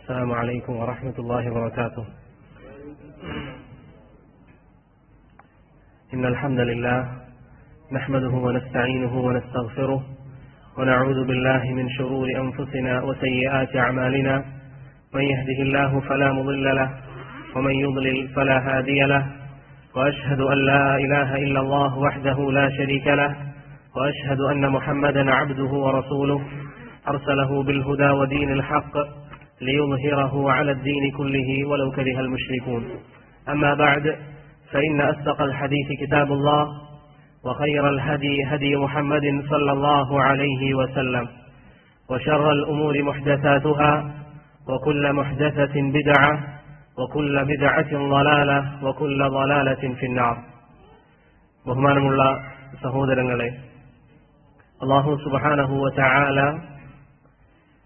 السلام عليكم ورحمة الله وبركاته. إن الحمد لله نحمده ونستعينه ونستغفره ونعوذ بالله من شرور أنفسنا وسيئات أعمالنا. من يهده الله فلا مضل له ومن يضلل فلا هادي له، وأشهد أن لا إله إلا الله وحده لا شريك له، وأشهد أن محمدا عبده ورسوله أرسله بالهدى ودين الحق ليظهره على الدين كله ولو كره المشركون. أما بعد، فإن أصدق الحديث كتاب الله، وخير الهدي هدي محمد صلى الله عليه وسلم، وشر الأمور محدثاتها، وكل محدثة بدعة، وكل بدعة ضلالة، وكل ضلالة في النار. ബഹുമാനമുള്ള സഹോദരങ്ങളെ, അല്ലാഹു സുബ്ഹാനഹു വ തആല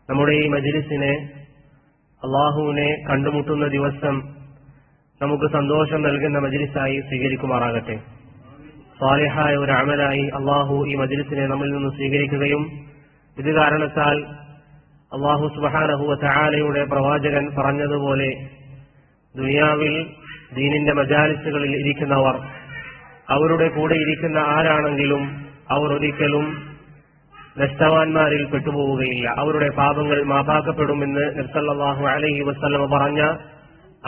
നമ്മുടെ ഈ മജ്ലിസിനെ അല്ലാഹുവിനെ കണ്ടുമുട്ടുന്ന ദിവസം നമുക്ക് സന്തോഷം നൽകുന്ന മജ്ലിസായി സ്വീകരിക്കുമാറാകട്ടെ. സാലിഹായ ഒരു അമലായി അല്ലാഹു ഈ മജ്ലിസിനെ നമ്മിൽ നിന്ന് സ്വീകരിക്കുകയും ഇത് കാരണത്താൽ അല്ലാഹു സുബ്ഹാനഹു വ തആലയുടെ പ്രവാചകൻ പറഞ്ഞതുപോലെ ദുനിയാവിൽ ദീനിന്റെ മജാലിസുകളിൽ ഇരിക്കുന്നവർ, അവരുടെ കൂടെ ഇരിക്കുന്ന ആരാണെങ്കിലും അവർ ഒരിക്കലും നഷ്ടവാന്മാരിൽ പെട്ടുപോവുകയില്ല. അവരുടെ പാപങ്ങൾ മാപ്പാക്കപ്പെടുമെന്ന് നബി സല്ലല്ലാഹു അലൈഹി വസല്ലം പറഞ്ഞ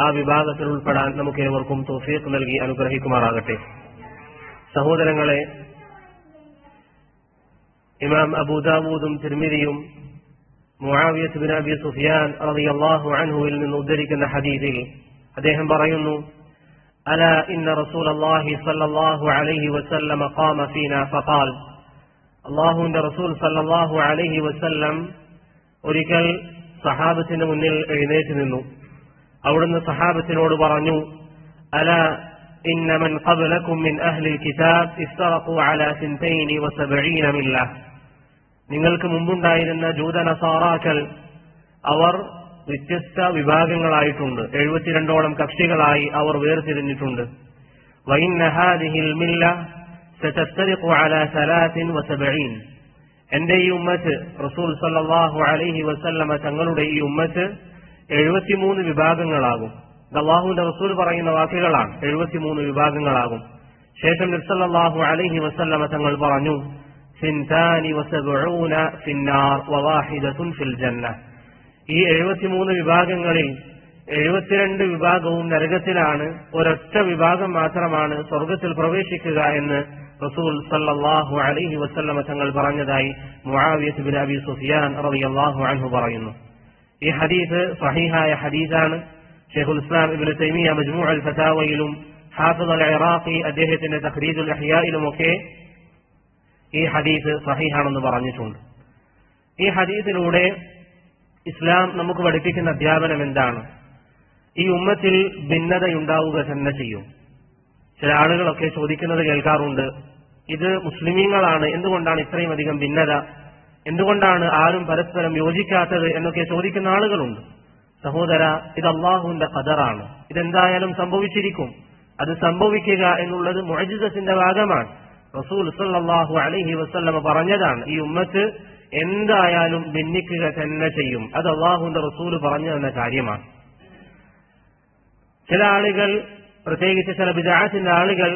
ആ വിഭാഗത്തിൽ ഉൾപ്പെടാൻ നമുക്ക് ഏവർക്കും തൗഫീഖ് നൽകി അനുഗ്രഹിക്കുമാറാകട്ടെ. സഹോദരങ്ങളെ, ഇമാം അബൂ ദാവൂദും തിർമിദിയും മുആവിയ ഇബ്നു അബി സുഫിയാൻ റളിയല്ലാഹു അൻഹുവിൽ നിന്ന് ഉദ്ധരിക്കുന്ന ഹദീസിൽ അദ്ദേഹം പറയുന്നു, അലാ ഇന്ന റസൂലല്ലാഹി സ്വല്ലല്ലാഹു അലൈഹി വസല്ലം ഖാമ ഫീനാ ഫഖാൽ. അല്ലാഹുവിന്റെ റസൂൽ സല്ലല്ലാഹു അലൈഹി വസല്ലം ഒരിക്കൽ സഹാബത്തിന് മുന്നിൽ എഴുന്നേറ്റ് നിന്നു. അവിടുന്ന് സഹാബത്തിനോട് പറഞ്ഞു, അലാ ഇന്ന മൻ ഖബ്ലകും മിൻ അഹ്ലിൽ കിതാബ് ഇഫ്തറഖു അലാ 72 മില്ല. നിങ്ങൾക്ക് മുമ്പുണ്ടായിരുന്ന ജൂതനസാറാക്കൾ അവർ വ്യത്യസ്ത വിഭാഗങ്ങളായിട്ടുണ്ട്. 72ഓളം കക്ഷികളായി അവർ വേർതിരിഞ്ഞിട്ടുണ്ട്. വഇന്ന ഹാദിഹിൽ മില്ല സതഫ്തരിഖു അലാ 73. എന്റെ ഈ ഉമ്മത്ത്, റസൂൽ സല്ലല്ലാഹു അലൈഹി വസല്ലമ തങ്ങളുടെ ഈ ഉമ്മത്ത് 73 വിഭാഗങ്ങളാകും. അല്ലാഹുവിന്റെ റസൂൽ പറയുന്ന വാക്കുകളാണ്. 73 വിഭാഗങ്ങളാകും. ശേഷം നബി സല്ലല്ലാഹു അലൈഹി വസല്ലമ തങ്ങൾ പറഞ്ഞു, 72 ഫിന്നാർ വവാഹിദത്തുൻ ഫിൽ ജന്ന. ഈ 73 വിഭാഗങ്ങളിൽ 72 വിഭാഗവും നരകത്തിലാണ്, ഒരൊറ്റ വിഭാഗം മാത്രമാണ് സ്വർഗത്തിൽ പ്രവേശിക്കുക എന്ന് റസൂൽ സല്ലല്ലാഹു അലൈഹി വസല്ലമ തങ്ങൾ പറഞ്ഞതായി മുആവിയ ഇബ്നു അബി സുഫിയാൻ റളിയല്ലാഹു അൻഹു പറയുന്നു. ഈ ഹദീസ് സഹീഹായ ഹദീസാണ്. ശൈഖുൽ ഇസ്ലാം ഇബ്നു തൈമിയ മജ്മൂഉൽ ഫതാവയിലും ഹാഫിദ് അൽ ഇറാഖി അദ്ദേഹത്തിന്റെ തഖ്രീജുൽ ഇഹ്യായിലുമൊക്കെ ഈ ഹദീസ് സഹീഹാണെന്ന് പറഞ്ഞിട്ടുണ്ട്. ഈ ഹദീസിലൂടെ ഇസ്ലാം നമുക്ക് പഠിപ്പിക്കുന്ന അധ്യാപനം എന്താണ്? ഈ ഉമ്മത്തിൽ ഭിന്നതയുണ്ടാവുക തന്നെ ചെയ്യും. ചില ആളുകളൊക്കെ ചോദിക്കുന്നത് കേൾക്കാറുണ്ട്, ഇത് മുസ്ലിമീങ്ങളാണ്, എന്തുകൊണ്ടാണ് ഇത്രയും അധികം ഭിന്നത, എന്തുകൊണ്ടാണ് ആരും പരസ്പരം യോജിക്കാത്തത് എന്നൊക്കെ ചോദിക്കുന്ന ആളുകളുണ്ട്. സഹോദര, ഇത് അല്ലാഹുവിന്റെ ഖദറാണ്. ഇതെന്തായാലും സംഭവിച്ചിരിക്കും. അത് സംഭവിക്കുക എന്നുള്ളത് മുഅ്ജിസത്തിന്റെ ഭാഗമാണ്. റസൂൽ സല്ലല്ലാഹു അലൈഹി വസല്ലമ പറഞ്ഞതാണ്, ഈ ഉമ്മത്ത് എന്തായാലും ഭിന്നിക്കുക തന്നെ ചെയ്യും. അത് അല്ലാഹുവിന്റെ റസൂൽ പറഞ്ഞു തന്ന കാര്യമാണ്. ചില ആളുകൾ, പ്രത്യേകിച്ച് ചില ബിദ്അത്തിന്റെ ആളുകൾ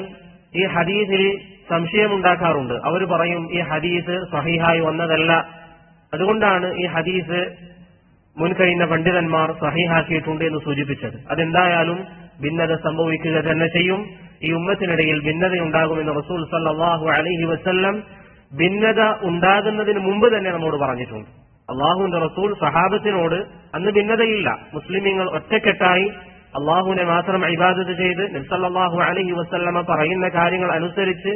ഈ ഹദീസിൽ സംശയമുണ്ടാക്കാറുണ്ട്. അവർ പറയും, ഈ ഹദീസ് സഹീഹായി വന്നതല്ല, അതുകൊണ്ടാണ് ഈ ഹദീസ് മുൻകഴിഞ്ഞ പണ്ഡിതന്മാർ സഹീഹാക്കിയിട്ടുണ്ട് എന്ന് സൂചിപ്പിച്ചത്. അതെന്തായാലും ഭിന്നത സംഭവിക്കുക തന്നെ ചെയ്യും. ഈ ഉമ്മത്തിനിടയിൽ ഭിന്നതയുണ്ടാകുമെന്ന് റസൂൽ സല്ലല്ലാഹു അലൈഹി വസല്ലം ഭിന്നത ഉണ്ടാകുന്നതിന് മുമ്പ് തന്നെ നമ്മോട് പറഞ്ഞിട്ടുണ്ട്. അള്ളാഹുവിന്റെ റസൂൽ സഹാബത്തിനോട് അന്ന് ഭിന്നതയില്ല. മുസ്ലിമീങ്ങൾ ഒറ്റക്കെട്ടായി അള്ളാഹുവിനെ മാത്രം ഇബാദത്ത് ചെയ്ത് നബി സല്ലല്ലാഹു അലൈഹി വസല്ലമ പറയുന്ന കാര്യങ്ങൾ അനുസരിച്ച്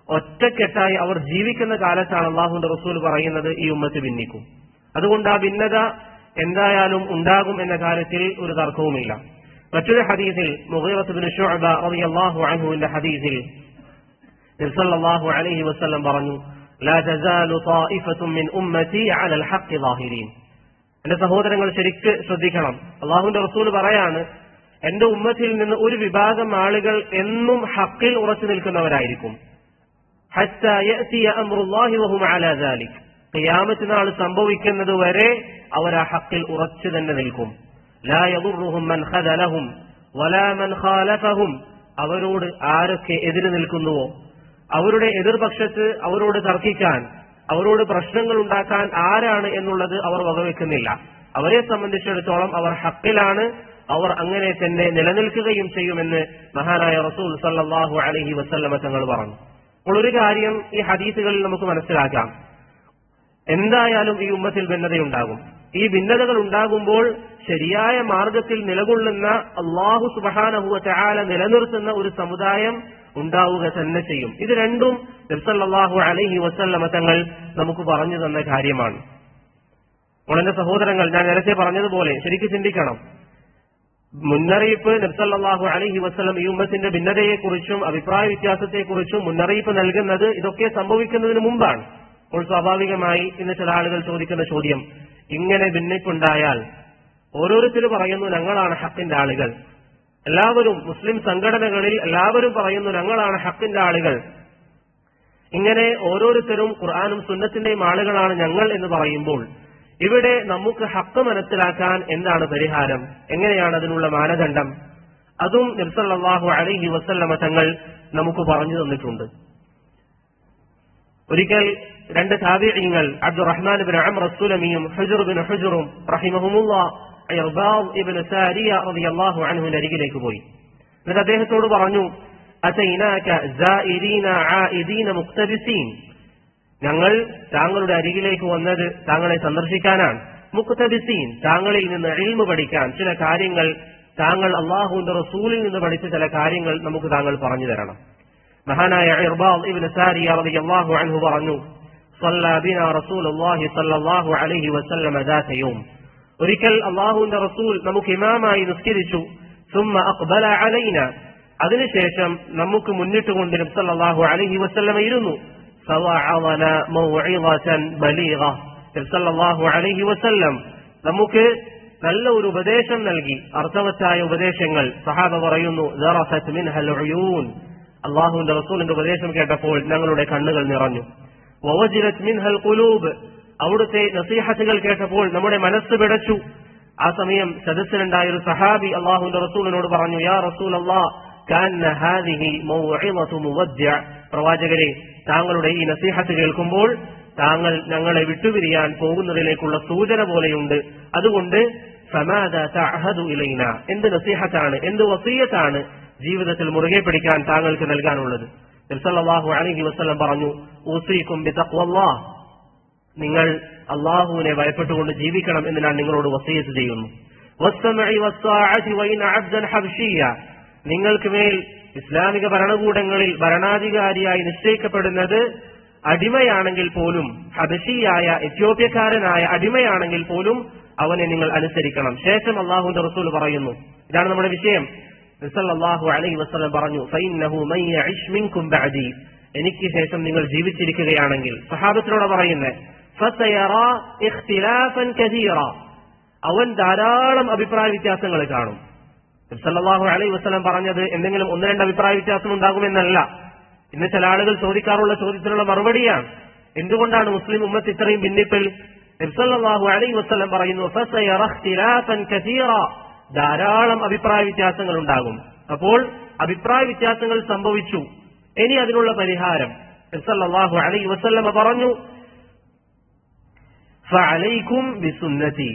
ഒറ്റക്കെട്ടായി അവർ ജീവിക്കുന്ന കാലത്താണ് അള്ളാഹുവിന്റെ റസൂൽ പറയുന്നത്, ഈ ഉമ്മത്ത് ഭിന്നിക്കും. അതുകൊണ്ട് ആ ഭിന്നത എന്തായാലും ഉണ്ടാകും എന്ന കാര്യത്തിൽ ഒരു തർക്കവുമില്ല. മറ്റൊരു ഹദീസിൽ മുഗീറത്ത് ഇബ്നു ശുഅബ റളിയല്ലാഹു അൻഹുവിന്റെ ഹദീസിൽ നബി സല്ലല്ലാഹു അലൈഹി വസല്ലം പറഞ്ഞു, ലാ തസാലു ത്വായിഫത്തുൻ മിൻ ഉമ്മതി അലൽ ഹഖ് ളാഹിരീൻ. എന്റെ സഹോദരങ്ങൾ ശരിക്ക് ശ്രദ്ധിക്കണം. അള്ളാഹുവിന്റെ റസൂൽ പറയാണ്, എന്റെ ഉമ്മത്തിൽ നിന്ന് ഒരു വിഭാഗം ആളുകൾ എന്നും ഹഖിൽ ഉറച്ചു നിൽക്കുന്നവരായിരിക്കും. ഹത്താ യഅതി അംറുല്ലാഹി വഹും അലാ ദാലിക്. ഖിയാമത്ത് നാൾ സംഭവിക്കുന്നത് വരെ അവർ ആ ഹഖിൽ ഉറച്ചു തന്നെ നിൽക്കും. ലാ യദുറുഹും മൻ ഖദലഹും വലാ മൻ ഖാലഫഹും. അവരോട് ആരൊക്കെ എതിര് നിൽക്കുന്നുവോ, അവരുടെ എതിർപക്ഷത്ത് അവരോട് തർക്കിക്കാൻ, അവരോട് പ്രശ്നങ്ങൾ ഉണ്ടാക്കാൻ ആരാണ് എന്നുള്ളത് അവർ വകവെക്കുന്നില്ല. അവരെ സംബന്ധിച്ചിടത്തോളം അവർ ഹഖിലാണ്, അവർ അങ്ങനെ തന്നെ നിലനിൽക്കുകയും ചെയ്യുമെന്ന് മഹാനായ റസൂൽ സല്ലല്ലാഹു അലൈഹി വസല്ലമ തങ്ങൾ പറഞ്ഞു. അപ്പോൾ ഒരു കാര്യം ഈ ഹദീസുകളിൽ നമുക്ക് മനസ്സിലാക്കാം, എന്തായാലും ഈ ഉമ്മത്തിൽ ഭിന്നതയുണ്ടാകും. ഈ ഭിന്നതകൾ ഉണ്ടാകുമ്പോൾ ശരിയായ മാർഗത്തിൽ നിലകൊള്ളുന്ന അല്ലാഹു സുബ്ഹാനഹു വ തആല നിലനിർത്തുന്ന ഒരു സമുദായം ഉണ്ടാവുക തന്നെ ചെയ്യും. ഇത് രണ്ടും നബി സല്ലല്ലാഹു അലൈഹി വസല്ലമ തങ്ങൾ നമുക്ക് പറഞ്ഞു തന്ന കാര്യമാണ്. അപ്പോൾ എന്റെ സഹോദരങ്ങൾ, ഞാൻ നേരത്തെ പറഞ്ഞതുപോലെ ശരിക്കും ചിന്തിക്കണം. മുന്നറിയിപ്പ് നബി സല്ലല്ലാഹു അലൈഹി വസല്ലം ഈ ഉമ്മത്തിന്റെ ഭിന്നതയെക്കുറിച്ചും അഭിപ്രായ വ്യത്യാസത്തെക്കുറിച്ചും മുന്നറിയിപ്പ് നൽകുന്നത് ഇതൊക്കെ സംഭവിക്കുന്നതിന് മുമ്പാണ്. അപ്പോൾ സ്വാഭാവികമായി ഇന്ന് ചില ആളുകൾ ചോദിക്കുന്ന ചോദ്യം, ഇങ്ങനെ ഭിന്നിപ്പുണ്ടായാൽ ഓരോരുത്തരും പറയുന്നു ഞങ്ങളാണ് ഹക്കിന്റെ ആളുകൾ, എല്ലാവരും മുസ്ലിം സംഘടനകളിൽ എല്ലാവരും പറയുന്നു ഞങ്ങളാണ് ഹക്കിന്റെ ആളുകൾ, ഇങ്ങനെ ഓരോരുത്തരും ഖുർആനും സുന്നത്തിന്റെയും ആളുകളാണ് ഞങ്ങൾ എന്ന് പറയുമ്പോൾ ഇവിടെ നമുക്ക് ഹക്ക് മനസ്സിലാക്കാൻ എന്താണ് പരിഹാരം, എങ്ങനെയാണ് അതിനുള്ള മാനദണ്ഡം? അതും നബി സല്ലല്ലാഹു അലൈഹി വസല്ലമ തങ്ങൾ നമുക്ക് പറഞ്ഞു തന്നിട്ടുണ്ട്. ഒരിക്കൽ രണ്ട് താബിഈങ്ങൾ അബ്ദുറഹ്മാൻ ഇബ്നു അംർ അസ്സുലമിയും ഹുജർ ഇബ്നു ഹുജറും റഹിമഹുമുല്ലാഹ് ഇർബാദ് ഇബ്നു സാരിയ റളിയല്ലാഹു അൻഹുവിന്റെ അരികിലേക്ക് പോയി. എന്നിട്ട് അദ്ദേഹത്തോട് പറഞ്ഞു, അതൈനാക സായിരീന ആഇദീന മുഖ്തബിസീൻ, ഞങ്ങൾ താങ്കളുടെ അരികിലേക്ക് വന്നത് താങ്കളെ സന്ദർശിക്കാനാണ്. മുഖ്തബിസീൻ, താങ്കളിൽ നിന്ന് ഇൽമു പഠിക്കാൻ, ചില കാര്യങ്ങൾ താങ്കൾ അല്ലാഹുവിന്റെ റസൂലിൽ നിന്ന് പഠിച്ച ചില കാര്യങ്ങൾ നമുക്ക് താങ്കൾ പറഞ്ഞു തരണം. മഹാനായ ഇർബാദ് ഇബ്നു സാരിയ റളിയല്ലാഹു അൻഹു പറഞ്ഞു, സല്ലല്ലാ ബിനാ റസൂലുള്ളാഹി സ്വല്ലല്ലാഹു അലൈഹി വസല്ലം ദാത യൗം, ഒരിക്കൽ അല്ലാഹുവിന്റെ റസൂൽ നമുക്ക് ഇമാമായി നിസ്കരിച്ചു. സുമ്മ അഖ്ബല അലൈന, അതിനുശേഷം നമുക്ക് മുന്നിട്ടുകൊണ്ട് നബി സല്ലല്ലാഹു അലൈഹി വസല്ലം ഇരുന്നു. ഫവഅദന മൗഇദതൻ ബലീഗ, നബി സല്ലല്ലാഹു അലൈഹി വസല്ലം നമുക്ക് നല്ല ഒരു ഉപദേശം നൽകി, അർത്ഥവത്തായ ഉപദേശങ്ങൾ. സഹാബ പറയുന്നു, ദറസത് മിൻഹൽ ഉയൂൻ, അല്ലാഹുവിന്റെ റസൂലിന്റെ ഉപദേശം കേട്ടപ്പോൾ ഞങ്ങളുടെ കണ്ണുകൾ നിറഞ്ഞു. വവജിലത് മിൻഹൽ ഖുലൂബ്, അവിടുത്തെ നസീഹത്തുകൾ കേട്ടപ്പോൾ നമ്മുടെ മനസ്സ് പിടച്ചു. ആ സമയം സദസ്സിലുണ്ടായ ഒരു സഹാബി അല്ലാഹുവിന്റെ റസൂലിനോട് പറഞ്ഞു, യാ റസൂലല്ലാഹ് കാന്ന ഹാദിഹി മൗഇദതു മുവദ്ദിഅ, പ്രവാചകരെ താങ്കളുടെ ഈ നസീഹത്ത് കേൾക്കുമ്പോൾ താങ്കൾ ഞങ്ങളെ വിട്ടുപിരിയാൻ പോകുന്നതിലേക്കുള്ള സൂചന പോലെയുണ്ട്. അതുകൊണ്ട് ഫമാദാ തഅഹദു ഇലൈന, എന്ത് നസീഹത്താണ്, എന്ത് വസിയത്താണ് ജീവിതത്തിൽ മുറുകെ പിടിക്കാൻ താങ്കൾക്ക് നൽകാനുള്ളത്? നബി സല്ലല്ലാഹു അലൈഹി വസല്ലം പറഞ്ഞു, ഊസീകും ബിതഖ്വല്ലാഹ്, നിങ്ങൾ അല്ലാഹുവിനെ ഭയപ്പെട്ടുകൊണ്ട് ജീവിക്കണം എന്ന് ഞാൻ നിങ്ങളോട് വസിയത്ത് ചെയ്യുന്നു. വസ്സമഇ വസ്സാഅതി വഇൻ അബ്ദൻ ഹബ്ശിയ, നിങ്ങൾക്ക് മേൽ ഇസ്ലാമിക ഭരണകൂടങ്ങളിൽ ഭരണാധികാരിയായി നിശ്ചയിക്കപ്പെടുന്നത് അടിമയാണെങ്കിൽ പോലും, ഹബശിയായ എത്യോപ്യക്കാരനായ അടിമയാണെങ്കിൽ പോലും അവനെ നിങ്ങൾ അനുസരിക്കണം. ശേഷം അല്ലാഹുവിന്റെ റസൂൽ പറയുന്നു, ഇതാണ് നമ്മുടെ വിഷയം. സല്ലല്ലാഹു അലൈഹി വസല്ലം പറഞ്ഞു, ഫഇന്നഹു മൻ യഇശ് മിൻകും ബഅദി, എനിക്ക് ശേഷം നിങ്ങൾ ജീവിച്ചിരിക്കുകയാണെങ്കിൽ, സഹാബത്തിനോട് പറയുന്നത്, ഫസയറാ ഇഖ്തിലാഫൻ കസീറ, അവൻ ധാരാളം അഭിപ്രായ വ്യത്യാസങ്ങൾ കാണും. സല്ലല്ലാഹു അലൈഹി വസല്ലം പറഞ്ഞത് എന്തെങ്കിലും ഒന്ന് രണ്ട് അഭിപ്രായ വ്യത്യാസം ഉണ്ടാകുമെന്നല്ല. ഇന്ന് ചില ആളുകൾ ചോദിക്കാറുള്ള ചോദ്യത്തിനുള്ള മറുപടിയാണ്, എന്തുകൊണ്ടാണ് മുസ്ലിം ഉമ്മത്ത് ഇത്രയും ഭിന്നിപ്പിൽ? സല്ലല്ലാഹു അലൈഹി വസല്ലം പറയുന്നു, ഫസയറ ഇഖ്തിലാഫൻ കസീറ, ധാരാളം അഭിപ്രായ വ്യത്യാസങ്ങൾ ഉണ്ടാകും. അപ്പോൾ അഭിപ്രായ വ്യത്യാസങ്ങൾ സംഭവിച്ചു, ഇനി അതിനുള്ള പരിഹാരം സല്ലല്ലാഹു അലൈഹി വസല്ലം പറഞ്ഞു, ഫഅലൈക്കും ബിസുന്നതി,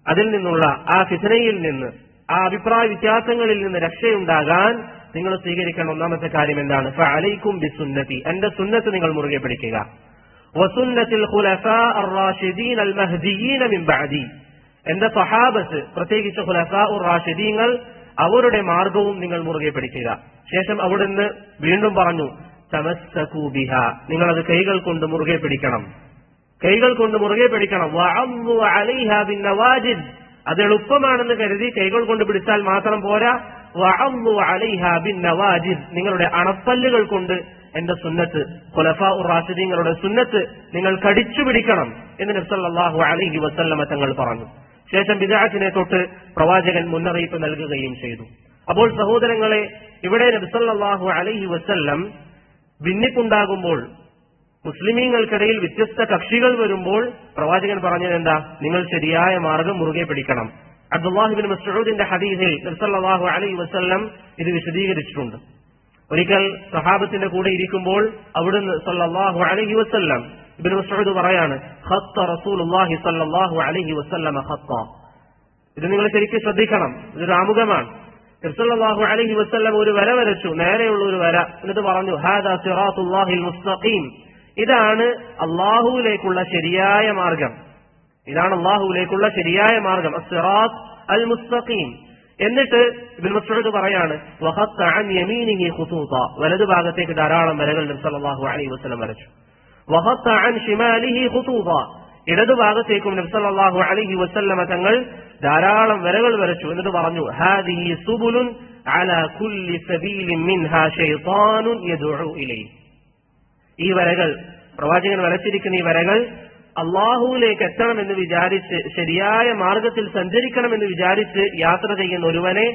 അതിൽ നിന്നുള്ള ആ ഫിത്നയിൽ നിന്ന്, ആ അഭിപ്രായ വ്യത്യാസങ്ങളിൽ നിന്ന് രക്ഷയുണ്ടാകാൻ നിങ്ങൾ സ്വീകരിക്കേണ്ട ഒന്നാമത്തെ കാര്യം എന്താണ്? ഫഅലൈക്കും ബിസുന്നതി, എന്റെ സുന്നത്ത് നിങ്ങൾ മുറുകെ പിടിക്കുക. വസുന്നത്തിൽ ഖുലഫാ അർ-റാഷിദീൻ അൽ-മഹ്ദിയീന മിൻ ബഅദി, എന്റെ സഹാബത്ത് പ്രത്യേകിച്ച് ഖുലഫാ ഉർ-റാഷിദീങ്ങൾ അവരുടെ മാർഗവും നിങ്ങൾ മുറുകെ പിടിക്കുക. ശേഷം അവിടുന്ന് വീണ്ടും പറഞ്ഞു, തമസ്സകൂ ബിഹാ, നിങ്ങൾ അത് കൈകൾ കൊണ്ട് മുറുകെ പിടിക്കണം, കൈകൾ കൊണ്ട് മുറുകെ പിടിക്കണം. വഅദ്ദു അലൈഹാ ബിന്നവാജിദ്, അത് എളുപ്പമാണെന്ന് കരുതി കൈകൾ കൊണ്ട് പിടിച്ചാൽ മാത്രം പോരാ. വഅദ്ദു അലൈഹാ ബിന്നവാജിദ്, നിങ്ങളുടെ അണപ്പല്ലുകൾ കൊണ്ട് എന്റെ സുന്നത്ത്, ഖുലഫാ ഉർ-റാഷിദീങ്ങളുടെ സുന്നത്ത് നിങ്ങൾ കടിച്ചു പിടിക്കണം എന്ന് നബി സല്ലല്ലാഹു അലൈഹി വസല്ലമ തങ്ങൾ പറഞ്ഞു. ശേഷം ബിദ്അത്തിനെ തൊട്ട് പ്രവാചകൻ മുന്നറിയിപ്പ് നൽകുകയും ചെയ്തു. അപ്പോൾ സഹോദരങ്ങളെ, ഇവിടെ നബി സല്ലല്ലാഹു അലൈഹി വസല്ലം ഭിന്നിപ്പുണ്ടാകുമ്പോൾ, മുസ്ലിമീങ്ങൾക്കിടയിൽ വ്യത്യസ്ത കക്ഷികൾ വരുമ്പോൾ പ്രവാചകൻ പറഞ്ഞത് എന്താ? നിങ്ങൾ ശരിയായ മാർഗം മുറുകെ പിടിക്കണം, അബ്ദുല്ലാഹി ഇബ്നു മസ്ഊദിന്റെ ഹദീസിൽ നബി സല്ലല്ലാഹു അലൈഹി വസല്ലം ഇത് വിശദീകരിച്ചിട്ടുണ്ട്. ഒരിക്കൽ സഹാബത്തിന്റെ കൂടെ ഇരിക്കുമ്പോൾ അവിടുന്ന് സല്ലല്ലാഹു അലൈഹി വസല്ലം ഇബ്നു മസ്ഊദ് പറയാണ്, ഖത്ത റസൂലുള്ളാഹി സല്ലല്ലാഹു അലൈഹി വസല്ലം ഖത്ത. ഇത് നിങ്ങൾ ശരിക്കും ശ്രദ്ധിക്കണം, ഇതൊരു ആമുഖമാണ്. നബി സല്ലല്ലാഹു അലൈഹി വസല്ലം ഒരു വര വരച്ചു, നേരെയുള്ള ഒരു വര. എന്നിട്ട് പറഞ്ഞു, ഹാദാ സിറാത്തുല്ലാഹിൽ മുസ്തഖീം, ഇതാണ് അല്ലാഹുവിലേക്കുള്ള ശരിയായ മാർഗം, ഇതാണ് അല്ലാഹുവിലേക്കുള്ള ശരിയായ മാർഗം, അസ്സിറാത്ത് അൽ മുസ്തഖീം. എന്നിട്ട് ഇബ്നു മസ്ഊദ് പറയാണ്, വഖത്ത അൻ യമീനിഹി ഖുതൂത, വലതു ഭാഗത്തേക്ക് ധാരാളം വരകൾ നബി സല്ലല്ലാഹു അലൈഹി വസല്ലം വരച്ചു. വഖത്ത അൻ ശിമാലിഹി ഖുതൂത, ഇടതു ഭാഗത്തേക്കും നബി സല്ലല്ലാഹു അലൈഹി വസല്ലം തങ്ങൾ ധാരാളം വരകൾ വരച്ചു. എന്നിട്ട് പറഞ്ഞു, ഹാദിഹി സുബുലുൻ അലാ കുല്ലി സബീലിൻ മിൻഹാ ശൈത്താനുൻ യദ്ഉ ഇലൈഹി. ഈ വരകൾ, പ്രവാചകൻ വരച്ചിരിക്കുന്ന ഈ വരകൾ അള്ളാഹുവിലേക്ക് എത്തണമെന്ന് വിചാരിച്ച്, ശരിയായ മാർഗത്തിൽ സഞ്ചരിക്കണമെന്ന് വിചാരിച്ച് യാത്ര ചെയ്യുന്ന ഒരുവനെ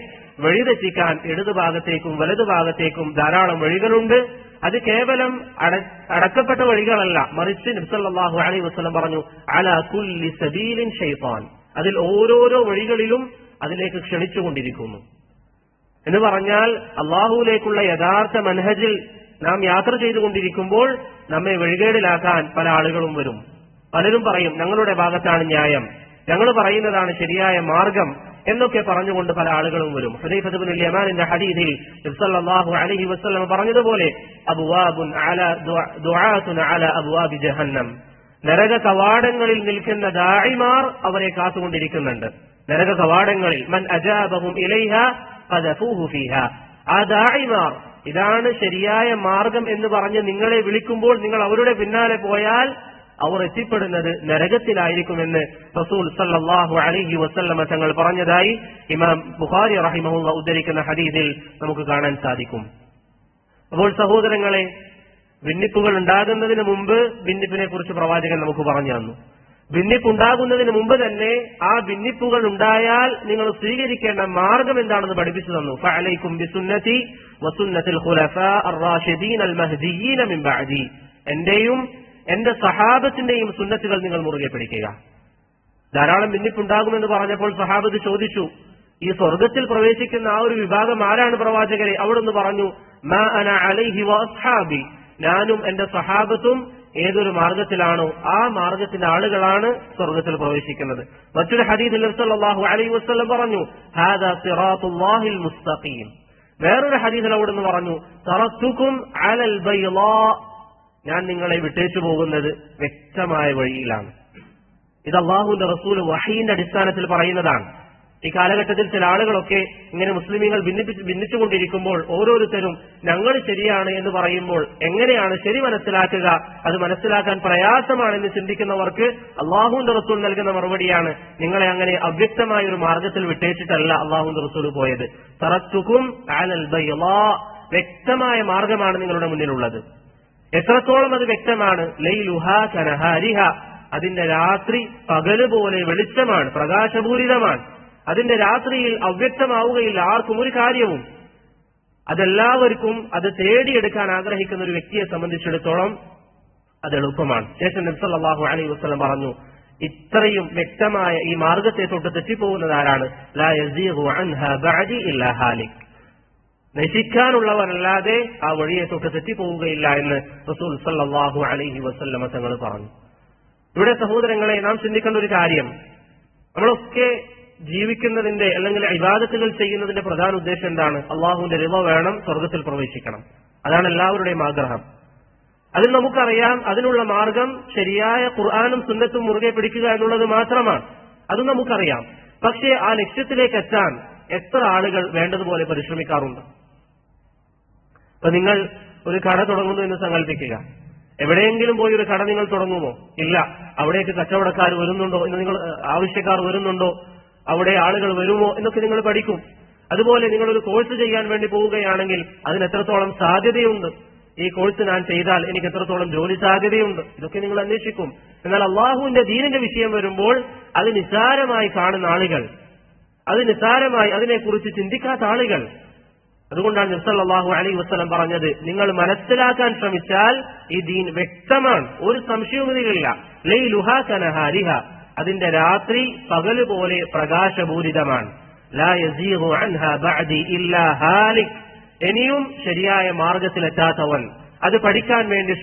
വഴിതെറ്റിക്കാൻ ഇടതുഭാഗത്തേക്കും വലതുഭാഗത്തേക്കും ധാരാളം വഴികളുണ്ട്. അത് കേവലം അടക്കപ്പെട്ട വഴികളല്ല, മറിച്ച് നബി സല്ലല്ലാഹു അലൈഹി വസല്ലം പറഞ്ഞു, അലാ കുല്ലി സബീലിൻ ശൈത്താൻ, അതിൽ ഓരോരോ വഴികളിലും അതിലേക്ക് ക്ഷണിച്ചുകൊണ്ടിരിക്കുന്നു എന്ന് പറഞ്ഞാൽ, അള്ളാഹുവിലേക്കുള്ള യഥാർത്ഥ മനഹജിൽ നാം യാത്ര ചെയ്തുകൊണ്ടിരിക്കുമ്പോൾ നമ്മെ വഴികേടിലാക്കാൻ പല ആളുകളും വരും. പലരും പറയും, ഞങ്ങളുടെ ഭാഗത്താണ് ന്യായം, ഞങ്ങൾ പറയുന്നതാണ് ശരിയായ മാർഗം എന്നൊക്കെ പറഞ്ഞുകൊണ്ട് പല ആളുകളും വരും. ഹുദൈഫ ഇബ്നുൽ യമാനിന്റെ ഹദീസിൽ നബി സല്ലല്ലാഹു അലൈഹി വസല്ലം പറഞ്ഞതുപോലെ, അബ്വാബുൻ അലാ ദുആത്തുൻ അലാ അബ്വാബി ജഹന്നം, നരക കവാടങ്ങളിൽ നിൽക്കുന്ന ദാഇമാർ അവരെ കാത്തുകൊണ്ടിരിക്കുന്നുണ്ട്. നരക കവാടങ്ങളിൽ, മൻ അജാബഹും ഇലൈഹാ ഖദഫൂഹു ഫീഹാ, ആ ദാഇമാർ ഇതാണ് ശരിയായ മാർഗം എന്ന് പറഞ്ഞ് നിങ്ങളെ വിളിക്കുമ്പോൾ നിങ്ങൾ അവരുടെ പിന്നാലെ പോയാൽ അവർ എത്തിപ്പെടുന്നത് നരകത്തിലായിരിക്കുമെന്ന് റസൂൽ സല്ലല്ലാഹു അലൈഹി വസല്ലമ തങ്ങൾ പറഞ്ഞതായി ഇമാം ബുഖാരി റഹിമഹുല്ലാ ഉദ്ധരിക്കുന്ന ഹദീസിൽ നമുക്ക് കാണാൻ സാധിക്കും. അപ്പോൾ സഹോദരങ്ങളെ, ഭിന്നിപ്പുകൾ ഉണ്ടാകുന്നതിന് മുമ്പ് ഭിന്നിപ്പിനെ കുറിച്ച് പ്രവാചകൻ നമുക്ക് പറഞ്ഞു തന്നു. ഭിന്നിപ്പുണ്ടാകുന്നതിന് മുമ്പ് തന്നെ ആ ഭിന്നിപ്പുകൾ ഉണ്ടായാൽ നിങ്ങൾ സ്വീകരിക്കേണ്ട മാർഗം എന്താണെന്ന് പഠിപ്പിച്ചു തന്നു. ഫഅലൈക്കും ബിസുന്നതി വസുന്നത്തിൽ ഖുലഫാ അർ-റാഷിദീൻ അൽ-മഹ്ദിയീന മിൻ ബഅദി, എന്റെയും എന്റെ സഹാബത്തിന്റെയും സുന്നത്തുകൾ നിങ്ങൾ മുറുകെ പിടിക്കുക. ധാരാളം ഭിന്നിപ്പുണ്ടാകുമെന്ന് പറഞ്ഞപ്പോൾ സഹാബത്ത് ചോദിച്ചു, ഈ സ്വർഗത്തിൽ പ്രവേശിക്കുന്ന ആ ഒരു വിഭാഗം ആരാണ് പ്രവാചകരെ? അവിടുന്ന് പറഞ്ഞു, മാ അന അലൈഹി വഅസ്ഹാബി, ഞാനും എന്റെ സഹാബത്തും ഏതൊരു മാർഗത്തിലാണോ ആ മാർഗത്തിന്റെ ആളുകളാണ് സ്വർഗത്തിൽ പ്രവേശിക്കുന്നത്. മറ്റൊരു ഹദീസിൽ നബി സല്ലല്ലാഹു അലൈഹി വസല്ലം പറഞ്ഞു, ഹാദാ സിറാത്തുല്ലാഹിൽ മുസ്തഖീം. വേറൊരു ഹദീസിൽ അവിടുന്ന് പറഞ്ഞു, തറക്തുകും അലൽ ബൈളാ, ഞാൻ നിങ്ങളെ വിട്ടേച്ചു പോകുന്നത് വ്യക്തമായ വഴിയിലാണ്. ഇത് അല്ലാഹുവിന്റെ റസൂൽ വഹീന്റെ അടിസ്ഥാനത്തിൽ പറയുന്നതാണ്. ഈ കാലഘട്ടത്തിൽ ചില ആളുകളൊക്കെ ഇങ്ങനെ മുസ്ലിമീങ്ങൾ ഭിന്നിച്ചുകൊണ്ടിരിക്കുമ്പോൾ ഓരോരുത്തരും ഞങ്ങൾ ശരിയാണ് എന്ന് പറയുമ്പോൾ എങ്ങനെയാണ് ശരി മനസ്സിലാക്കുക, അത് മനസ്സിലാക്കാൻ പ്രയാസമാണെന്ന് ചിന്തിക്കുന്നവർക്ക് അല്ലാഹുവിന്റെ റസൂൽ നൽകുന്ന മറുപടിയാണ്, നിങ്ങളെ അങ്ങനെ അവ്യക്തമായ ഒരു മാർഗത്തിൽ വിട്ടേച്ചിട്ടല്ല അല്ലാഹുവിന്റെ റസൂൽ പോയത്. തറക്തുകും അലൽ ബൈളാ, വ്യക്തമായ മാർഗമാണ് നിങ്ങളുടെ മുന്നിലുള്ളത്. എത്രത്തോളം അത് വ്യക്തമാണ്? ലൈലുഹാ കനഹാരിഹ, അതിന്റെ രാത്രി പകല് പോലെ വെളിച്ചമാണ്, പ്രകാശപൂരിതമാണ്. അതിന്റെ രാത്രിയിൽ അവ്യക്തമാവുകയില്ല ആർക്കും ഒരു കാര്യവും. അതെല്ലാവർക്കും അത് തേടിയെടുക്കാൻ ആഗ്രഹിക്കുന്ന ഒരു വ്യക്തിയെ സംബന്ധിച്ചിടത്തോളം അത് എളുപ്പമാണ്. ശേഷം നബി സല്ലല്ലാഹു അലൈഹി വസല്ലം പറഞ്ഞു, ഇത്രയും വ്യക്തമായ ഈ മാർഗത്തെ തൊട്ട് തെറ്റിപ്പോകുന്നത് ആരാണ്? ലാ യസീഗു അൻഹാ ബഅദി ഇല്ലാ ഹാലിക്, നശിക്കാനുള്ളവരല്ലാതെ ആ വഴിയെ തൊട്ട് തെറ്റിപ്പോവുകയില്ല എന്ന് റസൂൽ സല്ലല്ലാഹു അലൈഹി വസല്ലം തങ്ങൾ പറഞ്ഞു. ഇവിടെ സഹോദരങ്ങളെ, നാം ചിന്തിക്കേണ്ട ഒരു കാര്യം, നമ്മളൊക്കെ ജീവിക്കുന്നതിന്റെ അല്ലെങ്കിൽ ഇബാദത്തുകൾ ചെയ്യുന്നതിന്റെ പ്രധാന ഉദ്ദേശം എന്താണ്? അള്ളാഹുവിന്റെ റിള വേണം, സ്വർഗത്തിൽ പ്രവേശിക്കണം. അതാണ് എല്ലാവരുടെയും ആഗ്രഹം. അതിൽ നമുക്കറിയാം, അതിനുള്ള മാർഗം ശരിയായ ഖുർആനും സുന്നത്തും മുറുകെ പിടിക്കുക എന്നുള്ളത് മാത്രമാണ്. അതും നമുക്കറിയാം. പക്ഷേ ആ ലക്ഷ്യത്തിലേക്ക് എത്താൻ എത്ര ആളുകൾ വേണ്ടതുപോലെ പരിശ്രമിക്കാറുണ്ട്? അപ്പൊ നിങ്ങൾ ഒരു കട തുടങ്ങുന്നു എന്ന് സങ്കല്പിക്കുക. എവിടെയെങ്കിലും പോയി ഒരു കട നിങ്ങൾ തുടങ്ങുമോ? ഇല്ല. അവിടേക്ക് കച്ചവടക്കാർ വരുന്നുണ്ടോ എന്ന് നിങ്ങൾ, ആവശ്യക്കാർ വരുന്നുണ്ടോ, അവിടെ ആളുകൾ വരുമോ എന്നൊക്കെ നിങ്ങൾ പഠിക്കും. അതുപോലെ നിങ്ങളൊരു കോഴ്സ് ചെയ്യാൻ വേണ്ടി പോവുകയാണെങ്കിൽ അതിന് എത്രത്തോളം സാധ്യതയുണ്ട്, ഈ കോഴ്സ് ഞാൻ ചെയ്താൽ എനിക്ക് എത്രത്തോളം ജോലി സാധ്യതയുണ്ട്, ഇതൊക്കെ നിങ്ങൾ അന്വേഷിക്കും. എന്നാൽ അള്ളാഹുവിന്റെ ദീനിന്റെ വിഷയം വരുമ്പോൾ അത് നിസ്സാരമായി കാണുന്ന ആളുകൾ, അത് നിസ്സാരമായി അതിനെക്കുറിച്ച് ചിന്തിക്കാത്ത ആളുകൾ. അതുകൊണ്ടാണ് നബി സല്ലല്ലാഹു അലൈഹി വസല്ലം പറഞ്ഞത്, നിങ്ങൾ മനസ്സിലാക്കാൻ ശ്രമിച്ചാൽ ഈ ദീൻ വ്യക്തമാണ്, ഒരു സംശയവും ഇതിലില്ല. ലൈലുഹാ കനഹാരിഹ, അതിന്റെ രാത്രി പകല് പോലെ പ്രകാശപൂരിതമാണ്. ലാ യസീഗു അൻഹാ ബഅദി ഇല്ലാ ഹാലിക്. ഇനിയും ശരിയായ മാർഗത്തിലെത്താത്തവൻ, അത് പഠിക്കാൻ വേണ്ടി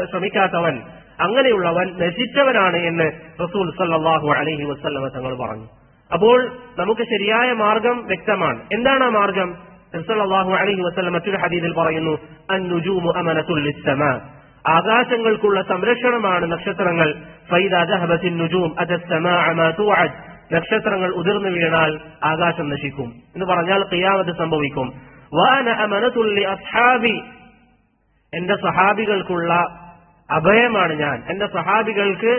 ശ്രമിക്കാത്തവൻ, അങ്ങനെയുള്ളവൻ നശിച്ചവനാണ് എന്ന് റസൂൽ സല്ലല്ലാഹു അലൈഹി വസല്ലമ തങ്ങൾ പറഞ്ഞു. അപ്പോൾ നമുക്ക് ശരിയായ മാർഗം വ്യക്തമാണ്. എന്താണ് ആ മാർഗം? സല്ലല്ലാഹു അലൈഹി വസല്ലം മറ്റൊരു ഹദീസിൽ പറയുന്നു, അൻ-നുജൂമു അമനത്തുൽ ലിസ്സമാ. ആകാശങ്ങൾക്കുള്ള സംരക്ഷണമാണ് നക്ഷത്രങ്ങൾ. ഫൈദാ ദഹബത്തിൻ നുജൂം അദസ്സമാഅ മാ തുഅദ്. നക്ഷത്രങ്ങൾ ഉതിർന്നു വീണാൽ ആകാശം നശിക്കും എന്ന് പറഞ്ഞാൽ ഖിയാമത്ത് സംഭവിക്കും. വഅന അമനത്തുൽ ലി അസ്ഹാബി. എന്റെ സഹാബികൾക്കുള്ള അഭയമാണ് ഞാൻ, എന്റെ സഹാബികൾക്ക്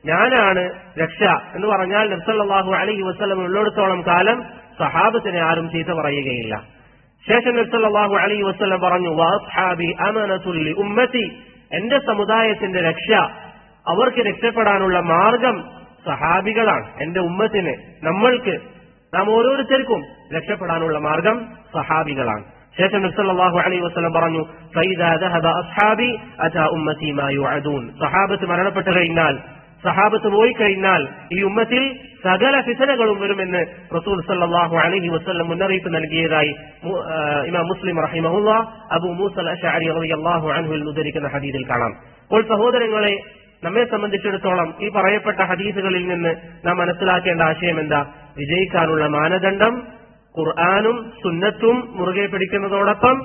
ഞാനാണ് രക്ഷ എന്ന് പറഞ്ഞാൽ നബി സല്ലല്ലാഹു അലൈഹി വസല്ലം ഉള്ളിടത്തോളം കാലം സഹാബത്തിനെ ആരും ചീത്ത പറയുകയില്ല. ശേഷം നബി സല്ലല്ലാഹു അലൈഹി വസല്ലം പറഞ്ഞു, വഅസ്ഹാബി അമനത്തുൽ ലി ഉമ്മത്തി. എന്റെ സമുദായത്തിന്റെ രക്ഷ, അവർക്ക് രക്ഷപ്പെടാനുള്ള മാർഗം സഹാബികളാണ്. എന്റെ ഉമ്മത്തിന്, നമ്മൾക്ക്, നാം ഓരോരുത്തർക്കും രക്ഷപ്പെടാനുള്ള മാർഗം സഹാബികളാണ്. ശേഷം നബി സല്ലല്ലാഹു അലൈഹി വസല്ലം പറഞ്ഞു, ഫൈദാ ദഹബ അസ്ഹാബി അതാ ഉമ്മത്തി മാ യുഅദൂൻ. സഹാബത്ത് മരണപ്പെട്ടു കഴിഞ്ഞാൽ, സഹാബത്ത് പോയി കഴിഞ്ഞാൽ ഈ ഉമ്മത്തിൽ സകല ഫിതനകളും വരുമെന്ന് റസൂൽ സല്ലല്ലാഹു അലൈഹി വസല്ലം മുന്നറിയിപ്പ് നൽകിയതായി ഇമാം മുസ്ലിം റഹിമഹുല്ലാഹ് അബൂ മൂസ അൽ-അശ്അരി റളിയല്ലാഹു അൻഹു ഉദ്ധരിക്കുന്ന ഹദീസിൽ കാണാം. അപ്പോൾ സഹോദരങ്ങളെ, നമ്മെ സംബന്ധിച്ചിടത്തോളം ഈ പറയപ്പെട്ട ഹദീസുകളിൽ നിന്ന് നാം മനസ്സിലാക്കേണ്ട ആശയം എന്താ? വിജയിക്കാനുള്ള മാനദണ്ഡം ഖുർആനും സുന്നത്തും മുറുകെ പിടിക്കുന്നതോടൊപ്പം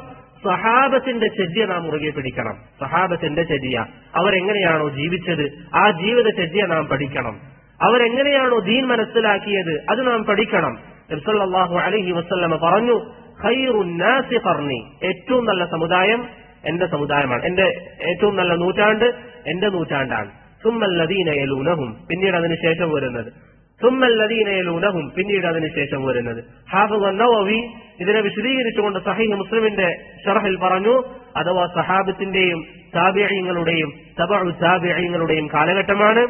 സഹാബത്തിന്റെ ചര്യ നാം മുറുകെ പിടിക്കണം. സഹാബത്തിന്റെ ചര്യ, അവരെങ്ങനെയാണോ ജീവിച്ചത് ആ ജീവിത ചര്യ നാം പഠിക്കണം. അവരെങ്ങനെയാണോ ദീൻ മനസ്സിലാക്കിയത് അത് നാം പഠിക്കണം. നബി സല്ലല്ലാഹു അലൈഹി വസല്ലമ പറഞ്ഞു, ഖൈറുൻ നാസി ഖർനി. ഏറ്റവും നല്ല സമുദായം എന്റെ സമുദായമാണ്, എന്റെ ഏറ്റവും നല്ല നൂറ്റാണ്ട് എന്റെ നൂറ്റാണ്ടാണ്. സുമ്മല്ലദീന യലൂനഹും. പിന്നീട് അതിനുശേഷം വരുന്നത്. സുമ്മല്ലദീന യലൂനഹും. പിന്നീട് അതിനുശേഷം വരുന്നത്. ഹാഫിദ് അൻ-നവവി ഇതിനെ വിശദീകരിച്ചുകൊണ്ട് സഹീഹ് മുസ്ലിമിന്റെ ശറഹിൽ പറഞ്ഞു, അഥവാ സഹാബത്തിന്റെയും താബിഈങ്ങളുടെയും തബഉ താബിഈങ്ങളുടെയും കാലഘട്ടമാണ്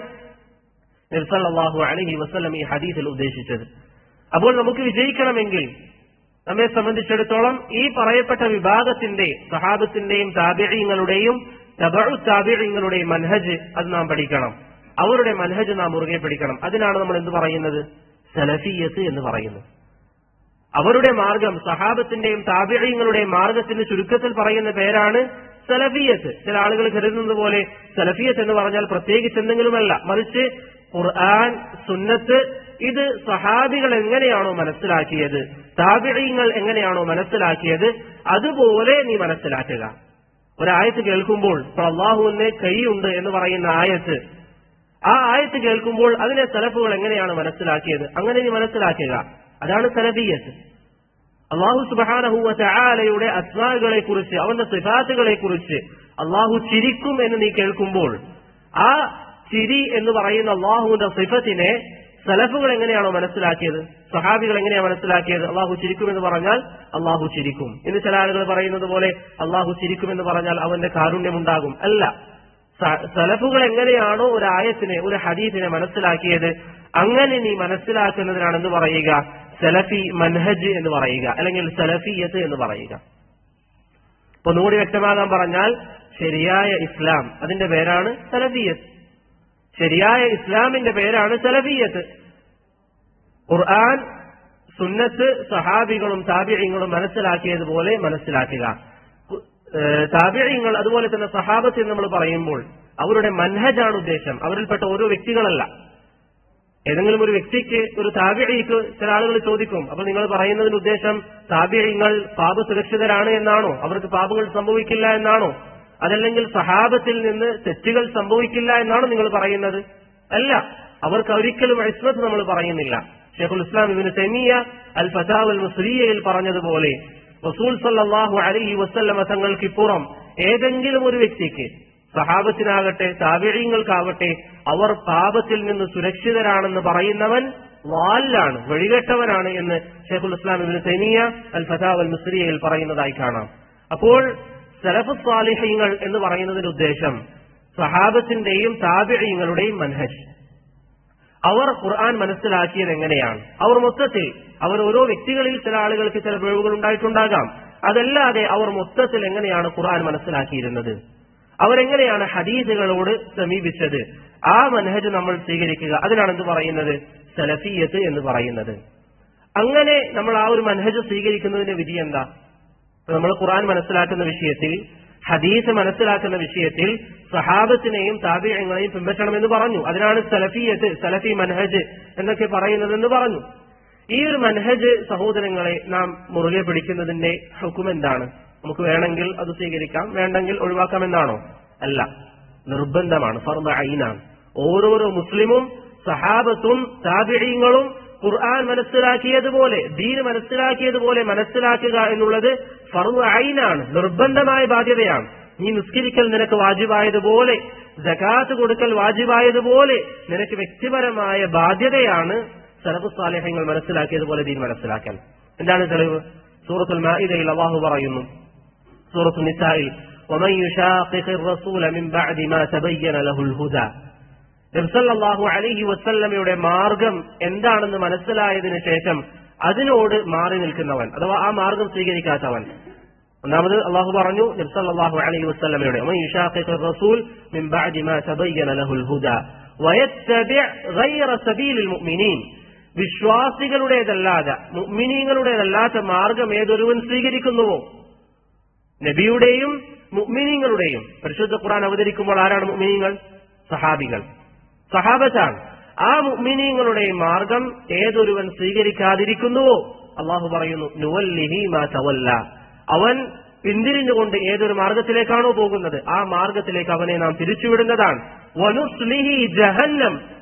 നബി സല്ലല്ലാഹു അലൈഹി വസല്ലം ഈ ഹദീസിൽ ഉദ്ദേശിച്ചത്. അപ്പോൾ നമുക്ക് വിജയിക്കണമെങ്കിൽ നമ്മെ സംബന്ധിച്ചിടത്തോളം ഈ പറയപ്പെട്ട വിഭാഗത്തിന്റെ സഹാബത്തിന്റെയും താബിഈങ്ങളുടെയും തബഉ താബിഈങ്ങളുടെയും മൻഹജ് അത് നാം പഠിക്കണം. അവരുടെ മൻഹജ് നാം മുറുകെ പിടിക്കണം. അതിനാണ് നമ്മൾ എന്ത് പറയുന്നത്? സലഫിയ്യത്ത് എന്ന് പറയുന്നു. അവരുടെ മാർഗം, സഹാബത്തിന്റെയും താബിഈങ്ങളുടെയും മാർഗത്തിന് ചുരുക്കത്തിൽ പറയുന്ന പേരാണ് സലഫിയ്യത്ത്. ചില ആളുകൾ കരുതുന്നത് പോലെ സലഫിയ്യത്ത് എന്ന് പറഞ്ഞാൽ പ്രത്യേകിച്ച് എന്തെങ്കിലുമല്ല, മറിച്ച് ഖുർആൻ, സുന്നത്ത്, ഇത് സഹാബികൾ എങ്ങനെയാണോ മനസ്സിലാക്കിയത്, താബിഈങ്ങൾ എങ്ങനെയാണോ മനസ്സിലാക്കിയത്, അതുപോലെ നീ മനസ്സിലാക്കുക. ഒരായത്ത് കേൾക്കുമ്പോൾ ഇപ്പോൾ അള്ളാഹുവിന് കൈയുണ്ട് എന്ന് പറയുന്ന ആയത്ത്, ആ ആയത്ത് കേൾക്കുമ്പോൾ അതിനെ സലഫുകൾ എങ്ങനെയാണ് മനസ്സിലാക്കിയത് അങ്ങനെ നീ മനസ്സിലാക്കുക. അതാണ് സലഫിയ്യത്ത്. അള്ളാഹു സുബ്ഹാനഹു വ തആലയുടെ അസ്മാകളെ കുറിച്ച്, അവന്റെ സിഫാത്തുകളെ കുറിച്ച് അള്ളാഹു ചിരിക്കും എന്ന് നീ കേൾക്കുമ്പോൾ ആ ചിരി എന്ന് പറയുന്ന അള്ളാഹുവിന്റെ സിഫത്തിനെ സലഫുകൾ എങ്ങനെയാണോ മനസ്സിലാക്കിയത്, സഹാബികൾ എങ്ങനെയാണ് മനസ്സിലാക്കിയത്? അള്ളാഹു ചിരിക്കുമെന്ന് പറഞ്ഞാൽ അള്ളാഹു ചിരിക്കും. ഇന്ന് ചില ആളുകൾ പറയുന്നത് പോലെ അള്ളാഹു ചിരിക്കുമെന്ന് പറഞ്ഞാൽ അവന്റെ കാരുണ്യമുണ്ടാകും. അല്ല, സലഫുകൾ എങ്ങനെയാണോ ഒരു ആയത്തിനെ, ഒരു ഹദീസിനെ മനസ്സിലാക്കിയത് അങ്ങനെ നീ മനസ്സിലാക്കുന്നതിനാണെന്ന് പറയുക സലഫി മൻഹജ് എന്ന് പറയുക, അല്ലെങ്കിൽ സലഫിയത്ത് എന്ന് പറയുക. ഇപ്പൊ ഒന്നുകൂടി വ്യക്തമാകാൻ പറഞ്ഞാൽ ശരിയായ ഇസ്ലാം, അതിന്റെ പേരാണ് സലഫിയത്ത്. ശരിയായ ഇസ്ലാമിന്റെ പേരാണ് സലഫിയത്ത്. ഖുർആൻ, സുന്നത്ത്, സഹാബികളും താബിഈങ്ങളും മനസ്സിലാക്കിയതുപോലെ മനസ്സിലാക്കുക. താബിഈങ്ങൾ അതുപോലെ തന്നെ സഹാബത്ത് എന്ന് നമ്മൾ പറയുമ്പോൾ അവരുടെ മൻഹജാണ് ഉദ്ദേശം. അവരിൽപ്പെട്ട ഓരോ വ്യക്തികളല്ല. ഏതെങ്കിലും ഒരു വ്യക്തിക്ക്, ഒരു താബിഈക്ക് ചില ആളുകൾ ചോദിക്കും, അപ്പോൾ നിങ്ങൾ പറയുന്നതിന് ഉദ്ദേശം താബിഈങ്ങൾ പാപസുരക്ഷിതരാണ് എന്നാണോ, അവർക്ക് പാപങ്ങൾ സംഭവിക്കില്ല എന്നാണോ, അതല്ലെങ്കിൽ സഹാബത്തിൽ നിന്ന് തെറ്റുകൾ സംഭവിക്കില്ല എന്നാണോ നിങ്ങൾ പറയുന്നത്? അല്ല, അവർക്ക് ഒരിക്കലും ഇസ്മത്ത് നമ്മൾ പറയുന്നില്ല. ശൈഖുൽ ഇസ്ലാം ഇബ്നു തൈമിയ്യ അൽ ഫതാവ അൽ മുസ്രിയയിൽ പറഞ്ഞതുപോലെ റസൂൽ സല്ലല്ലാഹു അലൈഹി വസല്ലമ തങ്ങൾക്കിപ്പുറം ഏതെങ്കിലും ഒരു വ്യക്തിക്ക്, സഹാബത്തിനാകട്ടെ താബിഈങ്ങൾക്കാവട്ടെ, അവർ പാപത്തിൽ നിന്ന് സുരക്ഷിതരാണെന്ന് പറയുന്നവൻ ളാലാണ്, വഴികെട്ടവനാണ് എന്ന് ശൈഖുൽ ഇസ്ലാം ഇബ്നു തൈമിയ്യ അൽ ഫതാവ അൽ മുസ്രിയയിൽ പറയുന്നതായി കാണാം. അപ്പോൾ സലഫുസ് സാലിഹീങ്ങൾ എന്ന് പറയുന്നതിന്റെ ഉദ്ദേശം സഹാബത്തിന്റെയും താബിഈങ്ങളുടെയും മൻഹജ്. അവർ ഖുർആൻ മനസ്സിലാക്കിയത് എങ്ങനെയാണ്, അവർ മൊത്തത്തിൽ, അവർ ഓരോ വ്യക്തികളിൽ ചില ആളുകൾക്ക് ചില പിഴവുകൾ ഉണ്ടായിട്ടുണ്ടാകാം, അതല്ലാതെ അവർ മൊത്തത്തിൽ എങ്ങനെയാണ് ഖുർആൻ മനസ്സിലാക്കിയിരുന്നത്, അവരെങ്ങനെയാണ് ഹദീസുകളോട് സമീപിച്ചത്, ആ മനഹജ് നമ്മൾ സ്വീകരിക്കുക. അതിനാണ് എന്ത് പറയുന്നത്? സലഫിയത്ത് എന്ന് പറയുന്നത്. അങ്ങനെ നമ്മൾ ആ ഒരു മനഹജ് സ്വീകരിക്കുന്നതിന്റെ വിധി എന്താ? നമ്മൾ ഖുർആൻ മനസ്സിലാക്കുന്ന വിഷയത്തിൽ, ഹദീസ് മനസ്സിലാക്കുന്ന വിഷയത്തിൽ സഹാബത്തിനെയും താബിഈങ്ങളെയും പിൻപറ്റണമെന്ന് പറഞ്ഞു. അതിനാണ് സലഫിയത്ത്, സലഫി മനഹജ് എന്നൊക്കെ പറയുന്നതെന്ന് പറഞ്ഞു. ഈ ഒരു മനഹജ് സഹോദരങ്ങളെ നാം മുറുകെ പിടിക്കുന്നതിന്റെ ഹുക്ം എന്താണ്? നമുക്ക് വേണമെങ്കിൽ അത് സ്വീകരിക്കാം, വേണ്ടെങ്കിൽ ഒഴിവാക്കാം എന്നാണോ? അല്ല, നിർബന്ധമാണ്, ഫർദ് ഐനാണ്. ഓരോരോ മുസ്ലിമും സഹാബത്തും താബിഈങ്ങളും ഖുർആൻ മനസ്സിലാക്കിയതുപോലെ, ദീൻ മനസ്സിലാക്കിയതുപോലെ മനസ്സിലാക്കുക എന്നുള്ളത് ഫർദ് ഐനാണ്, നിർബന്ധമായ ബാധ്യതയാണ്. നീ നിസ്കരിക്കൽ നിനക്ക് വാജിബായതുപോലെ, സകാത്ത് കൊടുക്കൽ വാജിബായതുപോലെ നിനക്ക് വ്യക്തിപരമായ ബാധ്യതയാണ് സലഫു സാലിഹ്യങ്ങൾ മനസ്സിലാക്കിയതുപോലെ ദീൻ മനസ്സിലാക്കൽ. എന്താണ് തെളിവ്? സൂറത്തുൽ മാഇദയിൽ അല്ലാഹു പറയുന്നു, സൂറത്തുൽ നിസായിൽ, വമൻ യുശാഖിഖിർ റസൂല മിൻ ബഅദി മാ തബയ്യന ലഹുൽ ഹുദാ. നബി സല്ലല്ലാഹു അലൈഹി വസല്ലമയുടെ മാർഗം എന്താണെന്ന് മനസ്സിലായതിനു ശേഷം അതിനോട് മാറി നിൽക്കുന്നവൻ, അഥവാ ആ മാർഗം സ്വീകരിക്കാത്തവൻ. ഒന്നാമത് അള്ളാഹു പറഞ്ഞു നബി സല്ലല്ലാഹു അലൈഹി വസല്ലമയുടെ വമൻ യുശാഖിഖിർ റസൂൽ മിൻ ബഅദി മാ തബയ്യന ലഹുൽ ഹുദാ വയത്തബിഅ ഗൈറ സബീലിൽ മുഅ്മിനീൻ. വിശ്വാസികളുടേതല്ലാതെ, മുഅ്മിനീങ്ങളുടേതല്ലാത്ത മാർഗം ഏതൊരുവൻ സ്വീകരിക്കുന്നുവോ, നബിയുടെയും മുഅ്മിനീങ്ങളുടെയും. പരിശുദ്ധ ഖുർആൻ അവതരിക്കുമ്പോൾ ആരാണ് മുഅ്മിനീങ്ങൾ? സഹാബികൾ, സഹാബത്താണ്. ആ മുഅ്മിനീങ്ങളുടെ മാർഗം ഏതൊരുവൻ സ്വീകരിക്കാതിരിക്കുന്നുവോ അള്ളാഹു പറയുന്നു നുവല്ലിഹി മാ തവല്ല. അവൻ പിന്തിരിഞ്ഞുകൊണ്ട് ഏതൊരു മാർഗത്തിലേക്കാണോ പോകുന്നത് ആ മാർഗത്തിലേക്ക് അവനെ നാം തിരിച്ചുവിടുന്നതാണ്. വനുസ്ലിഹി ജഹന്നം,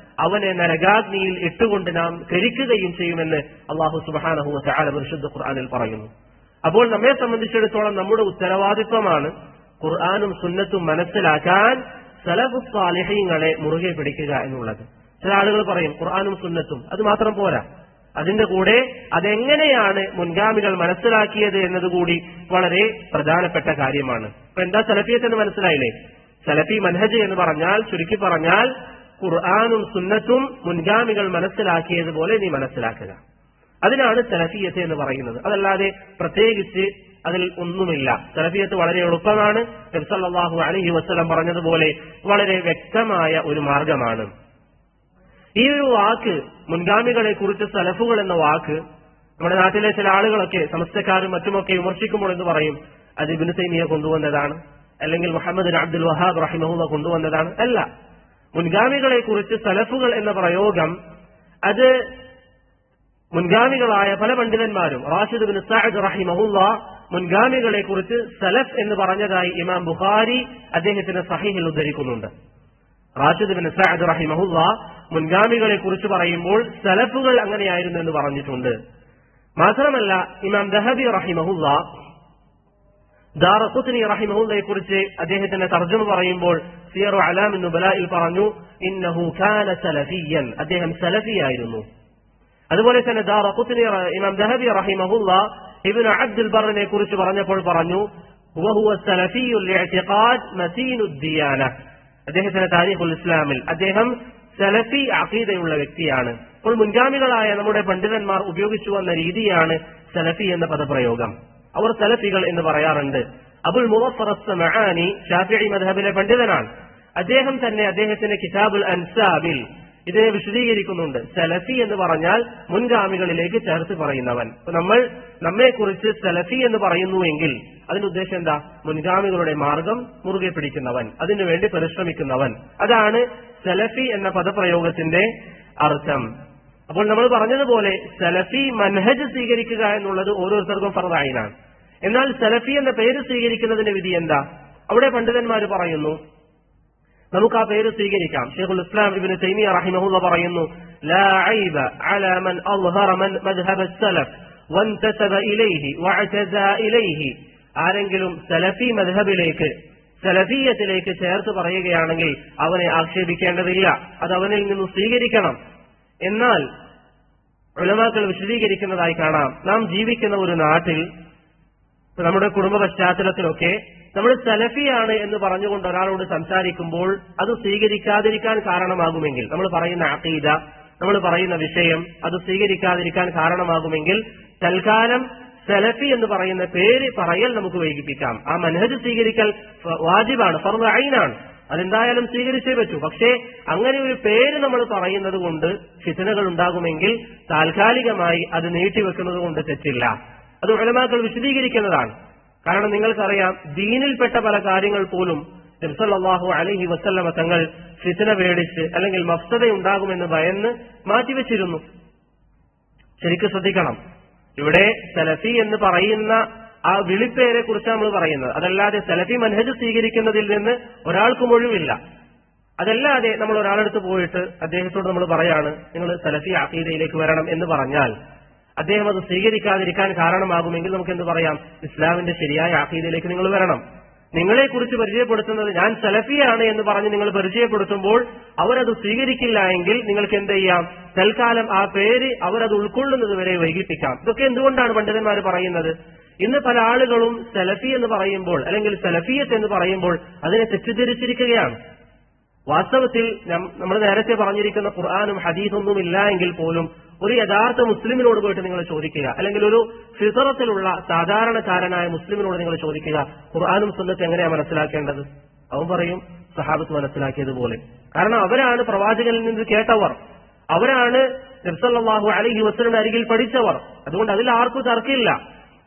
അവനെ നരകാഗ്നിയിൽ ഇട്ടുകൊണ്ട് നാം കരിക്കുകയും ചെയ്യുമെന്ന് അള്ളാഹു സുബ്ഹാനഹു വ തആല പരിശുദ്ധ ഖുർആനിൽ പറയുന്നു. അപ്പോൾ നമ്മെ സംബന്ധിച്ചിടത്തോളം നമ്മുടെ ഉത്തരവാദിത്വമാണ് ഖുർആനും സുന്നത്തും മനസ്സിലാക്കാൻ സലഫു സാലിഹീങ്ങളെ മുറുകെ പിടിക്കുക എന്നുള്ളത്. ചില ആളുകൾ പറയും ഖുർആനും സുന്നത്തും അത് മാത്രം പോരാ, അതിന്റെ കൂടെ അതെങ്ങനെയാണ് മുൻഗാമികൾ മനസ്സിലാക്കിയത് എന്നതുകൂടി വളരെ പ്രധാനപ്പെട്ട കാര്യമാണ്. അപ്പൊ എന്താ സലഫിയത്ത് എന്ന് മനസ്സിലായില്ലേ? സലഫി മൻഹജ് എന്ന് പറഞ്ഞാൽ, ചുരുക്കി പറഞ്ഞാൽ, ഖുർആനും സുന്നത്തും മുൻഗാമികൾ മനസ്സിലാക്കിയതുപോലെ നീ മനസ്സിലാക്കുക. അതിനാണ് സലഫിയത്ത് എന്ന് പറയുന്നത്. അതല്ലാതെ പ്രത്യേകിച്ച് അതിൽ ഒന്നുമില്ല. സലഫിയത്ത് വളരെ എളുപ്പമാണ്. നബി സല്ലല്ലാഹു അലൈഹി വസല്ലം പറഞ്ഞതുപോലെ വളരെ വ്യക്തമായ ഒരു മാർഗമാണ്. ഈ ഒരു വാക്ക്, മുൻഗാമികളെ കുറിച്ച് സലഫുകൾ എന്ന വാക്ക്, നമ്മുടെ നാട്ടിലെ ചില ആളുകളൊക്കെ സമസ്തക്കാരും മറ്റുമൊക്കെ വിമർശിക്കുമ്പോൾ എന്ന് പറയും അത് ഇബ്നു തൈമിയ കൊണ്ടുവന്നതാണ്, അല്ലെങ്കിൽ മുഹമ്മദ് ബിൻ അബ്ദുൽ വഹാബ് റഹിമഹുല്ലാഹ് കൊണ്ടുവന്നതാണ്. അല്ല, മുൻഗാമികളെ കുറിച്ച് സലഫുകൾ എന്ന പ്രയോഗം അത് മുൻഗാമികളായ പല പണ്ഡിതന്മാരും, റാഷിദ് ബിൻ സഅദ് റഹിമഹുല്ലാഹ് മുൻഗാമികളെ കുറിച്ച് സലഫ് എന്ന് പറഞ്ഞതായി ഇമാം ബുഖാരി അദ്ദേഹത്തിന്റെ സഹീഹിൽ ഉദ്ധരിക്കുന്നുണ്ട്. റാഷിദ് ബിൻ സഅദ് റഹിമഹുല്ലാഹ് മുൻഗാമികളെ കുറിച്ച് പറയുമ്പോൾ സലഫുകൾ അങ്ങനെയായിരുന്നു എന്ന് പറഞ്ഞിട്ടുണ്ട്. മാത്രമല്ല ഇമാം ദഹബി റഹിമഹുല്ലാഹ് ദാറഖുത്നി റഹിമഹുല്ലയെ കുറിച്ച് അദ്ദേഹത്തിന്റെ തർജ്ജമ പറയുമ്പോൾ സിയറു അലാമിൻ നുബലായിൽ പറഞ്ഞു ഇന്നഹു കാന സലഫിയൻ, അദ്ദേഹം സലഫിയായിരുന്നു. അതുപോലെ തന്നെ ദാറഖുത്നി ഇമാം ദഹബി റഹിമഹുല്ലാഹ് ഇബ്നു അബ്ദുൽ ബർറിനെ കുറിച്ച് പറഞ്ഞപ്പോൾ പറഞ്ഞു വഹുവ സലഫിയുൽ ഇഅ്തിഖാദ് മതീനുദ് ദിയാന. അദ്ദേഹത്തിന്റെ താരീഖുൽ ഇസ്ലാമിൽ അദ്ദേഹം സലഫി അഖീദയുള്ള വ്യക്തിയാണ്. അപ്പോൾ മുൻഗാമികളായ നമ്മുടെ പണ്ഡിതന്മാർ ഉപയോഗിച്ചു വന്ന രീതിയാണ് സലഫി എന്ന പദപ്രയോഗം. അവർ സലഫികൾ എന്ന് പറയാറുണ്ട്. അബുൽ മുളഫർ അസ്സമആനി ശാഫിഈ മദ്ഹബിലെ പണ്ഡിതനാണ്. അദ്ദേഹം തന്നെ അദ്ദേഹത്തിന്റെ കിതാബുൽ അൻസാബിൽ ഇതിനെ വിശദീകരിക്കുന്നുണ്ട്. സലഫി എന്ന് പറഞ്ഞാൽ മുൻഗാമികളിലേക്ക് ചേർത്ത് പറയുന്നവൻ. നമ്മൾ നമ്മെക്കുറിച്ച് സലഫി എന്ന് പറയുന്നുവെങ്കിൽ അതിന്റെ ഉദ്ദേശം എന്താ? മുൻഗാമികളുടെ മാർഗം മുറുകെ പിടിക്കുന്നവൻ, അതിനുവേണ്ടി പരിശ്രമിക്കുന്നവൻ. അതാണ് സലഫി എന്ന പദപ്രയോഗത്തിന്റെ അർത്ഥം. അപ്പോൾ നമ്മൾ പറഞ്ഞതുപോലെ സലഫി മൻഹജ് സ്വീകരിക്കുക എന്നുള്ളത് ഓരോരുത്തർക്കും ഫർദ് ഐനാണ്. എന്നാൽ സലഫി എന്ന പേര് സ്വീകരിക്കുന്നതിന്റെ വിധി എന്താ? അവിടെ പണ്ഡിതന്മാർ പറയുന്നു നമുക്ക് ആ പേര് സ്വീകരിക്കാം. ശൈഖുൽ ഇസ്ലാം ഇബ്നു തൈമിയ റഹിമഹുല്ലാഹ് പറയുന്നു ലാ ഐബ അലാ മൻ അൽഹറ മദ്ഹബ സലഫ് വൻതസബ ഇലൈഹി വഅതസാ ഇലൈഹി. ആരെങ്കിലും സലഫി മദ്ഹബിലേക്ക്, സലഫിയത്തിലേക്ക് ചേർത്ത് പറയുകയാണെങ്കിൽ അവനെ ആക്ഷേപിക്കേണ്ടതില്ല, അത് അവനിൽ നിന്ന് സ്വീകരിക്കണം. എന്നാൽ ഉലമാക്കൾ വിശദീകരിക്കുന്നതായി കാണാം, നാം ജീവിക്കുന്ന ഒരു നാട്ടിൽ നമ്മുടെ കുടുംബ പശ്ചാത്തലത്തിലൊക്കെ നമ്മൾ സലഫിയാണ് എന്ന് പറഞ്ഞുകൊണ്ട് ഒരാളോട് സംസാരിക്കുമ്പോൾ അത് സ്വീകരിക്കാതിരിക്കാൻ കാരണമാകുമെങ്കിൽ, നമ്മൾ പറയുന്ന അഖീദ, നമ്മൾ പറയുന്ന വിഷയം അത് സ്വീകരിക്കാതിരിക്കാൻ കാരണമാകുമെങ്കിൽ തൽക്കാലം സലഫി എന്ന് പറയുന്ന പേര് പറയൽ നമുക്ക് വൈകിപ്പിക്കാം. ആ മൻഹജ് സ്വീകരിക്കൽ വാജിബാണ്, ഫർദ് ഐനാണ്. അതെന്തായാലും സ്വീകരിച്ചേ പറ്റൂ. പക്ഷേ അങ്ങനെ ഒരു പേര് നമ്മൾ പറയുന്നത് കൊണ്ട് ഫിത്നകൾ ഉണ്ടാകുമെങ്കിൽ താൽക്കാലികമായി അത് നീട്ടിവെക്കുന്നത് കൊണ്ട് തെറ്റില്ല. അത് ഉലമാക്കൾ വിശദീകരിക്കുന്നതാണ്. കാരണം നിങ്ങൾക്കറിയാം, ദീനിൽപ്പെട്ട പല കാര്യങ്ങൾ പോലും നബി സല്ലല്ലാഹു അലൈഹി വസല്ലമ തങ്ങൾ ഫിത്ന പേടിച്ച് അല്ലെങ്കിൽ മഫ്സദ ഉണ്ടാകുമെന്ന് ഭയന്ന് മാറ്റിവെച്ചിരുന്നു. ശരിക്കും ശ്രദ്ധിക്കണം. ഇവിടെ സലഫി എന്ന് പറയുന്ന ആ വിളിപ്പേരെ കുറിച്ച് നമ്മൾ പറയുന്നത്. അതല്ലാതെ സലഫി മൻഹജ് സ്വീകരിക്കുന്നതിൽ നിന്ന് ഒരാൾക്കും ഒഴിവില്ല. അതല്ലാതെ നമ്മൾ ഒരാളെടുത്ത് പോയിട്ട് അദ്ദേഹത്തോട് നമ്മൾ പറയാണ് നിങ്ങൾ സലഫി അഖീദയിലേക്ക് വരണം എന്ന് പറഞ്ഞാൽ അദ്ദേഹം അത് സ്വീകരിക്കാതിരിക്കാൻ കാരണമാകുമെങ്കിൽ നമുക്ക് എന്ത് പറയാം? ഇസ്ലാമിന്റെ ശരിയായ അഖീദയിലേക്ക് നിങ്ങൾ വരണം. നിങ്ങളെക്കുറിച്ച് പരിചയപ്പെടുത്തുന്നത് ഞാൻ സലഫിയാണ് എന്ന് പറഞ്ഞ് നിങ്ങൾ പരിചയപ്പെടുത്തുമ്പോൾ അവരത് സ്വീകരിക്കില്ല എങ്കിൽ നിങ്ങൾക്ക് എന്ത് ചെയ്യാം? തൽക്കാലം ആ പേര് അവരത് ഉൾക്കൊള്ളുന്നത് വരെ വൈകിപ്പിക്കാം. ഇതൊക്കെ എന്തുകൊണ്ടാണ് പണ്ഡിതന്മാർ പറയുന്നത്? ഇന്ന് പല ആളുകളും സലഫി എന്ന് പറയുമ്പോൾ അല്ലെങ്കിൽ സലഫിയത്ത് എന്ന് പറയുമ്പോൾ അതിനെ തെറ്റിദ്ധരിച്ചിരിക്കുകയാണ്. വാസ്തവത്തിൽ നമ്മൾ നേരത്തെ പറഞ്ഞിരിക്കുന്ന ഖുർആനും ഹദീസൊന്നും ഇല്ല എങ്കിൽ പോലും ഒരു യഥാർത്ഥ മുസ്ലിമിനോട് പോയിട്ട് നിങ്ങൾ ചോദിക്കുക, അല്ലെങ്കിൽ ഒരു ഫിതറത്തിലുള്ള സാധാരണക്കാരനായ മുസ്ലിമിനോട് നിങ്ങൾ ചോദിക്കുക, ഖുർആനും സുന്നത്ത് എങ്ങനെയാണ് മനസ്സിലാക്കേണ്ടത്? അവൻ പറയും സഹാബത്ത് മനസ്സിലാക്കിയതുപോലെ. കാരണം അവരാണ് പ്രവാചകനിൽ നിന്ന് കേട്ടവർ, അവരാണ് നബി സല്ലല്ലാഹു അലൈഹി വസല്ലമയുടെ അരികിൽ പഠിച്ചവർ. അതുകൊണ്ട് അതിൽ ആർക്കും തർക്കമില്ല.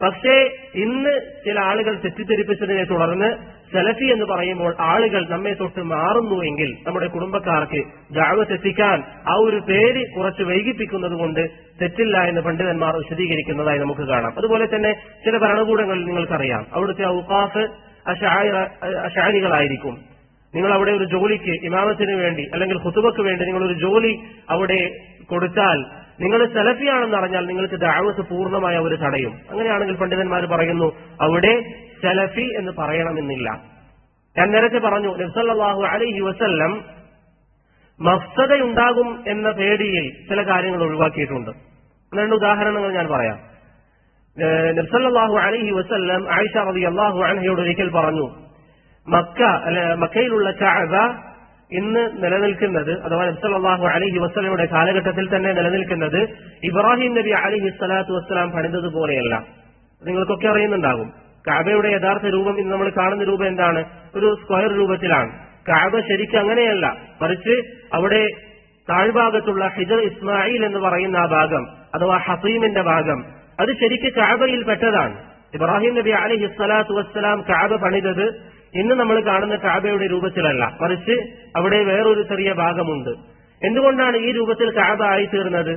പക്ഷേ ഇന്ന് ചില ആളുകൾ തെറ്റിദ്ധരിപ്പിച്ചതിനെ തുടർന്ന് സലഫി എന്ന് പറയുമ്പോൾ ആളുകൾ നമ്മെ തൊട്ട് മാറുന്നുവെങ്കിൽ നമ്മുടെ കുടുംബക്കാർക്ക് ദഅവത്ത് എത്തിക്കാൻ ആ ഒരു പേര് കുറച്ച് വൈകിപ്പിക്കുന്നത് കൊണ്ട് തെറ്റില്ല എന്ന് പണ്ഡിതന്മാർ വിശദീകരിക്കുന്നതായി നമുക്ക് കാണാം. അതുപോലെ തന്നെ ചില ഭരണകൂടങ്ങളിൽ നിങ്ങൾക്കറിയാം, അവിടുത്തെ ഔഖാഫ് അശഅരികളായിരിക്കും. നിങ്ങൾ അവിടെ ഒരു ജോലിക്ക് ഇമാമത്തിന് വേണ്ടി അല്ലെങ്കിൽ ഖുതുബക്ക് വേണ്ടി നിങ്ങളൊരു ജോലി അവിടെ കൊടുത്താൽ നിങ്ങൾ സലഫിയാണെന്ന് അറിഞ്ഞാൽ നിങ്ങൾക്ക് ദഅവത്ത് പൂർണ്ണമായി അവർ തടയും. അങ്ങനെയാണെങ്കിൽ പണ്ഡിതന്മാർ പറയുന്നു അവിടെ സലഫി എന്ന് പറയണമെന്നില്ല. ഞാൻ നേരത്തെ പറഞ്ഞു നബി സല്ലല്ലാഹു അലൈഹി വസല്ലം മഫ്സദയുണ്ടാകും എന്ന പേടിയിൽ ചില കാര്യങ്ങൾ ഒഴിവാക്കിയിട്ടുണ്ട്. രണ്ട് ഉദാഹരണങ്ങൾ ഞാൻ പറയാം. നബി സല്ലല്ലാഹു അലൈഹി വസല്ലം ആയിഷ റളിയല്ലാഹു അൻഹയോട് ഒരിക്കൽ പറഞ്ഞു, മക്കയിലുള്ള കഅബ ഇന്ന് നിലനിൽക്കുന്നത്, അഥവാ നബി സല്ലല്ലാഹു അലൈഹി വസല്ലമയുടെ കാലഘട്ടത്തിൽ തന്നെ നിലനിൽക്കുന്നത് ഇബ്രാഹിം നബി അലൈഹി സ്വലാത്തു വസ്സലാം പണിതതുപോലെയല്ല. നിങ്ങൾക്കൊക്കെ അറിയുന്നുണ്ടാകും, കഅബയുടെ യഥാർത്ഥ രൂപം ഇന്ന് നമ്മൾ കാണുന്ന രൂപം എന്താണ്? ഒരു സ്ക്വയർ രൂപത്തിലാണ്. കഅബ ശരിക്കും അങ്ങനെയല്ല, മറിച്ച് അവിടെ താഴ്ഭാഗത്തുള്ള ഹിജർ ഇസ്മായിൽ എന്ന് പറയുന്ന ആ ഭാഗം, അഥവാ ഹസീമിന്റെ ഭാഗം, അത് ശരിക്ക് കഅബയിൽ പെട്ടതാണ്. ഇബ്രാഹിം നബി അലൈഹി സ്വലാത്തു വസ്സലാം കഅബ പണിതത് ഇന്ന് നമ്മൾ കാണുന്ന കഅബയുടെ രൂപത്തിലല്ല, മറിച്ച് അവിടെ വേറൊരു ചെറിയ ഭാഗമുണ്ട്. എന്തുകൊണ്ടാണ് ഈ രൂപത്തിൽ കഅബ ആയിത്തീർന്നത്?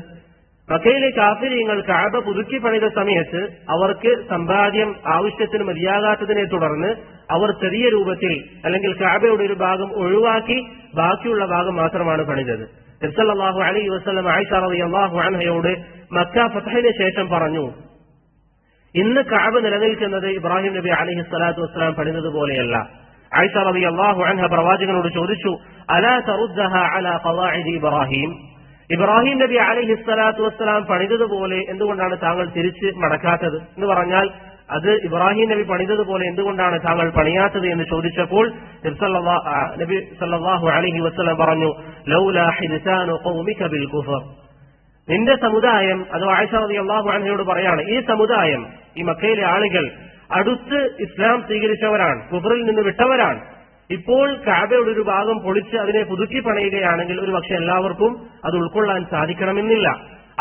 മക്കയിലെ കാഫിരീങ്ങൾ കഅബ പുതുക്കി പണിത സമയത്ത് അവർക്ക് സമ്പാദ്യം ആവശ്യത്തിന് മതിയാകാത്തതിനെ തുടർന്ന് അവർ ചെറിയ രൂപത്തിൽ അല്ലെങ്കിൽ കഅബയുടെ ഒരു ഭാഗം ഒഴിവാക്കി ബാക്കിയുള്ള ഭാഗം മാത്രമാണ് പണിതത്. നബി സല്ലല്ലാഹു അലൈഹി വസല്ലം ആയിഷ റളിയല്ലാഹു അൻഹയോട് മക്ക ഫത്ഹിന് ശേഷം പറഞ്ഞു, ഇന്ന് കഅബ നിലനിൽക്കുന്നത് ഇബ്രാഹിം നബി അലൈഹി സ്വലാത്തു വസ്സലാം പണിതതുപോലെയല്ല. ആയിഷ റളിയല്ലാഹു അൻഹ പ്രവാചകനോട് ചോദിച്ചു, അലാ തറുദ്ദഹ അലാ ഖവാഇദി ഇബ്രാഹിം, ഇബ്രാഹിം നബി അലൈഹി സ്വലാത്തു വസ്സലാം പണിതതുപോലെ എന്തുകൊണ്ടാണ് താങ്കൾ തിരിച്ച് മടക്കാത്തത് എന്ന് പറഞ്ഞാൽ അത് ഇബ്രാഹിം നബി പണിതതുപോലെ എന്തുകൊണ്ടാണ് താങ്കൾ പണിയാത്തത് എന്ന് ചോദിച്ചപ്പോൾ നബി സല്ലല്ലാഹു അലൈഹി വസല്ലം പറഞ്ഞു, ലൗലാ ഹിദ്സാനു ഖൗമിക ബിൽ കുഫർ, നിന്റെ സമുദായം, അത് ആയിഷ റളിയല്ലാഹു അൻഹയോട് പറയാണ്, ഈ സമുദായം, ഈ മക്കയിലെ ആളുകൾ അടുത്ത് ഇസ്ലാം സ്വീകരിച്ചവരാണ്, കുഫറിൽ നിന്ന് വിട്ടവരാണ്. ഇപ്പോൾ കഅബയുടെ ഒരു ഭാഗം പൊളിച്ച് അതിനെ പുതുക്കി പണിയുകയാണെങ്കിൽ ഒരു പക്ഷെ എല്ലാവർക്കും അത് ഉൾക്കൊള്ളാൻ സാധിക്കണമെന്നില്ല.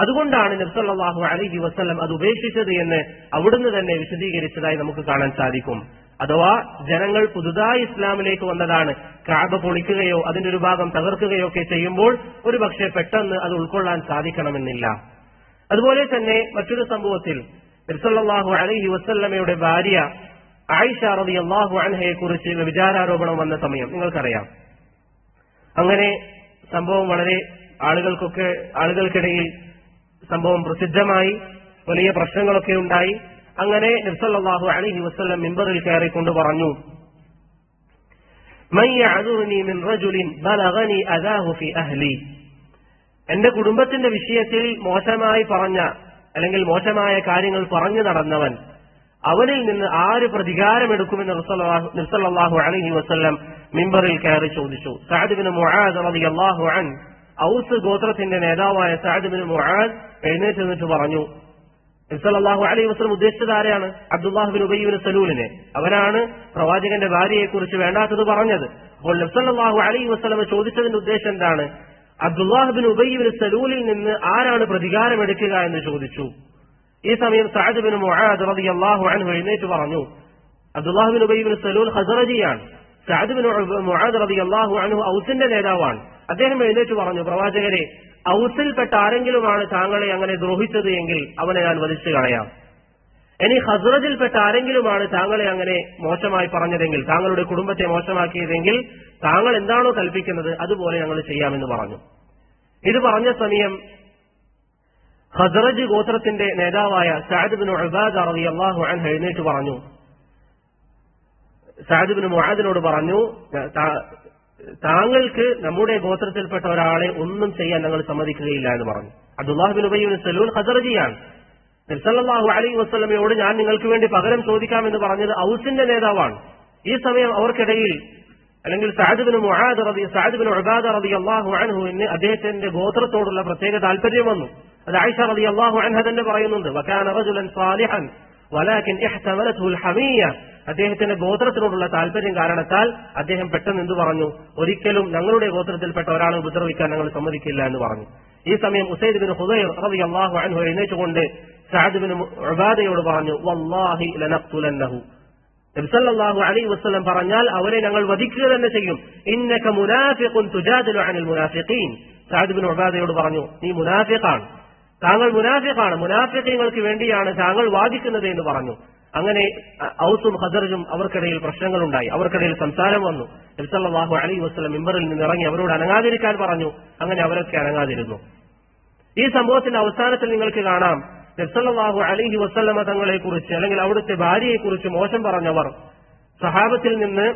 അതുകൊണ്ടാണ് നബി സല്ലല്ലാഹു അലൈഹി വസല്ലം അത് ഉപേക്ഷിച്ചത് എന്ന് അവിടുന്ന് തന്നെ വിശദീകരിച്ചതായി നമുക്ക് കാണാൻ സാധിക്കും. അഥവാ ജനങ്ങൾ പുതുതായി ഇസ്ലാമിലേക്ക് വന്നതാണ്, കഅബ പൊളിക്കുകയോ അതിന്റെ ഒരു ഭാഗം തകർക്കുകയോ ഒക്കെ ചെയ്യുമ്പോൾ ഒരു പക്ഷേ പെട്ടെന്ന് അത് ഉൾക്കൊള്ളാൻ സാധിക്കണമെന്നില്ല. അതുപോലെ തന്നെ മറ്റൊരു സംഭവത്തിൽ നബി സല്ലല്ലാഹു അലൈഹി വസല്ലമയുടെ ഭാര്യ ആയിഷ റളിയല്ലാഹു അൻഹയെ കുറിച്ച് വ്യഭിചാരോപണം വന്ന സമയം നിങ്ങൾക്കറിയാം. അങ്ങനെ സംഭവം വളരെ ആളുകൾക്കിടയിൽ സംഭവം പ്രസിദ്ധമായി, വലിയ പ്രശ്നങ്ങളൊക്കെ ഉണ്ടായി. അങ്ങനെ നബി സല്ലല്ലാഹു അലൈഹി വസല്ലം മിമ്പറിൽ കയറിക്കൊണ്ട് പറഞ്ഞു, മൻ യഅദുനി മിൻ റജുലിൻ ബലഗനി അദാഹു ഫി അഹ്ലി, എന്റെ കുടുംബത്തിന്റെ വിഷയത്തിൽ മോശമായി പറഞ്ഞ അല്ലെങ്കിൽ മോശമായ കാര്യങ്ങൾ പറഞ്ഞു നടന്നവൻ, അവനിൽ നിന്ന് ആര് പ്രതികാരമെടുക്കുമെന്ന് നബി സല്ലല്ലാഹു അലൈഹി വസല്ലം മിമ്പറിൽ കയറി ചോദിച്ചു. സഅദ് ഇബ്നു മുആദ് റളിയല്ലാഹു അൻഹു, ഔസ് ഗോത്രത്തിന്റെ നേതാവായ സഅദ് ഇബ്നു മുആദ് എഴുന്നേറ്റ് നിന്നിട്ട് പറഞ്ഞു, നബി സല്ലല്ലാഹു അലൈഹി വസല്ലം ഉദ്ദേശിച്ചത് ആരെയാണ്? അബ്ദുല്ലാഹ് ബിൻ ഉബയ്യ് ബിൻ സലൂലിനെ. അവനാണ് പ്രവാചകന്റെ ഭാര്യയെക്കുറിച്ച് വേണ്ടാത്തത് പറഞ്ഞത്. അപ്പോൾ നബി സല്ലല്ലാഹു അലൈഹി വസല്ലം ചോദിച്ചതിന്റെ ഉദ്ദേശം എന്താണ്? അബ്ദുല്ലാഹ് ബിൻ ഉബയ്യ് ബിൻ സലൂലിൽ നിന്ന് ആരാണ് പ്രതികാരം എടുക്കുക എന്ന് ചോദിച്ചു. ഈ സമയം സഅദ് ബിൻ മുആദ് റളിയല്ലാഹു അൻഹു എഴുന്നേറ്റ് പറഞ്ഞു, Abdullah bin Ubayy bin Salul ഖസറജിയാണ്, സഅദ് ബിൻ മുആദ് റളിയല്ലാഹു അൻഹു ഔസിന്റെ നേതാവാണ്. അദ്ദേഹം എഴുന്നേറ്റ് പറഞ്ഞു, പ്രവാചകരെ, ഔസിൽപ്പെട്ട ആരെങ്കിലുമാണ് താങ്കളെ അങ്ങനെ ദ്രോഹിച്ചത് എങ്കിൽ അവനെ ഞാൻ വധിച്ചു കളയാം. ഇനി ഖസ്റജിൽപ്പെട്ട ആരെങ്കിലുമാണ് താങ്കളെ അങ്ങനെ മോശമായി പറഞ്ഞതെങ്കിൽ, താങ്കളുടെ കുടുംബത്തെ മോശമാക്കിയതെങ്കിൽ താങ്കൾ എന്താണോ കൽപ്പിക്കുന്നത് അതുപോലെ ഞങ്ങൾ ചെയ്യാമെന്ന് പറഞ്ഞു. ഇത് പറഞ്ഞ സമയം ഖസ്റജ് ഗോത്രത്തിന്റെ നേതാവായ സഅദ് ബിൻ ഉബാദ റളിയല്ലാഹു അൻഹു എഴുന്നേറ്റ് പറഞ്ഞു, സഅദ് ബിൻ മുആദിനോട് പറഞ്ഞു, താങ്കൾക്ക് നമ്മുടെ ഗോത്രത്തിൽപ്പെട്ട ഒരാളെ ഒന്നും ചെയ്യാൻ ഞങ്ങൾ സമ്മതിക്കുകയില്ല എന്ന് പറഞ്ഞു. Abdullah bin Ubayy bin Salul ഖസറജിയാണ്. നബി സല്ലല്ലാഹു അലൈഹി വസല്ലമയോട് ഞാൻ നിങ്ങൾക്ക് വേണ്ടി പകരം ചോദിക്കാമെന്ന് പറഞ്ഞത് ഔസിന്റെ നേതാവാണ്. ഈ സമയം അവർക്കിടയിൽ അല്ലെങ്കിൽ സഅദ് ബിൻ ഉബാദ റളിയല്ലാഹു അൻഹുവിന് അദ്ദേഹത്തിന്റെ ഗോത്രത്തോടുള്ള പ്രത്യേക താല്പര്യം വന്നു. അത് ആയിഷ റളിയല്ലാഹു അൻഹ തന്നെ പറയുന്നുണ്ട്, വകാന റജുലൻ സാലിഹൻ വലാകിൻ ഇഹ്തമലത്ഹു അൽഹമിയ്യ. അദ്ദേഹത്തിന്റെ ഗോത്രത്തിനോടുള്ള താല്പര്യം കാരണത്താൽ അദ്ദേഹം പെട്ടെന്ന് എന്തു പറഞ്ഞു, ഒരിക്കലും ഞങ്ങളുടെ ഗോത്രത്തിൽപ്പെട്ട ഒരാളെ ഉപദ്രവിക്കാൻ ഞങ്ങൾ സമ്മതിക്കില്ല എന്ന് പറഞ്ഞു. ഈ സമയം ഉസൈദ് ബിൻ ഖുദൈർ റളിയല്ലാഹു അൻഹു എഴുന്നേറ്റുകൊണ്ട് സഅദ് ബിൻ ഉബാദയോട് പറഞ്ഞു, വല്ലാഹി ലനഖ്തുലന്നഹു. നബി സല്ലല്ലാഹു അലൈഹി വസല്ലം പറഞ്ഞാൽ അവരെ ഞങ്ങൾ വധിക്കുക തന്നെ ചെയ്യും. ഇന്നക മുനാഫിഖുൻ തുജാദിലു അനിൽ മുനാഫിഖീൻ. സഅദ് ബിൻ ഉബാദയോട് പറഞ്ഞു, നീ മുനാഫിഖാണ്, താങ്കൾ മുനാഫിഖാണ്, മുനാഫിഖീങ്ങൾക്ക് വേണ്ടിയാണ് താങ്കൾ വാദിക്കുന്നത് എന്ന് പറഞ്ഞു. അങ്ങനെ ഔസും ഖസറജും അവർക്കിടയിൽ പ്രശ്നങ്ങളുണ്ടായി, അവർക്കിടയിൽ സംസാരം വന്നു. നബി സല്ലല്ലാഹു അലൈഹി വസല്ലം മിമ്പറിൽ നിന്ന് ഇറങ്ങി അവരോട് അനങ്ങാതിരിക്കാൻ പറഞ്ഞു. അങ്ങനെ അവരൊക്കെ അനങ്ങാതിരുന്നു. ഈ സംഭവത്തിന്റെ അവസാനത്തിൽ നിങ്ങൾക്ക് കാണാം, നബി സല്ലല്ലാഹു അലൈഹി വസല്ലമ തങ്ങളെ കുറിച്ച് അല്ലെങ്കിൽ അവിടുത്തെ ഭാര്യയെക്കുറിച്ച് മോശം പറഞ്ഞവർ സഹാബത്തിൽ നിന്ന്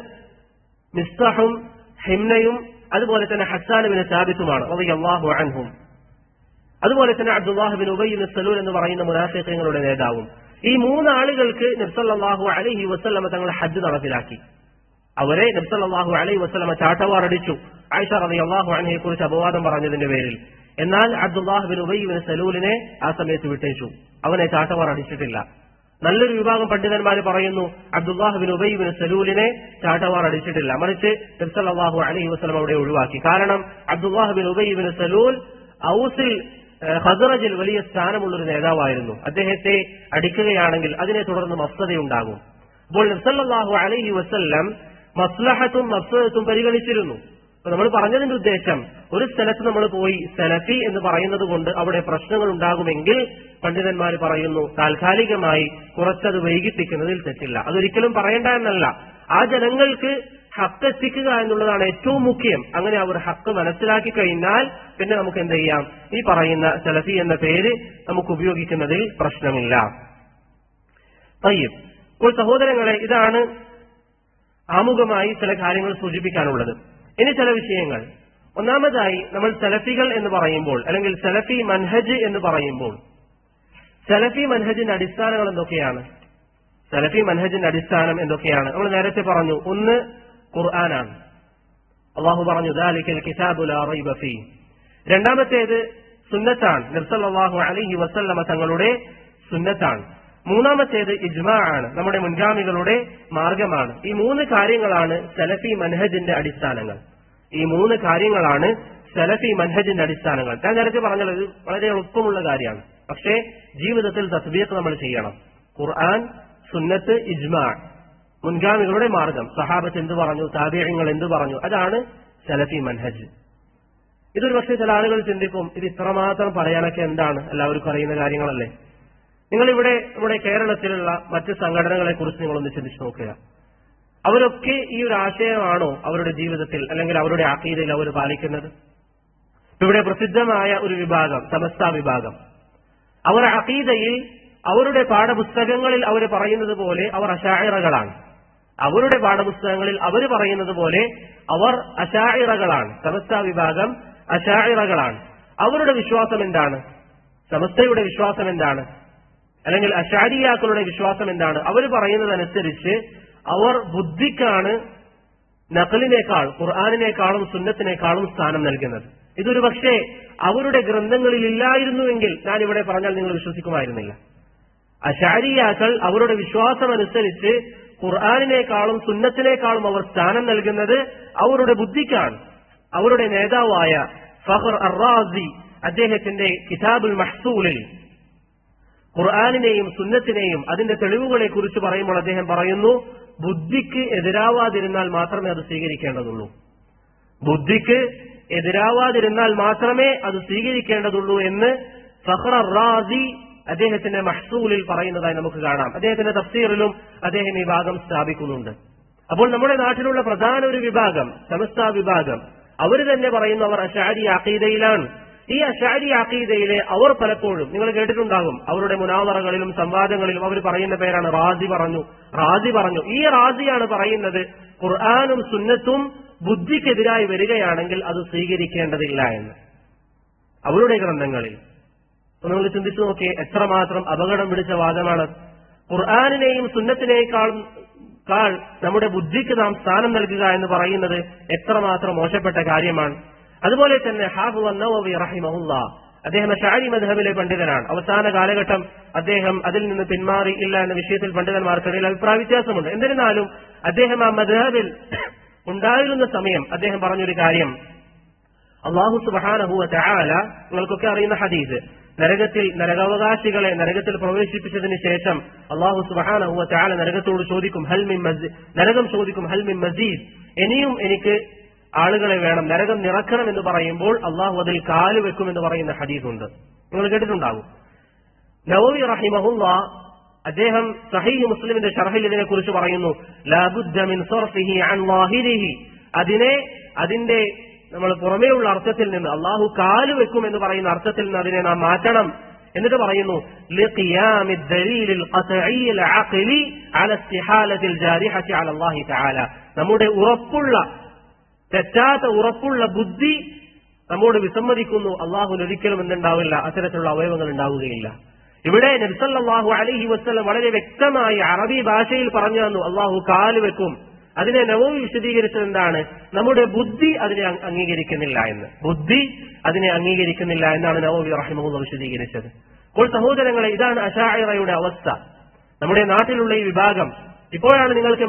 മിസ്തഹും ഹിംനയും അതുപോലെ തന്നെ ഹസ്സാൻ ബിൻ സാബിത്തുമാണ് റളിയല്ലാഹു അൻഹും. അതുപോലെ തന്നെ അബ്ദുല്ലാഹ് ബിൻ ഉബയ്യ് ബിൻ സലൂൽ എന്ന് പറയുന്ന മുനാഫിഖീങ്ങളുടെ നേതാവും. ഈ മൂന്നാളുകൾക്ക് നബി സല്ലല്ലാഹു അലൈഹി വസല്ലമ തങ്ങൾ ഹജ്ജ് നടപ്പിലാക്കി. അവരെ നബി സല്ലല്ലാഹു അലൈഹി വസല്ലമ ചാട്ടവാറടിച്ചു, ആയിഷ റളിയല്ലാഹു അൻഹയെ കുറിച്ച് അപവാദം പറഞ്ഞതിന്റെ പേരിൽ. എന്നാൽ അബ്ദുല്ലാഹ് ബിൻ ഉബയ്യ് ബിൻ സലൂലിനെ ആ സമയത്ത് വിട്ടേച്ചു, അവനെ ചാട്ടവാറടിച്ചിട്ടില്ല. നല്ലൊരു വിഭാഗം പണ്ഡിതന്മാർ പറയുന്നു അബ്ദുല്ലാഹ് ബിൻ ഉബയ്യ് ബിൻ സലൂലിനെ ചാട്ടവാറടിച്ചിട്ടില്ല, മറിച്ച് നബി സല്ലല്ലാഹു അലൈഹി വസല്ലം അവിടെ ഒഴിവാക്കി. കാരണം Abdullah bin Ubayy bin Salul ഔസിൽ ഖസറജിൽ വലിയ സ്ഥാനമുള്ളൊരു നേതാവായിരുന്നു. അദ്ദേഹത്തെ അടിക്കുകയാണെങ്കിൽ അതിനെ തുടർന്ന് മഫ്സദയുണ്ടാകും. അപ്പോൾ നബി സല്ലല്ലാഹു അലൈഹി വസല്ലം മസ്ലഹത്തും മഫ്സദത്തും പരിഗണിച്ചിരുന്നു. അപ്പൊ നമ്മൾ പറഞ്ഞതിന്റെ ഉദ്ദേശം, ഒരു സ്ഥലത്ത് നമ്മൾ പോയി സലഫി എന്ന് പറയുന്നത് കൊണ്ട് അവിടെ പ്രശ്നങ്ങൾ ഉണ്ടാകുമെങ്കിൽ പണ്ഡിതന്മാർ പറയുന്നു താൽക്കാലികമായി കുറച്ചത് വൈകിപ്പിക്കുന്നതിൽ തെറ്റില്ല. അതൊരിക്കലും പറയേണ്ട എന്നല്ല, ആ ജനങ്ങൾക്ക് ഹക്ക് എത്തിക്കുക എന്നുള്ളതാണ് ഏറ്റവും മുഖ്യം. അങ്ങനെ അവർ ഹക്ക് മനസ്സിലാക്കി കഴിഞ്ഞാൽ പിന്നെ നമുക്ക് എന്ത് ചെയ്യാം, ഈ പറയുന്ന സലഫി എന്ന പേര് നമുക്ക് ഉപയോഗിക്കുന്നതിൽ പ്രശ്നമില്ല. തയ്യിബ്. ഇപ്പോൾ സഹോദരങ്ങളെ, ഇതാണ് ആമുഖമായി ചില കാര്യങ്ങൾ സൂചിപ്പിക്കാനുള്ളത്. ഇനി ചില വിഷയങ്ങൾ. ഒന്നാമതായി, നമ്മൾ സലഫികൾ എന്ന് പറയുമ്പോൾ അല്ലെങ്കിൽ സലഫി മൻഹജ് എന്ന് പറയുമ്പോൾ സലഫി മൻഹജിന്റെ അടിസ്ഥാനങ്ങൾ എന്തൊക്കെയാണ്? സലഫി മൻഹജിന്റെ അടിസ്ഥാനം എന്തൊക്കെയാണ്? നമ്മൾ നേരത്തെ പറഞ്ഞു, ഒന്ന് ഖുർആനാണ്. അല്ലാഹു പറഞ്ഞു ദാലികൽ കിതാബു ലാ റൈബ ഫീഹ്. രണ്ടാമത്തേത് സുന്നത്താണ്, നബി സല്ലല്ലാഹു അലൈഹി വസല്ലമ തങ്ങളുടെ സുന്നത്താണ്. മൂന്നാമത്തേത് ഇജ്മാ ആണ്, നമ്മുടെ മുൻഗാമികളുടെ മാർഗമാണ്. ഈ മൂന്ന് കാര്യങ്ങളാണ് സലഫി മൻഹജിന്റെ അടിസ്ഥാനങ്ങൾ. ഈ മൂന്ന് കാര്യങ്ങളാണ് സലഫി മൻഹജിന്റെ അടിസ്ഥാനങ്ങൾ. ഞാൻ നേരത്തെ പറഞ്ഞത് ഇത് വളരെ എളുപ്പമുള്ള കാര്യമാണ്, പക്ഷേ ജീവിതത്തിൽ തത്ബീഖ് നമ്മൾ ചെയ്യണം. ഖുർആൻ, സുന്നത്ത്, ഇജ്മാ, മുൻഗാമികളുടെ മാർഗം. സഹാബത്ത് എന്ത് പറഞ്ഞു, താബിഈങ്ങൾ എന്ത് പറഞ്ഞു, അതാണ് സലഫി മൻഹജ്. ഇതൊരു പക്ഷേ ചില ആളുകൾ ചിന്തിക്കും, ഇത് ഇത്രമാത്രം പറയാനൊക്കെ എന്താണ്, എല്ലാവർക്കും അറിയുന്ന കാര്യങ്ങളല്ലേ. നിങ്ങളിവിടെ നമ്മുടെ കേരളത്തിലുള്ള മറ്റ് സംഘടനകളെ കുറിച്ച് നിങ്ങളൊന്ന് ചിന്തിച്ചു നോക്കുക. അവരൊക്കെ ഈ ഒരു ആശയമാണോ അവരുടെ ജീവിതത്തിൽ അല്ലെങ്കിൽ അവരുടെ അഖീദയിൽ അവർ പാലിക്കുന്നത്? ഇവിടെ പ്രസിദ്ധമായ ഒരു വിഭാഗം, സമസ്ത വിഭാഗം, അവർ അഖീദയിൽ അവരുടെ പാഠപുസ്തകങ്ങളിൽ അവർ പറയുന്നത് പോലെ അവർ അശാഇറകളാണ്. അവരുടെ പാഠപുസ്തകങ്ങളിൽ അവർ പറയുന്നത് പോലെ അവർ അശാഇറകളാണ്. സമസ്ത വിഭാഗം അശാഇറകളാണ്. അവരുടെ വിശ്വാസം എന്താണ്? സമസ്തയുടെ വിശ്വാസം എന്താണ്? അല്ലെങ്കിൽ അശാരിയാക്കളുടെ വിശ്വാസം എന്താണ്? അവർ പറയുന്നതനുസരിച്ച് അവർ ബുദ്ധിക്കാണ് നഖലിനേക്കാൾ, ഖുർആനിനേക്കാളും സുന്നത്തിനേക്കാളും സ്ഥാനം നൽകുന്നത്. ഇതൊരു പക്ഷേ അവരുടെ ഗ്രന്ഥങ്ങളിൽ ഇല്ലായിരുന്നുവെങ്കിൽ ഞാൻ ഇവിടെ പറഞ്ഞാൽ നിങ്ങൾ വിശ്വസിക്കുമായിരുന്നില്ല. അശഅരിയാക്കൾ അവരുടെ വിശ്വാസമനുസരിച്ച് ഖുർആനിനേക്കാളും സുന്നത്തിനേക്കാളും അവർ സ്ഥാനം നൽകുന്നത് അവരുടെ ബുദ്ധിക്കാണ്. അവരുടെ നേതാവായ ഫഖർ അർ-റാസി അദ്ദേഹത്തിന്റെ കിതാബുൽ മഹ്സൂലിൽ ഖുർആനിനെയും സുന്നത്തിനെയും അതിന്റെ തെളിവുകളെ കുറിച്ച് പറയുമ്പോൾ അദ്ദേഹം പറയുന്നു, ബുദ്ധിക്ക് എതിരാവാതിരുന്നാൽ മാത്രമേ അത് സ്വീകരിക്കേണ്ടതുള്ളൂ. ബുദ്ധിക്ക് എതിരാവാതിരുന്നാൽ മാത്രമേ അത് സ്വീകരിക്കേണ്ടതുള്ളൂ എന്ന് ഫഖർ അർ-റാസി അദ്ദേഹത്തിന്റെ മഹ്സൂലിൽ പറയുന്നതായി നമുക്ക് കാണാം. അദ്ദേഹത്തിന്റെ തഫ്സീറിലും അദ്ദേഹം ഈ ഭാഗം സ്ഥാപിക്കുന്നുണ്ട്. അപ്പോൾ നമ്മുടെ നാട്ടിലുള്ള പ്രധാന ഒരു വിഭാഗം, സമസ്ത വിഭാഗം, അവർ തന്നെ പറയുന്നു അവർ അശഅരി അഖീദയിലാണ്. ഈ അശഅരി അഖീദയിലെ അവർ പലപ്പോഴും നിങ്ങൾ കേട്ടിട്ടുണ്ടാകും, അവരുടെ മുനാവറകളിലും സംവാദങ്ങളിലും അവർ പറയുന്ന പേരാണ് റാസി പറഞ്ഞു. ഈ റാസിയാണ് പറയുന്നത് ഖുർആനും സുന്നത്തും ബുദ്ധിക്കെതിരായി വരികയാണെങ്കിൽ അത് സ്വീകരിക്കേണ്ടതില്ല എന്ന് അവരുടെ ഗ്രന്ഥങ്ങളിൽ. നിങ്ങൾ ചിന്തിച്ചു നോക്കിയേ, എത്രമാത്രം അപകടം പിടിച്ച വാദമാണ്. ഖുർആനിനെയും സുന്നത്തിനേക്കാൾ നമ്മുടെ ബുദ്ധിക്ക് നാം സ്ഥാനം നൽകുക എന്ന് പറയുന്നത് എത്രമാത്രം മോശപ്പെട്ട കാര്യമാണ്. അതുപോലെ തന്നെ ഹാഫിദ് അൻ-നവവി റഹിമഹുല്ലാഹ്, അദ്ദേഹം അശ്അരി മദ്ഹബിലെ പണ്ഡിതനാണ്. അവസാന കാലഘട്ടം അദ്ദേഹം അതിൽ നിന്ന് പിന്മാറി ഇല്ല എന്ന വിഷയത്തിൽ പണ്ഡിതന്മാർക്കിടയിൽ അഭിപ്രായ വ്യത്യാസമുണ്ട്. എന്നിരുന്നാലും അദ്ദേഹം ആ മദ്ഹബിൽ ഉണ്ടായിരുന്ന സമയം അദ്ദേഹം പറഞ്ഞൊരു കാര്യം, അല്ലാഹു സുബ്ഹാനഹു വ തആല, നിങ്ങൾക്കൊക്കെ അറിയുന്ന ഹദീസ്, നരകാവകാശികളെ നരകത്തിൽ പ്രവേശിപ്പിച്ചതിന് ശേഷം അല്ലാഹു സുബ്ഹാനഹു വ തആല നരകത്തോട് ചോദിക്കും, നരകം ചോദിക്കും ഹൽ മിൻ മസീദ്, ഇനിയും എനിക്ക് ആളുകളെ വേണം, നരകം നിറക്കണം എന്ന് പറയുമ്പോൾ അള്ളാഹു അതിൽ കാല് വെക്കുമെന്ന് പറയുന്ന ഹദീസുണ്ട്, നിങ്ങൾ കേട്ടിട്ടുണ്ടാകും. നവവി റഹിമഹുല്ലാഹ് അദ്ദേഹം സഹീഹ് മുസ്ലിമിന്റെ ശർഹിൽ ഇതിനെ കുറിച്ച് പറയുന്നു, ലാ ബുദ്ദ മിൻ സർഫിഹി അൻ ളാഹിരിഹി, അതിന്റെ നമ്മൾ പുറമേയുള്ള അർത്ഥത്തിൽ നിന്ന് അള്ളാഹു കാല് വെക്കും എന്ന് പറയുന്ന അർത്ഥത്തിൽ നിന്ന് അതിനെ നാം മാറ്റണം. എന്നിട്ട് പറയുന്നു, ലിഖിയാമി ദലീലിൽ ഖത്ഈൽ അഖ്ലി അല ഇസ്തിഹാലത്തിൽ ജാരിഹത്തി അല അല്ലാഹി തആല, നമ്മുടെ തെറ്റാത്ത ഉറപ്പുള്ള ബുദ്ധി നമ്മോട് വിസമ്മതിക്കുന്നു, അള്ളാഹുവിന് ഒരിക്കലും എന്തുണ്ടാവില്ല, അത്തരത്തിലുള്ള അവയവങ്ങൾ ഉണ്ടാവുകയില്ല. ഇവിടെ നബി സല്ലല്ലാഹു അലൈഹി വസല്ലം വളരെ വ്യക്തമായി അറബി ഭാഷയിൽ പറഞ്ഞു തന്നു അള്ളാഹു കാല് വെക്കും. അതിനെ നവവി വിശദീകരിച്ചത് എന്താണ്? നമ്മുടെ ബുദ്ധി അതിനെ അംഗീകരിക്കുന്നില്ല എന്നാണ് നവവി റഹിമഹുല്ലാഹ് വിശദീകരിച്ചത്. അപ്പോൾ സഹോദരങ്ങളെ, ഇതാണ് അശാഇറയുടെ അവസ്ഥ. നമ്മുടെ നാട്ടിലുള്ള ഈ വിഭാഗം, ഇപ്പോഴാണ് നിങ്ങൾക്ക്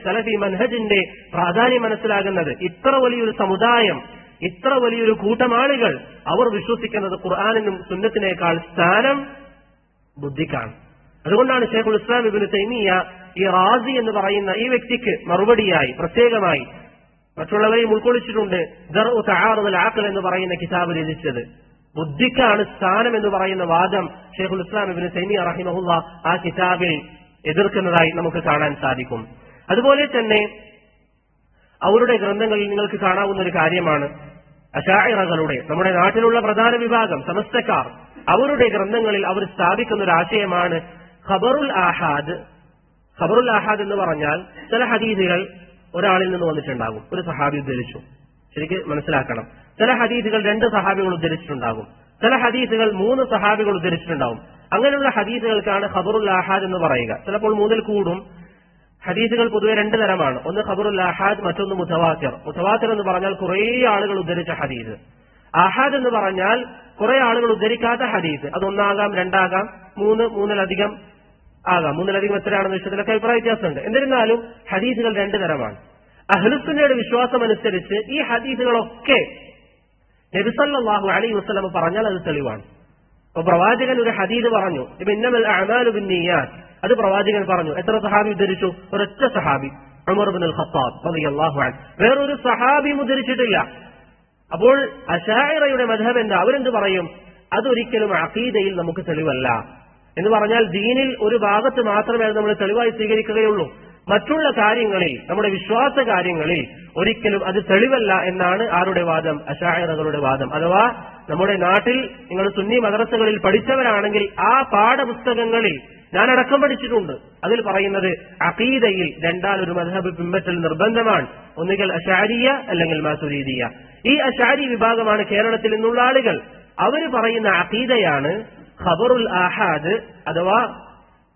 സലഫി മൻഹജിന്റെ പ്രാധാന്യം മനസ്സിലാകുന്നത്. ഇത്ര വലിയൊരു സമുദായം, ഇത്ര വലിയൊരു കൂട്ടം ആളുകൾ അവർ വിശ്വസിക്കുന്നത് ഖുർആനിനും സുന്നത്തിനേക്കാൾ സ്ഥാനം ബുദ്ധിക്കാണ്. അതുകൊണ്ടാണ് ശൈഖുൽ ഇസ്ലാം ഇബ്നു തൈമിയ്യ ഈ റാസി എന്ന് പറയുന്ന ഈ വ്യക്തിക്ക് മറുപടിയായി പ്രത്യേകമായി, മറ്റുള്ളവരെയും ഉൾക്കൊള്ളിച്ചിട്ടുണ്ട്, ദർഉ തആറുദുൽ അഖ്ൽ എന്ന് പറയുന്ന കിതാബ് രചിച്ചത്. ബുദ്ധിക്കാണ് സ്ഥാനം എന്ന് പറയുന്ന വാദം ശൈഖുൽ ഇസ്ലാം ഇബ്നു തൈമിയ്യ റഹിമഹുല്ലാഹ് ആ കിതാബിൽ എതിർക്കുന്നതായി നമുക്ക് കാണാൻ സാധിക്കും. അതുപോലെ തന്നെ അവരുടെ ഗ്രന്ഥങ്ങളിൽ നിങ്ങൾക്ക് കാണാവുന്ന ഒരു കാര്യമാണ്, അശാഇറകളുടെ നമ്മുടെ നാട്ടിലുള്ള പ്രധാന വിഭാഗം സമസ്തക്കാർ അവരുടെ ഗ്രന്ഥങ്ങളിൽ അവർ സ്ഥാപിക്കുന്ന ഒരു ആശയമാണ് ഖബറുൽ ആഹാദ്. ഖബറുൽ ആഹാദ് എന്ന് പറഞ്ഞാൽ ചില ഹദീസുകൾ ഒരാളിൽ നിന്ന് വന്നിട്ടുണ്ടാകും, ഒരു സഹാബി ഉദ്ധരിച്ചു. ശരിക്ക് മനസ്സിലാക്കണം, ചില ഹദീസുകൾ 2 സഹാബികൾ ഉദ്ധരിച്ചിട്ടുണ്ടാകും, ചില ഹദീസുകൾ 3 സഹാബികൾ ഉദ്ധരിച്ചിട്ടുണ്ടാകും. അങ്ങനെയുള്ള ഹദീസുകൾക്കാണ് ഖബറുൽ ആഹാദ് എന്ന് പറയുക. ചിലപ്പോൾ 3-ൽ കൂടും. ഹദീസുകൾ പൊതുവെ 2 തരമാണ്, ഒന്ന് ഖബറുൽ ആഹാദ്, മറ്റൊന്ന് മുതവാത്തിർ. മുതവാത്തിർ എന്ന് പറഞ്ഞാൽ കുറെ ആളുകൾ ഉദ്ധരിച്ച ഹദീസ്. ആഹാദ് എന്ന് പറഞ്ഞാൽ കുറെ ആളുകൾ ഉദ്ധരിക്കാത്ത ഹദീസ്. അത് 1 ആകാം, 2 ആകാം, 3-ലധികം ആകാം. 3-ലധികം എത്രയാണെന്ന വിഷയത്തിലൊക്കെ അഭിപ്രായ വ്യത്യാസമുണ്ട്. എന്നിരുന്നാലും ഹദീസുകൾ 2 തരമാണ്. അഹ്ലുസുന്നയുടെ വിശ്വാസം അനുസരിച്ച് ഈ ഹദീസുകളൊക്കെ നബി സല്ലല്ലാഹു അലൈഹി വസല്ലം പറഞ്ഞാൽ അത് തെളിവാണ്. അപ്പൊ പ്രവാചകൻ ഒരു ഹദീസ് പറഞ്ഞു, ഇന്നമൽ അഅ്മാലു ബിന്നിയാത്ത്, അത് പ്രവാചകൻ പറഞ്ഞു. എത്ര സഹാബി ഉദ്ധരിച്ചു? ഒരൊറ്റ സഹാബി, ഉമർ ഇബ്നുൽ ഖത്താബ് റളിയല്ലാഹു അൻഹു. വേറൊരു സഹാബിയും ഉദ്ധരിച്ചിട്ടില്ല. അപ്പോൾ അശാഇറയുടെ മദ്ഹബ് എന്താ? അവരെന്ത് പറയും? അതൊരിക്കലും അഖീദയിൽ നമുക്ക് തെളിവല്ല എന്ന് പറഞ്ഞാൽ ദീനിൽ ഒരു ഭാഗത്ത് മാത്രമേ അത് നമ്മൾ തെളിവായി സ്വീകരിക്കുകയുള്ളൂ. മറ്റുള്ള കാര്യങ്ങളിൽ, നമ്മുടെ വിശ്വാസ കാര്യങ്ങളിൽ ഒരിക്കലും അത് തെളിവല്ല എന്നാണ് ആരുടെ വാദം? അശാഇറകളുടെ വാദം. അഥവാ നമ്മുടെ നാട്ടിൽ നിങ്ങൾ സുന്നി മദ്രസകളിൽ പഠിച്ചവരാണെങ്കിൽ ആ പാഠപുസ്തകങ്ങളിൽ ഞാൻ അടക്കം പഠിച്ചിട്ടുണ്ട്. അതിൽ പറയുന്നത് അഖീദയിൽ 2 മദ്ഹബ് പിൻപറ്റൽ നിർബന്ധമാണ്. ഒന്നുകിൽ അശഅരിയ അല്ലെങ്കിൽ മാതുരീദിയ. ഈ അശഅരി വിഭാഗമാണ് കേരളത്തിൽ നിന്നുള്ള ആളുകൾ. അവര് പറയുന്ന അഖീദയാണ് ഖബറുൽ ആഹാദ് അഥവാ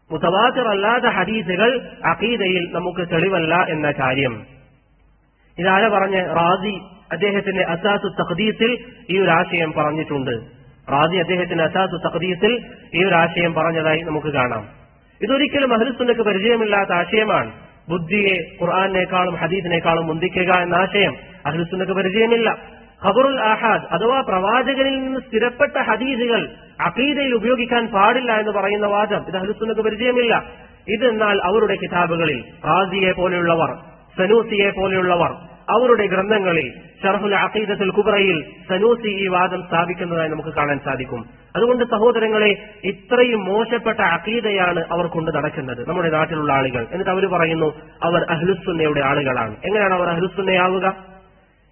മുതവാത്തിർ അല്ലാത്ത ഹദീസുകൾ അഖീദയിൽ നമുക്ക് തെളിവല്ല എന്ന കാര്യം. ഇതാരെ പറഞ്ഞ? റാസി അദ്ദേഹത്തിന്റെ അസാസു തഖ്ദീസിൽ ഈ ഒരു ആശയം പറഞ്ഞിട്ടുണ്ട്. റാസി അദ്ദേഹത്തിന്റെ അസാസു തഖ്ദീസിൽ ഈ ഒരു ആശയം പറഞ്ഞതായി നമുക്ക് കാണാം. ഇതൊരിക്കലും അഹ്ലുസുന്നക്ക് പരിചയമില്ലാത്ത ആശയമാണ്. ബുദ്ധിയെ ഖുർആനിനേക്കാളും ഹദീസിനേക്കാളും മുന്തിക്കുക എന്ന ആശയം അഹ്ലുസുന്നക്ക് പരിചയമില്ല. ഖബറുൽ ആഹാദ് അഥവാ പ്രവാചകനിൽ നിന്ന് സ്ഥിരപ്പെട്ട ഹദീസുകൾ അഖീദയിൽ ഉപയോഗിക്കാൻ പാടില്ല എന്ന് പറയുന്ന വാദം ഇത് അഹ്ലുസുന്നക്ക് പരിചയമില്ല. ഇതെന്നാൽ അവരുടെ കിതാബുകളിൽ റാസിയെ പോലെയുള്ളവർ, സനൂസിയെ പോലെയുള്ളവർ അവരുടെ ഗ്രന്ഥങ്ങളിൽ ശർഹുൽ അഖീദത്തുൽ കുബ്രയിൽ സനൂസി ഈ വാദം സ്ഥാപിക്കുന്നതായി നമുക്ക് കാണാൻ സാധിക്കും. അതുകൊണ്ട് സഹോദരങ്ങളെ, ഇത്രയും മോശപ്പെട്ട അഖീദയാണ് അവർ കൊണ്ട് നടക്കുന്നത് നമ്മുടെ നാട്ടിലുള്ള ആളുകൾ. എന്നിട്ട് അവർ പറയുന്നു അവർ അഹ്ലുസുന്നയുടെ ആളുകളാണ്. എങ്ങനെയാണ് അവർ അഹ്ലുസുന്നയാവുക?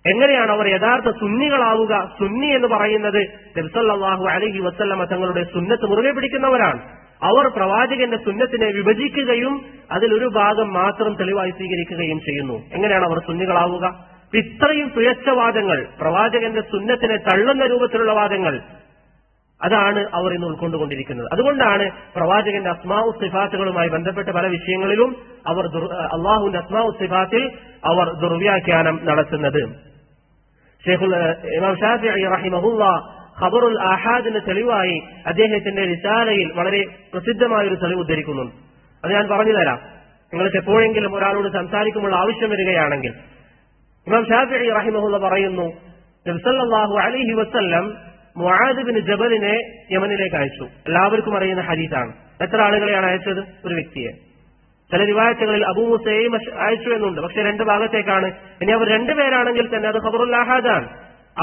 എങ്ങനെയാണ് അവർ യഥാർത്ഥ സുന്നികളാവുക? സുന്നി എന്ന് പറയുന്നത് നബി സല്ലല്ലാഹു അലൈഹി വസല്ലമ തങ്ങളുടെ സുന്നത്ത് മുറുകെ പിടിക്കുന്നവരാണ്. അവർ പ്രവാചകന്റെ സുന്നത്തിനെ വിഭജിക്കുകയും അതിലൊരു ഭാഗം മാത്രം തെളിവായി സ്വീകരിക്കുകയും ചെയ്യുന്നു. എങ്ങനെയാണ് അവർ സുന്നികളാവുക? ഇത്രയും പിഴച്ച വാദങ്ങൾ, പ്രവാചകന്റെ സുന്നത്തിനെ തള്ളുന്ന രൂപത്തിലുള്ള വാദങ്ങൾ, അതാണ് അവർ ഇന്ന് ഉൾക്കൊണ്ടുകൊണ്ടിരിക്കുന്നത്. അതുകൊണ്ടാണ് പ്രവാചകന്റെ അസ്മാഉ സിഫാത്തുകളുമായി ബന്ധപ്പെട്ട പല വിഷയങ്ങളിലും അവർ അള്ളാഹുവിന്റെ അസ്മാഉ സിഫാത്തിൽ അവർ ദുർവ്യാഖ്യാനം നടത്തുന്നത്. ഇമാം ഷാഫിഈ റഹിമഹുല്ലാഹ് ഖബറുൽ ആഹാദിന് തെളിവായി അദ്ദേഹത്തിന്റെ റിസാലയിൽ വളരെ പ്രസിദ്ധമായൊരു തെളിവ് ഉദ്ധരിക്കുന്നുണ്ട്. അത് ഞാൻ പറഞ്ഞു തരാം. നിങ്ങൾക്ക് എപ്പോഴെങ്കിലും ഒരാളോട് സംസാരിക്കുമ്പോൾ ആവശ്യം വരികയാണെങ്കിൽ. ഇമാം ഷാഫിഈ റഹിമഹുല്ലാഹ് പറയുന്നു, നബി സല്ലല്ലാഹു അലൈഹി വസല്ലം മുആദ് ബിൻ ജബലിനെ യമനിലേക്ക് അയച്ചു. എല്ലാവർക്കും അറിയുന്ന ഹദീസാണ്. എത്ര ആളുകളെയാണ് അയച്ചത്? ഒരു വ്യക്തിയെ. ചില റിവായത്തുകളിൽ അബൂ മൂസയെയും അയച്ചു എന്നുണ്ട്. പക്ഷെ രണ്ട് ഭാഗത്തേക്കാണ്. ഇനി അവർ രണ്ടുപേരാണെങ്കിൽ തന്നെ അത് ഖബറുൽ ആഹാദാണ്.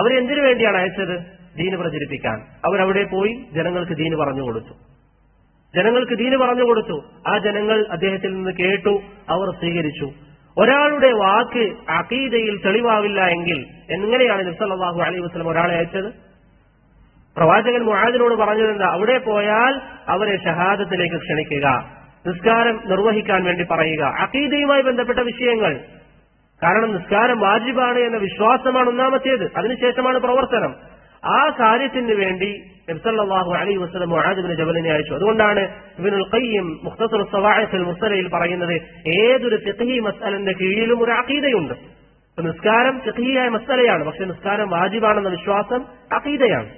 അവരെന്തിനു വേണ്ടിയാണ് അയച്ചത്? ദീന് പ്രചരിപ്പിക്കാൻ. അവരവിടെ പോയി ജനങ്ങൾക്ക് ദീന് പറഞ്ഞു കൊടുത്തു. ആ ജനങ്ങൾ അദ്ദേഹത്തിൽ നിന്ന് കേട്ടു, അവർ സ്വീകരിച്ചു. ഒരാളുടെ വാക്ക് അഖീദയിൽ തെളിവാവില്ല എങ്കിൽ എങ്ങനെയാണ് നബി സല്ലല്ലാഹു അലൈഹി വസല്ലം ഒരാളെ അയച്ചത്? പ്രവാചകൻ മുആദിനോട് പറഞ്ഞതെന്താ? അവിടെ പോയാൽ അവരെ ഷഹാദത്തിലേക്ക് ക്ഷണിക്കുക, നിസ്കാരം നിർവഹിക്കാൻ വേണ്ടി പറയുക, അഖീദയുമായി ബന്ധപ്പെട്ട വിഷയങ്ങൾ. കാരണം നിസ്കാരം വാജിബാണ് എന്ന വിശ്വാസമാണ് ഒന്നാമത്തേത്, അതിനുശേഷമാണ് പ്രവർത്തനം. ആ കാര്യത്തിന് വേണ്ടി നബി സല്ലല്ലാഹു അലൈഹി വസല്ലം മുആദ് ഇബ്നു ജബലിനെ അയച്ചു. അതുകൊണ്ടാണ് ഇബ്നുൽ ഖയ്യിം മുഖ്തസർ സവാഇഖുൽ മുർസലയിൽ പറയുന്നത്, ഏതൊരു ഫിഖ്ഹി മസ്അലന്റെ കീഴിലും ഒരു അഖീദയുണ്ട്. നിസ്കാരം ഫിഖ്ഹിയായ മസ്അലയാണ്, പക്ഷെ നിസ്കാരം വാജിബാണെന്ന വിശ്വാസം അഖീദയാണ്.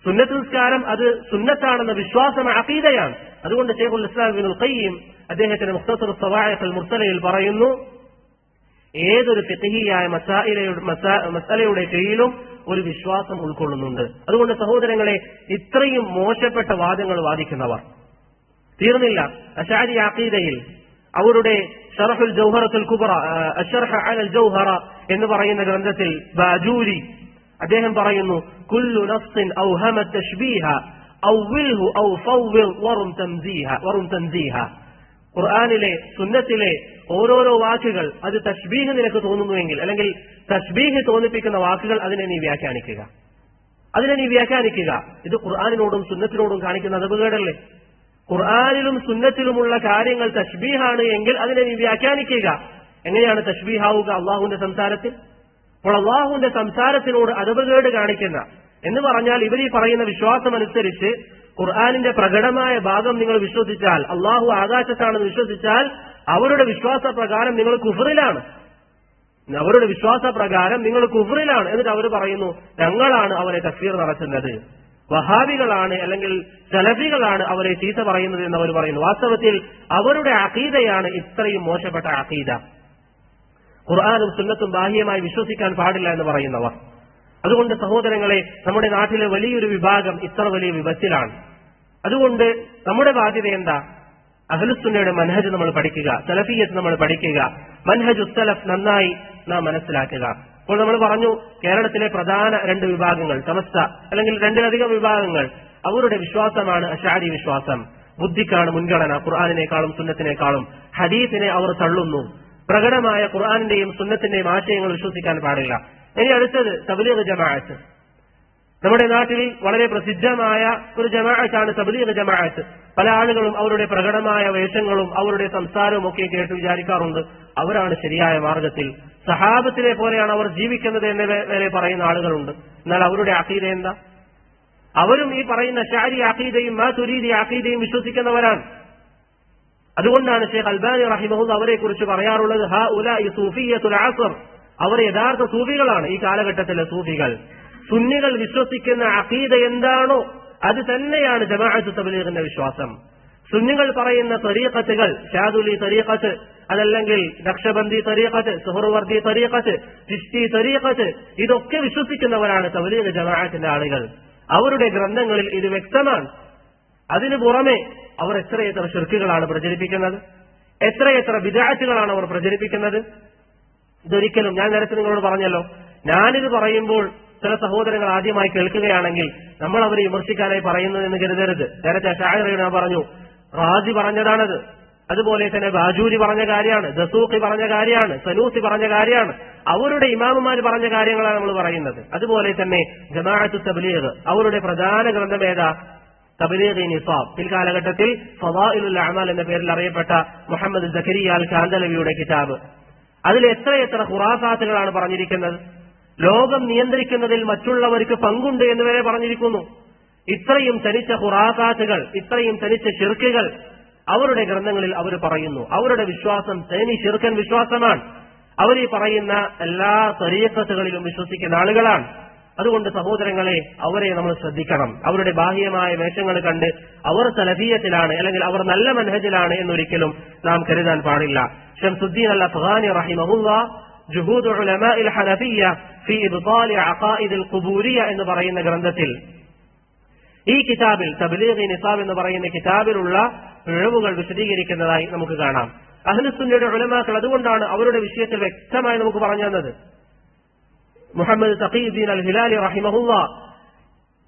സുന്നത്ത് നിസ്കാരം അത് സുന്നത്താണെന്ന വിശ്വാസം അഖീദയാണ്. അതുകൊണ്ട് ശൈഖുൽ ഇസ്ലാം ഇബ്നുൽ ഖയ്യിം അദ്ദേഹത്തിന്റെ മുഖ്തസർ സവാഇഖുൽ മുർസലയിൽ പറയുന്നു, ഏതൊരു ഫിഖ്ഹിയായ മസ്അലയുടെ കീഴിലും ഒരു വിശ്വാസം ഉൾക്കൊള്ളുന്നുണ്ട്. അതുകൊണ്ട് സഹോദരങ്ങളെ, ഇത്രയും മോശപ്പെട്ട വാദങ്ങൾ വാദിക്കുന്നവർ തീർന്നില്ല. അശഅരി അഖീദയിൽ അവരുടെ ശർഹുൽ ജൗഹറത്തുൽ കുബ്ര, അശ്ശർഹ് അലൽ ജൗഹറ എന്ന് പറയുന്ന ഗ്രന്ഥത്തിൽ ബാജൂരി അദ്ദേഹം പറയുന്നു, കുല്ലു നഫ്സിൻ ഔഹമത് തശ്ബീഹ ഔവിൽഹു ഔ ഫൗവിൽ വറും തൻസീഹ. ഖുർആനിലെ സുന്നത്തിലെ ഓരോരോ വാക്കുകൾ അത് തശ്ബീഹ് നിനക്ക് തോന്നുന്നുവെങ്കിൽ, അല്ലെങ്കിൽ തശ്ബീഹ് തോന്നിപ്പിക്കുന്ന വാക്കുകൾ അതിനെ നീ വ്യാഖ്യാനിക്കുക. ഇത് ഖുർആനിനോടും സുന്നത്തിനോടും കാണിക്കുന്ന അദബുകേടല്ലേ? ഖുർആനിലും സുന്നത്തിലുമുള്ള കാര്യങ്ങൾ തശ്ബീഹാണ് എങ്കിൽ അതിനെ നീ വ്യാഖ്യാനിക്കുക. എങ്ങനെയാണ് തശ്ബീഹാവുക? അള്ളാഹുവിന്റെ സംസാരത്തിൽ. അപ്പോൾ അള്ളാഹുവിന്റെ സംസാരത്തിനോട് അദബുകേട് കാണിക്കുന്ന എന്ന് പറഞ്ഞാൽ ഇവർ ഈ പറയുന്ന വിശ്വാസമനുസരിച്ച് ഖുർആനിന്റെ പ്രകടമായ ഭാഗം നിങ്ങൾ വിശ്വസിച്ചാൽ, അള്ളാഹു ആകാശത്താണെന്ന് വിശ്വസിച്ചാൽ, അവരുടെ വിശ്വാസപ്രകാരം നിങ്ങൾ കുഫറിലാണ്. എന്നിട്ട് അവർ പറയുന്നു, ഞങ്ങളാണ് അവരെ തക്ഫീർ നടത്തുന്നത്, വഹാബികളാണ് അല്ലെങ്കിൽ സലഫികളാണ് അവരെ ചീത്ത പറയുന്നത് എന്ന് അവർ പറയുന്നു. വാസ്തവത്തിൽ അവരുടെ അഖീദയാണ് ഇത്രയും മോശപ്പെട്ട അഖീദ. ഖുർആനും സുന്നത്തും ബാഹ്യമായി വിശ്വസിക്കാൻ പാടില്ല എന്ന് പറയുന്നവർ. അതുകൊണ്ട് സഹോദരങ്ങളെ, നമ്മുടെ നാട്ടിലെ വലിയൊരു വിഭാഗം ഇത്ര വലിയ വിപത്തിലാണ്. അതുകൊണ്ട് നമ്മുടെ ബാധ്യത എന്താ? അഹ്ലുസുന്നയുടെ മൻഹജ് നമ്മൾ പഠിക്കുക, സലഫിയ്യത്ത് നമ്മൾ പഠിക്കുക, മൻഹജു സലഫ് നന്നായി നാം മനസ്സിലാക്കുക. അപ്പോൾ നമ്മൾ പറഞ്ഞു, കേരളത്തിലെ പ്രധാന രണ്ട് വിഭാഗങ്ങൾ, സമസ്ത അല്ലെങ്കിൽ രണ്ടിലധികം വിഭാഗങ്ങൾ, അവരുടെ വിശ്വാസമാണ് അശഅരി വിശ്വാസം. ബുദ്ധിക്കാണ് മുൻഗണന ഖുർആനിനേക്കാളും സുന്നത്തിനേക്കാളും. ഹദീസിനെ അവർ തള്ളുന്നു. പ്രകടമായ ഖുർആനിന്റെയും സുന്നത്തിന്റെയും ആശയങ്ങൾ വിശ്വസിക്കാൻ പാടില്ല. ഇനി അടുത്തത് തബ്ലീഗ് ജമാഅത്ത്. നമ്മുടെ നാട്ടിൽ വളരെ പ്രസിദ്ധമായ ഒരു ജമാഅത്താണ് തബ്ലീഗ് ജമാഅത്ത്. പല ആളുകളും അവരുടെ പ്രകടമായ വേഷങ്ങളും അവരുടെ സംസാരവും ഒക്കെ കേട്ട് വിചാരിക്കാറുണ്ട് അവരാണ് ശരിയായ മാർഗത്തിൽ, സഹാബത്തിനെ പോലെയാണ് അവർ ജീവിക്കുന്നത് എന്ന് വരെ പറയുന്ന ആളുകളുണ്ട്. എന്നാൽ അവരുടെ അഖീദ എന്താ? അവരും ഈ പറയുന്ന അശ്അരി അഖീദയും മാതുരീദി അഖീദയും വിശ്വസിക്കുന്നവരാണ്. അതുകൊണ്ടാണ് ശൈഖ് അൽബാനി റഹിമഹുല്ലാഹ് അവരെ കുറിച്ച് പറയാറുള്ളത്, ഹഉലാഇ സൂഫിയ്യത്തുൽ അസ്ർ, അവർ യഥാർത്ഥ സൂഫികളാണ്, ഈ കാലഘട്ടത്തിലെ സൂഫികൾ. സുന്നികൾ വിശ്വസിക്കുന്ന അഖീദ എന്താണോ അത് തന്നെയാണ് ജമാഅത്ത് തബ്ലീഗിന്റെ വിശ്വാസം. സുന്നികൾ പറയുന്ന തരീഖത്തുകൾ, ഷാദുലി തരീഖത്ത്, അതല്ലെങ്കിൽ നക്ഷബന്ദി തരീഖത്ത്, സുഹ്റവർദി തരീഖത്ത്, ചിശ്തി തരീഖത്ത്, ഇതൊക്കെ വിശ്വസിക്കുന്നവരാണ് തബ്ലീഗ് ജമാഅത്തിന്റെ ആളുകൾ. അവരുടെ ഗ്രന്ഥങ്ങളിൽ ഇത് വ്യക്തമാണ്. അതിനു പുറമെ അവർ എത്രയെത്ര ശിർക്കുകളാണ് പ്രചരിപ്പിക്കുന്നത്, എത്രയെത്ര ബിദ്അത്തുകളാണ് അവർ പ്രചരിപ്പിക്കുന്നത്. ഇതൊരിക്കലും, ഞാൻ നേരത്തെ നിങ്ങളോട് പറഞ്ഞല്ലോ, ഞാനിത് പറയുമ്പോൾ ചില സഹോദരങ്ങൾ ആദ്യമായി കേൾക്കുകയാണെങ്കിൽ നമ്മൾ അവരെ വിമർശിക്കാനായി പറയുന്നതെന്ന് കരുതരുത്. നേരത്തെ അശാഇറയോട് ഞാൻ പറഞ്ഞു, റാസി പറഞ്ഞതാണത്. അതുപോലെ തന്നെ ബാജൂരി പറഞ്ഞ കാര്യമാണ്, ദസൂഖി പറഞ്ഞ കാര്യമാണ്, സനൂസി പറഞ്ഞ കാര്യമാണ്, അവരുടെ ഇമാമുമാർ പറഞ്ഞ കാര്യങ്ങളാണ് നമ്മൾ പറയുന്നത്. അതുപോലെ തന്നെ ജമാഅത്ത് തബ്ലീഗ് അവരുടെ പ്രധാന ഗ്രന്ഥം ഏതാ? തബ്ലീഗ് നിസാബ്. പിൽക്കാലഘട്ടത്തിൽ ഫളായിലുൽ അഅമാൽ എന്ന പേരിൽ അറിയപ്പെട്ട മുഹമ്മദ് സക്കരിയ അൽ കാന്തലവിയുടെ കിതാബ്. അതിൽ എത്രയെത്ര ഖുറാഫാത്തുകളാണ് പറഞ്ഞിരിക്കുന്നത്. ലോകം നിയന്ത്രിക്കുന്നതിൽ മറ്റുള്ളവർക്ക് പങ്കുണ്ട് എന്ന് വരെ പറഞ്ഞിരിക്കുന്നു. ഇത്രയും തനിച്ച ഖുറാഫാത്തുകൾ, ഇത്രയും തനിച്ച ശിർക്കുകൾ അവരുടെ ഗ്രന്ഥങ്ങളിൽ അവർ പറയുന്നു. അവരുടെ വിശ്വാസം തനി ശിർക്കൻ വിശ്വാസമാണ്. അവർ ഈ പറയുന്ന എല്ലാ തരീഖത്തുകളിലും വിശ്വസിക്കുന്ന ആളുകളാണ്. അതുകൊണ്ട് സഹോദരങ്ങളെ, അവരെ നമ്മൾ ശ്രദ്ധിക്കണം. അവരുടെ ബാഹ്യമായ വേഷങ്ങൾ കണ്ട് അവർ സലഫിയത്തിലാണ് അല്ലെങ്കിൽ അവർ നല്ല മൻഹജിലാണ് എന്നൊരിക്കലും നാം കരുതാൻ പാടില്ല. ശംസുദ്ദീൻ അൽ അഫ്ഗാനി റഹിമഹുല്ലാഹ് ജുഹൂദ് ഉലമാഇൽ ഹനഫിയ്യ ഫീ ഇബ്താലി അഖായിദിൽ ഖുബൂരിയ എന്ന് പറയുന്ന ഗ്രന്ഥത്തിൽ, ഈ കിതാബിൽ തബ്ലീഗ് നിസാബ് എന്ന് പറയുന്ന കിതാബിലുള്ള പിഴവുകൾ വിശദീകരിക്കുന്നതായി നമുക്ക് കാണാം. അഹ്ലുസുന്നയുടെ ഉലമാക്കൾ അതുകൊണ്ടാണ് അവരുടെ വിഷയത്തിൽ വ്യക്തമായി നമുക്ക് പറഞ്ഞു തന്നത്. മുഹമ്മദ് തഖിയുദ്ദീൻ അൽ ഹിലാലി റഹിമഹുല്ലാഹ്,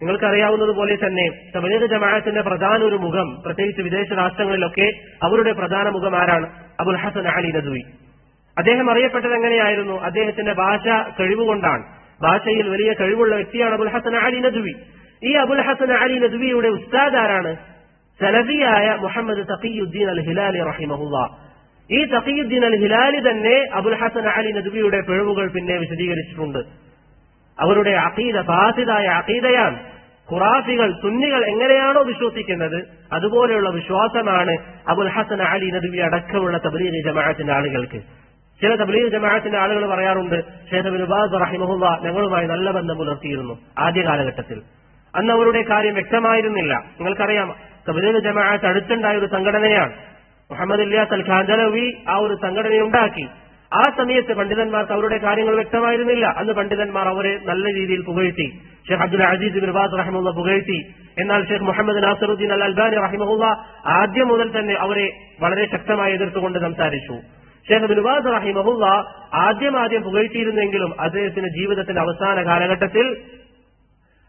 നിങ്ങൾക്കറിയാവുന്നതുപോലെ തന്നെ തബ്ലീഗ് ജമാഅത്തിന്റെ പ്രധാന ഒരു മുഖം, പ്രത്യേകിച്ച് വിദേശ രാഷ്ട്രങ്ങളിലൊക്കെ അവരുടെ പ്രധാന മുഖം ആരാണ്? അബുൽ ഹസൻ അലി നദ്വി. അദ്ദേഹം അറിയപ്പെട്ടത് എങ്ങനെയായിരുന്നു? അദ്ദേഹത്തിന്റെ ഭാഷ കഴിവുകൊണ്ടാണ്. ഭാഷയിൽ വലിയ കഴിവുള്ള വ്യക്തിയാണ് അബുൽ ഹസൻ അലി നദ്വി. ഈ അബുൽ ഹസൻ അലി നദ്വിയുടെ ഉസ്താദ് ആരാണ്? സലഫിയായ മുഹമ്മദ് തഖിയുദ്ദീൻ അൽ ഹിലാലി റഹിമഹുല്ലാഹ്. ഈ തഖിയുദ്ദീൻ അൽ ഹിലാലി തന്നെ അബുൽ ഹസൻ അലി നദ്വിയുടെ പിഴവുകൾ പിന്നെ വിശദീകരിച്ചിട്ടുണ്ട്. അവരുടെ അഖീദ ഫാസിദായ അഖീദയാണ്. ഖുറാഫികൾ, സുന്നികൾ എങ്ങനെയാണോ വിശ്വസിക്കുന്നത് അതുപോലെയുള്ള വിശ്വാസമാണ് അബുൽ ഹസൻ അലി നദ്വി അടക്കമുള്ള തബ്ലീഗ് ജമാഅത്തിന്റെ ആളുകൾക്ക്. ചില തബ്ലീഗ് ജമാഅത്തിന്റെ ആളുകൾ പറയാറുണ്ട്, ശൈഖ് ഇബ്നു ബാസ് റഹിമഹുല്ലാഹ് ഞങ്ങളുമായി നല്ല ബന്ധം പുലർത്തിയിരുന്നു ആദ്യ കാലഘട്ടത്തിൽ. അന്ന് അവരുടെ കാര്യം വ്യക്തമായിരുന്നില്ല. നിങ്ങൾക്കറിയാം, തബ്ലീഗ് ജമാഅത്ത് അടുത്തുണ്ടായ ഒരു സംഘടനയാണ്. മുഹമ്മദ് ഇല്യാസ് അൽ ഖാന്തലവി ആ ഒരു സംഘടനയുണ്ടാക്കി. ആ സമയത്ത് പണ്ഡിതന്മാർക്ക് അവരുടെ കാര്യങ്ങൾ വ്യക്തമായിരുന്നില്ല. അന്ന് പണ്ഡിതന്മാർ അവരെ നല്ല രീതിയിൽ പുകഴ്ത്തി. ഷെയ്ഖ് അബ്ദുൽ അസീസ് ഇബ്നു ബാസ് റഹിമഹുല്ലാഹ് പുകഴ്ത്തി. എന്നാൽ ഷെയ്ഖ് മുഹമ്മദ് നാസിറുദ്ദീൻ അൽ അൽബാനി റഹിമഹുല്ലാഹ് ആദ്യം മുതൽ തന്നെ അവരെ വളരെ ശക്തമായി എതിർത്തുകൊണ്ട് സംസാരിച്ചു. ഷെയ്ഖ് ഇബ്നു ബാസ് റഹിമഹുല്ലാഹ് ആദ്യം പുകഴ്ത്തിയിരുന്നെങ്കിലും അദ്ദേഹത്തിന്റെ ജീവിതത്തിന്റെ അവസാന കാലഘട്ടത്തിൽ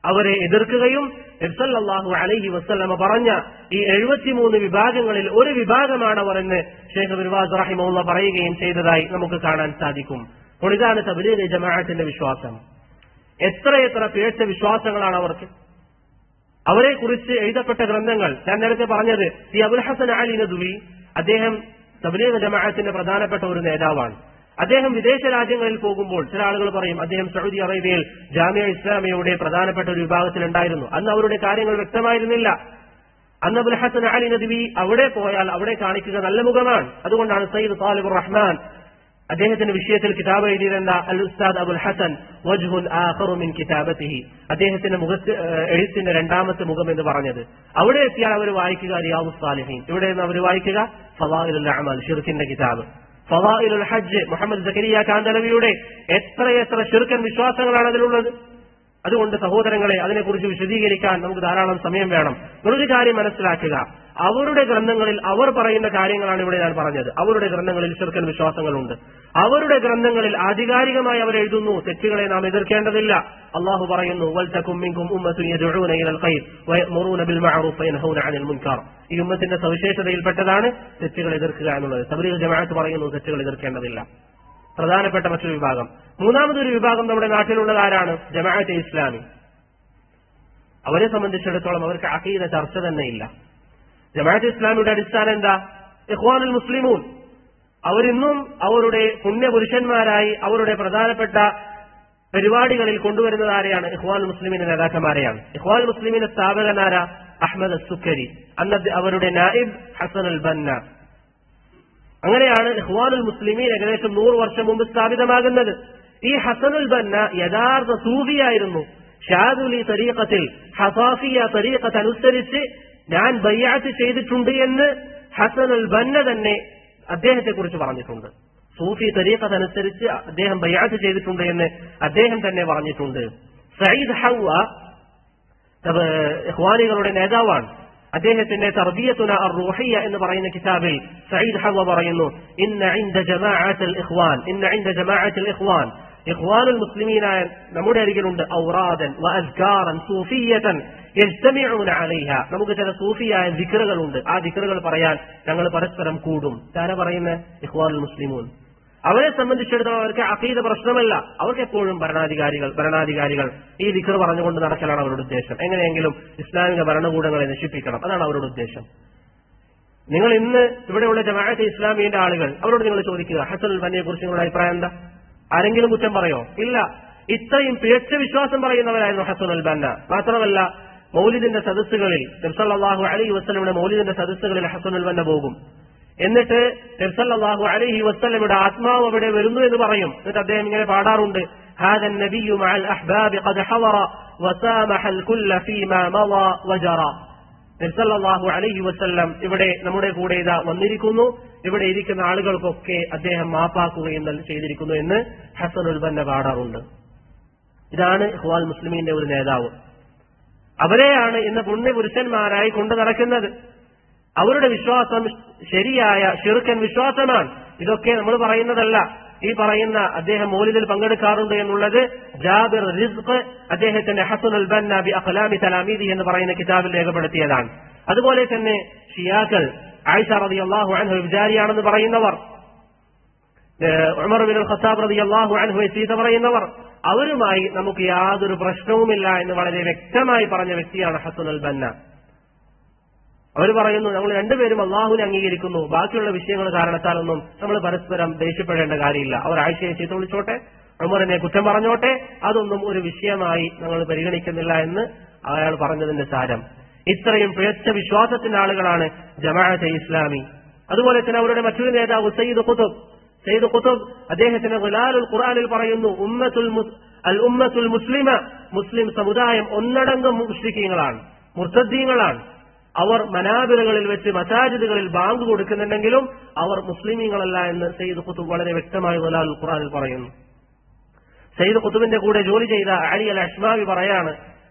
അവരെ എതിർക്കുകയും നബി സല്ലല്ലാഹു അലൈഹി വസല്ലമ പറഞ്ഞ ഈ 73 വിഭാഗങ്ങളിൽ ഒരു വിഭാഗമാണ് അവർ എന്ന് ഷെയ്ഖ് ഇബ്നു ബാസ് റഹിമഹുല്ലാഹ് പറയുകയും ചെയ്തതായി നമുക്ക് കാണാൻ സാധിക്കും. അപ്പോൾ ഇതാണ് തബ്ലീഗ് ജമാഅത്തിന്റെ വിശ്വാസം. എത്രയെത്ര പിഴച്ച വിശ്വാസങ്ങളാണ് അവർക്ക്. അവരെ കുറിച്ച് എഴുതപ്പെട്ട ഗ്രന്ഥങ്ങൾ ഞാൻ നേരത്തെ പറഞ്ഞത്, ഈ അബുൽ ഹസൻ അലി നദ്വി അദ്ദേഹം തബ്ലീഗ് ജമാഅത്തിന്റെ പ്രധാനപ്പെട്ട ഒരു നേതാവാണ്. അദ്ദേഹം വിദേശ രാജ്യങ്ങളിൽ പോകുമ്പോൾ ചില ആളുകൾ പറയും അദ്ദേഹം സൗദി അറേബ്യയിൽ ജാമിയ ഇസ്ലാമിയയുടെ പ്രധാനപ്പെട്ട ഒരു വിഭാഗത്തിൽ ഉണ്ടായിരുന്നു. അന്ന് അവരുടെ കാര്യങ്ങൾ വ്യക്തമായിരുന്നില്ല. അന്ന് അബുൽ ഹസൻ അലി നദ്വി അവിടെ പോയാൽ അവിടെ കാണിക്കുക നല്ല മുഖമാണ്. അതുകൊണ്ടാണ് സയ്യിദ് താലിബുർ റഹ്മാൻ അദ്ദേഹത്തിന്റെ വിഷയത്തിൽ കിതാബ് എഴുതിയിരുന്ന അൽ ഉസ്താദ് അബുൽ ഹസൻ വജ്ഹുൻ ആഖറു മിൻ കിതാബത്തിഹി, അദ്ദേഹത്തിന്റെ എഴുത്തിന്റെ രണ്ടാമത്തെ മുഖം എന്ന് പറഞ്ഞത്. അവിടെ എത്തിയാൽ അവർ വായിക്കുക റിയാദുസ് സാലിഹീൻ, ഇവിടെ നിന്ന് അവർ വായിക്കുക ഫളായിലുൽ അഅമാൽ, ശിർക്കിന്റെ കിതാബ്. ഫളായിലുൽ ഹജ്ജ്, മുഹമ്മദ് സക്കരിയ കാന്തലവിയുടെ എത്രയെത്ര ശിർക്കൻ വിശ്വാസങ്ങളാണ് അതിലുള്ളത്. അതുകൊണ്ട് സഹോദരങ്ങളെ, അതിനെക്കുറിച്ച് വിശദീകരിക്കാൻ നമുക്ക് ധാരാളം സമയം വേണം. ഒരു കാര്യം മനസ്സിലാക്കുക, അവരുടെ ഗ്രന്ഥങ്ങളിൽ അവർ പറയുന്ന കാര്യങ്ങളാണ് ഇവിടെ ഞാൻ പറഞ്ഞത്. അവരുടെ ഗ്രന്ഥങ്ങളിൽ ശിർക്കൻ വിശ്വാസങ്ങളുണ്ട്. അവരുടെ ഗ്രന്ഥങ്ങളിൽ ആധികാരികമായി അവർ എഴുതുന്നു, തെറ്റുകളെ നാം എതിർക്കേണ്ടതില്ല. അള്ളാഹു പറയുന്നു, വൽതകും മിൻകും ഉമ്മത്തുൻ യദ്ഊന ഇലൽ ഖൈർ വയഅ്മുറൂന ബിൽ മഅറൂഫ് വയൻഹൗന അനിൽ മുൻകർ. ഈ ഉമ്മത്തിന്റെ സവിശേഷതയിൽപ്പെട്ടതാണ് തെറ്റുകൾ എതിർക്കുക എന്നുള്ളത്. തബ്ലീഗ് ജമാഅത്ത് പറയുന്നു തെറ്റുകൾ എതിർക്കേണ്ടതില്ല. പ്രധാനപ്പെട്ട മറ്റൊരു വിഭാഗം. മൂന്നാമതൊരു വിഭാഗം നമ്മുടെ നാട്ടിലുള്ളത് ആരാണ്? ജമാഅത്തെ ഇസ്ലാമി. അവരെ സംബന്ധിച്ചിടത്തോളം അവർക്ക് അഖീദ ചർച്ച തന്നെ ഇല്ല. ജമാഅത്തെ ഇസ്ലാമിയുടെ അടിസ്ഥാനം എന്താ? ഇഖ്വാനുൽ മുസ്ലിമൂൻ. അവരിന്നും അവരുടെ പുണ്യപുരുഷന്മാരായി അവരുടെ പ്രധാനപ്പെട്ട പരിപാടികളിൽ കൊണ്ടുവരുന്നത് ആരെയാണ്? ഇഖ്വാനുൽ മുസ്ലിമീന്റെ നേതാക്കന്മാരെയാണ്. ഇഖ്വാനുൽ മുസ്ലിമീന്റെ സ്ഥാപകനാര? അഹ്മദ് അസ്സുക്കരി. അന്ന് അവരുടെ നായിബ് ഹസൻ അൽ ബന്ന. അങ്ങനെയാണ് ഇഖ്വാനുൽ മുസ്ലിമീൻ ഏകദേശം 100 വർഷം മുമ്പ് സ്ഥാപിതമാകുന്നത്. ഈ ഹസനുൽ ബന്ന യഥാർത്ഥ സൂഫിയായിരുന്നു. ഷാദുലി തരീഖത്തിൽ ഹസാഫിയ തരീഖത്ത് അനുസരിച്ച് ഞാൻ ബൈഅത്ത് ചെയ്തിട്ടുണ്ട് എന്ന് ഹസൻ അൽ ബന്ന തന്നെ അദ്ദേഹത്തെ കുറിച്ച് പറഞ്ഞിട്ടുണ്ട്. സൂഫി തരീഖത്ത് അനുസരിച്ച് അദ്ദേഹം ബൈഅത്ത് ചെയ്തിട്ടുണ്ട് എന്ന് അദ്ദേഹം തന്നെ പറഞ്ഞിട്ടുണ്ട്. സഈദ് ഹവ്വ ഇഖ്വാനികളുടെ നേതാവാണ്. അദ്ദേഹത്തിന്റെ തർബിയത്തുന അർ-റൂഹിയ്യ എന്ന് പറയുന്ന കിതാബിൽ സഈദ് ഹവ്വ പറയുന്നു, ഇന്ന ഇൻദ ജമാഅത്തുൽ ഇഖ്വാൻ ഇഖ്വാനുൽ മുസ്ലിമീനായ നമ്മുടെ അരികിലുണ്ട് ഔറാദൻ വഅസ്കാറൻ സൂഫിയ്യതൻ യജ്തമിഊന അലൈഹ. നമുക്ക് ചില സൂഫിയായ ദിക്റുകളുണ്ട്. ആ ദിക്റുകൾ പറയാൻ ഞങ്ങൾ പരസ്പരം കൂടും. ആരാ പറയുന്നത്? ഇഖ്വാനുൽ മുസ്ലിമൂൻ. അവരെ സംബന്ധിച്ചിടത്തോളം അവർക്ക് അഖീദ പ്രശ്നമല്ല. അവർക്ക് എപ്പോഴും ഭരണാധികാരികൾ ഈ ദിക്ർ പറഞ്ഞുകൊണ്ട് നടക്കലാണ് അവരുടെ ഉദ്ദേശം. എങ്ങനെയെങ്കിലും ഇസ്ലാമിക ഭരണകൂടങ്ങളെ നശിപ്പിക്കണം, അതാണ് അവരുടെ ഉദ്ദേശം. നിങ്ങൾ ഇന്ന് ഇവിടെയുള്ള ജമാഅത്തെ ഇസ്ലാമിയുടെ ആളുകൾ, അവരോട് നിങ്ങൾ ചോദിക്കുക, ഹസൻ അൽ ബന്നയെ കുറിച്ച് നിങ്ങളുടെ അഭിപ്രായം എന്താ? ആരെങ്കിലും കുറ്റം പറയോ? ഇല്ല. ഇത്രയും പിഴച്ച വിശ്വാസം പറയുന്നവരായിരുന്നു ഹസൻ അൽ ബന്ന. മാത്രമല്ല, മൗലിദിന്റെ സദസ്സുകളിൽ നബി സല്ലല്ലാഹു അലൈഹി വസല്ലമയുടെ മൗലിദിന്റെ സദസ്സുകളിൽ ഹസൻ അൽ ബന്ന പോകും. എന്നിട്ട് നബി സല്ലല്ലാഹു അലൈഹി വസല്ലമയുടെ ആത്മാവ് അവിടെ വരുന്നു എന്ന് പറയും. എന്നിട്ട് അദ്ദേഹം ഇങ്ങനെ പാടാറുണ്ട്, ഹാദൻ നബിയ്യു മഅൽ അഹ്ബാബി ഖദ് ഹവറ വസാമഹൽ കുല്ല ഫീമാ മള വജറ. നബി സല്ലല്ലാഹു അലൈഹി വസല്ലം ഇവിടെ നമ്മുടെ കൂടെ ഇതാ വന്നിരിക്കുന്നു, ഇവിടെ ഇരിക്കുന്ന ആളുകൾക്കൊക്കെ അദ്ദേഹം മാപ്പാക്കുകയും ചെയ്തിരിക്കുന്നു എന്ന് ഹസനുൽ ബന്ന പാടാറുണ്ട്. ഇതാണ് ഇഖ്വാൻ മുസ്ലിമീന്റെ ഒരു നേതാവ്. അവരെയാണ് ഇന്ന് പുണ്യപുരുഷന്മാരായി കൊണ്ടു നടക്കുന്നത്. അവരുടെ വിശ്വാസം ശരിയായ ശിർക്കൻ വിശ്വാസമാണ്. ഇതൊക്കെ നമ്മൾ പറയുന്നതല്ല. ഈ പറയുന്ന അദ്ദേഹം മൗലിദിൽ പങ്കെടുക്കാറുണ്ട് എന്നുള്ളത് ജാബിർ റിസ്ഖ് അദ്ദേഹത്തിന്റെ ഹസൻ അൽ ബന്ന ബി അഖ്ലാമി തലാമീദി എന്ന് പറയുന്ന കിതാബിൽ രേഖപ്പെടുത്തിയതാണ്. അതുപോലെ തന്നെ ഷിയാക്കൾ ആയിഷ റളിയല്ലാഹു അൻഹ വിചാരിയാണെന്ന് പറയുന്നവർ, ഉമർ ബിൻ ഖത്താബ് റളിയല്ലാഹു അൻഹുവെ ചീത്ത പറയുന്നവർ, അവരുമായി നമുക്ക് യാതൊരു പ്രശ്നവുമില്ല എന്ന് വളരെ വ്യക്തമായി പറഞ്ഞ വ്യക്തിയാണ് ഹസൻ അൽ ബന്ന. അവർ പറയുന്നു, നമ്മൾ രണ്ടുപേരും അള്ളാഹുവിനെ അംഗീകരിക്കുന്നു, ബാക്കിയുള്ള വിഷയങ്ങൾ കാരണത്താലൊന്നും നമ്മൾ പരസ്പരം ദേഷ്യപ്പെടേണ്ട കാര്യമില്ല. അവർ ആയിഷയെ ചീത്ത വിളിച്ചോട്ടെ, ഉമറിനെ കുറ്റം പറഞ്ഞോട്ടെ, അതൊന്നും ഒരു വിഷയമായി ഞങ്ങൾ പരിഗണിക്കുന്നില്ല എന്ന് അയാൾ പറഞ്ഞതിന്റെ സാരം. ഇത്രയും പിഴച്ച വിശ്വാസത്തിന്റെ ആളുകളാണ് ജമാഅത്തെ ഇസ്ലാമി. അതുപോലെ തന്നെ അവരുടെ മറ്റൊരു നേതാവ് സയ്യിദ് ഖുതുബ് അദ്ദേഹത്തിന്റെ ഖുലാലുൽ ഖുർആനിൽ പറയുന്നു, ഉമ്മത്തുൽ മുസ്ലിമ, മുസ്ലിം സമുദായം ഒന്നടങ്കം മുശ്രിക്കീങ്ങളാണ്, മുർത്തദ്ദീങ്ങളാണ്. അവർ മനാബിറുകളിൽ വെച്ച് മസാജിദുകളിൽ ബാങ്ക് കൊടുക്കുന്നുണ്ടെങ്കിലും അവർ മുസ്ലിമീങ്ങളല്ല എന്ന് സയ്യിദ് ഖുതുബ് വളരെ വ്യക്തമായി ഖുലാലുൽ ഖുർആനിൽ പറയുന്നു. സയ്യിദ് ഖുതുബിന്റെ കൂടെ ജോലി ചെയ്ത അലി അൽ അഷ്മാവി പറയാണ്,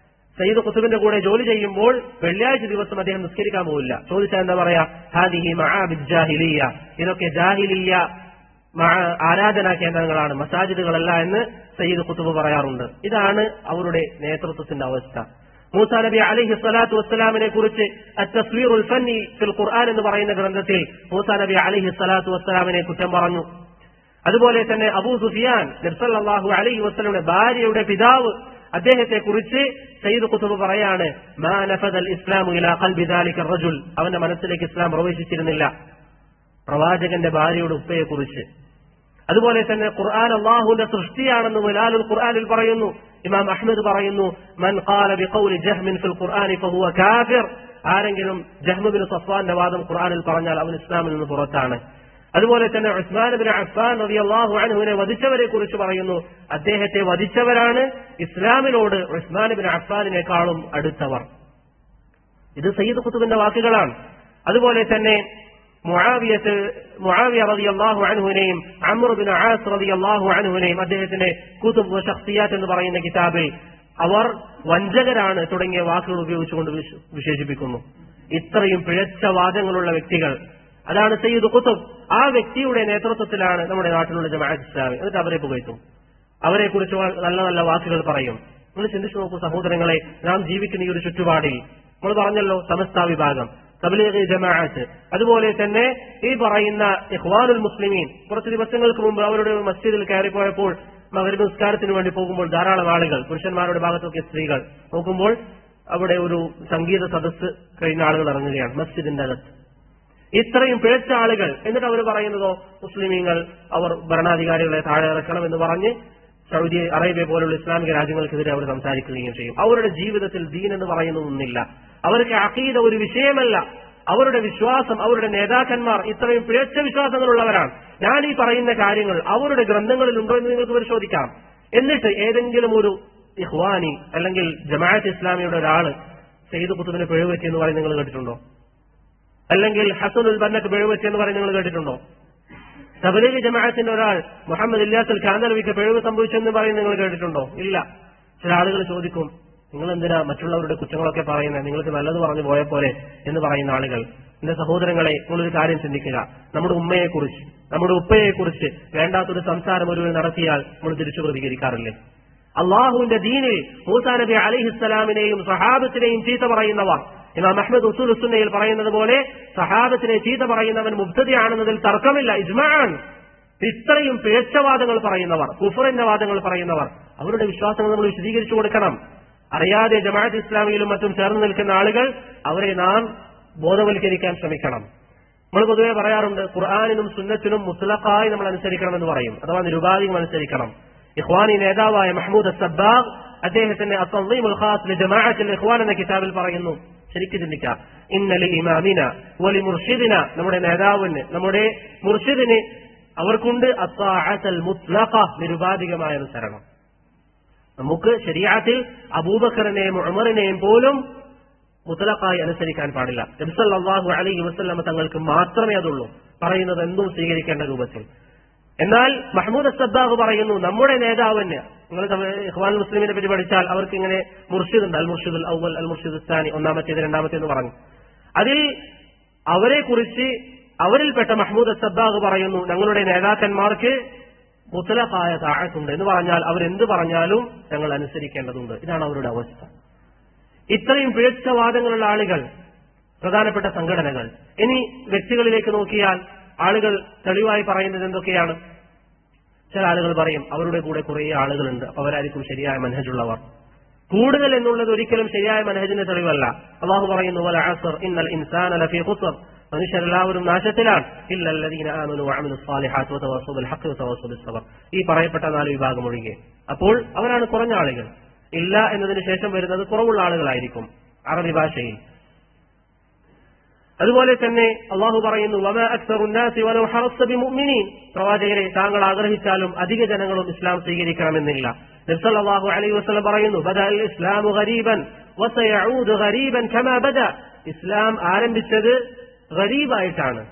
സയ്യിദ് ഖുതുബിന്റെ കൂടെ ജോലി ചെയ്യുമ്പോൾ വെള്ളിയാഴ്ച ദിവസം അദ്ദേഹം നിസ്കരിക്കാൻ പോവില്ല. ചോദിച്ചാൽ എന്താ പറയാ? ഹാദിഹി മആബിദ് ജാഹിലിയ്യ, ഇതൊക്കെ ജാഹിലിയ്യ ആരാധനാ കേന്ദ്രങ്ങളാണ്, മസാജിദുകളല്ല എന്ന് സയ്യിദ് ഖുതുബ് പറയാറുണ്ട്. ഇതാണ് അവരുടെ നേതൃത്വത്തിന്റെ അവസ്ഥ. മൂസാ നബി അലൈഹി സ്വലാത്തു വസ്സലാമിനെ കുറിച്ച് അത്തസ്വീറുൽ ഫന്നി ഫിൽ ഖുർആൻ എന്ന് പറയുന്ന ഗ്രന്ഥത്തിൽ മൂസാ നബി അലൈഹി സ്വലാത്തു വസ്സലാമിനെ കുറ്റം പറഞ്ഞു. അതുപോലെ തന്നെ അബൂ സുഫിയാൻ നബി സല്ലല്ലാഹു അലൈഹി വസല്ലമയുടെ ഭാര്യയുടെ പിതാവ്, അദ്ദേഹത്തെ കുറിച്ച് സയ്യിദ് ഖുതുബ് പറയാണ്, മാ നഫദൽ ഇസ്ലാമു ഇലാ ഖൽബി ദാലിക റജുൽ, അവന്റെ മനസ്സിലേക്ക് ഇസ്ലാം പ്രവേശിച്ചിരുന്നില്ല. പ്രവാചകന്റെ ഭാര്യയുടെ ഉപ്പയെ കുറിച്ച്. അതുപോലെ തന്നെ ഖുർആൻ അല്ലാഹുവിന്റെ സൃഷ്ടിയാണെന്ന് ഖുലാലുൽ ഖുർആനിൽ പറയുന്നു. ഇമാം അഹ്മദ് പറയുന്നു, മൻ ഖാല ബിഖൗലി ജഹ്മിൻ ഫിൽ ഖുർആനി ഫഹുവ കാഫിർ, ആരെങ്കിലും ജഹ്മ് ബിൻ സഫ്വാന്റെ വാദം ഖുർആനിൽ പറഞ്ഞാൽ അവൻ ഇസ്ലാമിൽ നിന്ന് പുറത്താണ്. അതുപോലെ തന്നെ ഉസ്മാൻ ബിൻ അഫ്ഫാൻ റളിയല്ലാഹു അൻഹുവിനെ വധിച്ചവരെ കുറിച്ച് പറയുന്നു, അദ്ദേഹത്തെ വധിച്ചവരാണ് ഇസ്ലാമിനോട് ഉസ്മാൻ ബിൻ അഫ്ഫാനിനേക്കാളും അടുത്തവർ. ഇത് സയ്യിദ് ഖുതുബിന്റെ വാക്കുകളാണ്. അതുപോലെ തന്നെ മുആവിയ റളിയല്ലാഹു അൻഹുവിനെയും അംർ ബിൻ ആസ് റളിയല്ലാഹു അൻഹുവിനെയും അദ്ദേഹത്തിന്റെ കുതുബ് വ ശഖ്സിയാത്ത് എന്ന് പറയുന്ന കിതാബിൽ അവർ വഞ്ചകരാണ് തുടങ്ങിയ വാക്കുകൾ ഉപയോഗിച്ചുകൊണ്ട് വിശേഷിപ്പിക്കുന്നു. ഇത്രയും പിഴച്ച വാദങ്ങളുള്ള വ്യക്തികൾ, അതാണ് സയ്യിദ് ഖുതുബ്. ആ വ്യക്തിയുടെ നേതൃത്വത്തിലാണ് നമ്മുടെ നാട്ടിലുള്ള ജമാഅത്ത് ഇസ്ലാമി. എന്നിട്ട് അവരെ പുകഴ്ത്തും, അവരെ കുറിച്ച് നല്ല നല്ല വാക്കുകൾ പറയും. നിങ്ങൾ ചിന്തിച്ചു നോക്കൂ സഹോദരങ്ങളെ, നാം ജീവിക്കുന്ന ഈ ഒരു ചുറ്റുപാടിൽ നമ്മൾ പറഞ്ഞല്ലോ, സമസ്ത വിഭാഗം, തബ്ലീഗ് ജമാഅത്ത്, അതുപോലെ തന്നെ ഈ പറയുന്ന ഇഖ്വാനുൽ മുസ്ലിമീൻ, കുറച്ച് ദിവസങ്ങൾക്ക് മുമ്പ് അവരുടെ മസ്ജിദിൽ കയറിപ്പോയപ്പോൾ മഗ്രിബ് നിസ്കാരത്തിന് വേണ്ടി പോകുമ്പോൾ ധാരാളം ആളുകൾ, പുരുഷന്മാരുടെ ഭാഗത്തൊക്കെ സ്ത്രീകൾ, നോക്കുമ്പോൾ അവിടെ ഒരു സംഗീത സദസ്സ് കഴിഞ്ഞ ആളുകൾ ഇറങ്ങുകയാണ് മസ്ജിദിന്റെ അകത്ത്. ഇത്രയും പിഴച്ച ആളുകൾ. എന്നിട്ട് അവർ പറയുന്നതോ, മുസ്ലിമീങ്ങൾ അവർ ഭരണാധികാരികളെ താഴെ ഇറക്കണം എന്ന് പറഞ്ഞ് സൗദി അറേബ്യ പോലുള്ള ഇസ്ലാമിക രാജ്യങ്ങൾക്കെതിരെ അവർ സംസാരിക്കുകയും ചെയ്യും. അവരുടെ ജീവിതത്തിൽ ദീൻ എന്ന് പറയുന്നതൊന്നില്ല. അവർക്ക് അഖീദ ഒരു വിഷയമല്ല. അവരുടെ വിശ്വാസം, അവരുടെ നേതാക്കന്മാർ ഇത്രയും പിഴച്ച വിശ്വാസങ്ങളുള്ളവരാണ്. ഞാൻ ഈ പറയുന്ന കാര്യങ്ങൾ അവരുടെ ഗ്രന്ഥങ്ങളിലുണ്ടോ എന്ന് നിങ്ങൾക്ക് പരിശോധിക്കാം. എന്നിട്ട് ഏതെങ്കിലും ഒരു ഇഖ്വാനി അല്ലെങ്കിൽ ജമാഅത്ത് ഇസ്ലാമിയുടെ ഒരാള് സയ്യിദ് ഖുത്ബിനെ പിഴവുപറ്റി എന്ന് പറയുന്നത് നിങ്ങൾ കേട്ടിട്ടുണ്ടോ? അല്ലെങ്കിൽ ഹസനുൽ ബന്നക്ക് പിഴവുപറ്റി എന്ന് പറയുന്നത് നിങ്ങൾ കേട്ടിട്ടുണ്ടോ? തബ്ലീഗ് ജമാഅത്തിന്റെ ഒരാൾ മുഹമ്മദ് ഇല്യാസുൽ കാന്തലവിക്ക് പിഴവ് സംഭവിച്ചെന്ന് പറയുന്നത് നിങ്ങൾ കേട്ടിട്ടുണ്ടോ? ഇല്ല. ചില ആളുകൾ ചോദിക്കും, നിങ്ങൾ എന്തിനാ മറ്റുള്ളവരുടെ കുറ്റങ്ങളൊക്കെ പറയുന്നത്, നിങ്ങൾക്ക് നല്ലത് പറഞ്ഞു പോയ പോലെ എന്ന് പറയുന്ന ആളുകൾ. എന്റെ സഹോദരങ്ങളെ, നിങ്ങളൊരു കാര്യം ചിന്തിക്കുക. നമ്മുടെ ഉമ്മയെക്കുറിച്ച്, നമ്മുടെ ഉപ്പയെക്കുറിച്ച് വേണ്ടാത്തൊരു സംസാരം ഒരുവർ നടത്തിയാൽ നമ്മൾ തിരിച്ചു പ്രതികരിക്കാറില്ലേ? അള്ളാഹുവിന്റെ ദീനിൽ മൂസാ നബി അലൈഹിസ്സലാമിനെയും സഹാബത്തിനെയും ചീത്ത പറയുന്നവർ, ഇമാം അഹ്മദ് ഉസൂൽ സുന്നയിൽ പറയുന്നത് പോലെ സഹാബത്തിനെ ചീത്ത പറയുന്നവൻ മുബ്തദിയാണെന്നതിൽ തർക്കമില്ല, ഇജ്മാഅൻ. ഇത്രയും പിഴച്ചവാദങ്ങൾ പറയുന്നവർ, കുഫറിന്റെ വാദങ്ങൾ പറയുന്നവർ, അവരുടെ വിശ്വാസങ്ങൾ നമ്മൾ വിശദീകരിച്ചു കൊടുക്കണം. അറിയാതെ ജമാഅത്ത് ഇസ്ലാമിയിലും മറ്റും ചേർന്ന് നിൽക്കുന്ന ആളുകൾ, അവരെ നാം ബോധവൽക്കരിക്കാൻ ശ്രമിക്കണം. നമ്മൾ പൊതുവെ പറയാറുണ്ട്, ഖുർആനിനും സുന്നത്തിനും മുത്ലഖായി നമ്മൾ അനുസരിക്കണമെന്ന് പറയും, അഥവാ നിരുപാധികം അനുസരിക്കണം. ഇഖ്വാനി നേതാവായ മഹ്മൂദ് അസ്സബ്ബാഗ് അദ്ദേഹത്തിന്റെ അത്തൻളീമുൽ ഖാസ് ലിജമാഅത്തിൽ ഇഖ്വാൻ എന്ന കിതാബിൽ പറയുന്നു, ശരിക്കും ചിന്തിക്കാം, ഇന്നലി ഇമാമിന വലി മുർഷിദിന, നമ്മുടെ നേതാവിന്, നമ്മുടെ മുർഷിദിന് അവർക്കുണ്ട് അത്താഅത്തുൽ മുത്ലഖ, നിരുപാധികമായ അനുസരണം. നമുക്ക് ശരീഅത്തിൽ അബൂബക്കറിനെയും ഉമറിനെയും പോലും മുത്ലഖായി അനുസരിക്കാൻ പാടില്ല. നബി സല്ലല്ലാഹു അലൈഹി വസല്ലം തങ്ങൾക്ക് മാത്രമേ അതുള്ളൂ, പറയുന്നത് എന്തും സ്വീകരിക്കേണ്ട രൂപത്തിൽ. എന്നാൽ മഹ്മൂദ് അസ്സബ്ബാഗ് പറയുന്നു, നമ്മുടെ നേതാവിന്, നിങ്ങൾ ഇഖ്വാനുൽ മുസ്ലിമിനെ പറ്റി പഠിച്ചാൽ അവർക്ക് ഇങ്ങനെ മുർഷിദ് ഉണ്ട്, അൽ മുർഷിദുൽ അവ്വൽ, അൽ മുർഷിദുൽ സാനി, ഒന്നാമത്തേത് രണ്ടാമത്തേന്ന് പറഞ്ഞു. അതിൽ അവരെ കുറിച്ച് അവരിൽപ്പെട്ട മഹ്മൂദ് അസ്സബ്ബാഗ് പറയുന്നു, ഞങ്ങളുടെ നേതാക്കന്മാർക്ക് മുത്ലഖായ താഅത്തുണ്ട് എന്ന് പറഞ്ഞാൽ അവരെന്ത് പറഞ്ഞാലും ഞങ്ങൾ അനുസരിക്കേണ്ടതുണ്ട്. ഇതാണ് അവരുടെ അവസ്ഥ. ഇത്രയും പിഴച്ച വാദങ്ങളുള്ള ആളുകൾ, പ്രധാനപ്പെട്ട സംഘടനകൾ. ഇനി വ്യക്തികളിലേക്ക് നോക്കിയാൽ ആളുകൾ തെളിവായി പറയുന്നത് എന്തൊക്കെയാണ്? ചില ആളുകൾ പറയും അവരുടെ കൂടെ കുറെ ആളുകളുണ്ട്, അവരായിരിക്കും ശരിയായ മനഹജുള്ളവർ. കൂടുതൽ എന്നുള്ളത് ഒരിക്കലും ശരിയായ മനഹജിന്റെ തെളിവല്ല. അല്ലാഹു പറയുന്നു, വൽ അസ്ർ ഇന്നൽ ഇൻസാന ലഫീ ഖുസ്ർ, മനുഷ്യരെല്ലാവരും നാശത്തിലാണ്, ഇല്ലല്ലദീന ആമനു വഅമിലുസ് സാലിഹാത്ത് വതവസ്സൗ ബിൽ ഹഖ് വതവസ്സൗ ബിസ് സബ്ർ, ഈ പറയപ്പെട്ട 4 വിഭാഗം ഒഴികെ. അപ്പോൾ അവരാണ് കുറഞ്ഞ ആളുകൾ. ഇല്ല എന്നതിന് ശേഷം വരുന്നത് കുറവുള്ള ആളുകളായിരിക്കും അറബി ഭാഷയിൽ. അതുപോലെ തന്നെ അള്ളാഹു പറയുന്നു, വമാ അക്സറുൻ നാസി വലൗ ഹറസ്ത ബിമുഅ്മിനീൻ, പ്രവാചകരെ താങ്കൾ ആഗ്രഹിച്ചാലും അധിക ജനങ്ങളും ഇസ്ലാം സ്വീകരിക്കണമെന്നില്ല. നബി സല്ലല്ലാഹു അലൈഹി വസല്ലം പറയുന്നു, ബദഅൽ ഇസ്ലാമു ഗരീബൻ വസയഊദു ഗരീബൻ കമാ ബദ, ഇസ്ലാം ആരംഭിച്ചത് ഗരീബായിട്ടാണ്,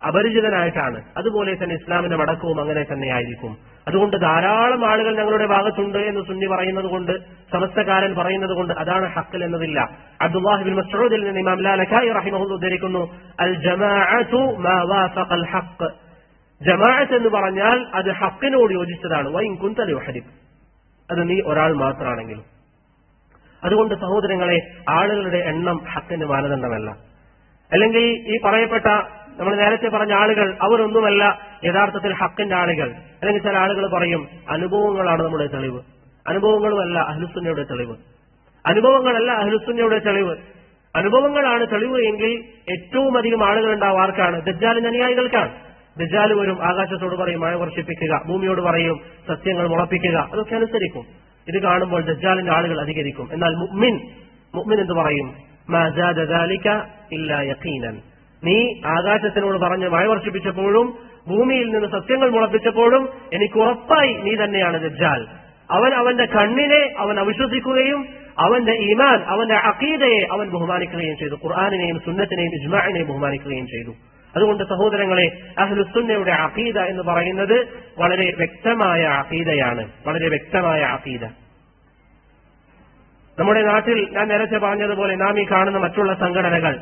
അപരിചിതനായിട്ടാണ്, അതുപോലെ തന്നെ ഇസ്ലാമിന്റെ മടക്കവും അങ്ങനെ തന്നെയായിരിക്കും. അതുകൊണ്ട് ധാരാളം ആളുകൾ ഞങ്ങളുടെ ഭാഗത്തുണ്ട് എന്ന് സുന്നി പറയുന്നത് കൊണ്ട്, സമസ്തകാരൻ പറയുന്നത് കൊണ്ട് അതാണ് ഹഖ് എന്നതില്ല. അബ്ദുല്ലാഹി ബിൻ മസ്ഊദിൽ നിന്ന് ഇമാം ലാലകായി റഹിമഹുല്ലാഹു ഉദ്ധരിക്കുന്നു, അൽ ജമാഅതു മാ വാഫഖൽ ഹഖ്, ജമാഅത്ത് എന്ന് പറഞ്ഞാൽ അത് ഹഖിനോട് യോജിച്ചതാണ്. വഇൻ കുൻത ലിവഹദിക്, അത് നീ ഒരാൾ മാത്രമാണെങ്കിലും. അതുകൊണ്ട് സഹോദരങ്ങളെ, ആളുകളുടെ എണ്ണം ഹഖിന് മാനദണ്ഡമല്ല. അല്ലെങ്കിൽ ഈ പറയപ്പെട്ട നമ്മൾ നേരത്തെ പറഞ്ഞ ആളുകൾ അവരൊന്നുമല്ല യഥാർത്ഥത്തിൽ ഹക്കിന്റെ ആളുകൾ. അല്ലെങ്കിൽ ചില ആളുകൾ പറയും അനുഭവങ്ങളാണ് നമ്മുടെ തെളിവ്. അനുഭവങ്ങളുമല്ല അഹ്ലുസുന്നയുടെ തെളിവ്. അനുഭവങ്ങളല്ല അഹ്ലുസുന്നയുടെ തെളിവ്. അനുഭവങ്ങളാണ് തെളിവ് എങ്കിൽ ഏറ്റവും അധികം ആളുകൾ ഉണ്ടാവും ആർക്കാണ്? ദജ്ജാലിന്റെ അനുയായികൾക്കാണ്. ദജ്ജാൽ വരും, ആകാശത്തോട് പറയും മഴ വർഷിപ്പിക്കുക, ഭൂമിയോട് പറയും സത്യങ്ങൾ മുളപ്പിക്കുക, അതൊക്കെ അനുസരിക്കും. ഇത് കാണുമ്പോൾ ദജ്ജാലിന്റെ ആളുകൾ അധികരിക്കും. എന്നാൽ മുഅ്മിൻ എന്ത് പറയും? മാ സാദ ദാലിക ഇല്ലാ യഖീനൻ, നീ ആകാശത്തിനോട് പറഞ്ഞ് മഴ വർഷിപ്പിച്ചപ്പോഴും ഭൂമിയിൽ നിന്ന് സത്യങ്ങൾ മുളപ്പിച്ചപ്പോഴും എനിക്ക് ഉറപ്പായി നീ തന്നെയാണ് ദജ്ജാൽ. അവന്റെ കണ്ണിനെ അവൻ അവിശ്വസിക്കുകയും അവന്റെ ഈമാൻ, അവന്റെ അഖീദയെ അവൻ ബഹുമാനിക്കുകയും ചെയ്തു. ഖുർആനിനെയും സുന്നത്തിനെയും ഇജ്മാഇനെയും ബഹുമാനിക്കുകയും ചെയ്തു. അതുകൊണ്ട് സഹോദരങ്ങളെ, അഹ്ലുസുന്നയുടെ അഖീദ എന്ന് പറയുന്നത് വളരെ വ്യക്തമായ അഖീദയാണ്, വളരെ വ്യക്തമായ അഖീദ. നമ്മുടെ നാട്ടിൽ ഞാൻ നേരത്തെ പറഞ്ഞതുപോലെ നാം ഈ കാണുന്ന മറ്റുള്ള സംഘടനകൾ,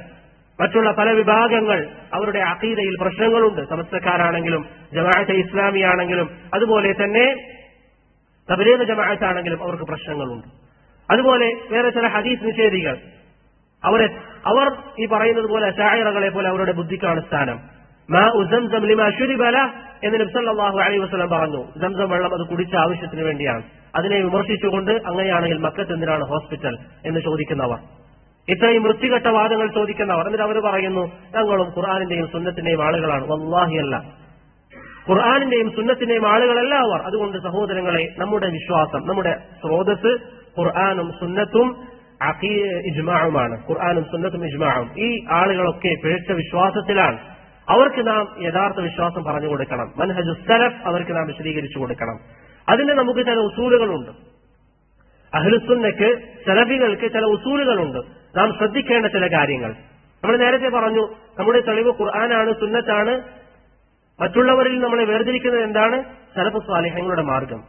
മറ്റുള്ള പല വിഭാഗങ്ങൾ, അവരുടെ അഖീദയിൽ പ്രശ്നങ്ങളുണ്ട്. സമസ്തക്കാരാണെങ്കിലും ജമാഅത്തെ ഇസ്ലാമിയാണെങ്കിലും അതുപോലെ തന്നെ തബ്ലീഗ് ജമാഅത്താണെങ്കിലും അവർക്ക് പ്രശ്നങ്ങളുണ്ട്. അതുപോലെ വേറെ ചില ഹദീസ് നിഷേധികൾ, അവർ ഈ പറയുന്നത് പോലെ അശാഇറകളെ പോലെ അവരുടെ ബുദ്ധിക്കാണ് സ്ഥാനം. മാഉ സംസം ലിമാ ശുരിബ ലഹ് എന്ന് നബി സല്ലല്ലാഹു അലൈഹി വസല്ലം പറഞ്ഞു. സംസം വെള്ളം അത് കുടിച്ച ആവശ്യത്തിന് വേണ്ടിയാണ്. അതിനെ വിമർശിച്ചുകൊണ്ട് അങ്ങനെയാണെങ്കിൽ മക്കത്ത് എന്തിനാണ് ഹോസ്പിറ്റൽ എന്ന് ചോദിക്കുന്നവർ, ഇത്രയും വൃത്തികെട്ട വാദങ്ങൾ ചോദിക്കുന്നവർ, എന്നിട്ട് അവർ പറയുന്നു ഞങ്ങളും ഖുർആനിന്റെയും സുന്നത്തിന്റെയും ആളുകളാണ്. വല്ലാഹി അല്ല, ഖുർആനിന്റെയും സുന്നത്തിന്റെയും ആളുകളല്ല അവർ. അതുകൊണ്ട് സഹോദരങ്ങളെ, നമ്മുടെ വിശ്വാസം, നമ്മുടെ സ്രോതസ് ഖുർആനും സുന്നത്തും ഇജ്മാഉമാണ്. ഖുർആനും സുന്നത്തും ഇജ്മാഉം. ഈ ആളുകളൊക്കെ പിഴച്ച വിശ്വാസത്തിലാണ്. അവർക്ക് നാം യഥാർത്ഥ വിശ്വാസം പറഞ്ഞു കൊടുക്കണം. മൻഹജുസ് സലഫ് അവർക്ക് നാം വിശദീകരിച്ചു കൊടുക്കണം. അതിന് നമുക്ക് ചില ഉസൂലുകളുണ്ട്. അഹ്ലുസുന്നക്ക് സലഫികൾക്ക് ചില ഉസൂലുകളുണ്ട്, നാം ശ്രദ്ധിക്കേണ്ട ചില കാര്യങ്ങൾ. നമ്മൾ നേരത്തെ പറഞ്ഞു, നമ്മുടെ തെളിവ് ഖുർആനാണ്, സുന്നത്താണ്. മറ്റുള്ളവരിൽ നമ്മളെ വേർതിരിക്കുന്നത് എന്താണ്? സലഫു സാലിഹ്യങ്ങളുടെ മാർഗം.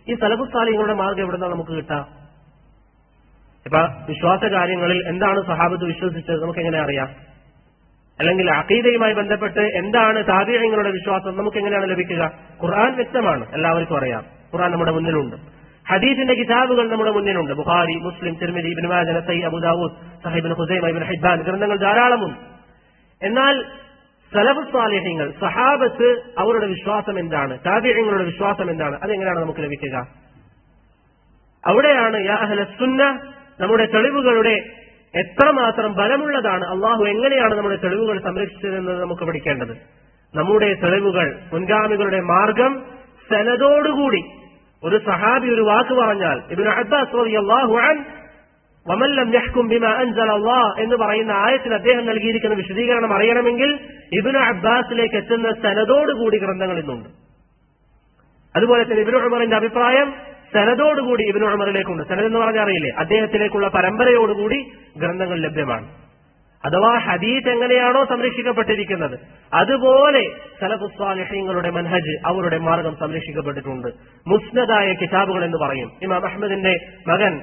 ഈ സലഫു സാലിഹ്യങ്ങളുടെ മാർഗം എവിടുന്നാണ് നമുക്ക് കിട്ടുക? ഇപ്പൊ വിശ്വാസ കാര്യങ്ങളിൽ എന്താണ് സഹാബത്ത് വിശ്വസിച്ചത് നമുക്ക് എങ്ങനെ അറിയാം? അല്ലെങ്കിൽ അഖീദയുമായി ബന്ധപ്പെട്ട് എന്താണ് താബിഈങ്ങളുടെ വിശ്വാസം നമുക്ക് എങ്ങനെയാണ് ലഭിക്കുക? ഖുർആൻ വ്യക്തമാണ്, എല്ലാവർക്കും അറിയാം. ഖുർആൻ നമ്മുടെ മുന്നിലുണ്ട്. ഹദീസിന്റെ കിതാബുകൾ നമ്മുടെ മുന്നിലുണ്ട്. ബുഖാരി, മുസ്ലിം, തിർമിദി, ഇബ്നു മാജ, നസഈ, അബൂ ദാവൂദ്, സഹീഹ് ഇബ്നു ഖുസൈമ, ഇബ്നു ഹിബ്ബാൻ ഗ്രന്ഥങ്ങൾ ധാരാളമുണ്ട്. എന്നാൽ സലഫ് സാലിഹ്യങ്ങൾ, സഹാബത്ത്, അവരുടെ വിശ്വാസം എന്താണ്? താബിഈങ്ങളുടെ വിശ്വാസം എന്താണ്? അതെങ്ങനെയാണ് നമുക്ക് ലഭിക്കുക? അവിടെയാണ് യാ അഹ്ലസ് സുന്ന നമ്മുടെ തെളിവുകളുടെ എത്രമാത്രം ബലമുള്ളതാണ്, അള്ളാഹു എങ്ങനെയാണ് നമ്മുടെ തെളിവുകൾ സംരക്ഷിച്ചതെന്നത് നമുക്ക് പഠിക്കേണ്ടത്. നമ്മുടെ തെളിവുകൾ, മുൻഗാമികളുടെ മാർഗം സനദോടുകൂടി. ഒരു സഹാബി ഒരു വാക്ക് പറഞ്ഞാൽ, ഇബ്നു അബ്ബാസ് റളിയല്ലാഹു അൻഹു വമൻ ലം യഹ്കും ബിമാ അൻസല അല്ലാഹ് എന്ന് പറയുന്ന ആയത്തിൽ അദ്ദേഹം നൽകിയിരിക്കുന്ന വിശദീകരണം അറിയണമെങ്കിൽ ഇബ്നു അബ്ബാസിലേക്ക് എത്തുന്ന സനദോടുകൂടി ഗ്രന്ഥങ്ങൾ ഇന്നുണ്ട്. അതുപോലെ തന്നെ ഇബ്നു ഉമറിന്റെ അഭിപ്രായം സനദോടുകൂടി ഇബ്നു ഉമറിലേക്കുണ്ട്. സനദ് എന്ന് പറഞ്ഞാൽ അറിയില്ലേ, അദ്ദേഹത്തിലേക്കുള്ള പരമ്പരയോടുകൂടി ഗ്രന്ഥങ്ങൾ ലഭ്യമാണ്. അഥവാ ഹദീസ് എങ്ങനെയാണോ സംരക്ഷിക്കപ്പെട്ടിരിക്കുന്നത് അതുപോലെ സലഫു സ്വാലിഹീങ്ങളുടെ മൻഹജ്, അവരുടെ മാർഗം സംരക്ഷിക്കപ്പെട്ടിട്ടുണ്ട്. മുസ്നദായ കിതാബുകൾ എന്ന് പറയും. ഇമാം അഹ്മദിന്റെ മകൻ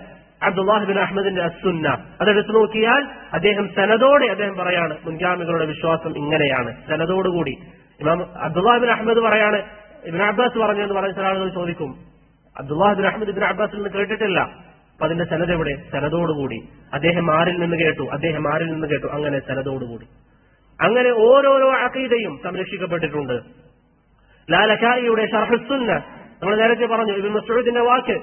അബ്ദുല്ലാഹ് ബിൻ അഹ്മദിന്റെ അസ്സുന്ന അതെടുത്തു നോക്കിയാൽ അദ്ദേഹം സനദോടെ അദ്ദേഹം പറയാണ്, മുൻഗാമികളുടെ വിശ്വാസം ഇങ്ങനെയാണ്, സനദോടുകൂടി. ഇമാം അബ്ദുല്ലാഹ് ബിൻ അഹ്മദ് പറയാണ്, ഇബ്നു അബ്ബാസ് പറഞ്ഞു എന്ന് പറഞ്ഞ ചില ആളുകൾ ചോദിക്കും, അബ്ദുല്ലാഹ് ബിൻ അഹ്മദ് ഇബ്നു അബ്ബാസിൽ നിന്ന് കേട്ടിട്ടില്ല, അപ്പൊ അതിന്റെ സനദ് എവിടെ? സനദോടുകൂടി. അദ്ദേഹം ആരിൽ നിന്ന് കേട്ടു, അദ്ദേഹം ആരിൽ നിന്ന് കേട്ടു, അങ്ങനെ സനദോടുകൂടി. അങ്ങനെ ഓരോരോ അഖീദയും സംരക്ഷിക്കപ്പെട്ടിട്ടുണ്ട്. ലാലക്കായിയുടെ ശർഹ് സുന്ന നമ്മൾ നേരത്തെ പറഞ്ഞു, ഇബ്നു മസ്ഊദിന്റെ വാക്ക്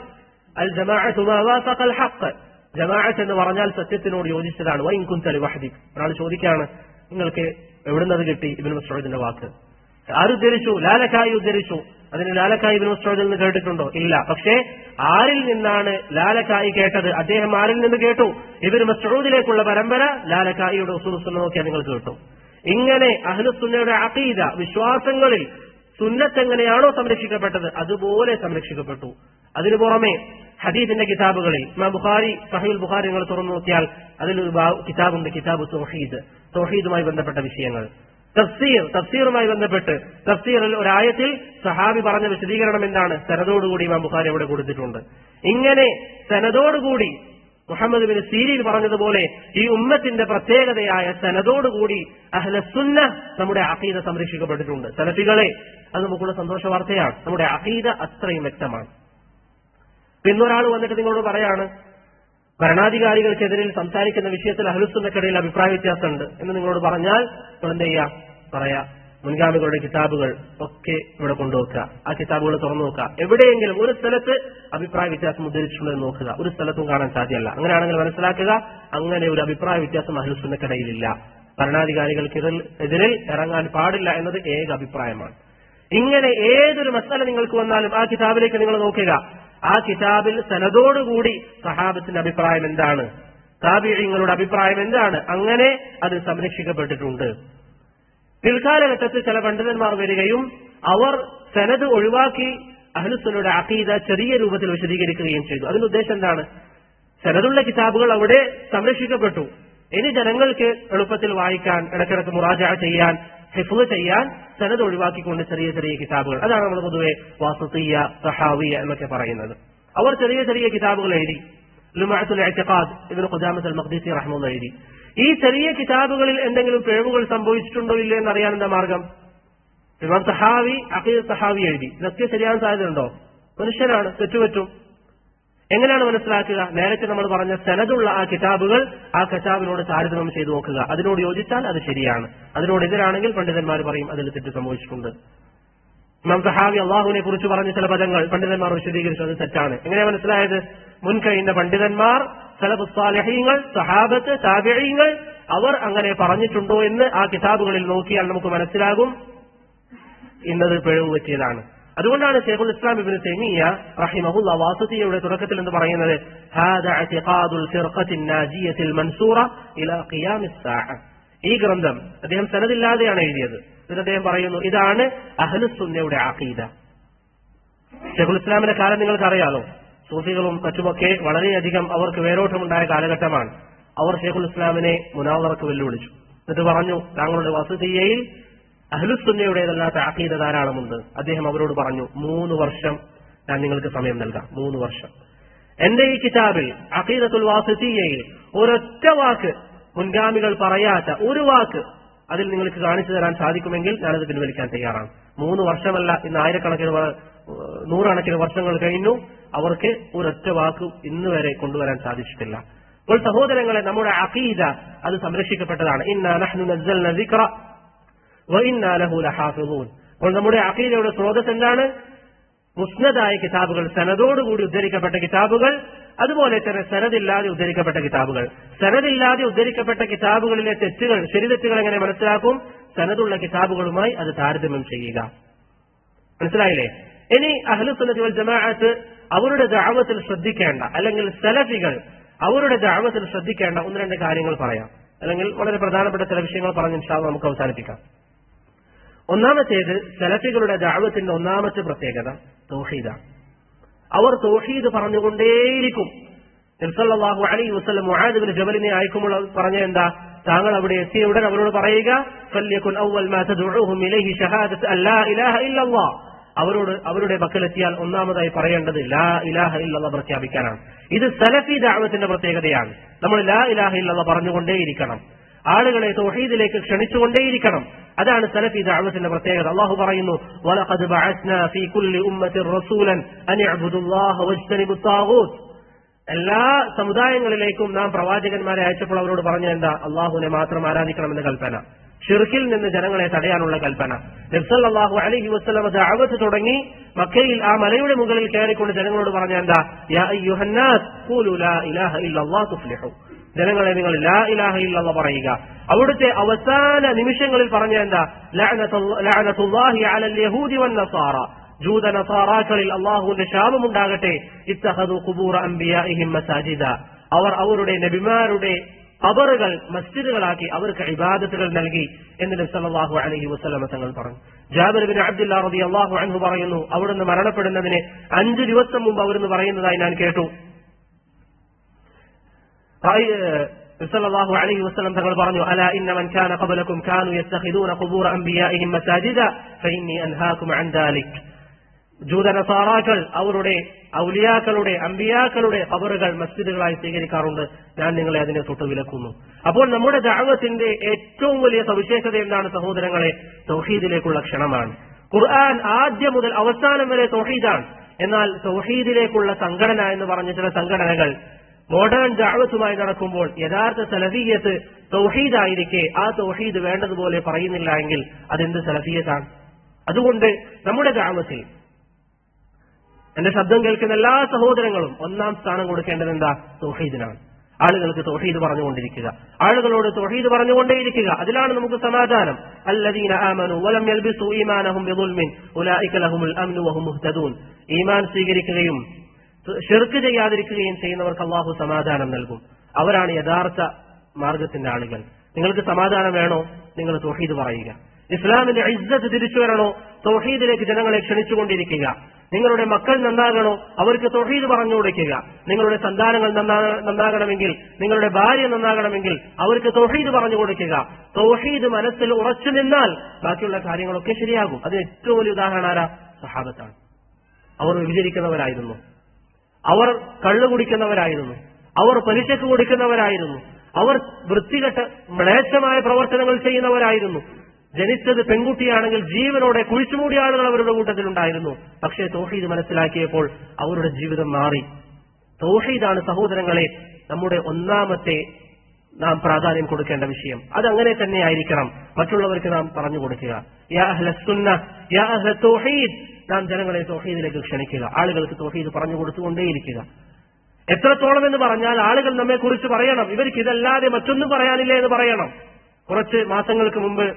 അൽ ജമാഅത്തു മാ വാഫഖ അൽ ഹഖ്. ജമാഅത്ത് എന്ന് പറഞ്ഞാൽ സത്യത്തിനോട് യോജിച്ചതാണ്. വഇൻ കുൻത ലവഹദിക്. ഒരാൾ ചോദിക്കാണ്, നിങ്ങൾക്ക് എവിടുന്നത് കിട്ടി ഇബ്നു മസ്ഊദിന്റെ വാക്ക്? ആരുദ്ധരിച്ചു? ലാലക്കായി ഉദ്ധരിച്ചു. അതിന് ലാലക്കായി ഇബ്നു മസ്ഊദിൽ നിന്ന് കേട്ടിട്ടുണ്ടോ? ഇല്ല. പക്ഷേ ആരിൽ നിന്നാണ് ലാലക്കായി കേട്ടത്? അദ്ദേഹം ആരിൽ നിന്ന് കേട്ടു? ഇബ്നു മസ്ഊദിലേക്കുള്ള പരമ്പര ലാലക്കായിയുടെ ഉസൂൽ സുന്ന നോക്കിയാൽ നിങ്ങൾക്ക് കിട്ടും. ഇങ്ങനെ അഹ്ലുസുന്നയുടെ അഖീദ, വിശ്വാസങ്ങളിൽ സുന്നത്ത് എങ്ങനെയാണോ സംരക്ഷിക്കപ്പെട്ടത് അതുപോലെ സംരക്ഷിക്കപ്പെട്ടു. അതിനു പുറമെ ഹദീസിന്റെ കിതാബുകളിൽ ഇമാം ബുഖാരി, സഹീഹുൽ ബുഖാരി നിങ്ങൾ തുറന്നു നോക്കിയാൽ അതിലൊരു കിതാബുണ്ട്, കിതാബ് തൗഹീദ്, തൗഹീദുമായി ബന്ധപ്പെട്ട വിഷയങ്ങൾ. തഫ്സീറുമായി ബന്ധപ്പെട്ട് തഫ്സീറിൽ ഒരായത്തിൽ സഹാബി പറഞ്ഞ വിശദീകരണം എന്താണ്? സനദോടുകൂടി ഇമാം ബുഖാരി അവിടെ കൊടുത്തിട്ടുണ്ട്. ഇങ്ങനെ സനദോടുകൂടി മുഹമ്മദ് ബിൻ സീരീൻ പറഞ്ഞതുപോലെ ഈ ഉമ്മത്തിന്റെ പ്രത്യേകതയായ സനദോടുകൂടി അഹ്ലസുന്ന നമ്മുടെ അഖീദ സംരക്ഷിക്കപ്പെട്ടിട്ടുണ്ട്. സലഫികളെ, അത് നമുക്കുള്ള സന്തോഷ വാർത്തയാണ്. നമ്മുടെ അഖീദ അത്രയും വ്യക്തമാണ്. പിന്നൊരാൾ വന്നിട്ട് നിങ്ങളോട് പറയാണ്, ഭരണാധികാരികൾക്കെതിരിൽ സംസാരിക്കുന്ന വിഷയത്തിൽ അഹ്ലുസുന്നക്കിടയിൽ അഭിപ്രായ വ്യത്യാസമുണ്ട് എന്ന് നിങ്ങളോട് പറഞ്ഞാൽ നിങ്ങൾ എന്ത് ചെയ്യാ? പറയാ, മുൻഗാമികളുടെ കിതാബുകൾ ഒക്കെ ഇവിടെ കൊണ്ടുവെക്കുക, ആ കിതാബുകൾ തുറന്നു നോക്കുക. എവിടെയെങ്കിലും ഒരു സ്ഥലത്ത് അഭിപ്രായ വ്യത്യാസം ഉദ്ധരിച്ചിട്ടുണ്ടെന്ന് നോക്കുക. ഒരു സ്ഥലത്തും കാണാൻ സാധ്യമല്ല. അങ്ങനെയാണെങ്കിൽ മനസ്സിലാക്കുക, അങ്ങനെ ഒരു അഭിപ്രായ വ്യത്യാസം അഹ്ലുസുന്നക്കിടയിലില്ല. ഭരണാധികാരികൾക്കെതിരിൽ ഇറങ്ങാൻ പാടില്ല എന്നത് ഏക അഭിപ്രായമാണ്. ഇങ്ങനെ ഏതൊരു മസല നിങ്ങൾക്ക് വന്നാലും ആ കിതാബിലേക്ക് നിങ്ങൾ നോക്കുക. ആ കിതാബിൽ സനദോടുകൂടി സഹാബത്തിന്റെ അഭിപ്രായം എന്താണ്, താബിഈങ്ങളുടെ അഭിപ്രായം എന്താണ്, അങ്ങനെ അത് സംരക്ഷിക്കപ്പെട്ടിട്ടുണ്ട്. പിൽക്കാലഘട്ടത്തിൽ ചില പണ്ഡിതന്മാർ വരികയും അവർ സനദ് ഒഴിവാക്കി അഹ്ലുസുന്നയുടെ അഖീദ ചെറിയ രൂപത്തിൽ വിശദീകരിക്കുകയും ചെയ്തു. അതിന്റെ ഉദ്ദേശം എന്താണ്? സനദുള്ള കിതാബുകൾ അവിടെ സംരക്ഷിക്കപ്പെട്ടു. ഇനി ജനങ്ങൾക്ക് എളുപ്പത്തിൽ വായിക്കാൻ, ഇടയ്ക്കിടയ്ക്ക് മുറാജഅ ചെയ്യാൻ, ഹിഫ്ള് ചെയ്യാൻ സനദ് ഒഴിവാക്കിക്കൊണ്ട് ചെറിയ ചെറിയ കിതാബുകൾ, അതാണ് നമ്മൾ പൊതുവെ വാസിത്തിയ്യ, തഹാവിയ എന്നൊക്കെ പറയുന്നത്. അവർ ചെറിയ ചെറിയ കിതാബുകൾ എഴുതി. ലുമഅത്തുൽ ഇഅ്തിഖാദ് ഇബ്നു ഖുദാമത്ത് അൽ മഖ്ദിസി റഹ്മത്തുള്ളാഹി എഴുതി. ഈ ചെറിയ കിതാബുകളിൽ എന്തെങ്കിലും പിഴവുകൾ സംഭവിച്ചിട്ടുണ്ടോ ഇല്ലേ എന്നറിയാൻ എന്താ മാർഗം? ഇമാം തഹാവി അഖീദ തഹാവി എഴുതി. ഇതൊക്കെ ശരിയാൻ സാധ്യതയുണ്ടോ? മനുഷ്യനാണ്, തെറ്റുപറ്റും. എങ്ങനെയാണ് മനസ്സിലാക്കുക? നേരത്തെ നമ്മൾ പറഞ്ഞ സനദുള്ള ആ കിതാബുകൾ, ആ കിതാബിനോട് താരതമ്യം ചെയ്തു നോക്കുക. അതിനോട് യോജിച്ചാൽ അത് ശരിയാണ്, അതിനോട് എതിരാണെങ്കിൽ പണ്ഡിതന്മാർ പറയും അതിൽ തെറ്റ് സംഭവിച്ചിട്ടുണ്ട്. ഇമാം തഹാവി അള്ളാഹുവിനെ കുറിച്ച് പറഞ്ഞ ചില പദങ്ങൾ പണ്ഡിതന്മാർ വിശദീകരിച്ചു, അത് തെറ്റാണ്. എങ്ങനെയാ മനസ്സിലായത്? മുൻകഴിഞ്ഞ പണ്ഡിതന്മാർ, സലഫു സ്വാലിഹീങ്ങൾ, സഹാബത്ത്, താബിഈങ്ങൾ അവർ അങ്ങനെ പറഞ്ഞിട്ടുണ്ടോ എന്ന് ആ കിതാബുകളിൽ നോക്കിയാൽ നമുക്ക് മനസ്സിലാകും ഇന്നത് പിഴവ് പറ്റിയതാണ്. അതുകൊണ്ടാണ് ശൈഖുൽ ഇസ്ലാം ഇബ്നു തൈമിയ്യ റഹിമഹുല്ലാ വാസിത്തിയുടെ തുടക്കത്തിൽ എന്ന് പറയുന്നത്, ഹാദാ ഇഅ്തിഖാദുൽ ഫിർഖത്തിൻ നാജിയത്തിൽ മൻസൂറ ഇലാ ഖിയാമിസ് സാഅ. ഈ ഗ്രന്ഥം അദ്ദേഹം സനദില്ലാതെയാണ് എഴുതിയത്. എന്നിട്ട് അദ്ദേഹം പറയുന്നു, ഇതാണ് അഹ്ലുസുന്നയുടെ അഖീദ. ശൈഖുൽ ഇസ്ലാമിന്റെ കാലം നിങ്ങൾക്ക് അറിയാലോ. സൂഫികളും മറ്റുമൊക്കെ വളരെയധികം അവർക്ക് വേരോട്ടമുണ്ടായ കാലഘട്ടമാണ്. അവർ ഷെയ്ഖുൽ ഇസ്ലാമിനെ മുനാവറക്ക് വെല്ലുവിളിച്ചു. എന്നിട്ട് പറഞ്ഞു, താങ്കളുടെ വസതിയയിൽ അഹ്ലുസുന്നയുടേതല്ലാത്ത അഖീദ ധാരാളമുണ്ട്. അദ്ദേഹം അവരോട് പറഞ്ഞു, 3 വർഷം ഞാൻ നിങ്ങൾക്ക് സമയം നൽകാം. 3 വർഷം എന്റെ ഈ കിതാബിൽ അഖീദത്തുൽ വാസിതിയയിൽ ഒരൊറ്റ വാക്ക് മുൻഗാമികൾ പറയാത്ത ഒരു വാക്ക് അതിൽ നിങ്ങൾക്ക് കാണിച്ചു തരാൻ സാധിക്കുമെങ്കിൽ ഞാനത് പിൻവലിക്കാൻ തയ്യാറാണ്. 3 വർഷമല്ല, ഇന്ന് ആയിരക്കണക്കിന് 100 കണക്കിന് വർഷങ്ങൾ കഴിഞ്ഞു, അവർക്ക് ഒരൊറ്റ വാക്ക് ഇന്ന് വരെ കൊണ്ടുവരാൻ സാധിച്ചിട്ടില്ല. അപ്പോൾ സഹോദരങ്ങളെ, നമ്മുടെ അഖീദ അത് സംരക്ഷിക്കപ്പെട്ടതാണ്. ഇന്നാ നഹ്നു നസ്സൽനാ ദിക്റ വ ഇന്നാ ലഹു ലഹാഫിളൂൻ. അപ്പോൾ നമ്മുടെ അഖീദയുടെ സ്രോതസ് എന്താണ്? മുസ്നദായ കിതാബുകൾ, സനദോടുകൂടി ഉദ്ധരിക്കപ്പെട്ട കിതാബുകൾ, അതുപോലെ തന്നെ സനദില്ലാതെ ഉദ്ധരിക്കപ്പെട്ട കിതാബുകൾ. സനദില്ലാതെ ഉദ്ധരിക്കപ്പെട്ട കിതാബുകളിലെ തെറ്റുകൾ, ശരിതെറ്റുകൾ എങ്ങനെ മനസ്സിലാക്കും? സനദുള്ള കിതാബുകളുമായി അത് താരതമ്യം ചെയ്യുക. മനസ്സിലായില്ലേ? ഇനി അഹ്ലുസുന്നത്തി വൽ ജമാഅത്ത് അവരുടെ ദഅവത്തിൽ ശ്രദ്ധിക്കേണ്ട, അല്ലെങ്കിൽ സലഫികൾ അവരുടെ ദഅവത്തിൽ ശ്രദ്ധിക്കേണ്ട 1-2 കാര്യങ്ങൾ പറയാം, അല്ലെങ്കിൽ വളരെ പ്രധാനപ്പെട്ട ചില വിഷയങ്ങൾ പറഞ്ഞ് ഇൻഷാ അല്ലാഹ് നമുക്ക് അവസാനിപ്പിക്കാം. ഒന്നാമത്തേത്, സലഫികളുടെ ദഅവത്തിന്റെ ഒന്നാമത്തെ പ്രത്യേകത തൗഹീദാണ്. അവർ തൗഹീദ് പറഞ്ഞുകൊണ്ടേയിരിക്കും. നബി സല്ലല്ലാഹു അലൈഹി വസല്ലം മുആദ് ബിൻ ജബലിനെ അയക്കുമ്പോൾ പറഞ്ഞ എന്താ? താങ്കൾ അവിടെ എത്തിയ ഉടൻ അവരോട് പറയുക, ഫല്യകുൻ അവ്വൽ മാ തദ്ഉഹും ഇലൈഹി ഷഹാദത്ത് അല്ലാ ഇലാഹ ഇല്ലല്ലാഹ്. അവരുടെ പക്കലെത്തിയാൽ ഒന്നാമതായി പറയേണ്ടത് ലാ ഇലാഹ ഇല്ലല്ലാഹ് പ്രഖ്യാപിക്കാനാണ്. ഇത് സലഫി ദഅവത്തിന്റെ പ്രത്യേകതയാണ്. നമ്മൾ ലാ ഇലാഹ ഇല്ലല്ലാഹ് പറഞ്ഞുകൊണ്ടേയിരിക്കണം, ആളുകളെ തൗഹീദിലേക്ക് ക്ഷണിച്ചുകൊണ്ടേയിരിക്കണം. അതാണ് സലഫി ദഅവത്തിന്റെ പ്രത്യേകത. അല്ലാഹു പറയുന്നു, വലഖദ് ബഅസ്നാ ഫീ കുല്ലി ഉമ്മത്തിൻ റസൂലൻ അൻ ഇഅ്ബുദുല്ലാഹ വജ്തനിബുത് താഗൂത്ത്. എല്ലാ സമുദായങ്ങളിലേക്കും നാം പ്രവാചകന്മാരെ അയച്ചപ്പോൾ അവരോട് പറഞ്ഞ എന്താ? അള്ളാഹുവിനെ മാത്രം ആരാധിക്കണമെന്ന കൽപ്പന, ഷിർക്കിൽ നിന്ന് ജനങ്ങളെ തടയാനുള്ള കൽപ്പന. നബി സല്ലല്ലാഹു അലൈഹി വസല്ലം ദഅവത്ത് തുടങ്ങി മക്കയിൽ ആ മലയുടെ മുകളിൽ കയറിക്കൊണ്ട് ജനങ്ങളോട് പറഞ്ഞ എന്താ? യാ അയ്യുഹന്നാസ് ഖൂലു ലാ ഇലാഹ ഇല്ലല്ലാഹ് തുഫ്ലിഹു. ജനങ്ങളെ, നിങ്ങൾ ലാ ഇലാഹ ഇല്ലല്ലാഹ് പറയുക. അവിടുത്തെ അവസാന നിമിഷങ്ങളിൽ പറഞ്ഞ എന്താ? ലഅനത്തുല്ലാഹി അലൽ യഹൂദി വൻ നസാറ. ജൂത നസാറാക്കളിൽ അല്ലാഹുവിന്റെ ശാപമുണ്ടാകട്ടെ. ഇത്തഖദു ഖുബൂറ അംബിയാഇഹിം മസാജിദ. അവർ അവരുടെ നബിമാരുടെ ഖബറുകൾ മസ്ജിദുകളാക്കി അവർക്ക് ഇബാദത്തുകൾ നൽകി എന്ന് നബി സല്ലല്ലാഹു അലൈഹി വസല്ലം തങ്ങൾ പറഞ്ഞു. ജാബിർ ബിൻ അബ്ദുല്ലാഹ് റളിയല്ലാഹു അൻഹു പറയുന്നു, അവിടുന്ന് മരണപ്പെടുന്നതിന് 5 ദിവസം മുമ്പ് അവിടുന്ന് പറയുന്നതായി ഞാൻ കേട്ടു. സല്ലല്ലാഹു അലൈഹി വസല്ലം തങ്ങൾ പറഞ്ഞു, അലാ ഇന്ന മൻ കാന ഖബലകും കാനൂ യത്തഖിദൂന ഖുബൂറ അംബിയാഇഹിം മസാജിദ ഫഇന്നി അൻഹാകും അൻ ദാലിക്. ജൂതനസാറാക്കൾ അവരുടെ ഔലിയാക്കളുടെ അമ്പിയാക്കളുടെ ഖബറുകൾ മസ്ജിദുകളായി സ്വീകരിക്കാറുണ്ട്. ഞാൻ നിങ്ങളെ അതിനെ തൊട്ട് വിലക്കുന്നു. അപ്പോൾ നമ്മുടെ ദഅവത്തിന്റെ ഏറ്റവും വലിയ സവിശേഷത എന്താണ് സഹോദരങ്ങളെ? തൗഹീദിലേക്കുള്ള ക്ഷണമാണ്. ഖുർആൻ ആദ്യം മുതൽ അവസാനം വരെ തൗഹീദാണ്. എന്നാൽ തൗഹീദിലേക്കുള്ള സംഘടന എന്ന് പറഞ്ഞ ചില സംഘടനകൾ മോഡേൺ ദഅവത്തുമായി നടക്കുമ്പോൾ യഥാർത്ഥ സലഫിയ്യത്ത് തൗഹീദായിരിക്കെ ആ തൗഹീദ് വേണ്ടതുപോലെ പറയുന്നില്ല എങ്കിൽ അതെന്ത് സലഫിയ്യത്താണ്? അതുകൊണ്ട് നമ്മുടെ ദഅവത്തിൽ എന്റെ ശബ്ദം കേൾക്കുന്ന എല്ലാ സഹോദരങ്ങളും ഒന്നാം സ്ഥാനം കൊടുക്കേണ്ടത് എന്താ? തൗഹീദിനാണ്. ആളുകൾക്ക് തൗഹീദ് പറഞ്ഞുകൊണ്ടിരിക്കുക, ആളുകളോട് തൗഹീദ് പറഞ്ഞുകൊണ്ടേയിരിക്കുക. അതിലാണ് നമുക്ക് സമാധാനം. അല്ലദീന ആമനു വലം യൽബിസു ഈമാനഹും ബിദുൽമിൻ ഉലൈക ലഹുമുൽ അംനു വഹും മുഹ്തദൂൻ. ഈമാൻ സ്വീകരിക്കുകയും ശിർക്ക് ചെയ്യാതിരിക്കുകയും ചെയ്യുന്നവർക്ക് അല്ലാഹു സമാധാനം നൽകും. അവരാണ് യഥാർത്ഥ മാർഗത്തിന്റെ ആളുകൾ. നിങ്ങൾക്ക് സമാധാനം വേണോ? നിങ്ങൾ തൗഹീദ് പറയുക. ഇസ്ലാമിന്റെ ഇസ്സത്ത് തിരിച്ചു വരണോ? തൗഹീദിലേക്ക് ജനങ്ങളെ ക്ഷണിച്ചുകൊണ്ടിരിക്കുക. നിങ്ങളുടെ മക്കൾ നന്നാകണോ? അവർക്ക് തൗഹീദ് പറഞ്ഞു കൊടുക്കുക. നിങ്ങളുടെ സന്താനങ്ങൾ നന്നാകണമെങ്കിൽ, നിങ്ങളുടെ ഭാര്യ നന്നാകണമെങ്കിൽ അവർക്ക് തൗഹീദ് പറഞ്ഞു കൊടുക്കുക. തൗഹീദ് മനസ്സിൽ ഉറച്ചു നിന്നാൽ ബാക്കിയുള്ള കാര്യങ്ങളൊക്കെ ശരിയാകും. അതിന് ഏറ്റവും വലിയ ഉദാഹരണം ആരാ? സഹാബത്താണ്. അവർ വിഭജിക്കുന്നവരായിരുന്നു, അവർ കള്ളു കുടിക്കുന്നവരായിരുന്നു, അവർ പലിശക്ക് കൊടുക്കുന്നവരായിരുന്നു, അവർ വൃത്തികെട്ട മ്ലേച്ഛമായ പ്രവർത്തനങ്ങൾ ചെയ്യുന്നവരായിരുന്നു. ജനിച്ചത് പെൺകുട്ടിയാണെങ്കിൽ ജീവനോടെ കുഴിച്ചുമൂടിയ ആളുകൾ അവരുടെ കൂട്ടത്തിലുണ്ടായിരുന്നു. പക്ഷേ തൗഹീദ് മനസ്സിലാക്കിയപ്പോൾ അവരുടെ ജീവിതം മാറി. തൗഹീദാണ് സഹോദരങ്ങളെ നമ്മുടെ ഒന്നാമത്തെ നാം പ്രാധാന്യം കൊടുക്കേണ്ട വിഷയം. അതങ്ങനെ തന്നെ ആയിരിക്കണം. മറ്റുള്ളവർക്ക് നാം പറഞ്ഞു കൊടുക്കുക. യാ അഹ്ലസ് സുന്ന യാ അഹ്ല തൗഹീദ്. നാം ജനങ്ങളെ തൗഹീദിലേക്ക് ക്ഷണിക്കുക. ആളുകൾക്ക് തൗഹീദ് പറഞ്ഞു കൊടുത്തുകൊണ്ടേയിരിക്കുക. എത്രത്തോളം എന്ന് പറഞ്ഞാൽ ആളുകൾ നമ്മെ കുറിച്ച് പറയണം, ഇവർക്ക് ഇതല്ലാതെ മറ്റൊന്നും പറയാനില്ല എന്ന് പറയണം. കുറച്ച് മാസങ്ങൾക്ക് മുമ്പ്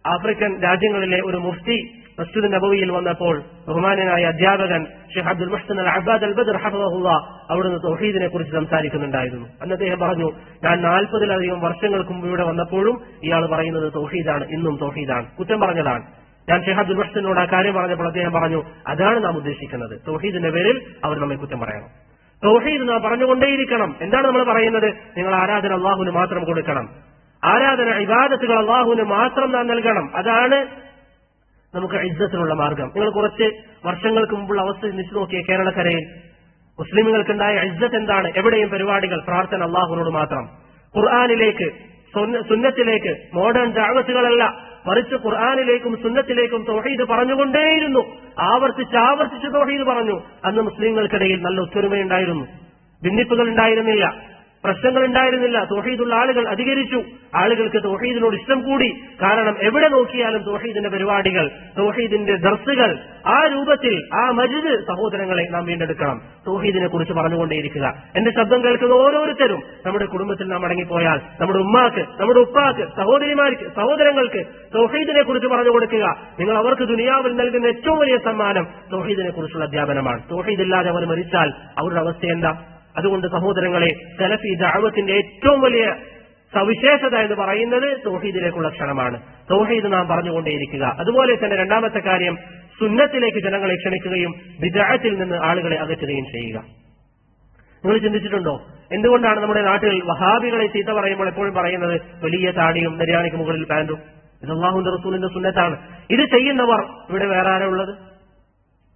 ആഫ്രിക്കൻ രാജ്യങ്ങളിലെ ഒരു മുഫ്തി മസ്ജിദ് നബവിയിൽ വന്നപ്പോൾ ബഹുമാന്യനായ അധ്യാപകൻ ഷെയ്ഖ് അബ്ദുൽ മുഹ്സിൻ അൽ അബ്ബാദ് അൽ ബദർ ഹഫദഹുല്ലാഹ് അവിടുന്ന് തൗഹീദിനെ കുറിച്ച് സംസാരിക്കുന്നുണ്ടായിരുന്നു. അന്ന് അദ്ദേഹം പറഞ്ഞു, ഞാൻ 40-ലധികം വർഷങ്ങൾക്ക് മുമ്പ് ഇവിടെ വന്നപ്പോഴും ഇയാൾ പറയുന്നത് തൗഹീദാണ്, ഇന്നും തൗഹീദാണ്, കുറ്റം പറഞ്ഞതാണ്. ഞാൻ ഷെയ്ഖ് അബ്ദുൽ മുഹ്സിനോട് ആ കാര്യം പറഞ്ഞപ്പോൾ അദ്ദേഹം പറഞ്ഞു, അതാണ് നാം ഉദ്ദേശിക്കുന്നത്. തൗഹീദിന്റെ പേരിൽ അവർ നമ്മെ കുറ്റം പറയണം. തൗഹീദ് നാം പറഞ്ഞുകൊണ്ടേയിരിക്കണം. എന്താണ് നമ്മൾ പറയുന്നത്? നിങ്ങൾ ആരാധന അള്ളാഹുവിന് മാത്രം കൊടുക്കണം, ആരാധന ഇബാദത്തുകൾ അള്ളാഹുവിന് മാത്രം നാം നൽകണം. അതാണ് നമുക്ക് ഇസ്സത്തിനുള്ള മാർഗം. നിങ്ങൾ കുറച്ച് വർഷങ്ങൾക്ക് മുമ്പുള്ള അവസ്ഥ ചിന്തിച്ചു നോക്കിയ കേരളക്കരയിൽ മുസ്ലിമുകൾക്കുണ്ടായ ഇസ്സത്ത് എന്താണ്? എവിടെയും പരിപാടികൾ, പ്രാർത്ഥന അള്ളാഹുവിനോട് മാത്രം, ഖുർആനിലേക്ക് സുന്നത്തിലേക്ക്, മോഡേൺ ദഅവത്തുകളല്ല, മറിച്ച് ഖുർആനിലേക്കും സുന്നത്തിലേക്കും തൗഹീദ് പറഞ്ഞുകൊണ്ടേയിരുന്നു. ആവർത്തിച്ച് തൗഹീദ് പറഞ്ഞു. അന്ന് മുസ്ലിങ്ങൾക്കിടയിൽ നല്ല ഒത്തൊരുമയുണ്ടായിരുന്നു, ഭിന്നിപ്പുകൾ ഉണ്ടായിരുന്നില്ല, പ്രശ്നങ്ങൾ ഉണ്ടായിരുന്നില്ല. തൗഹീദുള്ള ആളുകൾ അധികരിച്ചു, ആളുകൾക്ക് തൗഹീദിനോട് ഇഷ്ടം കൂടി. കാരണം എവിടെ നോക്കിയാലും തൗഹീദിന്റെ പരിപാടികൾ, തൗഹീദിന്റെ ദർസുകൾ, ആ രൂപത്തിൽ ആ മജ്‌ദ് സഹോദരങ്ങളെ നാം വീണ്ടെടുക്കണം. തൗഹീദിനെ കുറിച്ച് പറഞ്ഞുകൊണ്ടേയിരിക്കുക. എന്റെ ശബ്ദം കേൾക്കുന്ന ഓരോരുത്തരും നമ്മുടെ കുടുംബത്തിൽ നാം അടങ്ങിപ്പോയാൽ, നമ്മുടെ ഉമ്മാക്ക്, നമ്മുടെ ഉപ്പാക്ക്, സഹോദരിമാർക്ക്, സഹോദരങ്ങൾക്ക് തൗഹീദിനെ കുറിച്ച് പറഞ്ഞു കൊടുക്കുക. നിങ്ങൾ അവർക്ക് ദുനിയാവിൽ നൽകുന്ന ഏറ്റവും വലിയ സമ്മാനം തൗഹീദിനെ കുറിച്ചുള്ള അധ്യാപനമാണ്. തൗഹീദില്ലാതെ അവർ മരിച്ചാൽ അവരുടെ അവസ്ഥ എന്താ? അതുകൊണ്ട് സഹോദരങ്ങളെ, സലഫി ദഅവത്തിന്റെ ഏറ്റവും വലിയ സവിശേഷത എന്ന് പറയുന്നത് തൗഹീദിലേക്കുള്ള ക്ഷണമാണ്. തൗഹീദ് നാം പറഞ്ഞുകൊണ്ടേയിരിക്കുക. അതുപോലെ തന്നെ രണ്ടാമത്തെ കാര്യം, സുന്നത്തിലേക്ക് ജനങ്ങളെ ക്ഷണിക്കുകയും ബിദ്അത്തിൽ നിന്ന് ആളുകളെ അകറ്റുകയും ചെയ്യുക. നിങ്ങൾ ചിന്തിച്ചിട്ടുണ്ടോ എന്തുകൊണ്ടാണ് നമ്മുടെ നാട്ടിൽ വഹാബികളെ ചീത്ത പറയുമ്പോൾ എപ്പോഴും പറയുന്നത് വലിയ താടിയും നെര്യാണിക്ക് മുകളിൽ പാന്റും? ഇത് അല്ലാഹുവിന്റെ റസൂലിന്റെ സുന്നത്താണ്. ഇത് ചെയ്യുന്നവർ ഇവിടെ വേറെ ആരാ ഉള്ളത്?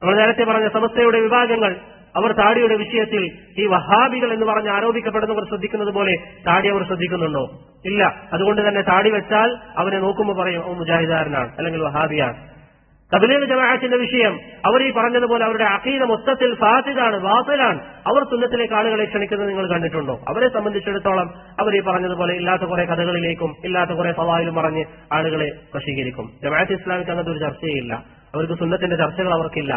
നമ്മൾ നേരത്തെ പറഞ്ഞ സമസ്തയുടെ വിഭാഗങ്ങൾ, അവർ താടിയുടെ വിഷയത്തിൽ ഈ വഹാബികൾ എന്ന് പറഞ്ഞ് ആരോപിക്കപ്പെടുന്നവർ ശ്രദ്ധിക്കുന്നത് പോലെ താടി അവർ ശ്രദ്ധിക്കുന്നുണ്ടോ? ഇല്ല. അതുകൊണ്ട് തന്നെ താടി വെച്ചാൽ അവനെ നോക്കുമ്പോൾ പറയും അവൻ മുജാഹിദാരനാണ് അല്ലെങ്കിൽ വഹാബിയാണ്. തബ്ലീഗ് ജമാഅത്തിന്റെ വിഷയം, അവർ ഈ പറഞ്ഞതുപോലെ അവരുടെ അഖീദ മൊത്തത്തിൽ ഫാസിദാണ്, ബാത്തിലാണ്. അവർ സുന്നത്തിലേക്ക് ആളുകളെ ക്ഷണിക്കുന്നത് നിങ്ങൾ കണ്ടിട്ടുണ്ടോ? അവരെ സംബന്ധിച്ചിടത്തോളം അവർ ഈ പറഞ്ഞതുപോലെ ഇല്ലാത്ത കുറെ കഥകളിലേക്കും ഇല്ലാത്ത കുറെ ഫളായിലും പറഞ്ഞ് ആളുകളെ വശീകരിക്കും. ജമാഅത്ത് ഇസ്ലാമിക്ക് അങ്ങനത്തെ ഒരു ചർച്ചയില്ല. അവർക്ക് സുന്നത്തിന്റെ ചർച്ചകൾ അവർക്കില്ല.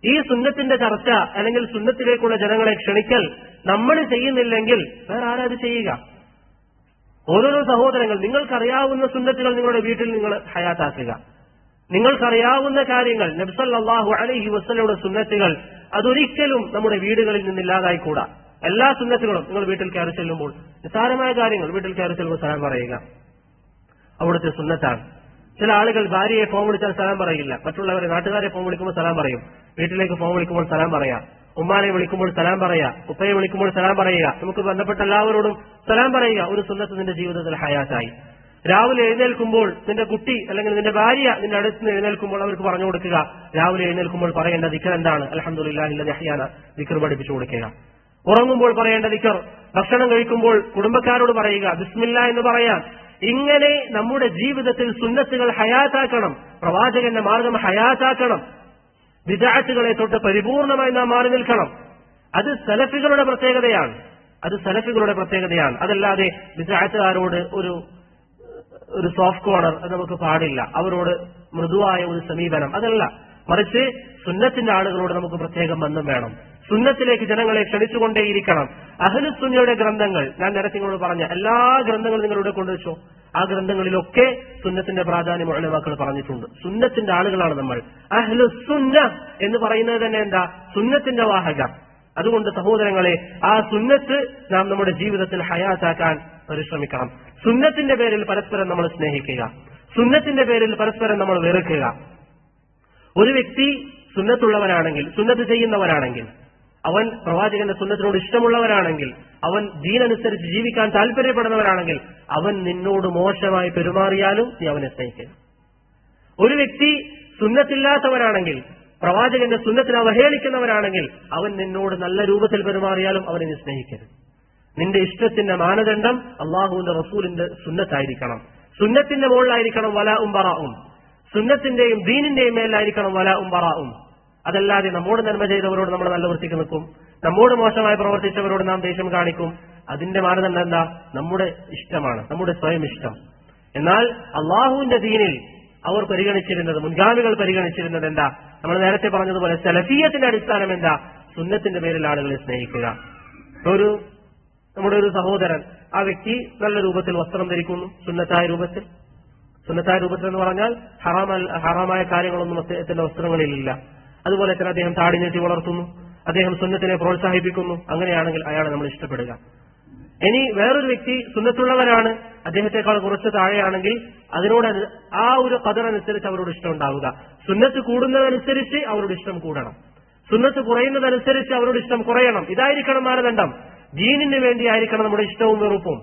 ഈ സുന്നത്തിന്റെ ചർച്ച അല്ലെങ്കിൽ സുന്നത്തിലേക്കുള്ള ജനങ്ങളെ ക്ഷണിക്കൽ നമ്മൾ ചെയ്യുന്നില്ലെങ്കിൽ വേറെ ആരാ അത് ചെയ്യുക? ഓരോരോ സഹോദരങ്ങൾ, നിങ്ങൾക്കറിയാവുന്ന സുന്നത്തുകൾ നിങ്ങളുടെ വീട്ടിൽ നിങ്ങൾ ഹയാത്താക്കുക. നിങ്ങൾക്കറിയാവുന്ന കാര്യങ്ങൾ, നബി സല്ലല്ലാഹു അലൈഹി വസല്ലമയുടെ സുന്നത്തുകൾ, അതൊരിക്കലും നമ്മുടെ വീടുകളിൽ നിന്നില്ലാതായിക്കൂടാ. എല്ലാ സുന്നത്തുകളും നിങ്ങൾ വീട്ടിൽ കയറി ചെല്ലുമ്പോൾ, നിസ്സാരമായ കാര്യങ്ങൾ വീട്ടിൽ കയറി ചെല്ലുമ്പോൾ സലാം പറയുക, അവിടുത്തെ സുന്നത്താണ്. ചില ആളുകൾ ഭാര്യയെ ഫോൺ വിളിച്ചാൽ സലാം പറയില്ല, മറ്റുള്ളവരെ നാട്ടുകാരെ ഫോൺ വിളിക്കുമ്പോൾ സലാം പറയും. വീട്ടിലേക്ക് ഫോൺ വിളിക്കുമ്പോൾ സലാം പറയാം, ഉമ്മാനെ വിളിക്കുമ്പോൾ സലാം പറയാം, ഉപ്പയെ വിളിക്കുമ്പോൾ സലാം പറയുക, നമുക്ക് ബന്ധപ്പെട്ട എല്ലാവരോടും സലാം പറയുക. ഒരു സുന്നത്ത് നിന്റെ ജീവിതത്തിൽ ഹയാത്തായി. രാവിലെ എഴുന്നേൽക്കുമ്പോൾ നിന്റെ കുട്ടി അല്ലെങ്കിൽ നിന്റെ ഭാര്യ നിന്റെ അടുത്ത് നിന്ന് എഴുന്നേൽക്കുമ്പോൾ അവർക്ക് പറഞ്ഞു കൊടുക്കുക, രാവിലെ എഴുന്നേൽക്കുമ്പോൾ പറയേണ്ട ദിക്ർ എന്താണ്? അൽഹംദുലില്ലാഹി അല്ലദീ അഹ്യാനാ, ദിക്ർ പഠിപ്പിച്ചു കൊടുക്കുക. ഉറങ്ങുമ്പോൾ പറയേണ്ട ദിക്ർ, ഭക്ഷണം കഴിക്കുമ്പോൾ കുടുംബക്കാരോട് പറയുക, ബിസ്മില്ലാ എന്ന് പറയാൻ. ഇങ്ങനെ നമ്മുടെ ജീവിതത്തിൽ സുന്നത്തുകൾ ഹയാത്താക്കണം, പ്രവാചകന്റെ മാർഗം ഹയാത്താക്കണം. ബിദ്അത്തുകളെ തൊട്ട് പരിപൂർണമായി നാം മാറി നിൽക്കണം. അത് സലഫികളുടെ പ്രത്യേകതയാണ്, അതല്ലാതെ ബിദ്അത്തുകാരോട് ഒരു സോഫ്റ്റ് കോർണർ അത് നമുക്ക് പാടില്ല. അവരോട് മൃദുവായ ഒരു സമീപനം അതല്ല, മറിച്ച് സുന്നത്തിന്റെ ആളുകളോട് നമുക്ക് പ്രത്യേകം ബന്ധം വേണം. സുന്നത്തിലേക്ക് ജനങ്ങളെ ക്ഷണിച്ചുകൊണ്ടേയിരിക്കണം. അഹ്ലുസുന്നയുടെ ഗ്രന്ഥങ്ങൾ, ഞാൻ നേരത്തെ നിങ്ങളോട് പറഞ്ഞ എല്ലാ ഗ്രന്ഥങ്ങളും നിങ്ങളിവിടെ കൊണ്ടുവച്ചോ. ആ ഗ്രന്ഥങ്ങളിലൊക്കെ സുന്നത്തിന്റെ പ്രാധാന്യം ഉലമാക്കൾ പറഞ്ഞിട്ടുണ്ട്. സുന്നത്തിന്റെ ആളുകളാണ് നമ്മൾ. അഹ്ലുസുന്ന എന്ന് പറയുന്നത് തന്നെ എന്താ? സുന്നത്തിന്റെ വാഹകർ. അതുകൊണ്ട് സഹോദരങ്ങളെ, ആ സുന്നത്ത് നാം നമ്മുടെ ജീവിതത്തിൽ ഹയാത്താക്കാൻ പരിശ്രമിക്കണം. സുന്നത്തിന്റെ പേരിൽ പരസ്പരം നമ്മൾ സ്നേഹിക്കുക, സുന്നത്തിന്റെ പേരിൽ പരസ്പരം നമ്മൾ വെറുക്കുക. ഒരു വ്യക്തി സുന്നത്തുള്ളവനാണെങ്കിൽ, സുന്നത്ത് ചെയ്യുന്നവനാണെങ്കിൽ, അവൻ പ്രവാചകന്റെ സുന്നത്തിനോട് ഇഷ്ടമുള്ളവനാണെങ്കിൽ, അവൻ ദീനനുസരിച്ച് ജീവിക്കാൻ താല്പര്യപ്പെടുന്നവനാണെങ്കിൽ, അവൻ നിന്നോട് മോശമായി പെരുമാറിയാലും നീ അവനെ സ്നേഹിക്കുക. ഒരു വ്യക്തി സുന്നത്തില്ലാത്തവനാണെങ്കിൽ, പ്രവാചകന്റെ സുന്നത്തിനെ അവഹേളിക്കുന്നവനാണെങ്കിൽ, അവൻ നിന്നോട് നല്ല രൂപത്തിൽ പെരുമാറിയാലും അവനെ നീ സ്നേഹിക്കരുത്. നിന്റെ ഇഷ്ടത്തിന്റെ മാനദണ്ഡം അള്ളാഹുവിന്റെ റസൂലിന്റെ സുന്നത്തായിരിക്കണം. സുന്നത്തിന്റെ മുകളിലായിരിക്കണം വലാഉം ബറാഉം. സുന്നത്തിന്റെയും ദീനിന്റെയും മേലായിരിക്കണം വലാഉം ബറാഉം. അതല്ലാതെ നമ്മോട് നന്മ ചെയ്തവരോട് നമ്മൾ നല്ല വൃത്തിക്ക് നിൽക്കും, നമ്മോട് മോശമായി പ്രവർത്തിച്ചവരോട് നാം ദേഷ്യം കാണിക്കും. അതിന്റെ മാനദണ്ഡം എന്താ? നമ്മുടെ ഇഷ്ടമാണ്, നമ്മുടെ സ്വയം ഇഷ്ടം. എന്നാൽ അള്ളാഹുവിന്റെ ദീനിൽ അവർ പരിഗണിച്ചിരുന്നത്, മുൻഗാമികൾ പരിഗണിച്ചിരുന്നത് എന്താ? നമ്മൾ നേരത്തെ പറഞ്ഞതുപോലെ സലഫിയത്തിന്റെ അടിസ്ഥാനം എന്താ? സുന്നത്തിന്റെ പേരിൽ ആളുകളെ സ്നേഹിക്കുക. നമ്മുടെ ഒരു സഹോദരൻ, ആ വ്യക്തി നല്ല രൂപത്തിൽ വസ്ത്രം ധരിക്കുന്നു, സുന്നത്തായ രൂപത്തിൽ എന്ന് പറഞ്ഞാൽ ഹറാമായ കാര്യങ്ങളൊന്നും അദ്ദേഹത്തിന്റെ വസ്ത്രങ്ങളിലില്ല. അതുപോലെ തന്നെ അദ്ദേഹം താടി നീട്ടി വളർത്തുന്നു, അദ്ദേഹം സുന്നത്തിനെ പ്രോത്സാഹിപ്പിക്കുന്നു. അങ്ങനെയാണെങ്കിൽ അയാളെ നമ്മൾ ഇഷ്ടപ്പെടുക. ഇനി വേറൊരു വ്യക്തി സുന്നത്തുള്ളവരാണ്, അദ്ദേഹത്തെക്കാൾ കുറച്ച് താഴെയാണെങ്കിൽ അതിനോട് ആ ഒരു ഖദറനുസരിച്ച് അവരോട് ഇഷ്ടം ഉണ്ടാവുക. സുന്നത്ത് കൂടുന്നതനുസരിച്ച് അവരോട് ഇഷ്ടം കൂടണം. സുന്നത്ത് കുറയുന്നതനുസരിച്ച് അവരോട് ഇഷ്ടം കുറയണം. ഇതായിരിക്കണം മാനദണ്ഡം. ദീനിന് വേണ്ടിയായിരിക്കണം നമ്മുടെ ഇഷ്ടവും വെറുപ്പും.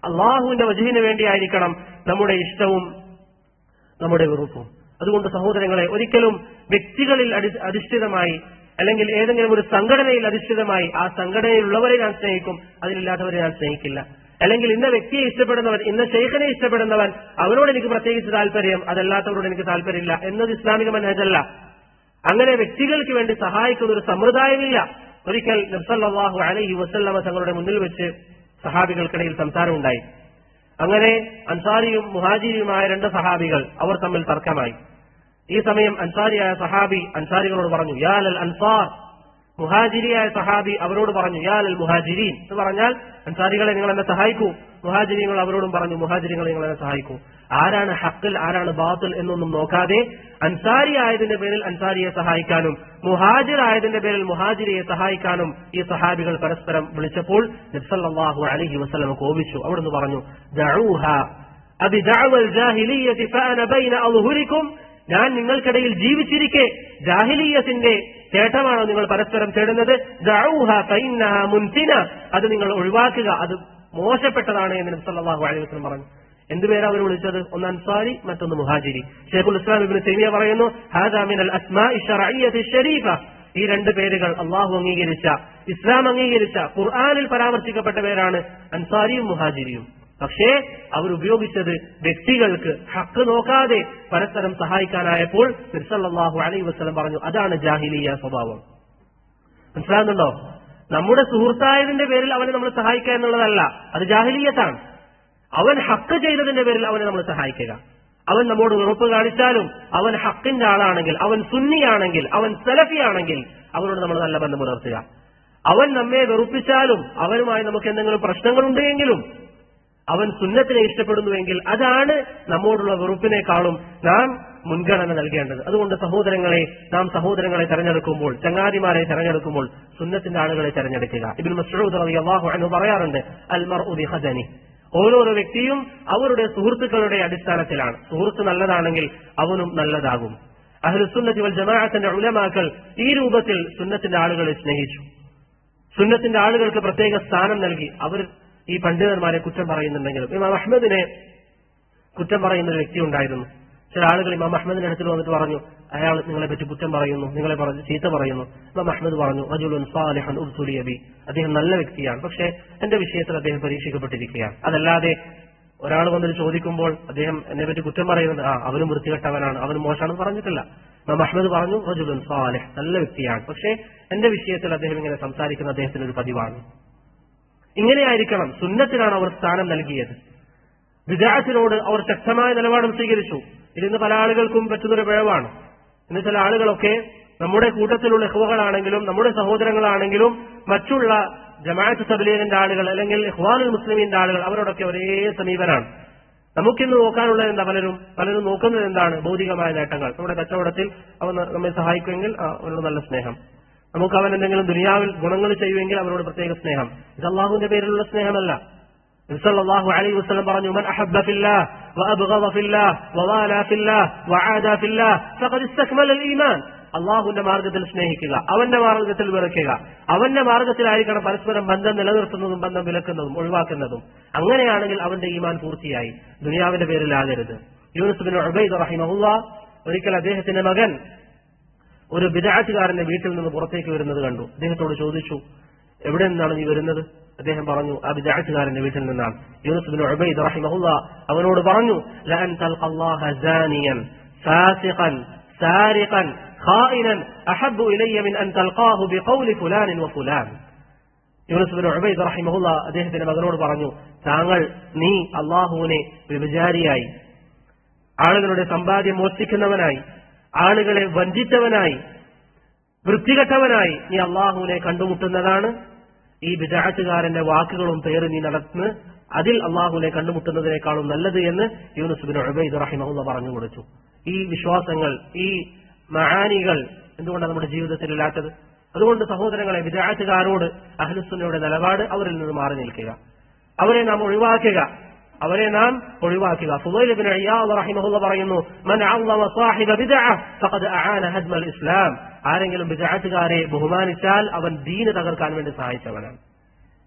അള്ളാഹുവിന്റെ വജ്ഹിന് വേണ്ടിയായിരിക്കണം നമ്മുടെ ഇഷ്ടവും നമ്മുടെ വെറുപ്പും. അതുകൊണ്ട് സഹോദരങ്ങളെ, ഒരിക്കലും വ്യക്തികളിൽ അധിഷ്ഠിതമായി അല്ലെങ്കിൽ ഏതെങ്കിലും ഒരു സംഘടനയിൽ അധിഷ്ഠിതമായി ആ സംഘടനയിലുള്ളവരെ ഞാൻ സ്നേഹിക്കും, അതിലില്ലാത്തവരെ ഞാൻ സ്നേഹിക്കില്ല. അല്ലെങ്കിൽ ഇന്ന വ്യക്തിയെ ഇഷ്ടപ്പെടുന്നവൻ, ഇന്ന ശൈഖിനെ ഇഷ്ടപ്പെടുന്നവൻ, അവരോട് എനിക്ക് പ്രത്യേകിച്ച് താല്പര്യം, അതല്ലാത്തവരോട് എനിക്ക് താല്പര്യമില്ല എന്നത് ഇസ്ലാമിക മനഹജല്ല. അങ്ങനെ വ്യക്തികൾക്ക് വേണ്ടി സഹായിക്കുന്ന ഒരു സമ്പ്രദായമില്ല. ഒരിക്കൽ നബി സല്ലല്ലാഹു അലൈഹി വസല്ലമ തങ്ങളുടെ മുന്നിൽ വെച്ച് സഹാബികൾക്കിടയിൽ സംസാരമുണ്ടായി. അങ്ങനെ അൻസാരിയും മുഹാജിരിയുമായ രണ്ട് സഹാബികൾ അവർ തമ്മിൽ തർക്കമായി. ഈ സമയം അൻസാരിയായ സഹാബി അൻസാരികളോട് പറഞ്ഞു, യാ ലൽ അൻസാർ. മുഹാജിരിയായ സഹാബി അവരോട് പറഞ്ഞു, യാ ലൽ മുഹാജിരീൻ. എന്ന് പറഞ്ഞാൽ അൻസാരികളെ നിങ്ങൾ എന്നെ സഹായിക്കൂ. മുഹാജിരികൾ അവരോടും പറഞ്ഞു, മുഹാജിരികളെ നിങ്ങൾ എന്നെ സഹായിക്കൂ. ആരാണ് ഹഖിൽ ആരാണ് ബാത്തിൽ എന്നൊന്നും നോക്കാതെ അൻസാരി ആയതിന്റെ പേരിൽ അൻസാരിയെ സഹായിക്കാനും മുഹാജിർ ആയതിന്റെ പേരിൽ മുഹാജിരിയെ സഹായിക്കാനും ഈ സഹാബികൾ പരസ്പരം വിളിച്ചപ്പോൾ നബി സല്ലല്ലാഹു അലൈഹി വസല്ലം കോപിച്ചു. അവിടുന്ന് പറഞ്ഞു, ദഊഹാ അബി ദഅവൽ ജാഹിലിയ്യതി ഫഅന ബൈന അദ്ഹുരിക്കും. ഞാൻ നിങ്ങൾക്കിടയിൽ ജീവിച്ചിരിക്കെ ജാഹിലിയ്യത്തിന്റെ തേട്ടമാണോ നിങ്ങൾ പരസ്പരം തേടുന്നത്? ദഊഹാ ഫഇന്നഹാ മുൻതിന. അത് നിങ്ങൾ ഒഴിവാക്കുക, അത് മോശപ്പെട്ടതാണ് എന്ന് നബി സല്ലല്ലാഹു അലൈഹി വസല്ലം പറഞ്ഞു. എന്തുപേരാ അവർ വിളിച്ചത്? ഒന്ന് അൻസാരി, മറ്റൊന്ന് മുഹാജിരി. ശൈഖുൽ ഇസ്ലാം ഇബ്നു തൈമിയ പറയുന്നു, ഹാദാ മിനൽ അസ്മാഇ ശർഇയ്യത്തി ശരീഫ. ഈ രണ്ട് പേരുകൾ അള്ളാഹു അംഗീകരിച്ച, ഇസ്ലാം അംഗീകരിച്ച, ഖുർആനിൽ പരാമർശിക്കപ്പെട്ട പേരാണ് അൻസാരിയും മുഹാജിരിയും. പക്ഷേ അവർ ഉപയോഗിച്ചത് വ്യക്തികൾക്ക് ഹക്ക് നോക്കാതെ പരസ്പരം സഹായിക്കാനായപ്പോൾ നബി സല്ലല്ലാഹു അലൈഹി വസല്ലം പറഞ്ഞു, അതാണ് ജാഹിലിയ്യ സ്വഭാവം. മനസ്സിലാകുന്നുണ്ടോ? നമ്മുടെ സുഹൃത്തായതിന്റെ പേരിൽ അവനെ നമ്മൾ സഹായിക്കുക എന്നുള്ളതല്ല, അത് ജാഹിലിയ്യത്താണ്. അവൻ ഹക്ക് ചെയ്തതിന്റെ പേരിൽ അവനെ നമ്മൾ സഹായിക്കുക. അവൻ നമ്മോട് വെറുപ്പ് കാണിച്ചാലും അവൻ ഹക്കിന്റെ ആളാണെങ്കിൽ, അവൻ സുന്നിയാണെങ്കിൽ, അവൻ സലഫിയാണെങ്കിൽ അവനോട് നമ്മൾ നല്ല ബന്ധം പുലർത്തുക. അവൻ നമ്മെ വെറുപ്പിച്ചാലും അവനുമായി നമുക്ക് എന്തെങ്കിലും പ്രശ്നങ്ങളുണ്ടെങ്കിലും അവൻ സുന്നത്തിനെ ഇഷ്ടപ്പെടുന്നുവെങ്കിൽ അതാണ് നമ്മോടുള്ള വെറുപ്പിനേക്കാളും നാം മുൻഗണന നൽകേണ്ടത്. അതുകൊണ്ട് സഹോദരങ്ങളെ, നാം സഹോദരങ്ങളെ തെരഞ്ഞെടുക്കുമ്പോൾ, ചങ്ങാതിമാരെ തെരഞ്ഞെടുക്കുമ്പോൾ സുന്നത്തിന്റെ ആളുകളെ തെരഞ്ഞെടുക്കുക. ഇബ്നു മസ്ഊദ് റളിയല്ലാഹു അൻഹു പറയാറുണ്ട്, അൽ മർഉ ബിഖദനി. ഓരോരോ വ്യക്തിയും അവരുടെ സുഹൃത്തുക്കളുടെ അടിസ്ഥാനത്തിലാണ്. സുഹൃത്ത് നല്ലതാണെങ്കിൽ അവനും നല്ലതാകും. അഹ്ലുസുന്നത്തി വൽ ജമാഅത്തിന്റെ ഉലമാക്കൾ ഈ രൂപത്തിൽ സുന്നത്തിന്റെ ആളുകളെ സ്നേഹിച്ചു. സുന്നത്തിന്റെ ആളുകൾക്ക് പ്രത്യേക സ്ഥാനം നൽകി. അവർ ഈ പണ്ഡിതന്മാരെ കുറ്റം പറയുന്നുണ്ടെങ്കിലും, ഇമാം അഹ്മദിനെ കുറ്റം പറയുന്ന ഒരു വ്യക്തി ഉണ്ടായിരുന്നു. ചില ആളുകൾ ഇമാം അഹ്മദിന്റെ അടുത്ത് വന്നിട്ട് പറഞ്ഞു, അയാൾ നിങ്ങളെ പറ്റി കുറ്റം പറയുന്നു, നിങ്ങളെ ചീത്ത പറയുന്നു. ഇമാം അഹ്മദ് പറഞ്ഞു, റജുലുൻ സാലിഹൻ ഉബ്തുലിയ ബി. അദ്ദേഹം നല്ല വ്യക്തിയാണ്, പക്ഷേ എന്റെ വിഷയത്തിൽ അദ്ദേഹം പരീക്ഷിക്കപ്പെട്ടിരിക്കുകയാണ്. അതല്ലാതെ ഒരാൾ വന്നിട്ട് ചോദിക്കുമ്പോൾ അദ്ദേഹം എന്നെ പറ്റി കുറ്റം പറയുന്നത്, അവനും വൃത്തികെട്ടവനാണ്, അവനും മോശമാണെന്ന് പറഞ്ഞിട്ടില്ല. ഇമാം അഹ്മദ് പറഞ്ഞു, റജുലുൻ സാലിഹ്, നല്ല വ്യക്തിയാണ്, പക്ഷേ എന്റെ വിഷയത്തിൽ അദ്ദേഹം ഇങ്ങനെ സംസാരിക്കുന്ന അദ്ദേഹത്തിന് ഒരു പതിവാണ്. ഇങ്ങനെയായിരിക്കണം. സുന്നത്തിനാണ് അവർ സ്ഥാനം നൽകിയത്. ബിദ്അത്തിനോട് അവർ ശക്തമായ നിലപാടും സ്വീകരിച്ചു. ഇതിന്ന് പല ആളുകൾക്കും പറ്റുന്നൊരു പിഴവാണ്. ഇന്ന് ചില ആളുകളൊക്കെ നമ്മുടെ കൂട്ടത്തിലുള്ള ഇഖ്വകളാണെങ്കിലും നമ്മുടെ സഹോദരങ്ങളാണെങ്കിലും മറ്റുള്ള ജമാഅത്ത് തബ്ലീഗിന്റെ ആളുകൾ അല്ലെങ്കിൽ ഇഖ്വാനുൽ മുസ്ലിമീന്റെ ആളുകൾ അവരോടൊക്കെ ഒരേ സമീപനാണ്. നമുക്കിന്ന് നോക്കാനുള്ളത് എന്താ? പലരും നോക്കുന്നത് എന്താണ്? ഭൗതികമായ നേട്ടങ്ങൾ. നമ്മുടെ കച്ചവടത്തിൽ അവൻ നമ്മെ സഹായിക്കുമെങ്കിൽ അവനോട് നല്ല സ്നേഹം, നമുക്ക് അവൻ എന്തെങ്കിലും ദുനിയാവിൽ ഗുണങ്ങൾ ചെയ്യുമെങ്കിൽ അവരോട് പ്രത്യേക സ്നേഹം. ഇത് അള്ളാഹുവിന്റെ പേരിലുള്ള സ്നേഹമല്ല. നബി സല്ലല്ലാഹു അലൈഹി വസല്ലം പറഞ്ഞു, മൻ അഹബ്ബ ഫില്ലാഹ് വഅബ്ഗദ ഫില്ലാഹ് വവാല ഫില്ലാഹ് വആദ ഫില്ലാഹ് ഫഖദ് ഇസ്തക്മല അൽ-ഈമാൻ. അള്ളാഹുവിന്റെ മാർഗത്തിൽ സ്നേഹിക്കുക, അവന്റെ മാർഗത്തിൽ വെറുക്കുക, അവന്റെ മാർഗത്തിലായിരിക്കണം പരസ്പരം ബന്ധം നിലനിർത്തുന്നതും ബന്ധം വിലക്കുന്നതും ഒഴിവാക്കുന്നതും. അങ്ങനെയാണെങ്കിൽ അവന്റെ ഈമാൻ പൂർത്തിയായി. ദുനിയാവിന്റെ പേരിലാകരുത്. യൂനുസ് ബിൻ ഉബൈദ് റഹിമഹുല്ലാഹ് ഒരിക്കൽ അദ്ദേഹത്തിന്റെ മകൻ ഒരു ബിദ്അത്തുകാരന്റെ വീട്ടിൽ നിന്ന് പുറത്തേക്ക് വരുന്നത് കണ്ടു. അദ്ദേഹത്തോട് ചോദിച്ചു, എവിടെ നിന്നാണ് നീ വരുന്നത്? അദ്ദേഹം പറഞ്ഞു, ആ ബിദ്അത്തുകാരന്റെ വീട്ടിൽ നിന്നാണ്. യൂനുസ് ബിൻ ഉബൈദ് റഹിമഹുല്ലാഹ് അവനോട് പറഞ്ഞു, ലഅൻ തൽഖല്ലാഹ സാനിയൻ ഫാസിഖൻ സാരിഖൻ ഖായിനൻ അഹബ്ബു ഇലയ്യ മിൻ അൻ തൽഖാഹു ബിഖൗലി ഫുലാൻ വഫുലാൻ. യൂനുസ് ബിൻ ഉബൈദ് റഹിമഹുല്ലാഹ് അദ്ദേഹത്തിന്റെ മകനോട് പറഞ്ഞു, നീ അല്ലാഹുവിനെ വ്യഭിചാരിയായി, ആളുകളുടെ സമ്പാദ്യം മോഷ്ടിക്കുന്നവനായി, ആളുകളെ വഞ്ചിച്ചവനായി, വൃത്തികെട്ടവനായി നീ അള്ളാഹുവിനെ കണ്ടുമുട്ടുന്നതാണ് ഈ ബിദ്അത്തുകാരന്റെ വാക്കുകളും പേര് നീ നടത്തുന്ന അതിൽ അള്ളാഹുവിനെ കണ്ടുമുട്ടുന്നതിനേക്കാളും നല്ലത് എന്ന് യൂനുസ് ബിൻ ഉബൈദ് റഹിമഹുല്ലാഹ് പറഞ്ഞു കൊടുത്തു. ഈ വിശ്വാസങ്ങൾ, ഈ മആനികൾ എന്തുകൊണ്ടാണ് നമ്മുടെ ജീവിതത്തിൽ ഇല്ലാത്തത്? അതുകൊണ്ട് സഹോദരങ്ങളെ, ബിദ്അത്തുകാരോട് അഹ്ലുസുന്നയുടെ നിലപാട് അവരിൽ നിന്ന് മാറി നിൽക്കുക, അവരെ നാം ഒഴിവാക്കുക. അവരെ നാം ഒഴിവാക്കുക. ഫുളൈൽ ഇബ്നു ഇയാദ് റഹിമഹുല്ലാഹ് പറയുന്നു, മൻ അഅ്ളമ സാഹിബ ബിദ്അ ഫഖദ് അആന ഹദ്മൽ ഇസ്ലാം. ആരെങ്കിലും ബിദ്അത്തുകാരെ ബഹുമാനിച്ചാൽ അവൻ ദീൻ തകർക്കാൻ വേണ്ടി സഹായിച്ചവനാണ്.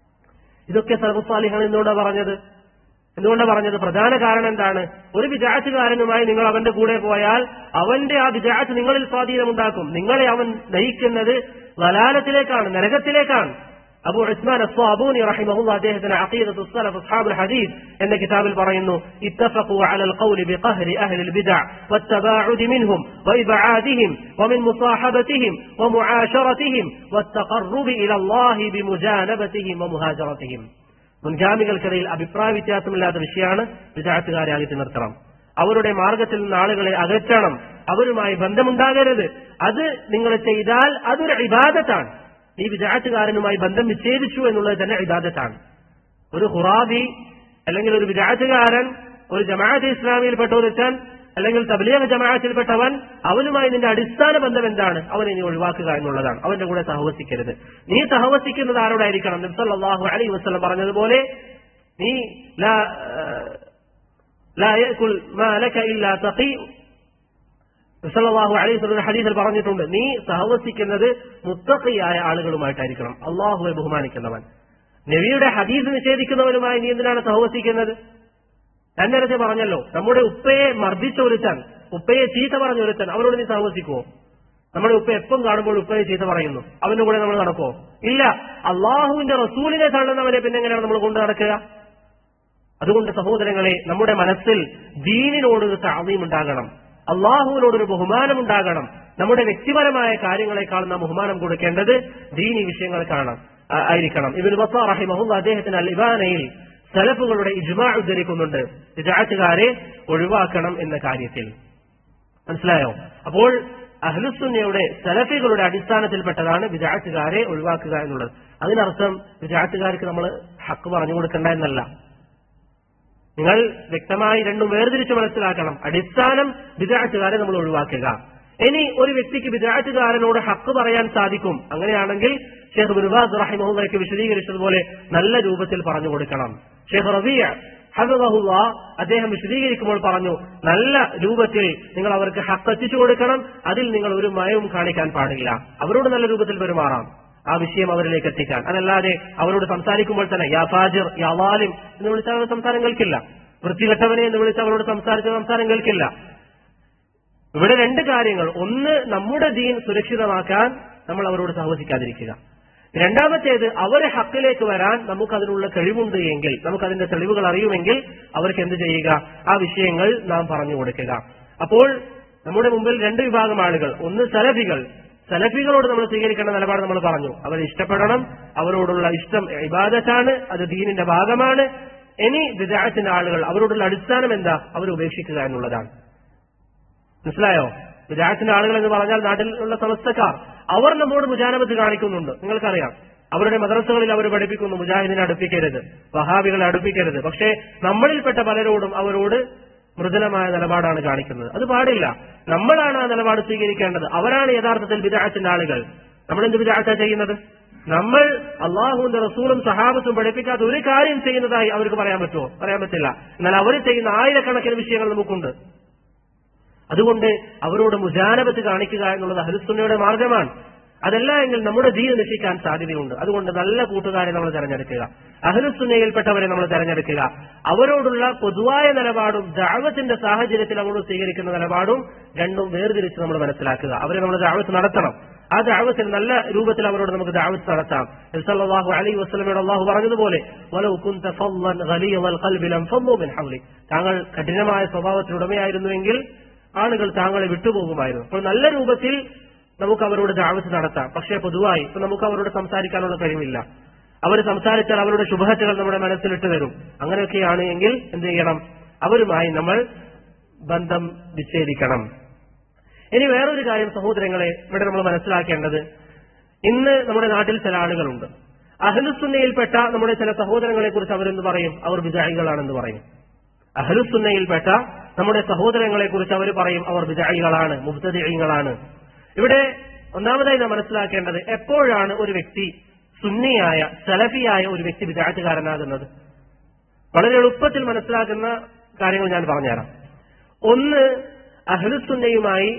ഇതൊക്കെ സലഫുസ് സാലിഹീൻ എന്തുകൊണ്ടാണ് പറഞ്ഞത്? പ്രധാന കാരണം എന്താണ്? ഒരു ബിദ്അത്തുകാരനുമായി നിങ്ങൾ അവന്റെ കൂടെ പോയാൽ അവന്റെ ആ ബിദ്അത്ത് നിങ്ങളിൽ സ്വാധീനമുണ്ടാക്കും. നിങ്ങളെ അവൻ നയിക്കുന്നത് ളലാലത്തിലേക്കാണ്, നരകത്തിലേക്കാണ്. അബൂ ഉസ്മാൻ അസ്വാബൂനി റഹിമഹുല്ലാഹ് അദ്ദേഹത്തിന്റെ അഖീദത്തുസ് സലഫ് അസ്ഹാബുൽ ഹദീസ് എന്ന കിതാബിൽ പറയുന്നു, ഇത്തഫഖു അലൽ ഖൗലി ബിഖഹ്രി അഹ്ലിൽ ബിദ്അ വത്തബാഉദി മിൻഹും വഇബആദിഹിം വമിൻ മുസാഹബതിഹിം വമുആശറതിഹിം വത്തഖർറുബി ഇലല്ലാഹി ബിമുജാനബതിഹിം വമുഹാജറതിഹിം. മുൻഗാമികൾക്കിടയിൽ അഭിപ്രായ വ്യത്യാസമില്ലാത്ത വിഷയമാണ് ബിദ്അത്തുകാരെ അകറ്റി നിർത്തണം, അവരുടെ മാർഗത്തിൽ നിന്ന് ആളുകളെ അകറ്റണം, അവരുമായി ബന്ധമുണ്ടാകരുത്. അത് നിങ്ങൾ ചെയ്താൽ അതൊരു ഇബാദത്താണ്. ഈ ബിദ്അത്തുകാരനുമായി ബന്ധം വിച്ഛേദിച്ചു എന്നുള്ളത് തന്നെ ഇബാദത്താണ്. ഒരു ഖുറാബി അല്ലെങ്കിൽ ഒരു ബിദ്അത്തുകാരൻ ഒരു ജമാഅത്ത് ഇസ്ലാമിയിൽപ്പെട്ട ഒരുത്തൻ അല്ലെങ്കിൽ തബ്ലീഗ് ജമാഅത്തിൽപ്പെട്ടവൻ, അവനുമായി നിന്റെ അടിസ്ഥാന ബന്ധം എന്താണ്? അവനെ നീ ഒഴിവാക്കുക എന്നുള്ളതാണ്. അവന്റെ കൂടെ സഹവസിക്കരുത്. നീ സഹവസിക്കുന്നത് ആരോടായിരിക്കണം? നബി സല്ലല്ലാഹു അലൈഹി വസല്ലം പറഞ്ഞതുപോലെ, നീ ലാ യഅകുൽ മാ ലക ഇല്ലാ തഖി. സല്ലല്ലാഹു അലൈഹി വസല്ലം ഹദീസിൽ പറഞ്ഞിട്ടുണ്ട്, നീ സഹവസിക്കുന്നത് മുത്തഖിയായ ആളുകളുമായിട്ടായിരിക്കണം, അള്ളാഹുവെ ബഹുമാനിക്കുന്നവൻ. നബിയുടെ ഹദീസ് നിഷേധിക്കുന്നവരുമായി നീ എന്തിനാണ് സഹവസിക്കുന്നത്? ഞാൻ നേരത്തെ പറഞ്ഞല്ലോ, നമ്മുടെ ഉപ്പയെ മർദ്ദിച്ച ഒരുത്തൻ, ഉപ്പയെ ചീത്ത പറഞ്ഞ ഒരുത്തൻ, അവരോട് നീ സഹവസിക്കുവോ? നമ്മുടെ ഉപ്പ എപ്പം കാണുമ്പോൾ ഉപ്പയെ ചീത്ത പറയുന്നു, അവന്റെ കൂടെ നമ്മൾ നടക്കുവോ? ഇല്ല. അള്ളാഹുവിന്റെ റസൂലിനെ തള്ളുന്നവരെ പിന്നെ എങ്ങനെയാണ് നമ്മൾ കൊണ്ട് നടക്കുക? അതുകൊണ്ട് സഹോദരങ്ങളെ, നമ്മുടെ മനസ്സിൽ ദീനിനോടൊരു തഅദീം ഉണ്ടാകണം, അള്ളാഹുവിനോടൊരു ബഹുമാനം ഉണ്ടാകണം. നമ്മുടെ വ്യക്തിപരമായ കാര്യങ്ങളെക്കാൾ നാം ബഹുമാനം കൊടുക്കേണ്ടത് ദീനി വിഷയങ്ങൾക്കാണ് ആയിരിക്കണം. ഇബ്നു ബത്താർ റഹിമഹുല്ലാഹ് അദ്ദേഹത്തിന് അൽ ഇബാനയിൽ സലഫുകളുടെ ഇജ്മാ ഉദ്ധരിക്കുന്നുണ്ട് ബിദ്അത്തുകാരെ ഒഴിവാക്കണം എന്ന കാര്യത്തിൽ. മനസ്സിലായോ? അപ്പോൾ അഹ്ലുസുന്നയുടെ സലഫികളുടെ അടിസ്ഥാനത്തിൽപ്പെട്ടതാണ് ബിദ്അത്തുകാരെ ഒഴിവാക്കുക എന്നുള്ളത്. അതിനർത്ഥം ബിദ്അത്തുകാർക്ക് നമ്മൾ ഹക്ക് പറഞ്ഞു കൊടുക്കേണ്ട എന്നല്ല. നിങ്ങൾ വ്യക്തമായി രണ്ടും വേർതിരിച്ച് മനസ്സിലാക്കണം. അടിസ്ഥാനം ബിദ്അത്തുകാരെ നമ്മൾ ഒഴിവാക്കുക. ഇനി ഒരു വ്യക്തിക്ക് ബിദ്അത്തുകാരനോട് ഹക്ക് പറയാൻ സാധിക്കും. അങ്ങനെയാണെങ്കിൽ ഷെയ്ഖ് ഇബ്നു ബാസ് റഹിമഹുല്ലാഹ് വിശദീകരിച്ചതുപോലെ നല്ല രൂപത്തിൽ പറഞ്ഞു കൊടുക്കണം. ഷെയ്ഖ് റബീഅ ഹഫിളഹുല്ലാഹ് അദ്ദേഹം വിശദീകരിക്കുമ്പോൾ പറഞ്ഞു, നല്ല രൂപത്തിൽ നിങ്ങൾ അവർക്ക് ഹക്ക് എത്തിച്ചു കൊടുക്കണം. അതിൽ നിങ്ങൾ ഒരു മയവും കാണിക്കാൻ പാടില്ല. അവരോട് നല്ല രൂപത്തിൽ പെരുമാറാം, ആ വിഷയം അവരിലേക്ക് എത്തിക്കാൻ. അതല്ലാതെ അവരോട് സംസാരിക്കുമ്പോൾ തന്നെ യാ ഫാജിർ, യാ വാലിം എന്ന് വിളിച്ചാൽ അവരുടെ സംസാരം കേൾക്കില്ല. വൃത്തികെട്ടവനെ എന്ന് വിളിച്ച് അവരോട് സംസാരിച്ച സംസാരം കേൾക്കില്ല. ഇവിടെ രണ്ട് കാര്യങ്ങൾ. ഒന്ന്, നമ്മുടെ ദീൻ സുരക്ഷിതമാക്കാൻ നമ്മൾ അവരോട് സഹവസിക്കാതിരിക്കുക. രണ്ടാമത്തേത്, അവരെ ഹക്കിലേക്ക് വരാൻ നമുക്കതിനുള്ള കഴിവുണ്ട് എങ്കിൽ, നമുക്കതിന്റെ തെളിവുകൾ അറിയുമെങ്കിൽ അവർക്ക് എന്ത് ചെയ്യുക? ആ വിഷയങ്ങൾ നാം പറഞ്ഞു കൊടുക്കുക. അപ്പോൾ നമ്മുടെ മുമ്പിൽ രണ്ട് വിഭാഗം ആളുകൾ. ഒന്ന് സലഫികൾ. സലഫികളോട് നമ്മൾ സ്വീകരിക്കേണ്ട നിലപാട് നമ്മൾ പറഞ്ഞു. അവരെ ഇഷ്ടപ്പെടണം, അവരോടുള്ള ഇഷ്ടം ഇബാദത്താണ്, അത് ദീനിന്റെ ഭാഗമാണ്. ഇനി ബിദ്അത്തിന്റെ ആളുകൾ, അവരോടുള്ള അടിസ്ഥാനം എന്താ? അവരെ ഉപേക്ഷിക്കുക എന്നുള്ളതാണ്. മനസ്സിലായോ? ബിദ്അത്തിന്റെ ആളുകൾ എന്ന് പറഞ്ഞാൽ നാട്ടിലുള്ള സമസ്തക്കാർ, അവർ നമ്മോട് മുജാനബത്ത് കാണിക്കുന്നുണ്ട്. നിങ്ങൾക്കറിയാം, അവരുടെ മദ്രസകളിൽ അവർ പഠിപ്പിക്കുന്നു മുജാഹിദിനെ അടുപ്പിക്കരുത്, വഹാബികളെ അടുപ്പിക്കരുത്. പക്ഷേ നമ്മളിൽപ്പെട്ട പലരോടും അവരോട് മൃദുലമായ നിലപാടാണ് കാണിക്കുന്നത്. അത് പാടില്ല. നമ്മളാണ് ആ നിലപാട് സ്വീകരിക്കേണ്ടത്. അവരാണ് യഥാർത്ഥത്തിൽ ബിദ്അത്തിന്റെ ആളുകൾ. നമ്മളെന്ത് ബിദ്അത്താ ചെയ്യുന്നത്? നമ്മൾ അള്ളാഹുവിന്റെ റസൂലും സഹാബത്തും പഠിപ്പിക്കാത്ത ഒരു കാര്യം ചെയ്യുന്നതായി അവർക്ക് പറയാൻ പറ്റുമോ? പറയാൻ പറ്റില്ല. എന്നാൽ അവർ ചെയ്യുന്ന ആയിരക്കണക്കിന് വിഷയങ്ങൾ നമുക്കുണ്ട്. അതുകൊണ്ട് അവരോട് മുജാനബത്ത് കാണിക്കുക എന്നുള്ളത് അഹ്ലുസുന്നയുടെ മാർഗമാണ്. അതല്ല എങ്കിൽ നമ്മുടെ ദീൻ നശിക്കാൻ സാധ്യതയുണ്ട്. അതുകൊണ്ട് നല്ല കൂട്ടുകാരെ നമ്മൾ തെരഞ്ഞെടുക്കുക, അഹ്ലുസുന്നയിൽപ്പെട്ടവരെ നമ്മൾ തെരഞ്ഞെടുക്കുക. അവരോടുള്ള പൊതുവായ നിലപാടും ദഅവത്തിന്റെ സാഹചര്യത്തിൽ അവരോട് സ്വീകരിക്കുന്ന നിലപാടും രണ്ടും വേർതിരിച്ച് നമ്മൾ മനസ്സിലാക്കുക. അവരെ നമ്മൾ ദഅവത്ത് നടത്തണം. ആ ദഅവത്തിൽ നല്ല രൂപത്തിൽ അവരോട് നമുക്ക് ദഅവത്ത് നടത്താം. നബി സല്ലല്ലാഹു അലൈഹി വസല്ലമയോട് അല്ലാഹു പറഞ്ഞതുപോലെ, വലൗ കുൻത ഫളൻ ഗലീദൽ ഖൽബി ലം ഫളു മിൻ ഹൗലി. താങ്കൾ കഠിനമായ സ്വഭാവത്തിനുടമയായിരുന്നുവെങ്കിൽ ആളുകൾ താങ്കളെ വിട്ടുപോകുമായിരുന്നു. അപ്പോൾ നല്ല രൂപത്തിൽ നമുക്ക് അവരോട് ദഅവത്ത് നടത്താം. പക്ഷേ പൊതുവായി ഇപ്പൊ നമുക്ക് അവരോട് സംസാരിക്കാനുള്ള കഴിവില്ല. അവർ സംസാരിച്ചാൽ അവരുടെ ശുഭഹത്തുകൾ നമ്മുടെ മനസ്സിലിട്ട് തരും. അങ്ങനെയൊക്കെയാണ് എങ്കിൽ എന്ത് ചെയ്യണം? അവരുമായി നമ്മൾ ബന്ധം വിച്ഛേദിക്കണം. ഇനി വേറൊരു കാര്യം സഹോദരങ്ങളെ ഇവിടെ നമ്മൾ മനസ്സിലാക്കേണ്ടത്, ഇന്ന് നമ്മുടെ നാട്ടിൽ ചില ആളുകളുണ്ട്, അഹ്ലുസുന്നയിൽപ്പെട്ട നമ്മുടെ ചില സഹോദരങ്ങളെ കുറിച്ച് അവരെന്ത് പറയും? അവർ ബിദ്അഇകളാണെന്ന് പറയും. അഹ്ലുസുന്നയിൽപ്പെട്ട നമ്മുടെ സഹോദരങ്ങളെ കുറിച്ച് അവർ പറയും അവർ ബിദ്അഇകളാണ്, മുബ്തദിഈങ്ങളാണ്. ഇവിടെ ഒന്നാമതായി നാം മനസ്സിലാക്കേണ്ടത്, എപ്പോഴാണ് ഒരു വ്യക്തി സുന്നിയായ സലഫിയായ ഒരു വ്യക്തി ബിദ്അത്തുകാരനാകുന്നത്? വളരെ എളുപ്പത്തിൽ മനസ്സിലാക്കുന്ന കാര്യങ്ങൾ ഞാൻ പറഞ്ഞുതരാം. ഒന്ന്, അഹ്ലുസുന്നയുമായി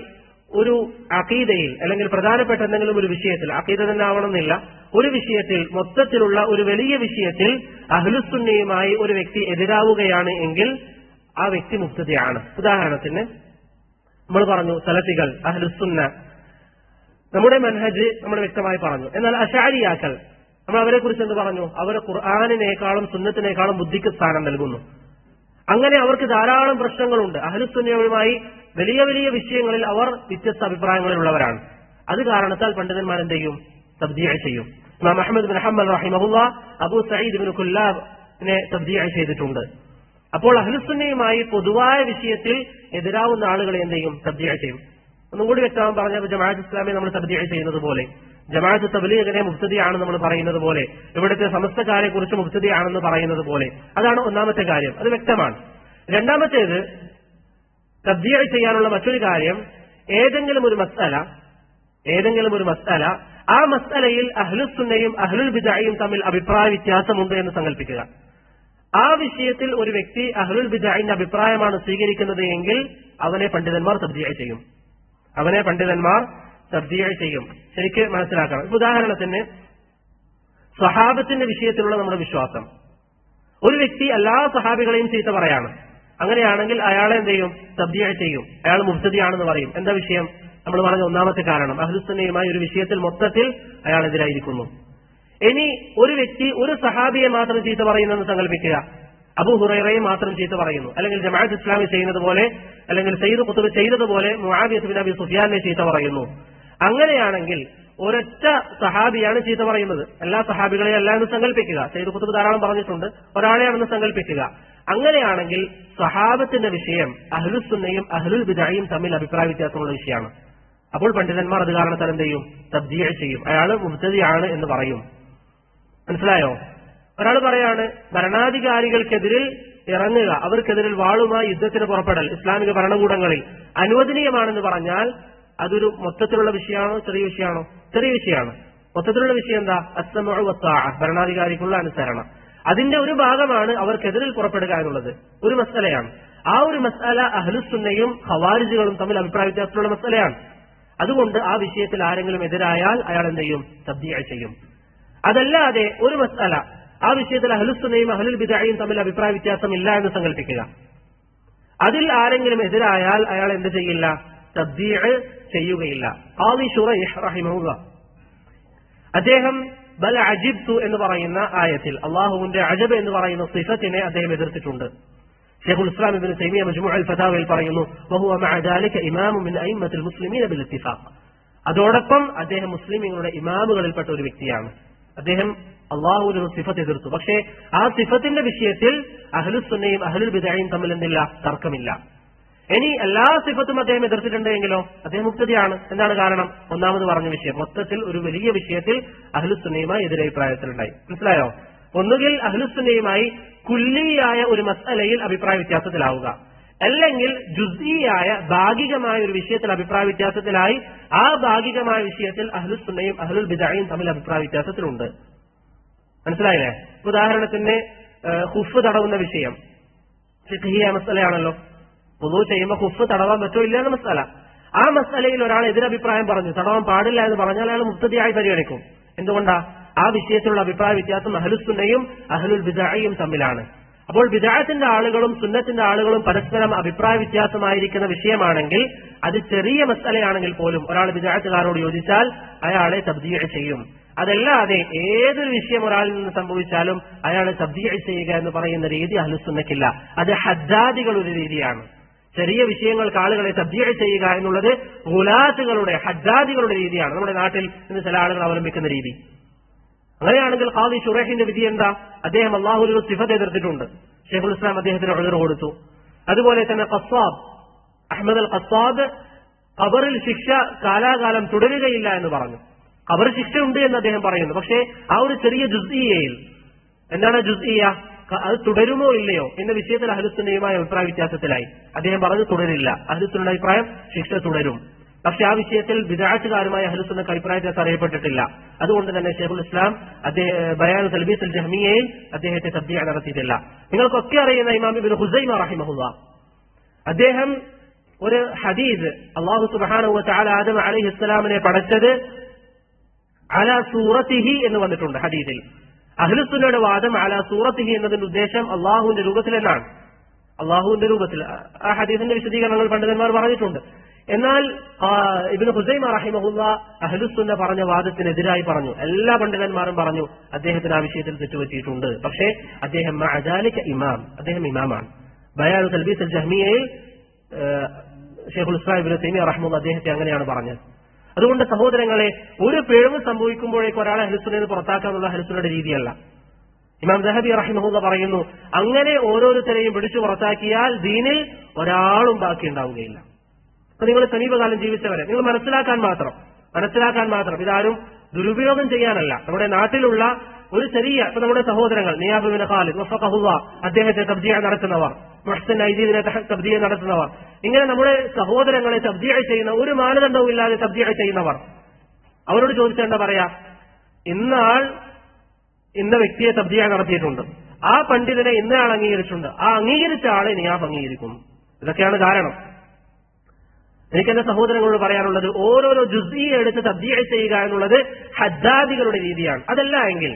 ഒരു അഖീദയിൽ അല്ലെങ്കിൽ പ്രധാനപ്പെട്ട എന്തെങ്കിലും ഒരു വിഷയത്തിൽ, അഖീദ തന്നെ ആവണമെന്നില്ല, ഒരു വിഷയത്തിൽ, മൊത്തത്തിലുള്ള ഒരു വലിയ വിഷയത്തിൽ അഹ്ലുസുന്നയുമായി ഒരു വ്യക്തി എതിരാവുകയാണ് എങ്കിൽ ആ വ്യക്തി മുബ്തദിയാണ്. ഉദാഹരണത്തിന് നമ്മൾ പറഞ്ഞു സലഫികൾ, അഹ്ലുസുന്ന, നമ്മുടെ മൻഹജ് നമ്മൾ വ്യക്തമായി പറഞ്ഞു. എന്നാൽ അശഅരിയാക്കൾ, നമ്മൾ അവരെ കുറിച്ച് എന്ത് പറഞ്ഞു? അവർ ഖുർആനിനേക്കാളും സുന്നത്തിനേക്കാളും ബുദ്ധിക്ക് സ്ഥാനം നൽകുന്നു. അങ്ങനെ അവർക്ക് ധാരാളം പ്രശ്നങ്ങളുണ്ട്. അഹ്ലുസുന്നയുമായി വലിയ വലിയ വിഷയങ്ങളിൽ അവർ വ്യത്യസ്ത അഭിപ്രായങ്ങളിലുള്ളവരാണ്. അത് കാരണത്താൽ പണ്ഡിതന്മാർ എന്ത് ചെയ്യും? തബ്ദീഅ ചെയ്യും. ഇമാം അഹ്മദ് ബിൻ ഹംബൽ റഹിമഹുല്ലാ അബൂ സഈദ് ബിൻ കുല്ലാബിനെ തബ്ദീഅ ചെയ്തിട്ടുണ്ട്. അപ്പോൾ അഹ്ലുസുന്നയുമായി പൊതുവായ വിഷയത്തിൽ എതിരാവുന്ന ആളുകളെ എന്ത് ചെയ്യും? തബ്ദീഅ ചെയ്യും. ഒന്നും കൂടി വ്യക്തമായി പറഞ്ഞാൽ ജമാഅത്ത് ഇസ്ലാമിയെ നമ്മൾ തബ്ദീഅ ചെയ്യുന്നത് പോലെ, ജമാഅത്ത് തബ്ലീഗിനെ മുബ്തദിയാണെന്ന് നമ്മൾ പറയുന്നത് പോലെ, ഇവിടുത്തെ സമസ്തക്കാരെ കുറിച്ച് മുബ്തദിയാണെന്ന് പറയുന്നത് പോലെ, അതാണ് ഒന്നാമത്തെ കാര്യം. അത് വ്യക്തമാണ്. രണ്ടാമത്തേത്, തബ്ദീഅ ചെയ്യാനുള്ള മറ്റൊരു കാര്യം, ഏതെങ്കിലും ഒരു മസ്അല ആ മസ്അലയിൽ അഹ്ലുസുന്നയും അഹ്ലുൽ ബിദ്അയും തമ്മിൽ അഭിപ്രായ വ്യത്യാസമുണ്ട് എന്ന് സങ്കല്പിക്കുക. ആ വിഷയത്തിൽ ഒരു വ്യക്തി അഹ്ലുൽ ബിദ്അയുടെ അഭിപ്രായമാണ് സ്വീകരിക്കുന്നത് എങ്കിൽ അവനെ പണ്ഡിതന്മാർ തബ്ദീഅ ചെയ്യും. ശരിക്ക് മനസ്സിലാക്കണം. ഉദാഹരണത്തിന് സ്വഹാബത്തിന്റെ വിഷയത്തിലുള്ള നമ്മുടെ വിശ്വാസം, ഒരു വ്യക്തി എല്ലാ സ്വഹാബികളെയും ചീത്ത പറയാണ്. അങ്ങനെയാണെങ്കിൽ അയാളെ എന്ത് ചെയ്യും? തബ്ദീഅ ചെയ്യും. അയാൾ മുബ്തദിയാണെന്ന് പറയും. എന്താ വിഷയം? നമ്മൾ പറഞ്ഞ ഒന്നാമത്തെ കാരണം, അഹ്ലുസുന്നയുമായി ഒരു വിഷയത്തിൽ മൊത്തത്തിൽ അയാൾ എതിരായിരിക്കുന്നു. ഇനി ഒരു വ്യക്തി ഒരു സഹാബിയെ മാത്രം ചീത്ത പറയുന്നെന്ന് സങ്കല്പിക്കുക. അബൂ ഹുറൈറയെ മാത്രം ചീത്ത പറയുന്നു, അല്ലെങ്കിൽ ജമാഅത്ത് ഇസ്ലാമി ചെയ്യുന്നത് പോലെ, അല്ലെങ്കിൽ സയ്യിദ് ഖുത്ബ് ചെയ്തതുപോലെ മുആവിയ ബിൻ അബി സുഫിയാനെ ചീത്ത പറയുന്നു. അങ്ങനെയാണെങ്കിൽ ഒരൊറ്റ സഹാബിയാണ് ചീത്ത പറയുന്നത്, എല്ലാ സഹാബികളെയും അല്ല എന്ന് സങ്കല്പിക്കുക. സയ്യിദ് ഖുത്ബ് ധാരാളം പറഞ്ഞിട്ടുണ്ട്, ഒരാളെയാണെന്ന് സങ്കല്പിക്കുക. അങ്ങനെയാണെങ്കിൽ സഹാബത്തിന്റെ വിഷയം അഹ്ലുസുന്നയും അഹ്ലുൽ ബിദ്അയും തമ്മിൽ അഭിപ്രായ വ്യത്യാസമുള്ള വിഷയമാണ്. അപ്പോൾ പണ്ഡിതന്മാർ അത് കാരണത്താൽ എന്ത് ചെയ്യും? തബ്ദീഅ ചെയ്യും. അയാൾ മുബ്തദിയാണ് എന്ന് പറയും. മനസ്സിലായോ? ഒരാൾ പറയാണ് ഭരണാധികാരികൾക്കെതിരിൽ ഇറങ്ങുക, അവർക്കെതിരിൽ വാളുമായി യുദ്ധത്തിന് പുറപ്പെടൽ ഇസ്ലാമിക ഭരണകൂടങ്ങളിൽ അനുവദനീയമാണെന്ന് പറഞ്ഞാൽ അതൊരു മൊത്തത്തിലുള്ള വിഷയമാണോ ചെറിയ വിഷയമാണോ? ചെറിയ വിഷയമാണ്. മൊത്തത്തിലുള്ള വിഷയം എന്താ? അസ്സമഉ വത്താഅ, ഭരണാധികാരിക്കുള്ള അനുസരണം. അതിന്റെ ഒരു ഭാഗമാണ് അവർക്കെതിരിൽ പുറപ്പെടുക എന്നുള്ളത്. ഒരു മസ്അലയാണ്. ആ ഒരു മസ്അല അഹ്ലുസുന്നയും ഖവാരിജുകളും തമ്മിൽ അഭിപ്രായ വ്യത്യാസമുള്ള മസ്അലയാണ്. അതുകൊണ്ട് ആ വിഷയത്തിൽ ആരെങ്കിലും എതിരായാൽ അയാൾ എന്ത് ചെയ്യും? തബ്ദീഅ ചെയ്യും. അതല്ലാതെ ഒരു മസ്അല, ആ വിഷയത്തിൽ അഹ്ലുസുന്നയും അഹ്ലുൽ ബിദ്അയും തമ്മിൽ അഭിപ്രായ വ്യത്യാസമില്ല എന്ന് സങ്കല്പിക്കുക. അതിൽ ആരെങ്കിലും എതിരായാൽ അയാൾ എന്ത് ചെയ്യില്ല? തബ്ദീഅ ചെയ്യുകയില്ല. ഖാദി ശുറൈഹ് റഹിമഹുല്ലാഹ് അദ്ദേഹം ബൽ അജിബ്തു എന്ന് പറയുന്ന ആയത്തിൽ അള്ളാഹുവിന്റെ അജബ് എന്ന് പറയുന്ന സിഫത്തിനെ അദ്ദേഹം എതിർത്തിട്ടുണ്ട്. ശൈഖുൽ ഇസ്ലാം ഇബ്നു തൈമിയ്യ മജ്മുഉൽ ഫതാവയിൽ പറയുന്നു, വഹുവ മഅ ദാലിക ഇമാമു മിൻ അയിമ്മത്തിൽ മുസ്ലിമീന ബിൽ ഇത്തിഫാഖ്. അതോടൊപ്പം അദ്ദേഹം മുസ്ലിമീങ്ങളുടെ ഇമാമുകളിൽപ്പെട്ട ഒരു വ്യക്തിയാണ്. അദ്ദേഹം അള്ളാഹുവിന്റെ ഒരു സിഫത്ത് എതിർത്തു. പക്ഷേ ആ സിഫത്തിന്റെ വിഷയത്തിൽ അഹ്ലുസുന്നയും അഹ്ലുൽ ബിദ്അയും തമ്മിൽ എന്തില്ല? തർക്കമില്ല. ഇനി എല്ലാ സിഫത്തും അദ്ദേഹം എതിർത്തിട്ടുണ്ടെങ്കിലോ അദ്ദേഹം മുബ്തദിയാണ്. എന്താണ് കാരണം? ഒന്നാമത് പറഞ്ഞ വിഷയം, മൊത്തത്തിൽ ഒരു വലിയ വിഷയത്തിൽ അഹ്ലുസുന്നയുമായി എതിരഭിപ്രായത്തിലുണ്ടായി. മനസ്സിലായോ? ഒന്നുകിൽ അഹ്ലുസുന്നയുമായി കുല്ലിയായ ഒരു മസ്അലയിൽ അഭിപ്രായ വ്യത്യാസത്തിലാവുക, അല്ലെങ്കിൽ ജുസ്ഇയായ ഭാഗികമായ ഒരു വിഷയത്തിൽ അഭിപ്രായ വ്യത്യാസത്തിലായി ആ ഭാഗികമായ വിഷയത്തിൽ അഹ്ലുസുന്നയും അഹ്ലുൽ ബിദ്അയും തമ്മിൽ അഭിപ്രായ വ്യത്യാസത്തിലുണ്ട്. മനസ്സിലായില്ലേ? ഉദാഹരണത്തിന് ഖുഫ് തടവുന്ന വിഷയം ഫിഖ്ഹിയ മസ്അലയാണല്ലോ. വുളൂ ചെയ്യുമ്പോൾ ഖുഫ് തടവാൻ പറ്റോ ഇല്ല എന്ന മസ്അല. ആ മസ്അലയിൽ ഒരാൾ എതിരഭിപ്രായം പറഞ്ഞു, തടവാൻ പാടില്ല എന്ന് പറഞ്ഞാൽ അയാൾ മുബ്തദിയായി പരിഗണിക്കും. എന്തുകൊണ്ടാ? ആ വിഷയത്തിലുള്ള അഭിപ്രായ വ്യത്യാസം അഹ്ലുസുന്നയും അഹ്ലുൽ ബിദ്അയും തമ്മിലാണ്. അപ്പോൾ ബിദ്അത്തിന്റെ ആളുകളും സുന്നത്തിന്റെ ആളുകളും പരസ്പരം അഭിപ്രായ വ്യത്യാസമായിരിക്കുന്ന വിഷയമാണെങ്കിൽ, അത് ചെറിയ മസ്അലയാണെങ്കിൽ പോലും ഒരാൾ ബിദ്അത്തുകാരോട് യോജിച്ചാൽ അയാളെ തബ്ദീഅ ചെയ്യും. അതല്ലാതെ ഏതൊരു വിഷയം ഒരാളിൽ നിന്ന് സംഭവിച്ചാലും അയാളെ തബ്ദീഅ ചെയ്യുക എന്ന് പറയുന്ന രീതി അഹ്ലുസുന്നക്കില്ല. അത് ഹദ്ദാദികളുടെ രീതിയാണ്. ചെറിയ വിഷയങ്ങൾക്ക് ആളുകളെ തബ്ദീഅ ചെയ്യുക എന്നുള്ളത് ഗുലാത്തുകളുടെ ഹദ്ദാദികളുടെ രീതിയാണ്. നമ്മുടെ നാട്ടിൽ ഇന്ന് ചില ആളുകൾ അവലംബിക്കുന്ന രീതി. അങ്ങനെയാണെങ്കിൽ ഖാദി ശുറൈഹിന്റെ വിധി എന്താ? അദ്ദേഹം അള്ളാഹുവിന്റെ ഒരു സിഫത്ത് എതിർത്തിട്ടുണ്ട്. ശൈഖുൽ ഇസ്ലാം അദ്ദേഹത്തിന് ഉദ്ർ കൊടുത്തു. അതുപോലെ തന്നെ ഖസ്സാബ്, അഹ്മദ് അൽ ഖസ്സാബ് ഖബറിൽ ശിക്ഷ കാലാകാലം തുടരുകയില്ല എന്ന് പറഞ്ഞു. ഖബർ ശിക്ഷ ഉണ്ട് എന്ന് അദ്ദേഹം പറയുന്നു. പക്ഷേ ആ ഒരു ചെറിയ ജുസ്ഇയയിൽ, എന്താണ് ജുസ്ഇയ, അത് തുടരുമോ ഇല്ലയോ എന്ന വിഷയത്തിൽ അഹ്ലുസുന്നയുമായ അഭിപ്രായ വ്യത്യാസത്തിലായി. അദ്ദേഹം പറഞ്ഞു തുടരില്ല. അഹ്ലുസുന്നയുടെ അഭിപ്രായം ശിക്ഷ തുടരും. പക്ഷെ ആ വിഷയത്തിൽ ബിദ്അത്തുകാരുമായ അഹ്ലുസുന്നത്ത് അഭിപ്രായത്തെ അറിയപ്പെട്ടിട്ടില്ല. അതുകൊണ്ട് തന്നെ ശൈഖുൽ ഇസ്ലാം ബയാൻ തൽബീസുൽ ജഹ്മിയയിൽ അദ്ദേഹത്തെ തബ്ദീഅ നടത്തിയിട്ടില്ല. നിങ്ങൾക്കൊക്കെ അറിയുന്ന ഇമാം ഇബ്നു ഖുസൈമ റഹിമഹുല്ലാഹ്, അദ്ദേഹം ഒരു ഹദീസ്, അല്ലാഹു സുബ്ഹാനഹു വ തആല ആദം അലൈഹിസ്സലാമിനെ പടച്ചത് അലാ സൂറത്തിഹി എന്ന് വന്നിട്ടുണ്ട് ഹദീസിൽ. അഹ്ലുസുന്നയുടെ വാദം അലാ സൂറത്തിഹി എന്നതിന്റെ ഉദ്ദേശം അള്ളാഹുവിന്റെ രൂപത്തിൽ എന്നാണ്. അള്ളാഹുവിന്റെ രൂപത്തിൽ ആ ഹദീസിന്റെ വിശദീകരണങ്ങൾ പണ്ഡിതന്മാർ പറഞ്ഞിട്ടുണ്ട്. എന്നാൽ ഇബ്നു ഖുസൈമ റഹിമഹുല്ലാഹ് അഹ്ലുസുന്ന പറഞ്ഞ വാദത്തിനെതിരായി പറഞ്ഞു. എല്ലാ പണ്ഡിതന്മാരും പറഞ്ഞു അദ്ദേഹത്തിന് ആ വിഷയത്തിൽ തെറ്റുപറ്റിയിട്ടുണ്ട്. പക്ഷേ അദ്ദേഹം മഅദാലിക അദ്ദേഹം ഇമാമാണ്. ബയാൻ തൽബീസുൽ ജഹ്മിയയിൽ ശൈഖുൽ ഇസ്ലാം ഇബ്നു തൈമിയ്യ റഹിമഹുല്ലാഹ് അദ്ദേഹത്തെ അങ്ങനെയാണ് പറഞ്ഞത്. അതുകൊണ്ട് സഹോദരങ്ങളെ, ഒരു പിഴവ് സംഭവിക്കുമ്പോഴേക്ക് ഒരാളെ അഹ്ലുസുന്നയിൽ പുറത്താക്കാനുള്ള അഹ്ലുസുന്നയുടെ രീതിയല്ല. ഇമാം ദഹബി റഹിമഹുല്ലാഹ് പറയുന്നു, അങ്ങനെ ഓരോരുത്തരെയും പിടിച്ചു പുറത്താക്കിയാൽ ദീനിൽ ഒരാളും ബാക്കി ഉണ്ടാവുകയില്ല. അപ്പൊ നിങ്ങൾ സമീപകാലം ജീവിച്ചവരെ നിങ്ങൾ മനസ്സിലാക്കാൻ മാത്രം ഇതാരും ദുരുപയോഗം ചെയ്യാനല്ല. നമ്മുടെ നാട്ടിലുള്ള ഒരു ചെറിയ, ഇപ്പൊ നമ്മുടെ സഹോദരങ്ങൾ നിയാബ് ബിൻ ഖാലിദ് വഫഖഹുല്ലാഹ് അദ്ദേഹത്തെ തബ്ദീഅ നടത്തുന്നവർ, മുഹ്സിൻ ഐദീദിനെ തബ്ദീഅ നടത്തുന്നവർ, ഇങ്ങനെ നമ്മുടെ സഹോദരങ്ങളെ തബ്ദീഅ ചെയ്യുന്ന ഒരു മാനദണ്ഡവും ഇല്ലാതെ തബ്ദീഅ ചെയ്യുന്നവർ, അവരോട് ചോദിച്ചാൽ എന്താ പറയാ? ഇന്ന വ്യക്തിയെ തബ്ദീഅ നടത്തിയിട്ടുണ്ട്, ആ പണ്ഡിതനെ ഇന്നയാൾ അംഗീകരിച്ചിട്ടുണ്ട്, ആ അംഗീകരിച്ച ആളെ നിയാബ് അംഗീകരിക്കും. ഇതൊക്കെയാണ് കാരണം. എനിക്കെന്റെ സഹോദരങ്ങളോട് പറയാനുള്ളത്, ഓരോരോ ജുസ്ഇയെ എടുത്ത് തബ്ദീഅ ചെയ്യുക എന്നുള്ളത് ഹദ്ദാദികളുടെ രീതിയാണ്. അതല്ല എങ്കിൽ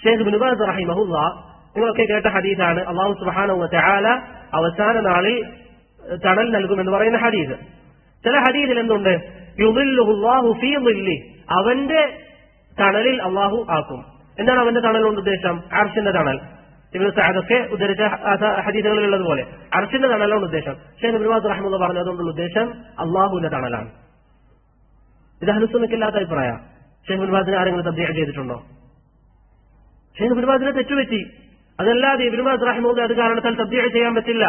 ശൈഖ് ഇബ്നു ബാസ് റഹിമഹുല്ലാഹ്, നിങ്ങളൊക്കെ കേട്ട ഹദീസാണ്, അല്ലാഹു സുബ്ഹാനഹു വ തആല അവസാന നാളിൽ തണൽ നൽകുമെന്ന് പറയുന്ന ഹദീസ്. ചില ഹദീസിൽ എന്തുണ്ട്? യുദില്ലുഹുല്ലാഹു ഫീ ദില്ലി, അവന്റെ തണലിൽ അള്ളാഹു ആക്കും. എന്താണ് അവന്റെ തണൽ കൊണ്ട് ഉദ്ദേശം? അർശിന്റെ തണൽ. ഇബ്നു സഅദൊക്കെ ഉദ്ധരിച്ച ഹദീസുകളിലുള്ളതുപോലെ അർശിന്റെ തണലാണ് ഉദ്ദേശം. ശൈഖ് ഇബ്നു ബാസ് റഹിമഹുല്ലാഹ് പറഞ്ഞു അതുകൊണ്ടുള്ള ഉദ്ദേശം അള്ളാഹുവിന്റെ തണലാണ്. ഇത് അഹ്ലുസുന്നത്തില്ലാത്ത അഭിപ്രായ. ശൈഖ് ഇബ്നു ബാസിനെ ആരെങ്കിലും തബ്ദീഅ ചെയ്തിട്ടുണ്ടോ? ശൈഖ് ഇബ്നു ബാസിനെ തെറ്റുപറ്റി. അതല്ലാതെ ഇബ്നു ബാസ് റഹിമഹുല്ലാഹ് അത് കാരണത്താൽ തബ്ദീഅ ചെയ്യാൻ പറ്റില്ല.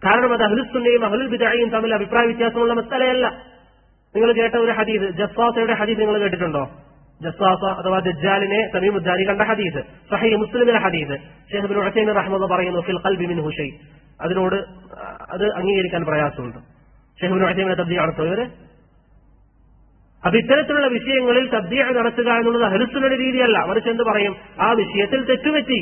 കാരണം അത് അഹ്ലുസുന്നയും അഹ്ലുൽ ബിദ്അയും തമ്മിൽ അഭിപ്രായ വ്യത്യാസമുള്ള മസലയല്ല. നിങ്ങൾ കേട്ട ഒരു ഹദീസ്, ജസ്സാസയുടെ ഹദീസ് നിങ്ങൾ കേട്ടിട്ടുണ്ടോ? ജസ്സാസ അഥവാ ദജ്ജാലിനെ തമീമുദ്ദാരി കണ്ട ഹദീസ്, സഹീഹ് മുസ്ലിമിലെ ഹദീസ്. ശൈഖ് ഇബ്നു ഉസൈമീൻ റഹിമഹുല്ലാഹ് പറയുന്നു, ഫിൽ ഖൽബി മിൻഹു ഷൈ, അതിനോട് അത് അംഗീകരിക്കാൻ പ്രയാസമുണ്ട്. ശൈഖ് ഇബ്നു ഉസൈമീനെ തബ്ദീഅ നടത്തുന്നവര്. അപ്പൊ ഇത്തരത്തിലുള്ള വിഷയങ്ങളിൽ തബ്ദീഅ നടത്തുക എന്നുള്ളത് അഹ്ലുസുന്നയുടെ രീതിയല്ല. മറിച്ച് എന്ത് പറയും? ആ വിഷയത്തിൽ തെറ്റുപറ്റി,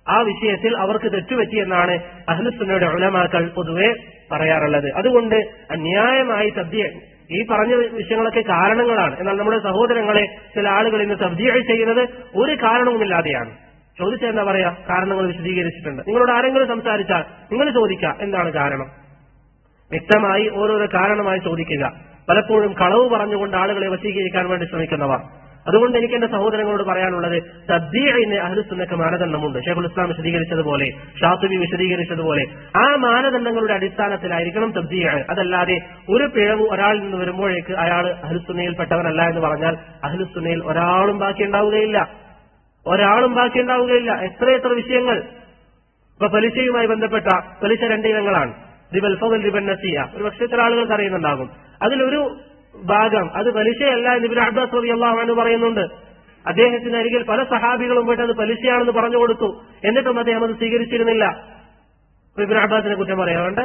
ആ വിഷയത്തിൽ അവർക്ക് തെറ്റുപറ്റി എന്നാണ് അഹ്ലുസുന്നയുടെ ഉലമാക്കൾ പൊതുവെ പറയാറുള്ളത്. അതുകൊണ്ട് അന്യായമായി തബ്ദീഅ, ഈ പറഞ്ഞ വിഷയങ്ങളൊക്കെ കാരണങ്ങളാണ്. എന്നാൽ നമ്മുടെ സഹോദരങ്ങളെ ചില ആളുകൾ ഇന്ന് തബ്ദീഅ ചെയ്യുന്നത് ഒരു കാരണവുമില്ലാതെയാണ്. ചോദിച്ചാൽ എന്താ പറയാ? കാരണങ്ങൾ വിശദീകരിച്ചിട്ടുണ്ട്. നിങ്ങളോട് ആരെങ്കിലും സംസാരിച്ചാൽ നിങ്ങൾ ചോദിക്കുക എന്താണ് കാരണം, വ്യക്തമായി ഓരോരോ കാരണമായി ചോദിക്കുക. പലപ്പോഴും കളവ് പറഞ്ഞുകൊണ്ട് ആളുകളെ വശീകരിക്കാൻ വേണ്ടി ശ്രമിക്കുന്നവർ. അതുകൊണ്ട് എനിക്ക് എന്റെ സഹോദരങ്ങളോട് പറയാനുള്ളത്, തബ്ദീഇന് അഹ്ലുസുന്നക്ക് മാനദണ്ഡമുണ്ട്. ശൈഖുൽ ഇസ്ലാം വിശദീകരിച്ചതുപോലെ, ഷാത്തിബി വിശദീകരിച്ചതുപോലെ ആ മാനദണ്ഡങ്ങളുടെ അടിസ്ഥാനത്തിലായിരിക്കണം തബ്ദീഅ്. അതല്ലാതെ ഒരു പിഴവ് ഒരാളിൽ നിന്ന് വരുമ്പോഴേക്ക് അയാൾ അഹ്ലുസുന്നയിൽ പെട്ടവനല്ല എന്ന് പറഞ്ഞാൽ അഹ്ലുസുന്നയിൽ ഒരാളും ബാക്കി ഉണ്ടാവുകയില്ല. എത്ര വിഷയങ്ങൾ. ഇപ്പൊ പലിശയുമായി ബന്ധപ്പെട്ട പലിശ രണ്ടിനങ്ങളാണ്, റിബൽ ഫദൽ, റിബൻ നസിയ. ഒരു പക്ഷേ ചില ആളുകൾക്ക് അറിയുന്നുണ്ടാകും. അതിലൊരു ഭാഗം അത് പലിശയല്ല എന്ന് ഇബ്നു അബ്ബാസ് റളിയല്ലാഹു അൻഹു പറയുന്നുണ്ട്. അദ്ദേഹത്തിന് അരികിൽ പല സഹാബികളും പോയിട്ട് അത് പലിശയാണെന്ന് പറഞ്ഞു കൊടുത്തു, എന്നിട്ടും അദ്ദേഹം അത് സ്വീകരിച്ചിരുന്നില്ല. ഇബ്നു അബ്ബാസിനെ കുറ്റം പറയാറുണ്ട്.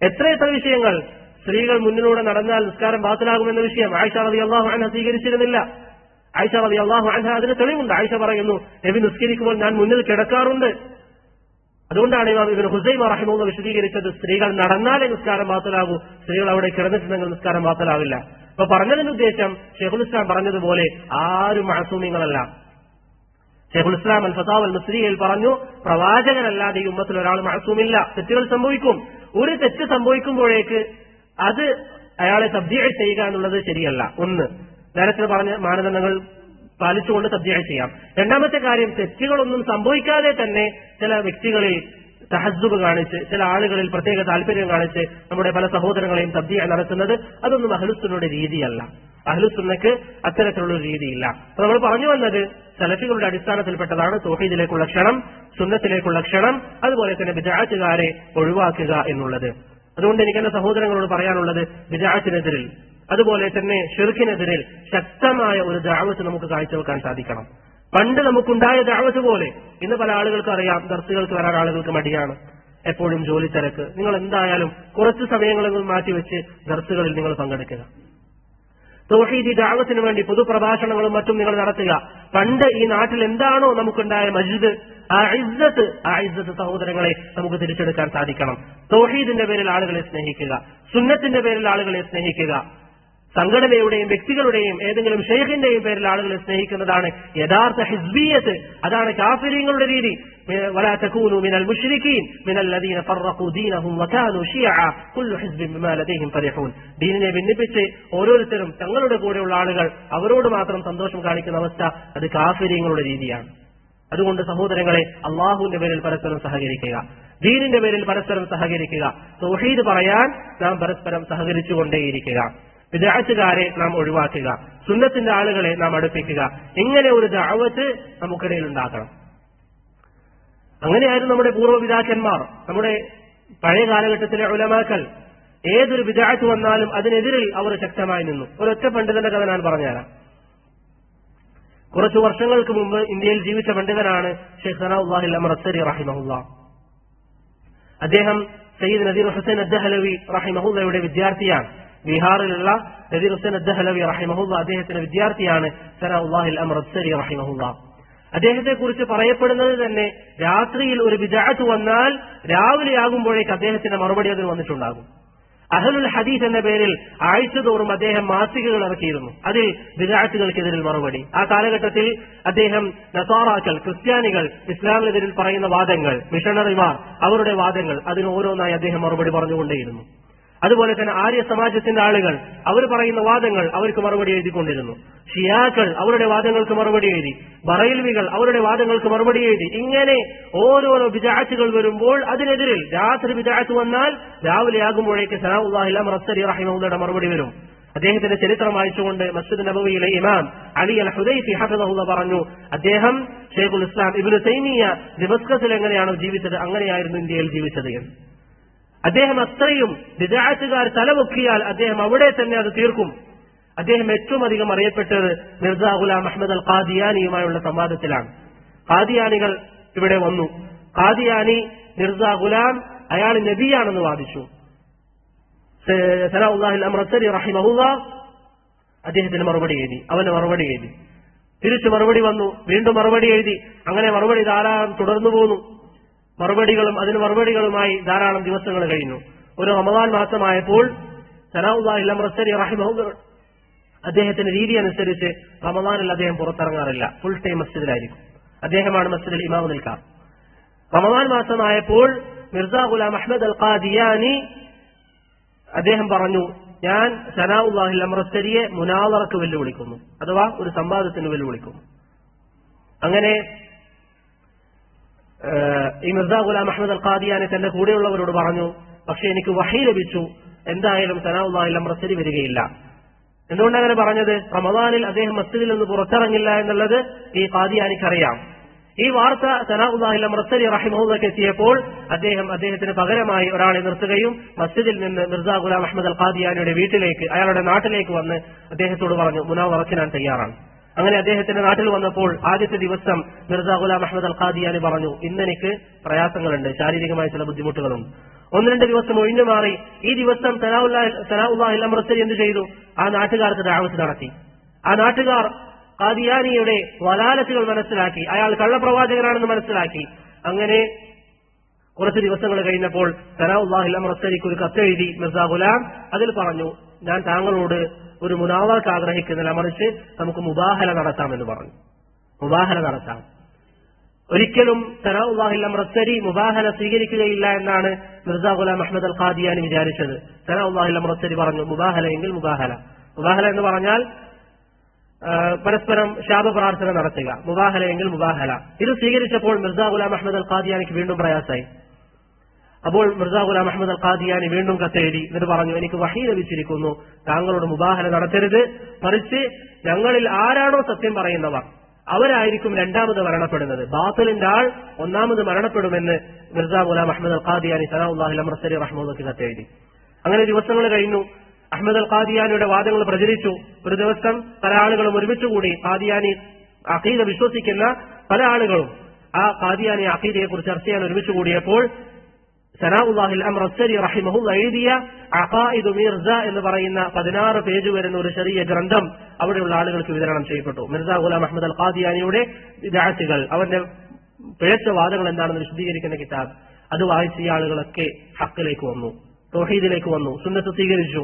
എത്ര വിഷയങ്ങൾ. സ്ത്രീകൾ മുന്നിലൂടെ നടന്നാൽ നിസ്കാരം ബാത്തിലാകുമെന്ന വിഷയം ആയിഷ റളിയല്ലാഹു അൻഹ സ്വീകരിച്ചിരുന്നില്ല. ആയിഷ റളിയല്ലാഹു അൻഹ അതിന് തെളിവുണ്ട്. ആയിഷ പറയുന്നു, നബി നിസ്കരിക്കുമ്പോൾ ഞാൻ മുന്നിൽ കിടക്കാറുണ്ട്. അതുകൊണ്ടാണ് ഇമാം ഇബ്നു ഖുസൈമ റഹിമഹുല്ലാഹ് വിശദീകരിച്ചത്, സ്ത്രീകൾ നടന്നാലേ നിസ്കാരം ബാത്തിലാകൂ, സ്ത്രീകൾ അവിടെ കിടന്നിട്ടുണ്ടെങ്കിൽ നിസ്കാരം ബാത്തിലാവില്ല. അപ്പൊ പറഞ്ഞതിന്റെ ഉദ്ദേശം ശൈഖുൽ ഇസ്ലാം പറഞ്ഞതുപോലെ ആരും മഅസൂമിങ്ങളല്ല. ശൈഖുൽ ഇസ്ലാം അൽ ഫതാവ അൽ മിസ്രിയിൽ പറഞ്ഞു, പ്രവാചകനല്ലാതെ ഈ ഉമ്മത്തിൽ ഒരാൾ മഅസൂമില്ല. തെറ്റുകൾ സംഭവിക്കും. ഒരു തെറ്റ് സംഭവിക്കുമ്പോഴേക്ക് അത് അയാളെ തബ്ദീഅ ചെയ്യുക എന്നുള്ളത് ശരിയല്ല. ഒന്ന്, നേരത്തെ പറഞ്ഞ മാനദണ്ഡങ്ങൾ പാലിച്ചുകൊണ്ട് തബ്ദീഅ ചെയ്യാം. രണ്ടാമത്തെ കാര്യം, തെറ്റുകളൊന്നും സംഭവിക്കാതെ തന്നെ ചില വ്യക്തികളിൽ തഹസ്സുബ് കാണിച്ച്, ചില ആളുകളിൽ പ്രത്യേക താല്പര്യം കാണിച്ച് നമ്മുടെ പല സഹോദരങ്ങളെയും തബ്ദീഅ നടത്തുന്നത് അതൊന്നും അഹ്ലുസുന്നയുടെ രീതിയല്ല. അഹ്ലുസുന്നക്ക് അത്തരത്തിലുള്ള ഒരു രീതിയില്ല. അപ്പൊ നമ്മൾ പറഞ്ഞു വന്നത് സലഫികളുടെ അടിസ്ഥാനത്തിൽപ്പെട്ടതാണ് തൗഹീദിലേക്കുള്ള ക്ഷണം, സുന്നത്തിലേക്കുള്ള ക്ഷണം, അതുപോലെ തന്നെ ബിദ്അത്തുകാരെ ഒഴിവാക്കുക എന്നുള്ളത്. അതുകൊണ്ട് എനിക്ക് എന്റെ സഹോദരങ്ങളോട് പറയാനുള്ളത്, ബിദ്അത്തിനെതിരിൽ അതുപോലെ തന്നെ ഷിർക്കിനെതിരിൽ ശക്തമായ ഒരു ദഅവത്ത് നമുക്ക് കാഴ്ചവെക്കാൻ സാധിക്കണം. പണ്ട് നമുക്കുണ്ടായ ദഅവത്ത് പോലെ ഇന്ന് പല ആളുകൾക്ക് അറിയാം, ദർസുകൾക്ക് വരാൻ ആളുകൾക്ക് മടിയാണ്. എപ്പോഴും ജോലി തിരക്ക്. നിങ്ങൾ എന്തായാലും കുറച്ച് സമയങ്ങളെങ്കിലും മാറ്റിവെച്ച് ദർസുകളിൽ നിങ്ങൾ പങ്കെടുക്കുക. തൗഹീദി ദഅവത്തിന് വേണ്ടി പൊതുപ്രഭാഷണങ്ങളും മറ്റും നിങ്ങൾ നടത്തുക. പണ്ട് ഈ നാട്ടിൽ എന്താണോ നമുക്കുണ്ടായ മജ്ദ്, ആ ഇസ്സത്ത് സഹോദരങ്ങളെ നമുക്ക് തിരിച്ചെടുക്കാൻ സാധിക്കണം. തൗഹീദിന്റെ പേരിൽ ആളുകളെ സ്നേഹിക്കുക, സുന്നത്തിന്റെ പേരിൽ ആളുകളെ സ്നേഹിക്കുക. സംഘടനയുടെയും വ്യക്തികളുടെയും ഏതെങ്കിലും ഷെയ്ഖിന്റെയും പേരിൽ ആളുകളെ സ്നേഹിക്കുന്നതാണ് യഥാർത്ഥ ഹിസ്ബിയത്ത്. അതാണ് കാഫിരീങ്ങളുടെ രീതി. വലാ തകൂനു മിനൽ മുശ്രികീൻ മിനൽ ലദീന ഫറഖൂ ദീനഹും വകാനൂ ശിയഅ കുല്ലു ഹിസ്ബിൻ ബിമാ ലദൈഹിം ഫരിഹൂൻ. ദീനിനെ ഭിന്നിപ്പിച്ച് ഓരോരുത്തരും തങ്ങളുടെ കൂടെയുള്ള ആളുകൾ അവരോട് മാത്രം സന്തോഷം കാണിക്കുന്ന അവസ്ഥ, അത് കാഫിരീങ്ങളുടെ രീതിയാണ്. അതുകൊണ്ട് സഹോദരങ്ങളെ, അള്ളാഹുവിന്റെ പേരിൽ പരസ്പരം സഹകരിക്കുക, ദീനിന്റെ പേരിൽ പരസ്പരം സഹകരിക്കുക. തൗഹീദ് പറയാൻ നാം പരസ്പരം സഹകരിച്ചുകൊണ്ടേയിരിക്കുക. വിദഅത്തുകാരെ നാം ഒഴിവാക്കുക, സുന്നത്തിന്റെ ആളുകളെ നാം അടുപ്പിക്കുക. ഇങ്ങനെ ഒരു ദഅവത്ത് നമുക്കിടയിൽ ഉണ്ടാക്കണം. അങ്ങനെയായിരുന്നു നമ്മുടെ പൂർവ്വപിതാക്കന്മാർ, നമ്മുടെ പഴയ കാലഘട്ടത്തിലെ ഉലമാക്കൾ. ഏതൊരു ബിദ്അത്ത് വന്നാലും അതിനെതിരിൽ അവർ ശക്തമായി നിന്നു. ഒരൊറ്റ പണ്ഡിതന്റെ കഥ ഞാൻ പറഞ്ഞുതരാം. കുറച്ചു വർഷങ്ങൾക്ക് മുമ്പ് ഇന്ത്യയിൽ ജീവിച്ച പണ്ഡിതനാണ് ഷെയ്ഖ് സനാഉല്ലാഹിൽ അംറസരി റഹിമഹുല്ലാഹ്. അദ്ദേഹം സയ്യിദ് നദീർ ഹുസൈൻ അദ്ദഹലവി റഹിമഹുല്ലയുടെ വിദ്യാർത്ഥിയാണ്. ബീഹാറിലുള്ള നദീർ ഹുസൈൻ അദ്ദഹലവി റഹിമഹുല്ല അദ്ദേഹത്തിന്റെ വിദ്യാർത്ഥിയാണ് സനാഉല്ലാഹിൽ അംറസരി റഹിമഹുല്ലാഹ്. അദ്ദേഹത്തെ കുറിച്ച് പറയപ്പെടുന്നത് തന്നെ രാത്രിയിൽ ഒരു ബിദ്അത്ത് വന്നാൽ രാവിലെ ആകുമ്പോഴേക്ക് അദ്ദേഹത്തിന്റെ മറുപടി അതിന് വന്നിട്ടുണ്ടാകും. അഹ്ലുൽ ഹദീസ് എന്ന പേരിൽ ആഴ്ചതോറും അദ്ദേഹം മാസികകൾ ഇറക്കിയിരുന്നു. അതിൽ ബിദ്അത്തുകൾക്കെതിരിൽ മറുപടി. ആ കാലഘട്ടത്തിൽ അദ്ദേഹം നസാറാക്കൾ, ക്രിസ്ത്യാനികൾ ഇസ്ലാമിനെതിരിൽ പറയുന്ന വാദങ്ങൾ, മിഷണറിമാർ അവരുടെ വാദങ്ങൾ, അതിന് ഓരോന്നായി അദ്ദേഹം മറുപടി പറഞ്ഞുകൊണ്ടേയിരുന്നു. അതുപോലെ തന്നെ ആര്യ സമാജത്തിന്റെ ആളുകൾ അവർ പറയുന്ന വാദങ്ങൾ അവർക്ക് മറുപടി എഴുതിക്കൊണ്ടിരുന്നു. ഷിയാക്കൾ അവരുടെ വാദങ്ങൾക്ക് മറുപടി എഴുതി, ബറൈൽവികൾ അവരുടെ വാദങ്ങൾക്ക് മറുപടി എഴുതി. ഇങ്ങനെ ഓരോരോ ബിദ്അത്തുകൾ വരുമ്പോൾ അതിനെതിരിൽ രാത്രി ബിദ്അത്ത് വന്നാൽ രാവിലെ ആകുമ്പോഴേക്ക് സനാഉല്ലാഹിൽ അംറസരി റഹിമഹുല്ലയുടെ മറുപടി വരും. അദ്ദേഹത്തിന്റെ ചരിത്രം വായിച്ചുകൊണ്ട് മസ്ജിദ് നബവിയിലെ ഇമാം അലി അൽ ഹുദൈഫി ഹഫിളഹുല്ലാഹ് പറഞ്ഞു, അദ്ദേഹം ഷെയ്ഖുൽ ഇസ്ലാം ഇബ്നു തൈമിയ ദമസ്കസിൽ എങ്ങനെയാണോ ജീവിച്ചത് അങ്ങനെയായിരുന്നു ഇന്ത്യയിൽ ജീവിച്ചത് എന്ന്. അദ്ദേഹം അത്രയും ബിദ്അത്തുകാർ തലപൊക്കിയാൽ അദ്ദേഹം അവിടെ തന്നെ അത് തീർക്കും. അദ്ദേഹം ഏറ്റവും അധികം അറിയപ്പെട്ടത് മിർസാ ഗുലാം അഹ്മദ് അൽ ഖാദിയാനിയുമായുള്ള സംവാദത്തിലാണ്. ഖാദിയാനികൾ ഇവിടെ വന്നു. ഖാദിയാനി മിർസാ ഗുലാം അയാൾ നബിയാണെന്ന് വാദിച്ചു. സനാഉല്ലാഹിൽ അംറസരി റഹിമഹുല്ലാഹ് അദ്ദേഹത്തിന് മറുപടി എഴുതി, അവന് മറുപടി എഴുതി, തിരിച്ചു മറുപടി വന്നു, വീണ്ടും മറുപടി എഴുതി. അങ്ങനെ മറുപടി ധാരാളം തുടർന്നു പോന്നു. മറുപടികളും അതിന് മറുപടികളുമായി ധാരാളം ദിവസങ്ങൾ കഴിഞ്ഞു. ഒരു റമദാൻ മാസമായപ്പോൾ സനാഉല്ലാഹിൽ അംറസരി റഹിമഹുല്ലാഹ് അദ്ദേഹത്തിന്റെ രീതി അനുസരിച്ച് റമദാനിൽ അദ്ദേഹം പുറത്തിറങ്ങാറില്ല, ഫുൾ ടൈം മസ്ജിദിലായിരിക്കും. അദ്ദേഹമാണ് മസ്ജിദിൽ ഇമാം നിൽക്കാം. റമദാൻ മാസമായപ്പോൾ മിർസാ ഗുലാം അഹ്മദ് അൽ ഖാദിയാനി അദ്ദേഹം പറഞ്ഞു, ഞാൻ സനാഉല്ലാഹിൽ അംറസരിയെ മുനാദറക്ക് വെല്ലുവിളിക്കുന്നു, അഥവാ ഒരു സംവാദത്തിന് വെല്ലുവിളിക്കുന്നു. അങ്ങനെ ഈ മിർസാ ഗുലാം അഹ്മദ് അൽ ഖാദിയാനി തന്റെ കൂടെയുള്ളവരോട് പറഞ്ഞു, പക്ഷെ എനിക്ക് വഹി ലഭിച്ചു, എന്തായാലും സനാഉല്ലാഹിൽ അംറസരി വരികയില്ല. എന്തുകൊണ്ടങ്ങനെ പറഞ്ഞത്? റമദാനിൽ അദ്ദേഹം മസ്ജിദിൽ നിന്ന് പുറത്തിറങ്ങില്ല എന്നുള്ളത് ഈ ഖാദിയാനിക്കറിയാം. ഈ വാർത്ത സനാഉല്ലാഹിൽ അംറസരി റഹിമഹുല്ലാഹ് എത്തിയപ്പോൾ അദ്ദേഹത്തിന് പകരമായി ഒരാളെ നിർത്തുകയും മസ്ജിദിൽ നിന്ന് മിർസാ ഗുലാം അഹ്മദ് അൽ ഖാദിയാനിയുടെ വീട്ടിലേക്ക്, അയാളുടെ നാട്ടിലേക്ക് വന്ന് അദ്ദേഹത്തോട് പറഞ്ഞു, മുനാവറക്ക് ഞാൻ തയ്യാറാണ്. അങ്ങനെ അദ്ദേഹത്തിന്റെ നാട്ടിൽ വന്നപ്പോൾ ആദ്യത്തെ ദിവസം മിർസാ ഗുലാം അഹ്മദ് അൽ ഖാദിയാനി പറഞ്ഞു, ഇന്നെനിക്ക് പ്രയാസങ്ങളുണ്ട്, ശാരീരികമായ ചില ബുദ്ധിമുട്ടുകളുണ്ട്. 1-2 ദിവസം ഒഴിഞ്ഞു മാറി. ഈ ദിവസം സനാഉല്ലാഹിൽ അംറസരി എന്ത് ചെയ്തു? ആ നാട്ടുകാർക്ക് ദഅവത്ത് നടത്തി. ആ നാട്ടുകാർ ഖാദിയാനിയുടെ വലാലത്തുകൾ മനസ്സിലാക്കി, അയാൾ കള്ളപ്രവാചകനാണെന്ന് മനസ്സിലാക്കി. അങ്ങനെ കുറച്ച് ദിവസങ്ങൾ കഴിഞ്ഞപ്പോൾ സനാഉല്ലാഹിൽ അംറസരിക്ക് ഒരു കത്തെഴുതി മിർസാ ഗുലാം. അതിൽ പറഞ്ഞു, ഞാൻ താങ്കളോട് ഒരു മുനാവറക്ക് ആഗ്രഹിക്കുന്നില്ല, മറിച്ച് നമുക്ക് മുബാഹല നടത്താമെന്ന് പറഞ്ഞു. മുബാഹല നടത്താം. ഒരിക്കലും സനാഉല്ലാഹിൽ അംറസരി മുബാഹല സ്വീകരിക്കുകയില്ല എന്നാണ് മിർസാ ഗുലാം അഹ്മദ് അൽ ഖാദിയാനി വിചാരിച്ചത്. സനാഉല്ലാഹിൽ അംറസരി പറഞ്ഞു, മുബാഹല എങ്കിൽ മുബാഹല. മുബാഹല എന്ന് പറഞ്ഞാൽ പരസ്പരം ശാപപ്രാർത്ഥന നടത്തുക. മുബാഹല എങ്കിൽ മുബാഹല. ഇത് സ്വീകരിച്ചപ്പോൾ മിർസാ ഗുലാം അഹ്മദ് അൽ ഖാദിയാനിക്ക് വീണ്ടും പ്രയാസമായി. അപ്പോൾ മിർസാ ഗുലാം അഹ്മദ് അൽ ഖാദിയാനി വീണ്ടും കത്തെഴുതി. എന്നിട്ട് പറഞ്ഞു, എനിക്ക് വഹി ലഭിച്ചിരിക്കുന്നു, താങ്കളോട് മുബാഹല നടത്തരുത്, മറിച്ച് ഞങ്ങളിൽ ആരാണോ സത്യം പറയുന്നവർ അവരായിരിക്കും രണ്ടാമത് മരണപ്പെടുന്നത്, ബാത്തിലിന്റെ ആൾ ഒന്നാമത് മരണപ്പെടുമെന്ന് മിർസാ ഗുലാം അഹ്മദ് അൽ ഖാദിയാനി സനാഉല്ലാഹിൽ അംറസരി റഹിമഹുല്ലാഹ് കത്തെഴുതി. അങ്ങനെ ദിവസങ്ങൾ കഴിഞ്ഞു. അഹ്മദ് അൽ ഖാദിയാനിയുടെ വാദങ്ങൾ പ്രചരിച്ചു. ഒരു ദിവസം പല ആളുകളും ഒരുമിച്ചുകൂടി, ഖാദിയാനി അഖീദ വിശ്വസിക്കുന്ന പല ആളുകളും ആ ഖാദിയാനി അഖീദയെ കുറിച്ച് ചർച്ച ചെയ്യാൻ ഒരുമിച്ച് കൂടിയപ്പോൾ സനാഉല്ലാഹിൽ അംറസ്സരി റഹിമഹുല്ലാഹ് എഴുതിയ അഖായിദു മിർസ എന്ന് പറയുന്ന 16 പേജ് വരുന്ന ഒരു ചെറിയ ഗ്രന്ഥം അവിടെയുള്ള ആളുകൾക്ക് വിതരണം ചെയ്യപ്പെട്ടു. മിർസ ഗുലാം അഹ്മദ് അൽ ഖാദിയാനിയുടെ വിദഅത്തുകൾ, അവന്റെ പിഴച്ച വാദങ്ങൾ എന്താണെന്ന് വിശദീകരിക്കുന്ന കിതാബ്. അത് വായിച്ച ഈ ആളുകളൊക്കെ ഹക്കിലേക്ക് വന്നു, തൗഹീദിലേക്ക് വന്നു, സുന്നത്ത് സ്വീകരിച്ചു.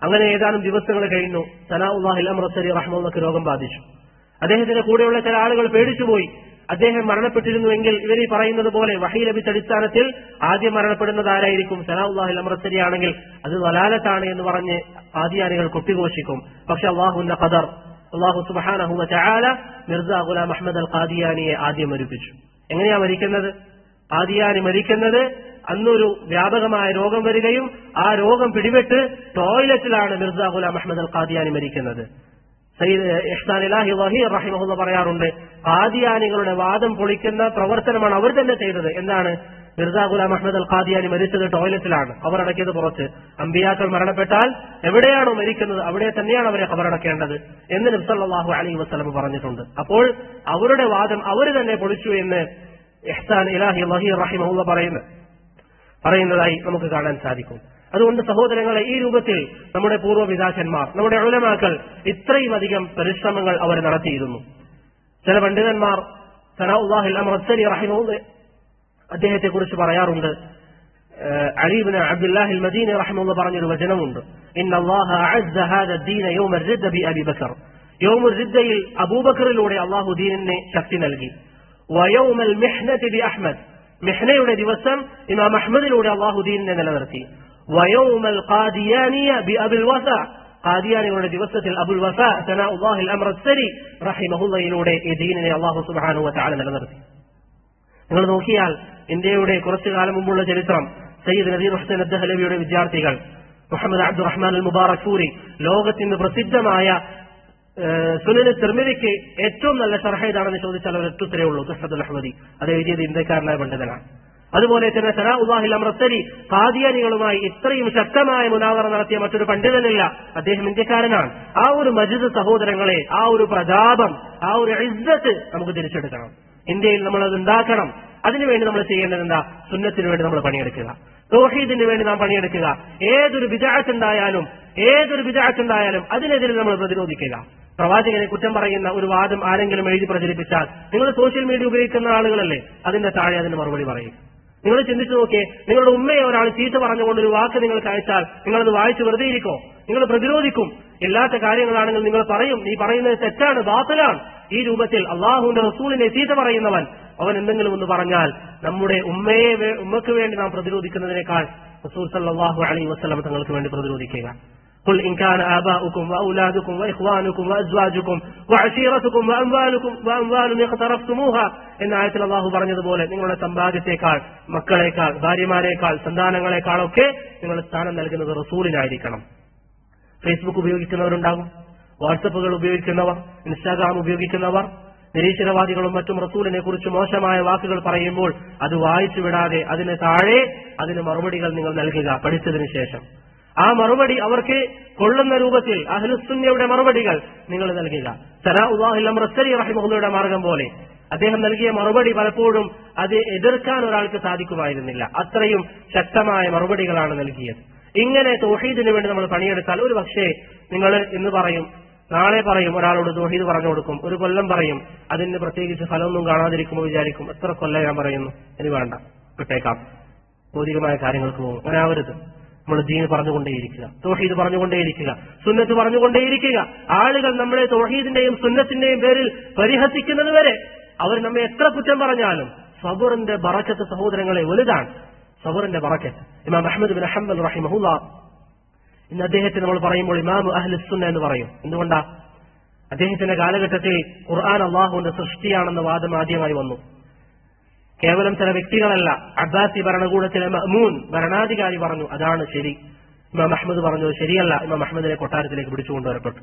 അങ്ങനെ ഏതാനും ദിവസങ്ങൾ കഴിഞ്ഞു. സനാഉല്ലാഹിൽ അംറസ്സരി റഹിമഹുല്ലാഹ് രോഗം ബാധിച്ചു. അദ്ദേഹത്തിന്റെ കൂടെയുള്ള ചില ആളുകൾ പേടിച്ചുപോയി. അദ്ദേഹം മരണപ്പെട്ടിരുന്നുവെങ്കിൽ ഇവർ ഈ പറയുന്നത് പോലെ വഹീ ലഭിച്ച അടിസ്ഥാനത്തിൽ ആദ്യം മരണപ്പെടുന്നത് ആരായിരിക്കും? സനാഉല്ലാഹിൽ അംറസ്സരി ആണെങ്കിൽ അത് വലാലത്താണ് എന്ന് പറഞ്ഞ് ഖാദിയാനികൾ കൊട്ടിഘോഷിക്കും. പക്ഷെ അള്ളാഹുവിന്റെ ഖദർ, അള്ളാഹു സുബ്ഹാനഹു വ തആല മിർസ ഗുലാം അഹ്മദ് അൽ ഖാദിയാനിയെ ആദ്യം മരിപ്പിച്ചു. എങ്ങനെയാ മരിക്കുന്നത്? ഖാദിയാനി മരിക്കുന്നത് അന്നൊരു വ്യാപകമായ രോഗം വരികയും ആ രോഗം പിടിപെട്ട് ടോയ്ലറ്റിലാണ് മിർസ ഗുലാം അഹ്മദ് അൽ ഖാദിയാനി മരിക്കുന്നത്. സയ്യിദ് ഇഹ്സാൻ ഇലാഹി വഹീർ റഹിമഹുല്ലാഹ് പറയാറുണ്ട്, ഖാദിയാനികളുടെ വാദം പൊളിക്കുന്ന പ്രവർത്തനമാണ് അവർ തന്നെ ചെയ്തത്. എന്താണ്? മിർസ ഗുലാം അഹ്മദ് അൽ ഖാദിയാനി മരിച്ചത് ടോയ്ലറ്റിലാണ്, ഖബറടക്കിയത് പുറത്ത്. അമ്പിയാക്കൾ മരണപ്പെട്ടാൽ എവിടെയാണോ മരിക്കുന്നത് അവിടെ തന്നെയാണ് അവരെ ഖബറടക്കേണ്ടത് എന്ന് നബി സല്ലല്ലാഹു അലൈഹി വസല്ലം പറഞ്ഞിട്ടുണ്ട്. അപ്പോൾ അവരുടെ വാദം അവർ തന്നെ പൊളിച്ചു എന്ന് ഇഹ്സാൻ ഇലാഹി വഹീർ റഹിമഹുല്ലാഹ് പറയുന്നതായി നമുക്ക് കാണാൻ സാധിക്കും. അതുകൊണ്ട് സഹോദരങ്ങളെ, ഈ രൂപത്തിൽ നമ്മുടെ പൂർവ്വപിതാക്കന്മാർ, നമ്മുടെ ഉലമാക്കൾ ഇത്രയും അധികം പരിശ്രമങ്ങൾ അവർ നടത്തിയിരുന്നു. ചില പണ്ഡിതന്മാർ സനാഉല്ലാഹിൽ അംറസ്സരി റഹിമഹുല്ലാഹ് അദ്ദേഹത്തെ കുറിച്ച് പറയാറുണ്ട്. അലി ഇബ്നു അബ്ദുല്ലാഹിൽ മദീനി റഹിമഹുല്ലാഹ് പറഞ്ഞൊരു വചനമുണ്ട്, ഇന്നല്ലാഹ അഅസ്സ ഹാദ ദീന യൗമൽ റിദ്ദ ബി അബി ബക്കർ. യൗമുൽ റിദ്ദയിൽ അബൂബക്കറിലൂടെ അല്ലാഹു ദീനിനെ ശക്തി നൽകി. വയൗമൽ മിഹ്നതി ബി അഹ്മദ്, മിഹ്നയുടെ ദിവസം ഇമാം അഹ്മദിലൂടെ അല്ലാഹു ദീനിനെ നിലനിർത്തി. വയൗമൽ ഖാദിയാനിയ ബി അബുൽ വഫാ, ഖാദിയാനികളുടെ ദിവസത്തിൽ അബുൽ വഫാ സനാഉല്ലാഹിൽ അംറസ്സരി റഹിമഹുല്ലാഹിലൂടെ ഈ ദീനിനെ അല്ലാഹു സുബ്ഹാനഹു വ തആല നിലനിർത്തി. നിങ്ങൾ നോക്കിയാൽ ഇന്ത്യയുടെ കുറച്ചു കാലം മുമ്പുള്ള ചരിത്രം, സയ്യിദ് നദീർ ഹുസൈൻ അദ്ദഹ്ലവിയുടെ വിദ്യാർത്ഥികൾ മുഹമ്മദ് അബ്ദുറഹ്മാൻ അൽ മുബാറക് ഫൂരി, ലോകത്തിന് പ്രസിദ്ധമായ സുനൻ തിർമിദിക്ക് ഏറ്റവും നല്ല ശർഹ് ഏതാണെന്ന് ചോദിച്ചാൽ അവർ ഒത്തുത്തരേ ഉള്ളൂ, തുഹ്ഫത്തുൽ അഹ്മദി. അത് എഴുതിയത് ഇന്ത്യക്കാരനായ പണ്ഡിതനാണ്. അതുപോലെ തന്നെ സനാഉല്ലാഹിൽ അംറസ്സരി ഖാദിയാനികളുമായി ഇത്രയും ശക്തമായ മുനാവറ നടത്തിയ മറ്റൊരു പണ്ഡിതനില്ല, അദ്ദേഹം ഇന്ത്യക്കാരനാണ്. ആ ഒരു മജ്ദ് സഹോദരങ്ങളെ, ആ ഒരു പ്രതാപം, ആ ഒരു ഇസ്സത്ത് നമുക്ക് തിരിച്ചെടുക്കണം. ഇന്ത്യയിൽ നമ്മൾ അത് ഉണ്ടാക്കണം. അതിനുവേണ്ടി നമ്മൾ ചെയ്യേണ്ടത് എന്താ? സുന്നത്തിന് വേണ്ടി നമ്മൾ പണിയെടുക്കുക, തൗഹീദിന് വേണ്ടി നാം പണിയെടുക്കുക. ഏതൊരു ബിദ്അത്ത് ഉണ്ടായാലും അതിനെതിരെ നമ്മൾ പ്രതിരോധിക്കുക. പ്രവാചകനെ കുറ്റം പറയുന്ന ഒരു വാദം ആരെങ്കിലും എഴുതി പ്രചരിപ്പിച്ചാൽ, നിങ്ങൾ സോഷ്യൽ മീഡിയ ഉപയോഗിക്കുന്ന ആളുകളല്ലേ, അതിന്റെ താഴെ അതിന് മറുപടി പറയും. നിങ്ങൾ ചിന്തിച്ചു നോക്കിയേ, നിങ്ങളുടെ ഉമ്മയെ ഒരാൾ ചീത്ത പറഞ്ഞുകൊണ്ട് ഒരു വാക്ക് നിങ്ങൾക്ക് അയച്ചാൽ നിങ്ങളത് വായിച്ചു വെറുതെ ഇരിക്കോ? നിങ്ങൾ പ്രതിരോധിക്കും. ഇല്ലാത്ത കാര്യങ്ങളാണെങ്കിൽ നിങ്ങൾ പറയും, നീ പറയുന്നത് തെറ്റാണ്, ബാത്തിലാണ്. ഈ രൂപത്തിൽ അള്ളാഹുവിന്റെ റസൂലിനെ ചീത്ത പറയുന്നവൻ അവൻ എന്തെങ്കിലും ഒന്ന് പറഞ്ഞാൽ നമ്മുടെ ഉമ്മക്ക് വേണ്ടി നാം പ്രതിരോധിക്കുന്നതിനേക്കാൾ റസൂൽ സല്ലല്ലാഹു അലൈഹി വസല്ലം തങ്ങൾക്ക് വേണ്ടി പ്രതിരോധിക്കുക. قل إن كان آباؤكم وأولادكم وإخوانكم وأزواجكم وعشيرتكم وأموال اقترفتموها എന്ന ആയത്തിൽ അല്ലാഹു പറഞ്ഞതുപോലെ നിങ്ങളുടെ സമ്പാദ്യത്തെക്കാൾ, മക്കളെക്കാൾ, ഭാര്യമാരെക്കാൾ, സന്താനങ്ങളെക്കാളൊക്കെ നിങ്ങൾ സ്ഥാനം നൽകുന്നത് റസൂലിനായിരിക്കണം. ഫേസ്ബുക്ക് ഉപയോഗിക്കുന്നവരുണ്ടാകും, വാട്സപ്പുകൾ ഉപയോഗിക്കുന്നവർ, ഇൻസ്റ്റാഗ്രാം ഉപയോഗിക്കുന്നവർ, നിരീശ്വരവാദികളും മറ്റും റസൂലിനെ കുറിച്ച് മോശമായ വാക്കുകൾ പറയുമ്പോൾ അത് വായിച്ചു വിടാതെ അതിന് താഴെ അതിന് മറുപടികൾ നിങ്ങൾ നൽകുക പഠിച്ചതിന് ശേഷം. ആ മറുപടി അവർക്ക് കൊള്ളുന്ന രൂപത്തിൽ അഹ്ലുസുന്നയുടെ മറുപടികൾ നിങ്ങൾ നൽകുക. സനാഉല്ലാഹിൽ അംറസ്സരി റഹിമഹുല്ലാഹയുടെ മാർഗം പോലെ അദ്ദേഹം നൽകിയ മറുപടി പലപ്പോഴും അത് എതിർക്കാൻ ഒരാൾക്ക് സാധിക്കുമായിരുന്നില്ല. അത്രയും ശക്തമായ മറുപടികളാണ് നൽകിയത്. ഇങ്ങനെ തൗഹീദിന് വേണ്ടി നമ്മൾ പണിയെടുത്താൽ ഒരു പക്ഷേ നിങ്ങൾ ഇന്ന് പറയും, നാളെ പറയും, ഒരാളോട് തൗഹീദ് പറഞ്ഞു കൊടുക്കും, ഒരു കൊല്ലം പറയും, അതിന് പ്രത്യേകിച്ച് ഫലമൊന്നും കാണാതിരിക്കുമ്പോൾ വിചാരിക്കും, എത്ര കൊല്ലം ഞാൻ പറയുന്നു, ഇനി വേണ്ട, വിട്ടേക്കാം, ഭൗതികമായ കാര്യങ്ങൾക്ക് പോകും. അങ്ങനെ ആവരുത്. നമ്മൾ ദീൻ പറഞ്ഞുകൊണ്ടേയിരിക്കുക, തൗഹീദ് പറഞ്ഞുകൊണ്ടേയിരിക്കുക, സുന്നത്ത് പറഞ്ഞുകൊണ്ടേയിരിക്കുക. ആളുകൾ നമ്മളെ തൗഹീദിന്റെയും സുന്നത്തിന്റെയും പേരിൽ പരിഹസിക്കുന്നത് വരെ, അവർ നമ്മെ എത്ര കുറ്റം പറഞ്ഞാലും സബറിന്റെ ബറക്കത്ത് സഹോദരങ്ങളെ വലുതാണ്. സബറിന്റെ ബറക്കത്ത്. ഇമാം അഹ്മദ് ബിൻ ഹംബൽ റഹിമഹുല്ലാഹ്, ഇന്ന് അദ്ദേഹത്തെ നമ്മൾ പറയുമ്പോൾ ഇമാമു അഹ്ലുസ് സുന്ന എന്ന് പറയും. എന്തുകൊണ്ടാ? അദ്ദേഹത്തിന്റെ കാലഘട്ടത്തിൽ ഖുർആൻ അള്ളാഹുവിന്റെ സൃഷ്ടിയാണെന്ന വാദം ആദ്യമായി വന്നു. കേവലം ചില വ്യക്തികളല്ല, അബ്ബാസി ഭരണകൂടത്തിലെ മഅ്മൂൻ ഭരണാധികാരി പറഞ്ഞു അതാണ് ശരി. ഇമാം അഹ്മദ് പറഞ്ഞു ശരിയല്ല. ഇമാം അഹ്മദിനെ കൊട്ടാരത്തിലേക്ക് പിടിച്ചുകൊണ്ടുവരപ്പെട്ടു.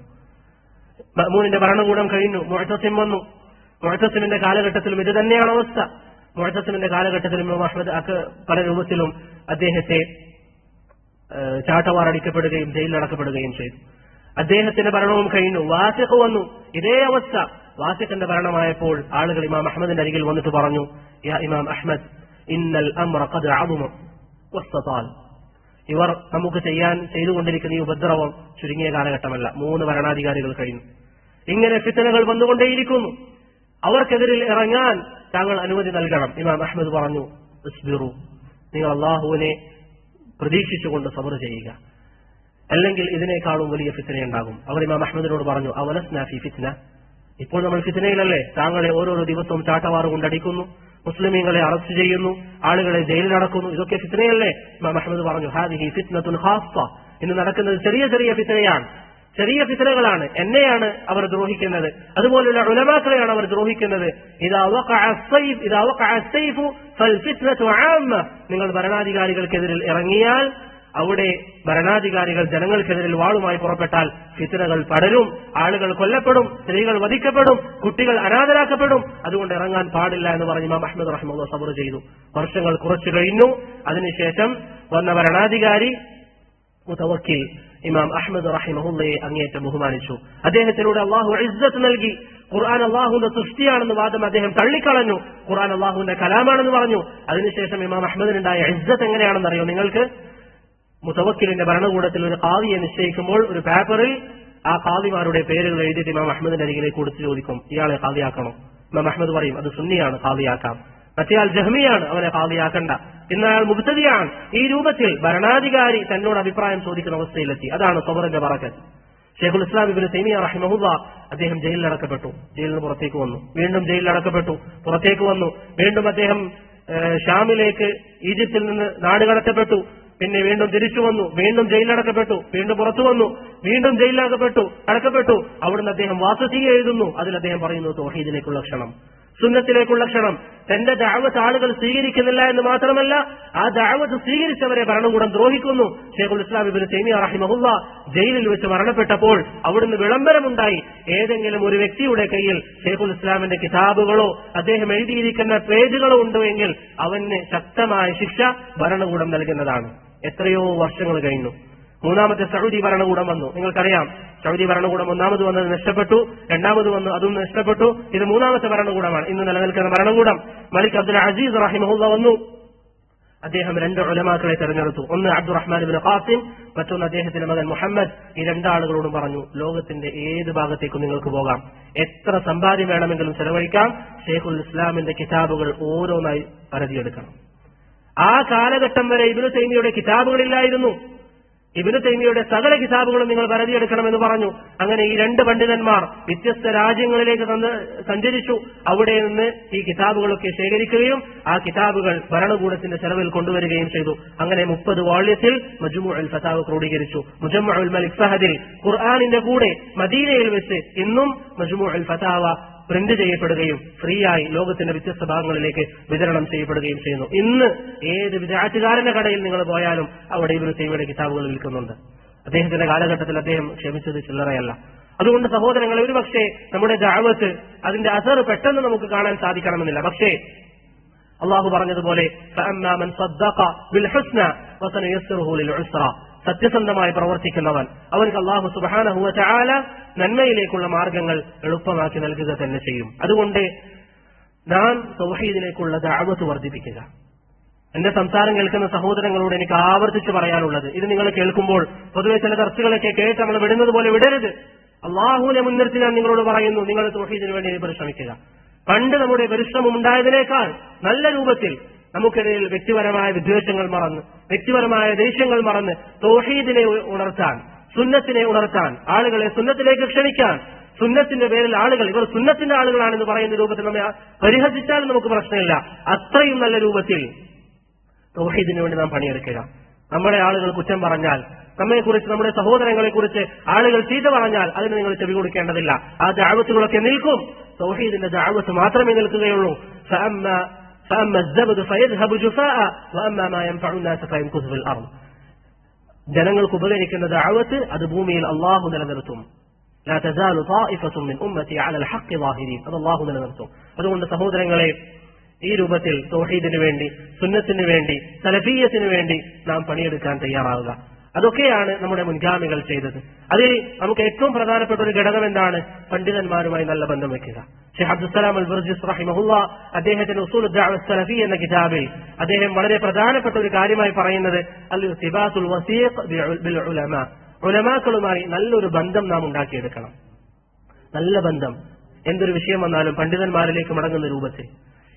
മഅ്മൂനിന്റെ ഭരണകൂടം കഴിഞ്ഞു, മുഅ്തസിം വന്നു. മുഅ്തസിമിന്റെ കാലഘട്ടത്തിലും ഇത് തന്നെയാണ് അവസ്ഥ. മുഅ്തസിമിന്റെ കാലഘട്ടത്തിലും ഇമാം അഹ്മദ് പല രൂപത്തിലും അദ്ദേഹത്തെ ചാട്ടവാറടിക്കപ്പെടുകയും ജയിലിലടക്കപ്പെടുകയും ചെയ്തു. അദ്ദേഹത്തിന്റെ ഭരണവും കഴിഞ്ഞു. വാസിഖ് വന്നു, ഇതേ അവസ്ഥ. വാസിഖിന്റെ ഭരണമായപ്പോൾ ആളുകൾ ഇമാം അഹ്മദിന്റെ അരികിൽ വന്നിട്ട് പറഞ്ഞു, യാ ഇമാം അഹ്മദ്, ഇന്നൽ അംറ ഖദ് അദുമ വസ്തതാൽ. ഇവർ നമുക്ക് ചെയ്തുകൊണ്ടിരിക്കുന്ന ഈ ഉപദ്രവം ചുരുങ്ങിയ കാലഘട്ടമല്ല, 3 ഭരണാധികാരികൾ കഴിഞ്ഞു. ഇങ്ങനെ ഫിത്നകൾ വന്നുകൊണ്ടേയിരിക്കുന്നു. അവർക്കെതിരിൽ ഇറങ്ങാൻ താങ്കൾ അനുമതി നൽകണം. ഇമാം അഹ്മദ് പറഞ്ഞു, ഇസ്ബിറു, നിങ്ങൾ അള്ളാഹുവിനെ പ്രതീക്ഷിച്ചുകൊണ്ട് സബർ ചെയ്യുക, അല്ലെങ്കിൽ ഇതിനേക്കാളും വലിയ ഫിത്നയുണ്ടാകും. അവർ ഇമാം അഹ്മദിനോട് പറഞ്ഞു, അവലസ്നാ ഫി ഫിത്ന, ഇപ്പോൾ നമ്മൾ ഫിത്നയിലല്ലേ? താങ്കളെ ഓരോരോ ദിവസവും ചാട്ടവാറ് കൊണ്ടടിക്കുന്നു, മുസ്ലിമീങ്ങളെ അറസ്റ്റ് ചെയ്യുന്നു, ആളുകളെ ജയിലിലടക്കുന്നു, ഇതൊക്കെ ഫിത്നയല്ലേ? ഇമാം അഹ്മദ് പറഞ്ഞു, ഹാദിഹി ഫിത്നത്തുൻ ഖാസ്സ, ഇന്ന് നടക്കുന്നത് ചെറിയ ചെറിയ ഫിത്നയാണ്, ചെറിയ ഫിത്നകളാണ്. എന്നെയാണ് അവർ ദ്രോഹിക്കുന്നത്, അതുപോലുള്ള ഉലമാക്കളെയാണ് അവർ ദ്രോഹിക്കുന്നത്. ഇദാ വഖഅ അസ്സൈഫു ഫൽഫിത്നതു ആമ്മ, നിങ്ങൾ ഭരണാധികാരികൾക്കെതിരിൽ ഇറങ്ങിയാൽ, അവിടെ ഭരണാധികാരികൾ ജനങ്ങൾക്കെതിരിൽ വാളുമായി പുറപ്പെട്ടാൽ ഫിത്നകൾ പടരും, ആളുകൾ കൊല്ലപ്പെടും, സ്ത്രീകൾ വധിക്കപ്പെടും, കുട്ടികൾ അനാഥരാക്കപ്പെടും. അതുകൊണ്ട് ഇറങ്ങാൻ പാടില്ല എന്ന് പറഞ്ഞ് ഇമാം അഹ്മദ് റഹിമഹുല്ലാഹ് സബർ ചെയ്തു. വർഷങ്ങൾ കുറച്ചു കഴിഞ്ഞു. അതിനുശേഷം വന്ന ഭരണാധികാരി മുതവക്കിൽ ഇമാം അഹ്മദ് റഹിമഹുല്ലയെ അങ്ങേയറ്റം ബഹുമാനിച്ചു. അദ്ദേഹത്തിലൂടെ അള്ളാഹു ഇസ്സത്ത് നൽകി. ഖുർആൻ അള്ളാഹുവിന്റെ സൃഷ്ടിയാണെന്ന് വാദം അദ്ദേഹം തള്ളിക്കളഞ്ഞു. ഖുർആൻ അള്ളാഹുവിന്റെ കലാമാണെന്ന് പറഞ്ഞു. അതിനുശേഷം ഇമാം അഹ്മദിനുണ്ടായ ഇസ്സത്ത് എങ്ങനെയാണെന്നറിയോ നിങ്ങൾക്ക്? മുതവക്കിലിന്റെ ഭരണകൂടത്തിൽ ഒരു ഖാദിയെ നിശ്ചയിക്കുമ്പോൾ ഒരു പേപ്പറിൽ ആ ഖാദിമാരുടെ പേരുകൾ എഴുതിയിട്ട് ഇമാം അഹ്മദിന്റെ അരികിലേക്ക് കൊടുത്തു ചോദിക്കും, ഇയാളെ ഖാദിയാക്കണോ? ഇമാം അഹ്മദ് പറയും, അത് സുന്നിയാണ്, ഖാദിയാക്കാം. മറ്റേയാൾ ജഹ്മിയാണ്, അവനെ ഖാദിയാക്കണ്ട. ഇന്നയാൾ മുബ്തദിയാണ്. ഈ രൂപത്തിൽ ഭരണാധികാരി തന്നോട് അഭിപ്രായം ചോദിക്കുന്ന അവസ്ഥയിലെത്തി. അതാണ് സബറിന്റെ ബറക്കത്ത്. ഷെയ്ഖുൽ ഇസ്ലാം ഇബ്നു തൈമിയ്യ റഹിമഹുല്ലാഹ് അദ്ദേഹം ജയിലിലടക്കപ്പെട്ടു. ജയിലിൽ നിന്ന് പുറത്തേക്ക് വന്നു, വീണ്ടും ജയിലിലടക്കപ്പെട്ടു, പുറത്തേക്ക് വന്നു, വീണ്ടും അദ്ദേഹം ഷാമിലേക്ക് ഈജിപ്തിൽ നിന്ന് നാട് കടത്തപ്പെട്ടു, പിന്നെ വീണ്ടും തിരിച്ചു വന്നു, വീണ്ടും ജയിലിലടക്കപ്പെട്ടു, വീണ്ടും പുറത്തു വന്നു, വീണ്ടും അടക്കപ്പെട്ടു. അവിടുന്ന് അദ്ദേഹം വാസസിയെ എഴുതുന്നു. അതിൽ അദ്ദേഹം പറയുന്നു തൗഹീദിലേക്കുള്ള ക്ഷണം, സുന്നത്തിലേക്കുള്ള ക്ഷണം. തന്റെ ദഅവത്ത് ആളുകൾ സ്വീകരിക്കുന്നില്ല എന്ന് മാത്രമല്ല, ആ ദഅവത്ത് സ്വീകരിച്ചവരെ ഭരണകൂടം ദ്രോഹിക്കുന്നു. ഷെയ്ഖുൽ ഇസ്ലാം ഇബ്നു തൈമിയ്യ റഹിമഹുല്ലാഹ് ജയിലിൽ വെച്ച് മരണപ്പെട്ടപ്പോൾ അവിടുന്ന് വിളംബരമുണ്ടായി, ഏതെങ്കിലും ഒരു വ്യക്തിയുടെ കയ്യിൽ ഷെയ്ഖുൽ ഇസ്ലാമിന്റെ കിതാബുകളോ അദ്ദേഹം എഴുതിയിരിക്കുന്ന പേജുകളോ ഉണ്ടോ എങ്കിൽ അവന് ശക്തമായ ശിക്ഷ ഭരണകൂടം നൽകുന്നതാണ്. എത്രയോ വർഷങ്ങൾ കഴിഞ്ഞു. 3ാമത്തെ സൗദി ഭരണകൂടം വന്നു. നിങ്ങൾക്കറിയാം, സൗദി ഭരണകൂടം 1ാമത് വന്നത് നഷ്ടപ്പെട്ടു, 2ാമത് വന്നു, അതും നഷ്ടപ്പെട്ടു. ഇത് 3ാമത്തെ ഭരണകൂടമാണ്, ഇന്ന് നിലനിൽക്കുന്ന ഭരണകൂടം. മലിക് അബ്ദുൽ അസീസ് റഹിമഹുല്ലാഹ് വന്നു. അദ്ദേഹം 2 ഉലമാക്കളെ തെരഞ്ഞെടുത്തു. ഒന്ന് അബ്ദുറഹ്മാൻ ഇബ്നു ഖാസിം, മറ്റൊന്ന് അദ്ദേഹത്തിന്റെ മകൻ മുഹമ്മദ്. ഈ 2 ആളുകളോടും പറഞ്ഞു, ലോകത്തിന്റെ ഏത് ഭാഗത്തേക്കും നിങ്ങൾക്ക് പോകാം, എത്ര സമ്പാദ്യം വേണമെങ്കിലും ചെലവഴിക്കാം, ഷെയ്ഖുൽ ഇസ്ലാമിന്റെ കിതാബുകൾ ഓരോന്നായി പരതിയെടുക്കണം. ആ കാലഘട്ടം വരെ ഇബ്നു തൈമിയ്യയുടെ കിതാബുകളില്ലായിരുന്നു. ഇബ്നു തൈമിയ്യയുടെ സകല കിതാബുകളും നിങ്ങൾ പരതിയെടുക്കണമെന്ന് പറഞ്ഞു. അങ്ങനെ ഈ 2 പണ്ഡിതന്മാർ വ്യത്യസ്ത രാജ്യങ്ങളിലേക്ക് സഞ്ചരിച്ചു. അവിടെ നിന്ന് ഈ കിതാബുകളൊക്കെ ശേഖരിക്കുകയും ആ കിതാബുകൾ ഭരണകൂടത്തിന്റെ ചെലവിൽ കൊണ്ടുവരികയും ചെയ്തു. അങ്ങനെ 30 വാള്യത്തിൽ മജ്മുഉൽ ഫതാവ ക്രോഡീകരിച്ചു. മുജമ്മഉൽ മലിക് ഫഹദിൽ ഖുർആനിന്റെ കൂടെ മദീനയിൽ വെച്ച് ഇന്നും മജ്മുഉൽ ഫതാവ പ്രിന്റ് ചെയ്യപ്പെടുകയും ഫ്രീ ആയി ലോകത്തിന്റെ വ്യത്യസ്ത ഭാഗങ്ങളിലേക്ക് വിതരണം ചെയ്യപ്പെടുകയും ചെയ്യുന്നു. ഇന്ന് ഏത് വിദഅത്തുകാരന്റെ കടയിൽ നിങ്ങൾ പോയാലും അവിടെ ഇബ്നു തൈമിയ്യയുടെ കിതാബുകൾ വിൽക്കുന്നുണ്ട്. അദ്ദേഹത്തിന്റെ കാലഘട്ടത്തിൽ അദ്ദേഹം ക്ഷമിച്ചത് ചില്ലറയല്ല. അതുകൊണ്ട് സഹോദരങ്ങളെ, ഒരുപക്ഷെ നമ്മുടെ ദഅവത്ത് അതിന്റെ അസർ പെട്ടെന്ന് നമുക്ക് കാണാൻ സാധിക്കണമെന്നില്ല. പക്ഷേ അള്ളാഹു പറഞ്ഞതുപോലെ ഫഅമ്മാ മൻ സദ്ദഖ ബിൽ ഹുസ്ന വസനയസ്സിറുഹു ലിൽ ഉസ്ര, സത്യസന്ധമായി പ്രവർത്തിക്കുന്നവൻ അവർക്ക് അല്ലാഹു സുബ്ഹാനഹു വ തആല നന്മയിലേക്കുള്ള മാർഗങ്ങൾ എളുപ്പമാക്കി നൽകുക തന്നെ ചെയ്യും. അതുകൊണ്ട് നാം തൗഹീദിലേക്കുള്ള ദഅവത്ത് വർദ്ധിപ്പിക്കുക. എന്റെ സംസാരം കേൾക്കുന്ന സഹോദരങ്ങളോട് എനിക്ക് ആവർത്തിച്ച് പറയാനുള്ളത്, ഇത് നിങ്ങൾ കേൾക്കുമ്പോൾ പൊതുവെ ചില ചർച്ചകളൊക്കെ കേട്ട് നമ്മൾ വിടുന്നത് പോലെ വിടരുത്. അള്ളാഹുവിനെ മുൻനിർത്തി ഞാൻ നിങ്ങളോട് പറയുന്നു, നിങ്ങൾ തൗഹീദിന് വേണ്ടി പരിശ്രമിക്കുക. പണ്ട് നമ്മുടെ പരിശ്രമം ഉണ്ടായതിനേക്കാൾ നല്ല രൂപത്തിൽ നമുക്കിടയിൽ വ്യക്തിപരമായ വിദ്വേഷങ്ങൾ മറന്ന്, വ്യക്തിപരമായ ദേഷ്യങ്ങൾ മറന്ന് തൗഹീദിനെ ഉണർത്താൻ, സുന്നത്തിനെ ഉണർത്താൻ, ആളുകളെ സുന്നത്തിലേക്ക് ക്ഷണിക്കാൻ, സുന്നത്തിന്റെ പേരിൽ ആളുകൾ ഇവർ സുന്നത്തിന്റെ ആളുകളാണെന്ന് പറയുന്ന രൂപത്തിൽ നമ്മെ പരിഹസിച്ചാലും നമുക്ക് പ്രശ്നമില്ല. അത്രയും നല്ല രൂപത്തിൽ തൗഹീദിന് വേണ്ടി നാം പണിയെടുക്കുക. നമ്മുടെ ആളുകൾ കുറ്റം പറഞ്ഞാൽ, നമ്മെക്കുറിച്ച്, നമ്മുടെ സഹോദരങ്ങളെ കുറിച്ച് ആളുകൾ ചീത്ത പറഞ്ഞാൽ അതിന് നിങ്ങൾ ചെവി കൊടുക്കേണ്ടതില്ല. ആ ദഅവത്തുകളൊക്കെ നിൽക്കും. തൗഹീദിന്റെ ദഅവത്ത് മാത്രമേ നിൽക്കുകയുള്ളൂ. ജനങ്ങൾക്ക് ഉപകരിക്കുന്ന ദഅവത്ത് അത് ഭൂമിയിൽ അള്ളാഹു നിലനിർത്തും. ലാ തസാലു ത്വാഇഫത്തുൻ മിൻ ഉമ്മത്തി അലൽ ഹഖ് ളാഹിരീൻ, അത് അള്ളാഹു നിലനിർത്തും. അതുകൊണ്ട് സഹോദരങ്ങളെ, ഈ രൂപത്തിൽ തൗഹീദിന് വേണ്ടി, സുന്നത്തിന് വേണ്ടി, സലഫിയ്യത്തിന് വേണ്ടി നാം പണിയെടുക്കാൻ തയ്യാറാവുക. അതൊക്കെയാണ് നമ്മുടെ മുൻഗാമികൾ ചെയ്തത്. അതിൽ നമുക്ക് ഏറ്റവും പ്രധാനപ്പെട്ട ഒരു ഘടകം എന്താണ്? പണ്ഡിതന്മാരുമായി നല്ല ബന്ധം വെക്കുക. ഷെയ്ഖ് അബ്ദുസ്സലാം അൽ ബർജിസ് റഹിമഹുല്ലാഹ് അദ്ദേഹത്തിന്റെ ഉസൂൽ ദഅവ സലഫി എന്ന കിതാബിൽ അദ്ദേഹം വളരെ പ്രധാനപ്പെട്ട ഒരു കാര്യമായി പറയുന്നത് അൽ ഇർതിബാത്തുൽ വസീഖ് ബിൽ ഉലമാ, ഉലമാക്കളുമായി നല്ലൊരു ബന്ധം നാം ഉണ്ടാക്കിയെടുക്കണം. നല്ല ബന്ധം, എന്തൊരു വിഷയം വന്നാലും പണ്ഡിതന്മാരിലേക്ക് മടങ്ങുന്ന രൂപത്തിൽ,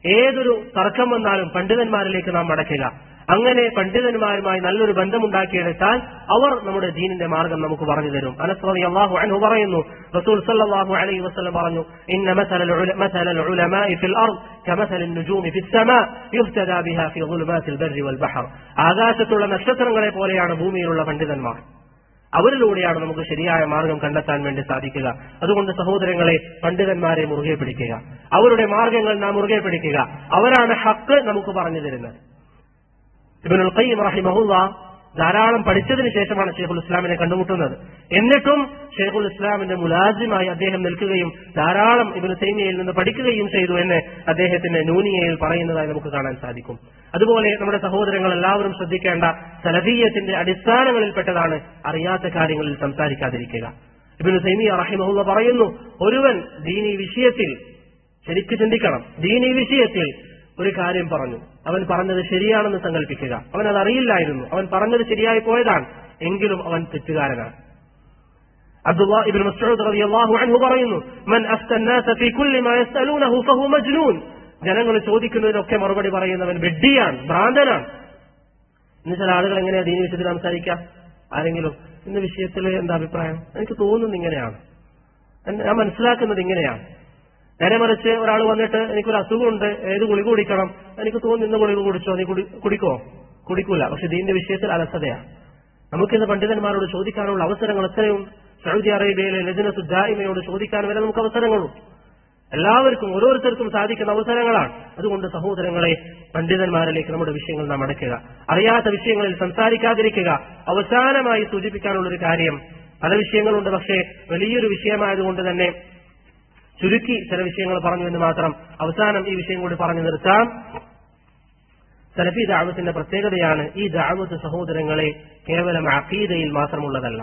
ഏതൊരു തർക്കം വന്നാലും പണ്ഡിതന്മാരിലേക്ക് നാം മടക്കുക. അങ്ങനെ പണ്ഡിതന്മാരുമായി നല്ലൊരു ബന്ധമുണ്ടാക്കിയെടുത്താൽ അവർ നമ്മുടെ ദീനിന്റെ മാർഗം നമുക്ക് പറഞ്ഞു തരും. അനസ് റളിയല്ലാഹു അൻഹു പറയുന്നു, റസൂൽ സല്ലല്ലാഹു അലൈഹി വസല്ലം പറഞ്ഞു, ഇന്ന മസലൽ ഉലമാഇ ഫിൽ അർദ് കമസലിൻ നുജൂമി ഫിസ് സമാ യുഹ്തദാ ബിഹാ ഫി ളുൽമാത്തിൽ ബർരി വൽ ബഹർ. ആകാശത്തുള്ള നക്ഷത്രങ്ങളെ പോലെയാണ് ഭൂമിയിലുള്ള പണ്ഡിതന്മാർ. അവരിലൂടെയാണ് നമുക്ക് ശരിയായ മാർഗം കണ്ടെത്താൻ വേണ്ടി സാധിക്കുക. അതുകൊണ്ട് സഹോദരങ്ങളെ, പണ്ഡിതന്മാരെ മുറുകെ പിടിക്കുക, അവരുടെ മാർഗങ്ങൾ നാം മുറുകെ പിടിക്കുക. അവരാണ് ഹക്ക് നമുക്ക് പറഞ്ഞു തരുന്നത്. ഇബ്നുൽ ഖയ്യിം റഹിമഹുല്ലാഹ് ധാരാളം പഠിച്ചതിന് ശേഷമാണ് ഷെയ്ഖുൽ ഇസ്ലാമിനെ കണ്ടുമുട്ടുന്നത്. എന്നിട്ടും ഷെയ്ഖുൽ ഇസ്ലാമിന്റെ മുലാസിമായി അദ്ദേഹം നിൽക്കുകയും ധാരാളം ഇബ്നു തൈമിയയിൽ നിന്ന് പഠിക്കുകയും ചെയ്തു എന്ന് അദ്ദേഹത്തിന്റെ നൂനിയയിൽ പറയുന്നതായി നമുക്ക് കാണാൻ സാധിക്കും. അതുപോലെ നമ്മുടെ സഹോദരങ്ങൾ എല്ലാവരും ശ്രദ്ധിക്കേണ്ട സലഫിയ്യത്തിന്റെ അടിസ്ഥാനങ്ങളിൽപ്പെട്ടതാണ് അറിയാത്ത കാര്യങ്ങളിൽ സംസാരിക്കാതിരിക്കുക. ഇബ്നു തൈമിയ റഹിമഹുല്ലാഹ് പറയുന്നു, ഒരുവൻ ദീനി വിഷയത്തിൽ ശരിക്ക് ചിന്തിക്കണം. ദീനി വിഷയത്തിൽ ഒരു കാര്യം പറഞ്ഞു, അവൻ പറഞ്ഞത് ശരിയാണെന്ന് സങ്കല്പിക്കുക. അവൻ അത് അറിയില്ലായിരുന്നു, അവൻ പറഞ്ഞത് ശരിയായി പോയതാണ്, എങ്കിലും അവൻ തെറ്റുകാരനാണ്. അബ്ദുല്ലാഹ് ഇബ്നു മസ്ഊദ് റളിയല്ലാഹു അൻഹു പറയുന്നു, മൻ അഫ്തന്നാസ ഫീ കുല്ലി മാ യസ്അലൂനഹു ഫഹു മജ്നൂൻ. ജനങ്ങൾ ചോദിക്കുന്നതിനൊക്കെ മറുപടി പറയുന്നവൻ വെഡ്ഡിയാണ്, ഭ്രാന്തനാണ്. ഇന്ന് ചില ആളുകൾ എങ്ങനെയാ ദീനി വിഷയത്തിൽ സംസാരിക്കുക? ആരെങ്കിലും ഇന്ന വിഷയത്തിൽ എന്താ അഭിപ്രായം? എനിക്ക് തോന്നുന്നത് ഇങ്ങനെയാണ്, ഞാൻ മനസ്സിലാക്കുന്നത് ഇങ്ങനെയാണ്. നേരെ മറിച്ച് ഒരാൾ വന്നിട്ട് എനിക്കൊരു അസുഖമുണ്ട്, ഏത് ഗുളിക കുടിക്കണം, എനിക്ക് തോന്നുന്നു ഇന്ന് ഗുളിക കുടിച്ചോ, നീ കുടിക്കോ? കുടിക്കൂല. പക്ഷെ ദീനിന്റെ വിഷയത്തിൽ അലസതയാണ്. നമുക്കിന്ന് പണ്ഡിതന്മാരോട് ചോദിക്കാനുള്ള അവസരങ്ങൾ എത്രയും. സൗദി അറേബ്യയിലെ ലജ്നത്തു ദായിമയോട് ചോദിക്കാൻ വരെ നമുക്ക് അവസരങ്ങളും എല്ലാവർക്കും ഓരോരുത്തർക്കും സാധിക്കുന്ന അവസരങ്ങളാണ്. അതുകൊണ്ട് സഹോദരങ്ങളെ, പണ്ഡിതന്മാരിലേക്ക് നമ്മുടെ വിഷയങ്ങൾ നാം അടയ്ക്കുക, അറിയാത്ത വിഷയങ്ങളിൽ സംസാരിക്കാതിരിക്കുക. അവസാനമായി സൂചിപ്പിക്കാനുള്ളൊരു കാര്യം, പല വിഷയങ്ങളുണ്ട്, പക്ഷേ വലിയൊരു വിഷയമായതുകൊണ്ട് തന്നെ ചുരുക്കി ചില വിഷയങ്ങൾ പറഞ്ഞു എന്ന് മാത്രം. അവസാനം ഈ വിഷയം കൂടി പറഞ്ഞു നിർത്താം. സലഫി ദഅവത്തിന്റെ പ്രത്യേകതയാണ് ഈ ദഅവത്ത് സഹോദരങ്ങളെ കേവലം അഖീദയിൽ മാത്രമുള്ളതല്ല.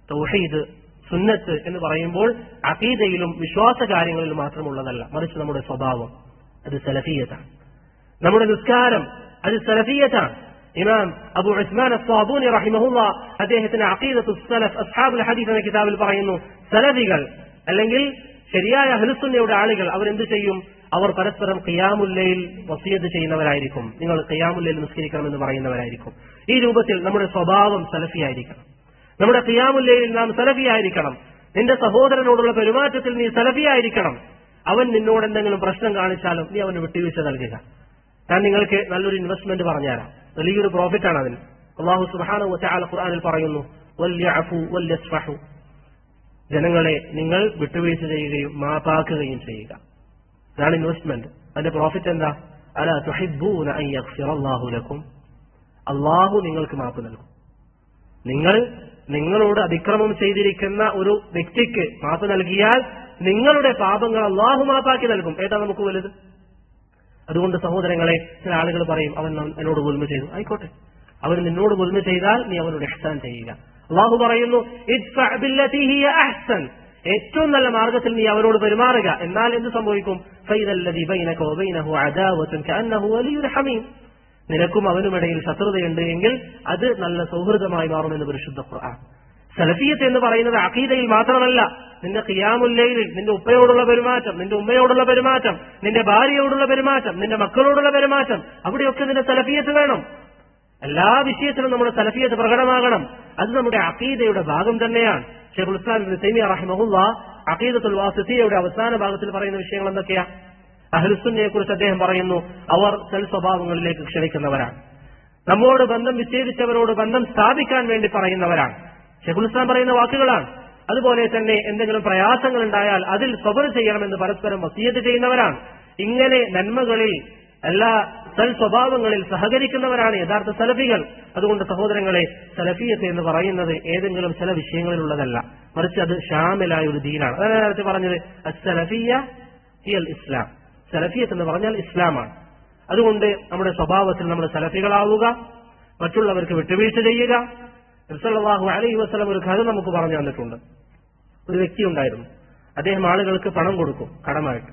തൗഹീദ്, സുന്നത്ത് എന്ന് പറയുമ്പോൾ അഖീദയിലും വിശ്വാസ കാര്യങ്ങളിലും മാത്രമുള്ളതല്ല, മറിച്ച് നമ്മുടെ സ്വഭാവം അത് സലഫിയത്താണ്. നമ്മുടെ നിസ്കാരം അത് സലഫിയത്താണ്. ഇമാം അബൂ ഉസ്മാൻ അസ്സാബൂനി റഹിമഹുല്ലാഹ് അദ്ദേഹത്തിന്റെ അഖീദത്തുസ് സലഫ് അസ്ഹാബുൽ ഹദീസ് എന്ന കിതാബിൽ പറയുന്നു, സലഫികൾ അല്ലെങ്കിൽ ശരിയായ അഹ്ലുസുന്നയുടെ ആളുകൾ അവരെന്ത് ചെയ്യും? അവർ പരസ്പരം ഖിയാമുൽ ലൈൽ വസിയത്ത് ചെയ്യുന്നവരായിരിക്കും. നിങ്ങൾ ഖിയാമുൽ ലൈൽ നിസ്കരിക്കണമെന്ന് പറയുന്നവരായിരിക്കും. ഈ രൂപത്തിൽ നമ്മുടെ സ്വഭാവം സലഫിയായിരിക്കണം. നമ്മുടെ ഖിയാമുൽ ലൈലിൽ നാം സലഫിയായിരിക്കണം. നിന്റെ സഹോദരനോടുള്ള പെരുമാറ്റത്തിൽ നീ സലഫിയായിരിക്കണം. അവൻ നിന്നോട് എന്തെങ്കിലും പ്രശ്നം കാണിച്ചാലും നീ അവന് വിട്ടുവീഴ്ച നൽകുക. ഞാൻ നിങ്ങൾക്ക് നല്ലൊരു ഇൻവെസ്റ്റ്മെന്റ് പറഞ്ഞുതരാം, വലിയൊരു പ്രോഫിറ്റാണ് അതിന്. അല്ലാഹു സുബ്ഹാനഹു വ തആല ഖുർആനിൽ പറയുന്നു, വൽയഅഫു വൽയസ്ഫഹു, ജനങ്ങളെ നിങ്ങൾ വിട്ടുവീഴ്ച ചെയ്യുകയും മാപ്പാക്കുകയും ചെയ്യുക. ഇതാണ് ഇൻവെസ്റ്റ്മെന്റ്. അതിന്റെ പ്രോഫിറ്റ് എന്താ? അലാ തുഹിബ്ബൂന അൻ യഗ്ഫിറല്ലാഹു ലക്കും, അല്ലാഹു നിങ്ങൾക്ക് മാപ്പ് നൽകും. നിങ്ങളോട് അതിക്രമം ചെയ്തിരിക്കുന്ന ഒരു വ്യക്തിക്ക് മാപ്പ് നൽകിയാൽ നിങ്ങളുടെ പാപങ്ങൾ അല്ലാഹു മാപ്പാക്കി നൽകും. ഏതാ നമുക്ക് വലുത്? അതുകൊണ്ട് സഹോദരങ്ങളെ, ചില ആളുകൾ പറയും, അവൻ എന്നോട് ഗുൽമ ചെയ്തു. ആയിക്കോട്ടെ, അവൻ നിന്നോട് ഗുൽമ ചെയ്താൽ നീ അവനോട് ഇഹ്സാൻ ചെയ്യുക. അല്ലാഹു പറയുന്നു, ഇദ്ഫഅ ബില്ലതി ഹിയ അഹ്സൻ, ഏറ്റവും നല്ല മാർഗത്തിൽ നീ അവരോട് പെരുമാറുക. എന്നാൽ എന്ത് സംഭവിക്കും? ഫൈദല്ലദി ബൈനക വബൈനഹു അദാവത്തുൻ കഅന്നഹു വലിയുൻ ഹമീം, നിനക്കും അവനുമിടയിൽ ശത്രുതയുണ്ട് എങ്കിൽ അത് നല്ല സൗഹൃദമായി മാറുമെന്ന് പരിശുദ്ധ ഖുർആൻ. സലഫിയത്ത് എന്ന് പറയുന്നത് അഖീദയിൽ മാത്രമല്ല, നിന്റെ ഖിയാമുൽ ലൈലിൽ നിന്റെ ഉപ്പയോടുള്ള പെരുമാറ്റം, നിന്റെ ഉമ്മയോടുള്ള പെരുമാറ്റം, നിന്റെ ഭാര്യയോടുള്ള പെരുമാറ്റം, നിന്റെ മക്കളോടുള്ള പെരുമാറ്റം, അവിടെയൊക്കെ നിന്റെ സലഫിയത്ത് വേണം. എല്ലാ വിഷയത്തിലും നമ്മുടെ സലഫിയത്ത് പ്രകടമാകണം. അത് നമ്മുടെ അഖീദയുടെ ഭാഗം തന്നെയാണ്. ശൈഖുൽ ഇസ്ലാം ഇബ്നു തൈമിയ റഹിമഹുല്ലാഹ് അഖീദത്തുൽ വാസിത്തിയയുടെ അവസാന ഭാഗത്തിൽ പറയുന്ന വിഷയങ്ങൾ എന്തൊക്കെയാ? അഹ്ലുസുന്നയെ കുറിച്ച് അദ്ദേഹം പറയുന്നു, അവർ സൽ സ്വഭാവങ്ങളിലേക്ക് ക്ഷണിക്കുന്നവരാണ്, നമ്മോട് ബന്ധം വിച്ഛേദിച്ചവരോട് ബന്ധം സ്ഥാപിക്കാൻ വേണ്ടി പറയുന്നവരാണ്. ശൈഖുൽ ഇസ്ലാം പറയുന്ന വാക്കുകളാണ്. അതുപോലെ തന്നെ എന്തെങ്കിലും പ്രയാസങ്ങൾ ഉണ്ടായാൽ അതിൽ സബർ ചെയ്യണമെന്ന് പരസ്പരം വസിയത്ത് ചെയ്യുന്നവരാണ്. ഇങ്ങനെ നന്മകളിൽ, എല്ലാ സൽ സ്വഭാവങ്ങളിൽ സഹകരിക്കുന്നവരാണ് യഥാർത്ഥ സലഫികൾ. അതുകൊണ്ട് സഹോദരങ്ങളെ, സലഫിയത്ത് എന്ന് പറയുന്നത് ഏതെങ്കിലും ചില വിഷയങ്ങളിലുള്ളതല്ല, മറിച്ച് അത് ഷാമിലായ ഒരു ദീനാണ്. അതാണ് നേരത്തെ പറഞ്ഞത്, അസ്സലഫിയ്യ ഹിയൽ ഇസ്ലാം. സലഫിയത്ത് എന്ന് പറഞ്ഞാൽ ഇസ്ലാമാണ്. അതുകൊണ്ട് നമ്മുടെ സ്വഭാവത്തിൽ നമ്മൾ സലഫികളാവുക, മറ്റുള്ളവർക്ക് വിട്ടുവീഴ്ച ചെയ്യുക, സല്ലല്ലാഹു അലൈഹി വസല്ലം ഒരു കഥ നമുക്ക് പറഞ്ഞു തന്നിട്ടുണ്ട്. ഒരു വ്യക്തി ഉണ്ടായിരുന്നു. അദ്ദേഹം ആളുകൾക്ക് പണം കൊടുക്കും കടമായിട്ട്.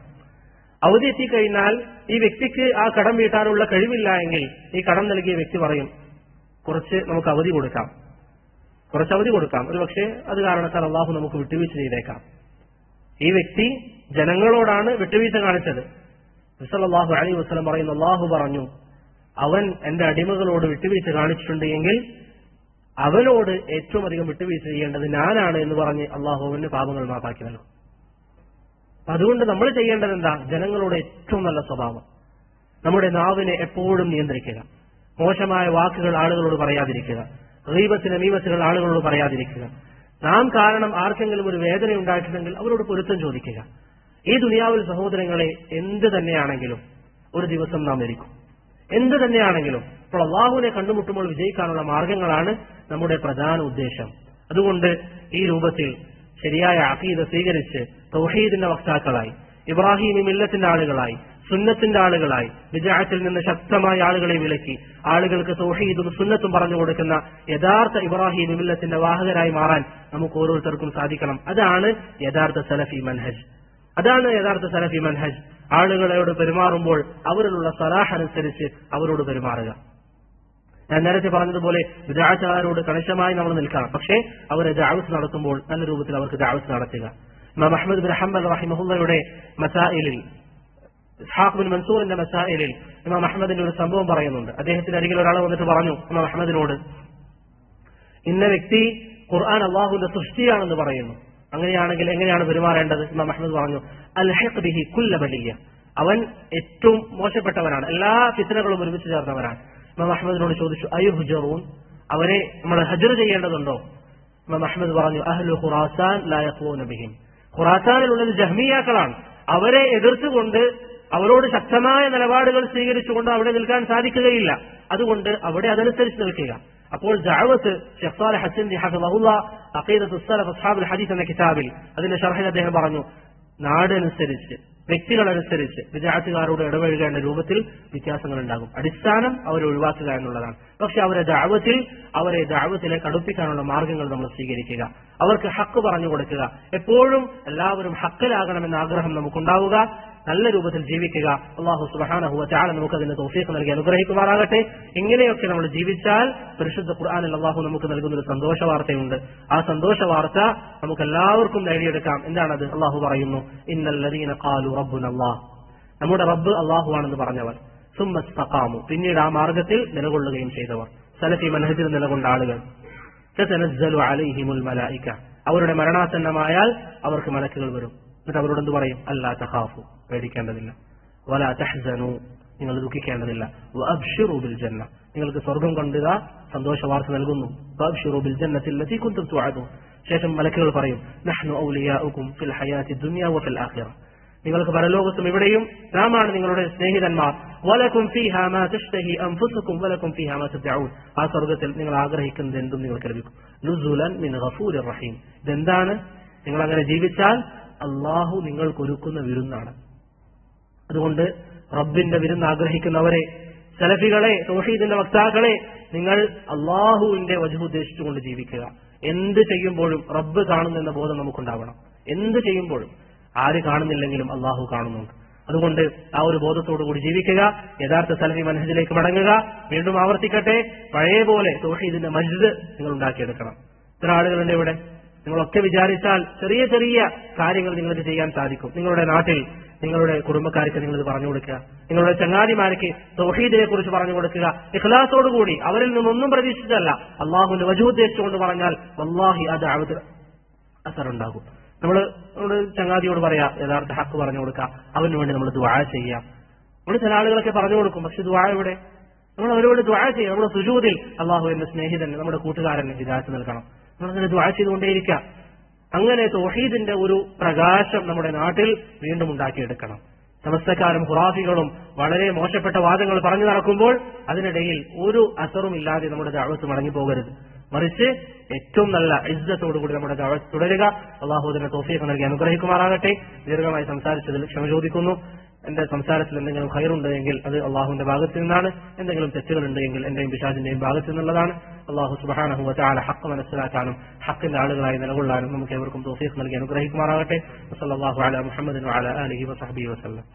അവധി എത്തിക്കഴിഞ്ഞാൽ ഈ വ്യക്തിക്ക് ആ കടം വീട്ടാനുള്ള കഴിവില്ല എങ്കിൽ ഈ കടം നൽകിയ വ്യക്തി പറയും, കുറച്ച് നമുക്ക് അവധി കൊടുക്കാം, ഒരു പക്ഷേ അത് കാരണത്താൽ അള്ളാഹു നമുക്ക് വിട്ടുവീഴ്ച ചെയ്തേക്കാം. ഈ വ്യക്തി ജനങ്ങളോടാണ് വിട്ടുവീഴ്ച കാണിച്ചത്. സല്ലല്ലാഹു അലൈഹി വസല്ലം പറയുന്നു, അള്ളാഹു പറഞ്ഞു, അവൻ എന്റെ അടിമകളോട് വിട്ടുവീഴ്ച കാണിച്ചിട്ടുണ്ട് എങ്കിൽ അവനോട് ഏറ്റവും അധികം വിട്ടുവീഴ്ച ചെയ്യേണ്ടത് ഞാനാണ് എന്ന് പറഞ്ഞ് അള്ളാഹു അവന് പാപങ്ങൾ മാപ്പാക്കി നൽകും. അതുകൊണ്ട് നമ്മൾ ചെയ്യേണ്ടത് എന്താ? ജനങ്ങളോട് ഏറ്റവും നല്ല സ്വഭാവം. നമ്മുടെ നാവിനെ എപ്പോഴും നിയന്ത്രിക്കുക. മോശമായ വാക്കുകൾ ആളുകളോട് പറയാതിരിക്കുക. ഗീബത്ത് നമീമത്തുകൾ ആളുകളോട് പറയാതിരിക്കുക. നാം കാരണം ആർക്കെങ്കിലും ഒരു വേദന ഉണ്ടായിട്ടുണ്ടെങ്കിൽ അവരോട് പൊരുത്തം ചോദിക്കുക. ഈ ദുനിയാവിൽ സഹോദരങ്ങളെ എന്ത് തന്നെയാണെങ്കിലും ഒരു ദിവസം നാം മരിക്കും. എന്ത് തന്നെയാണെങ്കിലും ഇപ്പോൾ അള്ളാഹുവിനെ കണ്ടുമുട്ടുമ്പോൾ വിജയിക്കാനുള്ള മാർഗങ്ങളാണ് നമ്മുടെ പ്രധാന ഉദ്ദേശം. അതുകൊണ്ട് ഈ രൂപത്തിൽ ശരിയായ അഖീദ സ്വീകരിച്ച് തൗഹീദിന്റെ വക്താക്കളായി, ഇബ്രാഹിമി മില്ലത്തിന്റെ ആളുകളായി, സുന്നത്തിന്റെ ആളുകളായി, ബിദ്അത്തിൽ നിന്ന് ശക്തമായ ആളുകളെ വിലക്കി ആളുകൾക്ക് തൗഹീദും സുന്നത്തും പറഞ്ഞു കൊടുക്കുന്ന യഥാർത്ഥ ഇബ്രാഹിമി മില്ലത്തിന്റെ വാഹകരായി മാറാൻ നമുക്ക് ഓരോരുത്തർക്കും സാധിക്കണം. അതാണ് യഥാർത്ഥ സലഫി മൻഹജ്. ആളുകളോട് പെരുമാറുമ്പോൾ അവരിലുള്ള സലാഹ് അനുസരിച്ച് അവരോട് പെരുമാറുക. ഞാൻ നേരത്തെ പറഞ്ഞതുപോലെ ബിദ്അത്തുകാരോട് കണിശമായി നമ്മൾ നിൽക്കണം. പക്ഷേ അവരെ ദഅവത്ത് നടത്തുമ്പോൾ നല്ല രൂപത്തിൽ അവർക്ക് ദഅവത്ത് നടത്തുക. ഇമാം അഹ്മദ് ബിൻ ഹംബൽ റഹിമഹുള്ളയുടെ മസായിലിൽ, ഇസ്ഹാഖ് ബിൻ മൻസൂറിന്റെ മസായിലിൽ ഇമാം അഹ്മദിന്റെ ഒരു സംഭവം പറയുന്നുണ്ട്. അദ്ദേഹത്തിന്റെ അരികിൽ ഒരാൾ വന്നിട്ട് പറഞ്ഞു ഇമാം അഹ്മദിനോട്, ഇന്ന വ്യക്തി ഖുർആൻ അള്ളാഹുവിന്റെ സൃഷ്ടിയാണെന്ന് പറയുന്നു, അങ്ങനെയാണെങ്കിൽ എങ്ങനെയാണ് പെരുമാറേണ്ടത്? ഇമാം അഹ്മദ് പറഞ്ഞു, അൽഹിഖ് ബിഹി കുല്ല ബലിയ, അവൻ ഏറ്റവും മോശപ്പെട്ടവനാണ്, എല്ലാ ഫിത്നകളും ഒരുമിച്ച് ചേർന്നവനാണ്. ഇമാം അഹ്മദിനോട് ചോദിച്ചു, അയുഹ്ജറൂൻ, അവരെ നമ്മൾ ഹജ്ർ ചെയ്യേണ്ടതുണ്ടോ? ഇമാം അഹ്മദ് പറഞ്ഞു, അഹ്ലു ഖുറാസാൻ ലാ യഖൂന ബിഹിം, ഖുറാസാനിലുള്ളത് ജഹ്മിയാക്കളാണ്, അവരെ എതിർത്തുകൊണ്ട് അവരോട് ശക്തമായ നിലപാടുകൾ സ്വീകരിച്ചുകൊണ്ട് അവിടെ നിൽക്കാൻ സാധിക്കുകയില്ല. അതുകൊണ്ട് അവിടെ അതനുസരിച്ച് നിൽക്കുക. അപ്പോൾ ദഅവത്ത് ശൈഖ് സാലിഹ് ഹസ്സനി ഹഫിളഹുല്ലാഹ് അഖീദത്തുസ് സലഫ് അസ്ഹാബുൽ ഹദീസ് എന്ന കിതാബിൽ അതിന്റെ ശർഹിൽ അദ്ദേഹം പറഞ്ഞു, നാടനുസരിച്ച്, വ്യക്തികളനുസരിച്ച് ബിദ്അത്തുകാരോട് ഇടപഴകേണ്ട രൂപത്തിൽ വ്യത്യാസങ്ങൾ ഉണ്ടാകും. അടിസ്ഥാനം അവരെ ഒഴിവാക്കുക എന്നുള്ളതാണ്. പക്ഷെ അവരെ ദഅവത്തിലേക്ക് അടുപ്പിക്കാനുള്ള മാർഗങ്ങൾ നമ്മൾ സ്വീകരിക്കുക. അവർക്ക് ഹക്ക് പറഞ്ഞു കൊടുക്കുക. എപ്പോഴും എല്ലാവരും ഹക്കിലാകണമെന്ന ആഗ്രഹം നമുക്കുണ്ടാവുക. നല്ല രൂപത്തിൽ ജീവിക്കുക. അല്ലാഹു സുബ്ഹാനഹു വ തആല നമുക്ക് അതിന് തൗഫീഖ് നൽകി അനുഗ്രഹിക്കുമാറാകട്ടെ. ഇങ്ങനെയൊക്കെ നമ്മൾ ജീവിച്ചാൽ പരിശുദ്ധ ഖുർആനിൽ അല്ലാഹു നമുക്ക് നൽകുന്ന ഒരു സന്തോഷ വാർത്തയുണ്ട്. ആ സന്തോഷ വാർത്ത നമുക്ക് എല്ലാവർക്കും നേടിയെടുക്കാം. എന്താണത്? അല്ലാഹു പറയുന്നു, ഇന്നൽ ലദീന ഖാലു റബ്ബുനല്ലാഹ്, നമ്മുടെ റബ്ബ് അല്ലാഹുവാണെന്ന് പറഞ്ഞവർ, സുമ്മ ഇസ്തഖാമു, പിന്നീട് ആ മാർഗത്തിൽ നിലകൊള്ളുകയും ചെയ്തവർ, സലഫി മനഹജിൽ നിലകൊണ്ട ആളുകൾ, തതനസ്സലു അലൈഹിമുൽ മലായിക, അവരുടെ മരണാസന്നമായാൽ അവർക്ക് മലക്കുകൾ വരും. എന്നിട്ട് അവരോട് എന്ത് പറയും? അല്ലാ തഖാഫു, പേടിക്കേണ്ടതില്ല, വലാ തഹ്സനു, നിങ്ങൾ ദുഃഖിക്കേണ്ടതില്ല, വഅബ്ശിറു ബിൽ ജന്ന, നിങ്ങൾക്ക് സ്വർഗം കൊണ്ടുക സന്തോഷ വാർത്ത നൽകുന്നു, വഅബ്ശിറു ബിൽ ജന്നത്തി അല്ലതി കുൻതും തുഅദൂൻ. ശേഷം മലക്കുകൾ പറയും, നഹ്നു ഔലിയാഉകും ഫിൽ ഹയാത്തി ദുനിയ വഫിൽ ആഖിറ, നിങ്ങൾക്ക് പരലോകത്തും ഇവിടെയും നാമാണ് നിങ്ങളുടെ സ്നേഹിതന്മാർ, വലക്കും ഫീഹാ മാ തശ്തഹി അൻഫുസുകും വലക്കും ഫീഹാ മാ തദ്ഉൻ, ആ സ്വർഗ്ഗത്തിൽ നിങ്ങൾ ആഗ്രഹിക്കുന്നത് എന്തും നിങ്ങൾക്ക് ലഭിക്കും. നുസുലൻ മിൻ ഗഫൂരിർ റഹീം, ഇതെന്താണ്? നിങ്ങൾ അങ്ങനെ ജീവിച്ചാൽ അള്ളാഹു നിങ്ങൾക്കൊരുക്കുന്ന വിരുന്നാണ്. അതുകൊണ്ട് റബ്ബിന്റെ വിരുന്ന് ആഗ്രഹിക്കുന്നവരെ, സലഫികളെ, തൗഹീദിന്റെ വക്താക്കളെ, നിങ്ങൾ അള്ളാഹുവിന്റെ വജ്ഹ് ഉദ്ദേശിച്ചുകൊണ്ട് ജീവിക്കുക. എന്ത് ചെയ്യുമ്പോഴും റബ്ബ് കാണുന്നെന്ന ബോധം നമുക്കുണ്ടാവണം. എന്ത് ചെയ്യുമ്പോഴും ആര് കാണുന്നില്ലെങ്കിലും അള്ളാഹു കാണുന്നുണ്ട്. അതുകൊണ്ട് ആ ഒരു ബോധത്തോടുകൂടി ജീവിക്കുക. യഥാർത്ഥ സലഫി മനഹജിലേക്ക് മടങ്ങുക. വീണ്ടും ആവർത്തിക്കട്ടെ, പഴയ പോലെ തൗഹീദിന്റെ മജ്ദ് നിങ്ങൾ ഉണ്ടാക്കിയെടുക്കണം. ഇത്ര ആളുകളുണ്ട് ഇവിടെ. നിങ്ങളൊക്കെ വിചാരിച്ചാൽ ചെറിയ ചെറിയ കാര്യങ്ങൾ നിങ്ങൾക്ക് ചെയ്യാൻ സാധിക്കും. നിങ്ങളുടെ നാട്ടിൽ നിങ്ങളുടെ കുടുംബക്കാർക്ക് നിങ്ങളിത് പറഞ്ഞു കൊടുക്കുക. നിങ്ങളുടെ ചങ്ങാതിമാർക്ക് തൗഹീദിനെ കുറിച്ച് പറഞ്ഞു കൊടുക്കുക. ഇഖ്ലാസോടുകൂടി, അവരിൽ നിന്നൊന്നും പ്രതീക്ഷിച്ചല്ല, അള്ളാഹുവിന്റെ വജ്ഹ് ഉദ്ദേശിച്ചുകൊണ്ട് പറഞ്ഞാൽ വല്ലാഹി അത് അസറുണ്ടാകും. നമ്മുടെ ചങ്ങാതിയോട് പറയാ, യഥാർത്ഥ ഹക്ക് പറഞ്ഞു കൊടുക്കുക, അവന് വേണ്ടി നമ്മൾ ദുആ ചെയ്യാം. നമ്മൾ ചില ആളുകളൊക്കെ പറഞ്ഞു കൊടുക്കും, പക്ഷെ ദുആ എവിടെ? നമ്മൾ അവരോട് ദുആ ചെയ്യാം. നമ്മുടെ സുജൂദിൽ അള്ളാഹു എന്റെ സ്നേഹിതന്, നമ്മുടെ കൂട്ടുകാരന് ഹിദായത്ത് നൽകണം, നമ്മളങ്ങനെ ദുആ ചെയ്തുകൊണ്ടേയിരിക്കുക. അങ്ങനെ തൗഹീദിന്റെ ഒരു പ്രകാശം നമ്മുടെ നാട്ടിൽ വീണ്ടും ഉണ്ടാക്കിയെടുക്കണം. സമസ്തക്കാരും ഖുറാഫികളും വളരെ മോശപ്പെട്ട വാദങ്ങൾ പറഞ്ഞു നടക്കുമ്പോൾ അതിനിടയിൽ ഒരു അസറും ഇല്ലാതെ നമ്മുടെ ദഅവത്ത് മടങ്ങിപ്പോകരുത്. മറിച്ച് ഏറ്റവും നല്ല ഇസ്സത്തോടുകൂടി നമ്മുടെ ദഅവത്ത് തുടരുക. അല്ലാഹു അതിന് തൗഫീഖ് നൽകി അനുഗ്രഹിക്കുമാറാകട്ടെ. ദീർഘമായി സംസാരിച്ചതിൽ ക്ഷമ ചോദിക്കുന്നു. എന്റെ സംസാരത്തിൽ എന്തെങ്കിലും ഖൈറുണ്ടെങ്കിൽ അത് അള്ളാഹുവിന്റെ ഭാഗത്ത് നിന്നാണ്, എന്തെങ്കിലും തെറ്റുകളുണ്ടെങ്കിൽ എന്റെയും പിശാചിന്റെയും ഭാഗത്ത് നിന്നുള്ളതാണ്. അള്ളാഹു സുബ്ഹാനഹു വ തആല ഹഖ് മനസ്സിലാക്കാനും ഹഖിന്റെ ആളുകളായി നിലകൊള്ളാനും നമുക്ക് ഏവർക്കും തൗഫീഖ് നൽകി അനുഗ്രഹിക്കുമാറാകട്ടെ. വസല്ലല്ലാഹു അലാ മുഹമ്മദിൻ വഅലാ ആലിഹി വസഹ്ബിഹി വസല്ലം.